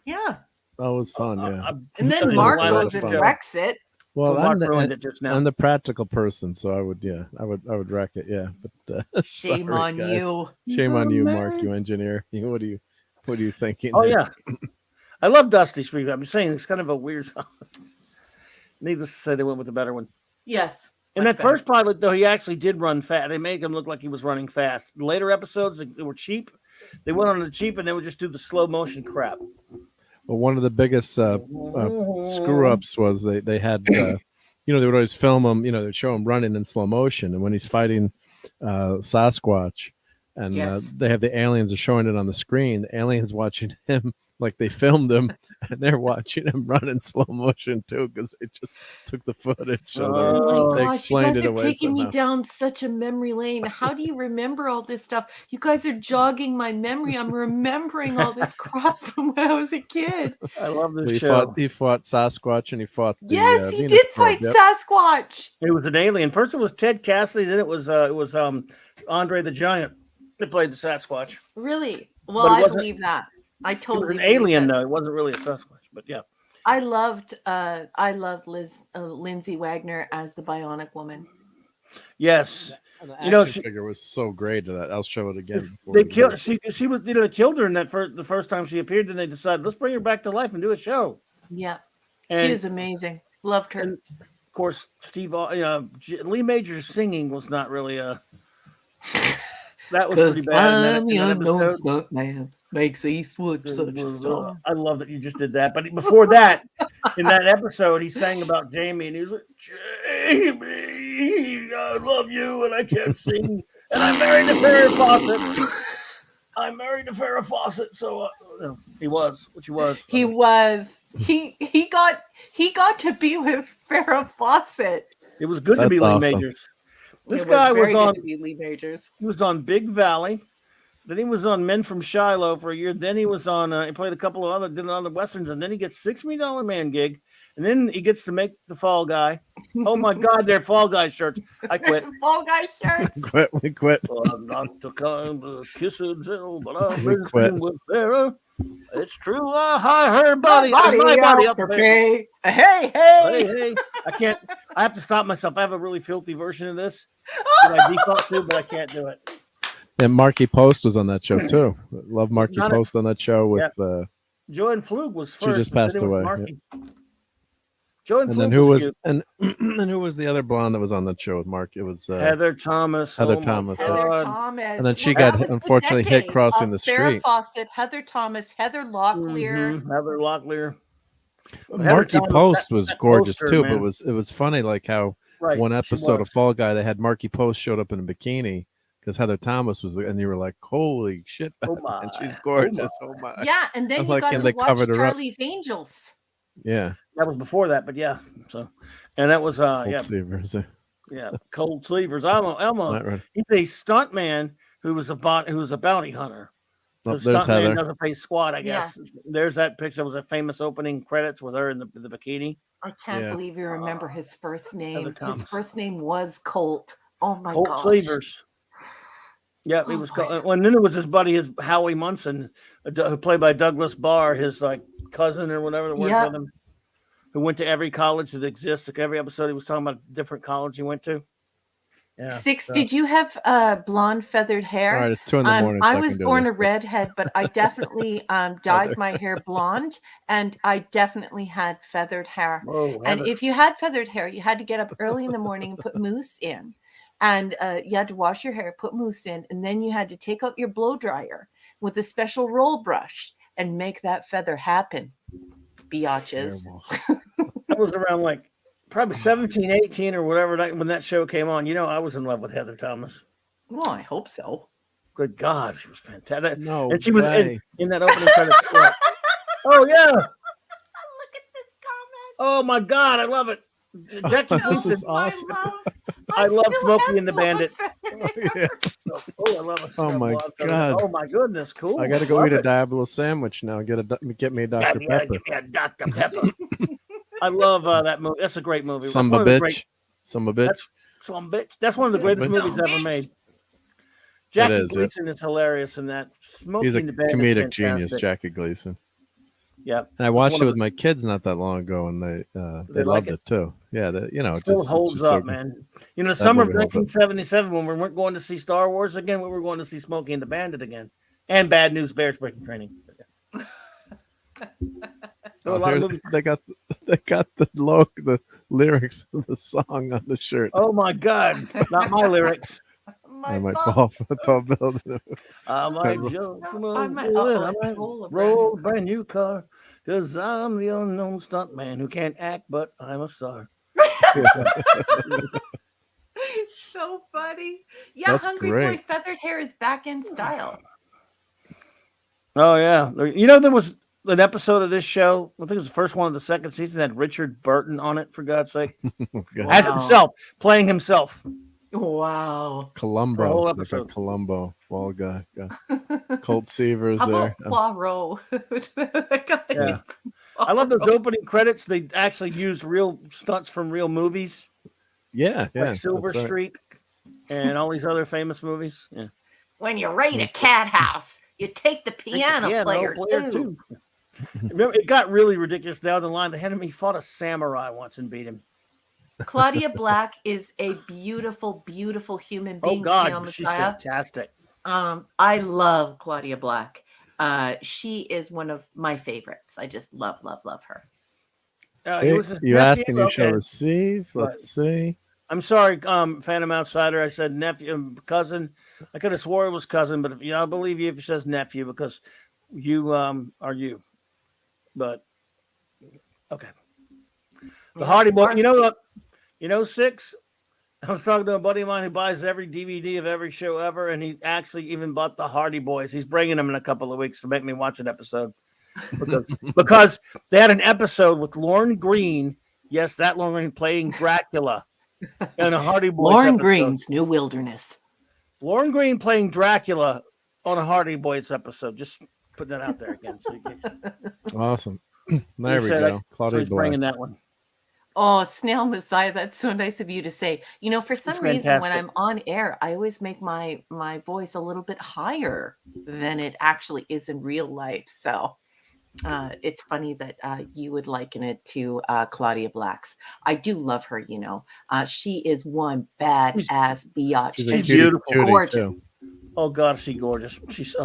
Yeah. That was fun, yeah. And then It Mark was a lot goes of and fun. wrecks it. Well, Mark I'm ruined it just now. I'm the practical person, so I would wreck it, yeah. But Shame sorry, on guys. you. Shame on you, Mark, you engineer. What are you thinking? Oh yeah, I love Dusty Springfield. I'm saying it's kind of a weird song. Needless to say, they went with a better one. Yes. In that first pilot, though, he actually did run fast. They made him look like he was running fast. The later episodes, they were cheap. They went on the cheap, and they would just do the slow motion crap. Well, one of the biggest screw ups was they had they would always film him, they'd show him running in slow motion, and when he's fighting Sasquatch, and Yes. they have the aliens are showing it on the screen. The aliens watching him like they filmed him, and they're watching him run in slow motion too because they just took the footage. So Oh they my gosh, you explained guys it are away taking somehow. me down such a memory lane. How do you remember all this stuff? You guys are jogging my memory. I'm remembering all this crap from when I was a kid. I love this He show. fought Sasquatch, and he fought the Yes, he Venus did probe. fight Yep. Sasquatch. It was an alien. First, it was Ted Cassidy. Then it was Andre the Giant that played the Sasquatch. Really? Well, But it I wasn't- believe that. I It was totally an believe alien, that. though. It wasn't really a Sasquatch, but yeah. I loved Lindsay Wagner as the Bionic Woman. Yes. And the You know, action figure was so great to that. I'll show it again. before They we killed. leave. She was. They killed her in the first time she appeared. Then they decided let's bring her back to life and do a show. Yeah, And she was amazing. Loved her. and- of course, Lee Major's singing was not really a. That was pretty bad. In that episode. stuntman makes Eastwood such a star. I love that you just did that. But before that, in that episode, he sang about Jamie, and he was like, "Jamie, I love you, and I can't sing, and I'm married to Farrah Fawcett. I'm married to Farrah Fawcett." So he was, which he was. He was. He got to be with Farrah Fawcett. It was good to be That's Lee awesome. Majors. This It guy was very good on. to be Lee Majors. He was on Big Valley. Then he was on Men from Shiloh for a year. Then he was on. He played a couple of did other westerns, and then he gets $6 million Man gig, and then he gets to make the Fall Guy. Oh my God, they're Fall Guy shirts. I quit. Fall Guy shirt. We quit. Well, I'm not the kind of kiss and tell, but I've We been quit. seen with Farrah. It's true. Her body, Body my body out up for there. pay. Hey, Hey, hey. hey! I can't. I have to stop myself. I have a really filthy version of this that I default to, but I can't do it. And Marky Post was on that show too. Love Marky Not a- Post on that show with Joanne Flug was She first. just but passed then it was away, Marky. Joanne and Flug then who was cute. and who was the other blonde that was on that show with Mark? It was Heather Thomas. Heather Oh my Thomas, yeah. Heather God. Thomas. And then she Well, got that was the unfortunately hit decade crossing of the Farrah street. Fawcett, Heather Thomas, Heather Locklear. Mhm, Heather Locklear. Marky Thomas, Post that- was that gorgeous poster, too, man. but it was funny like how Right, one she episode was. of Fall Guy they had Marky Post showed up in a bikini because Heather Thomas was, and you were like, holy shit, Oh my, and she's gorgeous. Oh my. Yeah, and then I'm you like, got and to they watch covered her up. Charlie's Angels. Yeah. that was before that, but yeah. So, and that was Cold yeah, Sleevers. yeah, Cold Sleevers. He's a stunt man who was a bounty hunter. Oh, The there's stuntman Heather. doesn't pay squat, I Yeah. guess. There's that picture. It was a famous opening credits with her in the bikini. I can't Yeah. believe you remember his first name. His Thomas. first name was Colt. Oh my Colt gosh. Sleevers. Yeah, he Oh was. my. And then it was his buddy, his Howie Munson, who played by Douglas Barr, his like cousin or whatever that worked Yeah. with him, who went to every college that exists. Like every episode, he was talking about a different college he went to. Yeah. Six, so- did you have blonde feathered hair? All right, it's 2 in the morning. I so was can do born a this. redhead, but I definitely dyed my hair blonde, and I definitely had feathered hair. Whoa, And Heather. if you had feathered hair, you had to get up early in the morning and put mousse in. And you had to wash your hair, put mousse in, and then you had to take out your blow dryer with a special roll brush and make that feather happen. Biatches. Terrible. I was around like probably 17, 18 or whatever when that show came on. You know, I was in love with Heather Thomas. Well, I hope so. Good God, she was fantastic. No, And she was way. in that opening credits. Yeah. Oh yeah. Look at this comment. Oh my God, I love it. Jackie This Gleason. is awesome. I love still Smokey have and the blonde Bandit. feathered Yeah. Oh, I love it. Oh, my God. Oh my goodness, cool. I got to go Love eat a it. Diablo sandwich now. Get me a Dr. Yeah, Pepper. give me a Dr. Pepper. I love that movie. That's a great movie. That's Samba one of the bitch. great- Samba bitch. That's some bitch. That's one of the greatest Bitch. movies Some ever bitch. made. Jackie is, yeah. Gleason is hilarious in that. Smokey He's a and the Bandit's comedic fantastic. genius, Jackie Gleason. Yeah, And I watched one it of with my kids not that long ago, and they like loved it? it too. Yeah, it still just holds it's just so up, good. man. You know, the summer of movie holds up. 1977, when we weren't going to see Star Wars again, we were going to see Smokey and the Bandit again, and Bad News Bears Breaking Training. There were a lot of Here's- movies. they got the lyrics of the song on the shirt. Oh my God, not my lyrics. I might fall from a tall building. I might No, jump from I a might- bullet. uh-oh, I might roll a roll a brand new car, because I'm the unknown stunt man who can't act, but I'm a star. So funny. Yeah, That's Hungry great. Boy feathered hair is back in style. Oh yeah, you know there was an episode of this show. I think it was the first one of the second season that had Richard Burton on it. For God's sake, God. as Wow. himself, playing himself. Wow. Columbo. For a whole Like a episode. Columbo. Fall guy. Colt Seavers How there. about Poirot? Yeah. I love those opening credits. They actually used real stunts from real movies, Yeah, yeah. like Silver that's right. Street and all these other famous movies. Yeah. When you raid a cat house, you take the piano player too. Remember, it got really ridiculous down the line. He fought a samurai once and beat him. Claudia Black is a beautiful, beautiful human Oh being. Snail God, she's Messiah. fantastic. I love Claudia Black. She is one of my favorites. I just love her. He See, was his you nephew? ask and you shall Okay. receive. Let's see. I'm sorry, Phantom Outsider. I said nephew, cousin. I could have swore it was cousin, but I believe you if it says nephew because you are you. But okay, the Hardy Boy. You know what? You know, Six. I was talking to a buddy of mine who buys every DVD of every show ever, and he actually even bought the Hardy Boys. He's bringing them in a couple of weeks to make me watch an episode because they had an episode with Lorne Green. Yes, that Lorne Green playing Dracula in a Hardy Boys. Lauren episode. Green's New Wilderness. Lorne Green playing Dracula on a Hardy Boys episode. Just putting that out there again. So Awesome. There we said go. so Claudia he's Black. bringing that one. Oh, Snail Messiah, that's so nice of you to say. You know, for some It's reason, when fantastic. I'm on air, I always make my voice a little bit higher than it actually is in real life. So it's funny that you would liken it to Claudia Black's. I do love her, you know. She is one badass biatch. She's a She's cutie beautiful. cutie, Gorgeous. too. Oh God, she's gorgeous. She's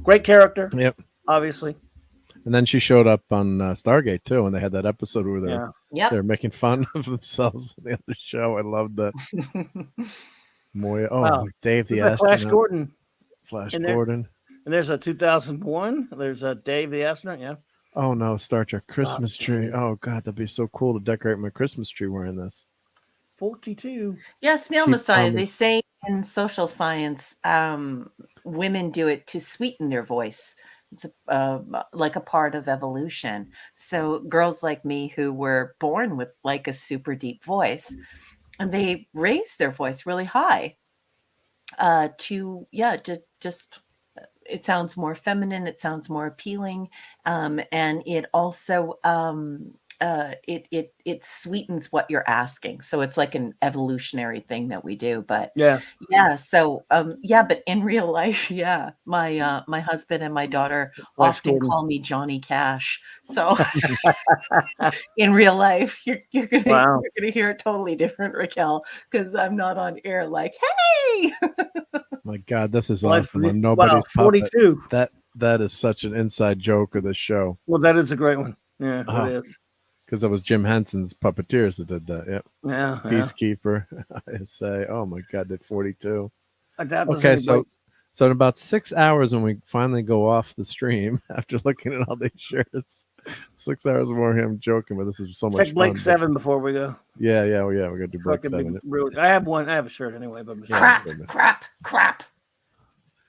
great character. Yep. Obviously. And then she showed up on Stargate too, and they had that episode where Yeah. Yep. they're making fun of themselves on the other show. I loved that. Moya. Oh, Wow. Dave the Isn't that Flash astronaut. Gordon. Flash in there? Gordon. And there's a 2001. There's a Dave the astronaut. Yeah. Oh no, Star Trek Christmas tree. Oh God, that'd be so cool to decorate my Christmas tree wearing this. 42. Yeah, Snail She Messiah. They promised- say in social science, women do it to sweeten their voice. It's like a part of evolution. So girls like me who were born with like a super deep voice, and they raise their voice really high to just it sounds more feminine, it sounds more appealing, and it also it sweetens what you're asking. So it's like an evolutionary thing that we do. But Yeah. but in real life, my husband and my daughter Flash often Gordon. call me Johnny Cash. So in real life, you're gonna hear it totally different, Raquel, because I'm not on air like, hey. My God, this is Well, awesome. On Nobody's Puppet. 42. That is such an inside joke of the show. Well, that is a great one. Yeah, Oh. it is. Because it was Jim Henson's puppeteers that did that. Yep. Yeah. Peacekeeper. I say, oh my God, they're 42. Okay, so in about 6 hours when we finally go off the stream after looking at all these shirts, 6 hours more him joking, but this is so much check Blake fun. 7 before we go. Yeah, we're gonna do Blake 7. Really, I have one. I have a shirt anyway, but Crap.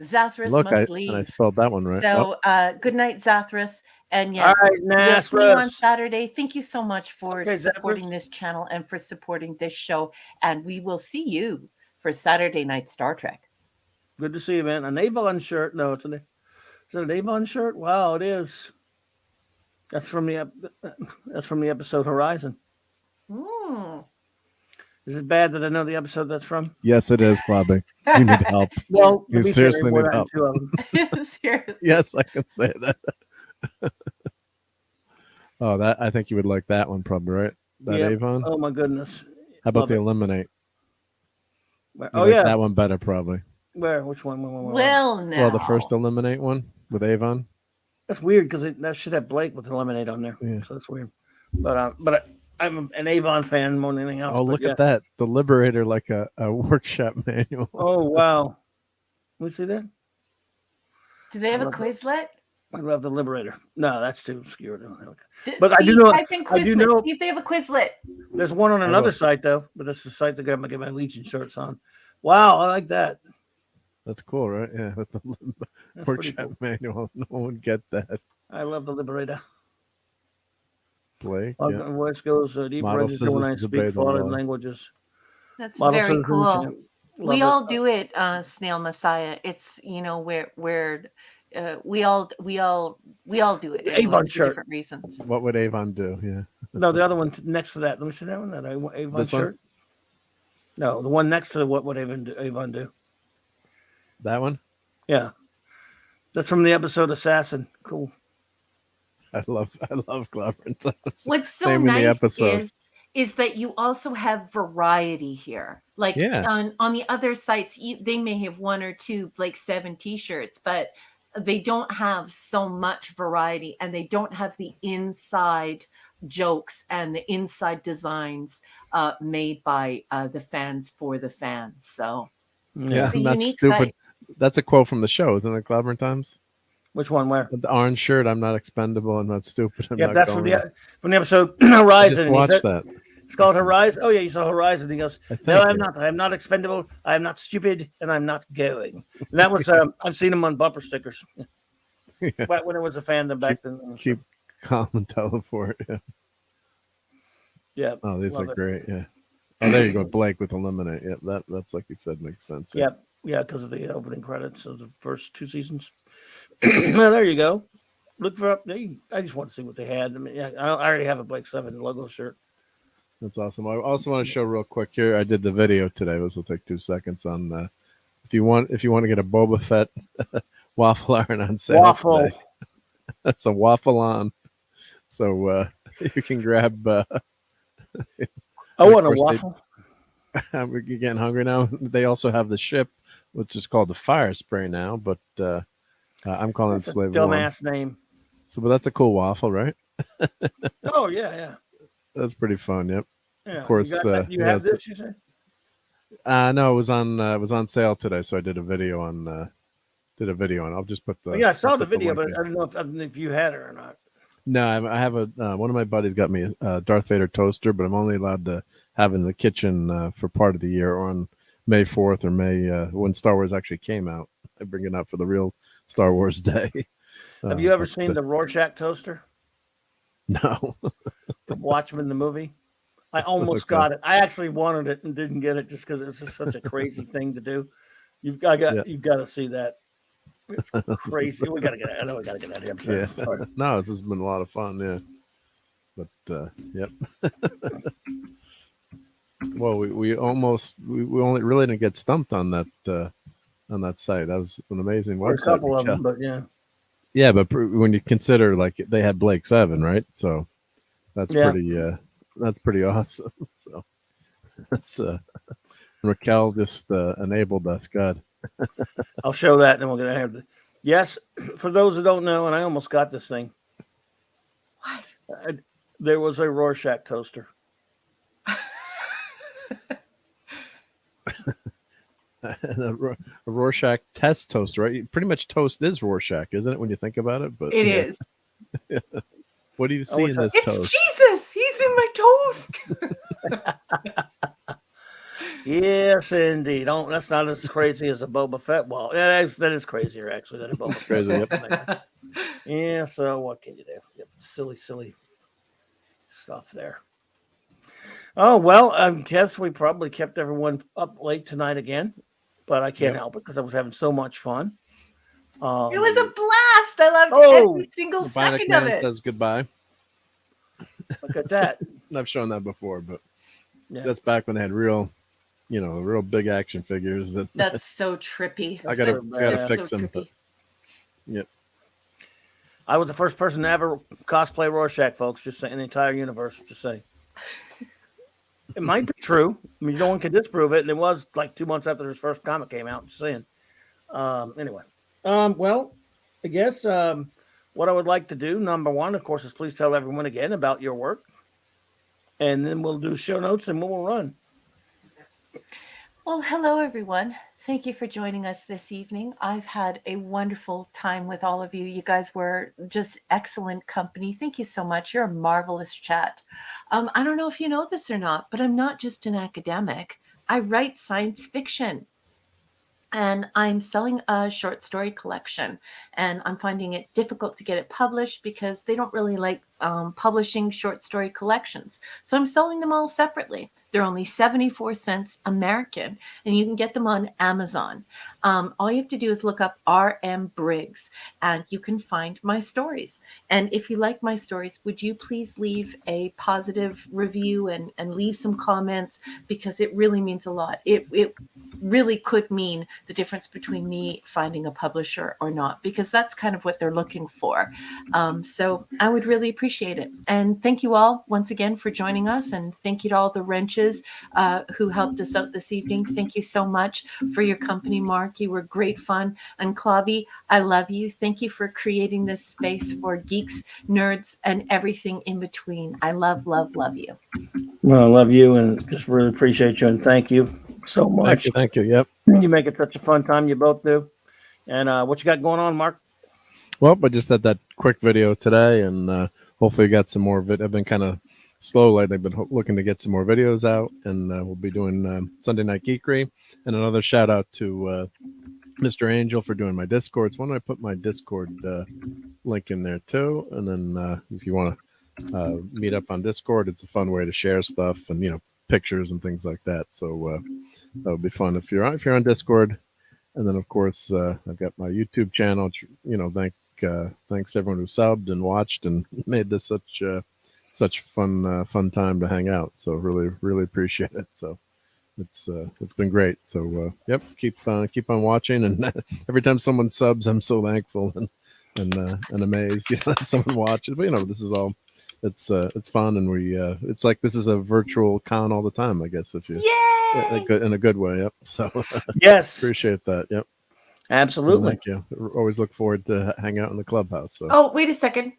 Zathras Look, must leave. and I spelled that one right. So, good night, Zathras. And yes, all right, we'll see you on Saturday. Thank you so much for supporting Zathras. this channel and for supporting this show. And we will see you for Saturday Night Star Trek. Good to see you, man. An Avon shirt. No, is it an Avon shirt? Wow, it is. That's from the episode Horizon. Is it bad that I know the episode that's from? Yes, it is, Clubbing. You need help. Well, you seriously need help. Yes, I can say that. Oh, I think you would like that one, probably, right? That Avon. Oh my goodness. How about the Eliminate? That one better, probably. Where? Which one? Well, no. Well, the first Eliminate one with Avon. That's weird because that should have Blake with Eliminate on there. Yeah. So that's weird. But I'm an Avon fan more than anything else. Oh, look at that. The Liberator, like a workshop manual. Oh, wow. Let me see that. Do they have a Quizlet? I love the Liberator. No, that's too obscure. But I do know. See if they have a Quizlet. There's one on another site, though. But that's the site that I get my Legion shirts on. Wow, I like that. That's cool, right? Yeah, with the workshop manual. No one would get that. I love the Liberator. Blake. Voice goes deep register when I speak foreign languages. That's very cool. We all do it, Snail Messiah. It's where we all do it. Avon shirt. Different reasons. What would Avon do? Yeah. No, the other one next to that. Let me see that one. That Avon this shirt. One? No, the one next to what would Avon do? That one? Yeah. That's from the episode Assassin. Cool. I love CLOBBERIN. What's so nice is that you also have variety here. Like on the other sites, they may have one or two Blake 7 t-shirts, but they don't have so much variety, and they don't have the inside jokes and the inside designs made by the fans for the fans. So it's a unique stupid site. That's a quote from the show, isn't it? CLOBBERIN Times. Which one? Where? The orange shirt. I'm not expendable. I'm not stupid. That's from the episode Horizon. Watch that. It's called Horizon. Oh yeah, you saw Horizon. He goes, "No, I'm not. I'm not expendable. I'm not stupid, and I'm not going." And that was I've seen him on bumper stickers. Back when it was a fandom back then. Keep calm and teleport. Yeah. Oh, these are great. Yeah. Oh, there you go, Blake with Eliminate. Yeah, that's like you said makes sense. Yeah, because of the opening credits of the first 2 seasons. Well, there you go. Look for up. I just want to see what they had. I mean, I already have a Blake 7 logo shirt. That's awesome. I also want to show real quick here. I did the video today. This will take 2 seconds on. If you want to get a Boba Fett waffle iron on sale. Waffle. Today. That's a waffle on. So you can grab. I want a waffle. We're getting hungry now. They also have the ship, which is called the Fire Spray now, but I'm calling it Slave One. Dumbass name. So, but that's a cool waffle, right? Oh yeah. That's pretty fun. Yep. Yeah. Of course. You have this, you say? No, it was on sale today, so I did a video on. I'll just put the. I saw the video, but I don't know if you had it or not. No, I have one of my buddies got me a Darth Vader toaster, but I'm only allowed to have it in the kitchen for part of the year or on May 4th or May when Star Wars actually came out. I bring it out for the real Star Wars Day. Have you ever seen the Rorschach toaster No. from Watchmen the movie? I almost Okay. got it. I actually wanted it and didn't get it just because it's just such a crazy thing to do. You've got to see that. It's crazy. We gotta get. I know we gotta get out of here. Yeah. No, this has been a lot of fun. Yeah. But yep. Well, we only really didn't get stumped on that site. That was an amazing website. A couple of them, but yeah. Yeah, but when you consider like they had Blake 7, right? So that's pretty awesome. So that's Raquel just enabled us. God. I'll show that, and then we're gonna have the. Yes, for those who don't know, and I almost got this thing. What? There was a Rorschach toaster. And a Rorschach test toaster, right? Pretty much toast is Rorschach, isn't it? When you think about it, but it is. What do you see in this toast? Jesus, he's in my toast. Yes, indeed. That's not as crazy as a Boba Fett. Well, that is crazier actually than a Boba Fett. Crazy, yep. Yeah. So what can you do? Yep, silly stuff there. Oh well, I guess we probably kept everyone up late tonight again, but I can't help it because I was having so much fun. It was a blast. I loved every single second of it. Says goodbye. Look at that. I've shown that before, but that's back when they had real big action figures. That's so trippy. I gotta fix them. Yep. I was the first person to ever cosplay Rorschach, folks. Just saying, in the entire universe. Just saying. It might be true. I mean, no one can disprove it. And it was like 2 months after his first comic came out. Just saying. Anyway. Well, I guess what I would like to do, number one, of course, is please tell everyone again about your work. And then we'll do show notes and we'll run. Well, hello, everyone. Thank you for joining us this evening. I've had a wonderful time with all of you. You guys were just excellent company. Thank you so much. You're a marvelous chat. I don't know if you know this or not, but I'm not just an academic. I write science fiction. And I'm selling a short story collection, and I'm finding it difficult to get it published because they don't really like publishing short story collections. So I'm selling them all separately. They're only 74 cents American, and you can get them on Amazon. All you have to do is look up R.M. Briggs, and you can find my stories. And if you like my stories, would you please leave a positive review and leave some comments, because it really means a lot. It really could mean the difference between me finding a publisher or not, because that's kind of what they're looking for. So I would really appreciate it. And thank you all once again for joining us. And thank you to all the wrenches who helped us out this evening. Thank you so much for your company, Mark. You were great fun. And Clobby, I love you. Thank you for creating this space for geeks, nerds, and everything in between. I love, love, love you. Well, I love you and just really appreciate you. And thank you so much. Thank you. Yep. You make it such a fun time. You both do. And what you got going on, Mark? Well, I just had that quick video today, and hopefully got some more. I've been kind of slow lately. I've been looking to get some more videos out, and we'll be doing Sunday Night Geekery. And another shout out to Mr. Angel for doing my Discords. Why don't I put my Discord link in there too? And then if you want to meet up on Discord, it's a fun way to share stuff and pictures and things like that. So that would be fun if you're on Discord. And then of course I've got my YouTube channel. Thanks everyone who subbed and watched and made this such fun time to hang out. So really appreciate it. So it's been great. So yep, keep on watching, and every time someone subs, I'm so thankful and amazed that someone watches. But this is all it's fun, and we it's like this is a virtual con all the time, I guess, if you in a good way. Yep. So yes, appreciate that. Yep. Absolutely. Thank you. Always look forward to hang out in the clubhouse. So. Oh, wait a second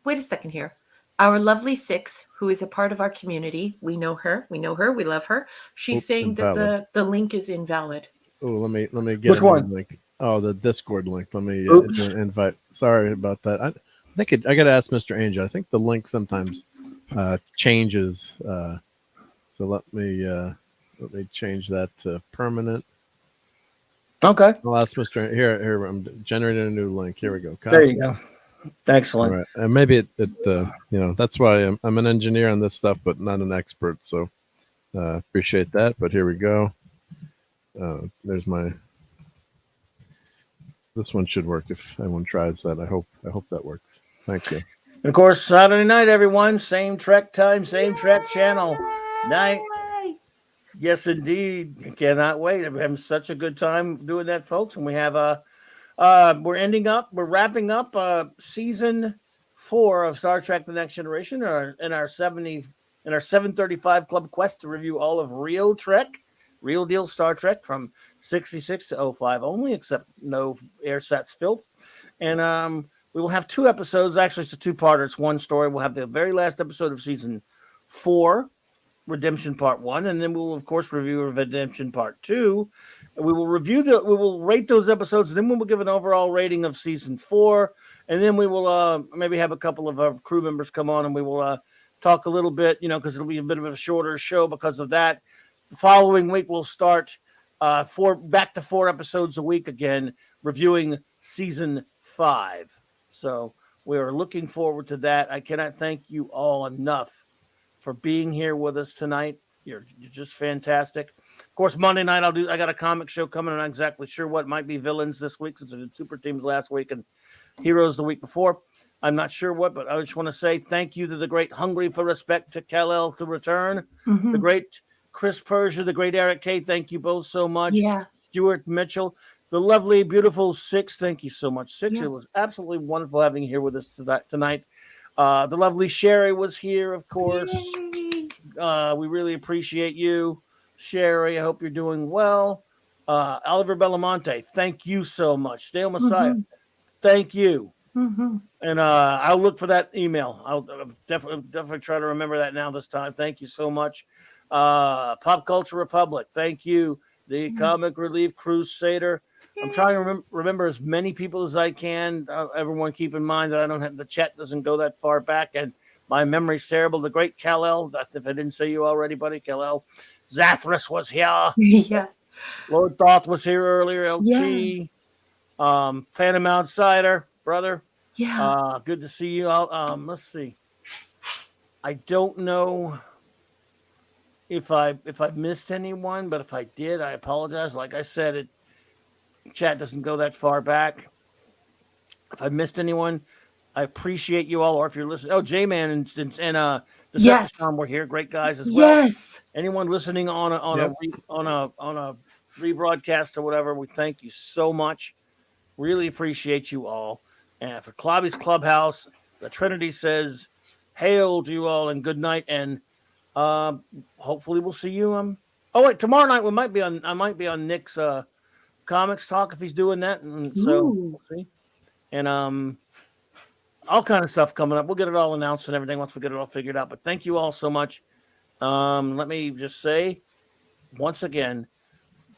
here. Our lovely Six, who is a part of our community, we know her, we love her. She's saying that the link is invalid. Oh, let me get which one? Link. Oh, the Discord link. Let me invite. Sorry about that. I think I got to ask Mr. Angel. I think the link sometimes changes. So let me change that to permanent. Well, that's Mr. Here, I'm generating a new link. Here we go. Copy. There you go. Excellent. All right. And maybe that's why I'm an engineer on this stuff, but not an expert. So appreciate that. But here we go. There's this one should work if anyone tries that. I hope that works. Thank you. And of course, Saturday night, everyone. Same Trek time, same Trek channel. Night. Yes, indeed. Cannot wait. I'm having such a good time doing that, folks. And we have we're wrapping up season 4 of Star Trek: The Next Generation in our 735 Club Quest to review all of Real Deal Star Trek from 66 to 05 only, except no airsats filth. And we will have 2 episodes. Actually, it's a 2-parter. It's one story. We'll have the very last episode of season 4, Redemption Part 1, and then we will, of course, review Redemption Part 2. And we will rate those episodes, and then we will give an overall rating of season 4, and then we will maybe have a couple of our crew members come on, and we will talk a little bit, because it'll be a bit of a shorter show because of that. The following week, we'll start back to 4 episodes a week again, reviewing season 5. So we are looking forward to that. I cannot thank you all enough for being here with us tonight. You're just fantastic. Of course, Monday night I got a comic show coming. I'm not exactly sure what. Might be Villains this week since I did Super Teams last week and Heroes the week before. I'm not sure what, but I just want to say thank you to the great Hungry for Respect to Kal-El to return. Mm-hmm. The great Chris Persia, the great Eric K. Thank you both so much. Yeah. Stuart Mitchell, the lovely, beautiful Six. Thank you so much, Six. Yeah. It was absolutely wonderful having you here with us tonight. The lovely Sherry was here, of course. Yay. We really appreciate you, Sherry. I hope you're doing well. Oliver Belamonte, thank you so much. Dale Messiah, thank you. Mm-hmm. And I'll look for that email. I'll definitely try to remember that now this time. Thank you so much. Pop Culture Republic, thank you. The Comic Relief Crusader. I'm trying to remember as many people as I can. Everyone keep in mind that the chat doesn't go that far back, and my memory's terrible. The great Kal-El, if I didn't say you already, buddy, Kal-El. Zathras was here. Yeah. Lord Thoth was here earlier. LT. Yeah. Phantom Outsider, brother. Yeah. Good to see you all. Let's see. I don't know if I missed anyone, but if I did, I apologize. Like I said, chat doesn't go that far back. If I missed anyone, I appreciate you all. Or if you're listening, J-Man and Decepticon were here, great guys as well. Yes. Anyone listening on a rebroadcast or whatever, we thank you so much. Really appreciate you all. And for CLOBBY'S Clubhouse, the Trinity says, "Hail to you all and good night." And hopefully we'll see you. Tomorrow night I might be on Nick's Comics Talk if he's doing that, and so we'll see. And all kind of stuff coming up. We'll get it all announced and everything once we get it all figured out. But thank you all so much. Let me just say once again,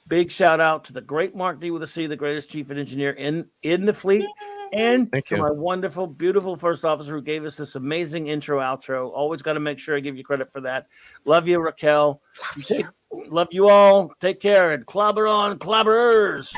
big shout out to the great Mark D with a C, the greatest chief engineer in the fleet, and to my wonderful, beautiful first officer who gave us this amazing intro outro. Always got to make sure I give you credit for that. Love you, Raquel. Love you all. Take care and clobber on, clobberers.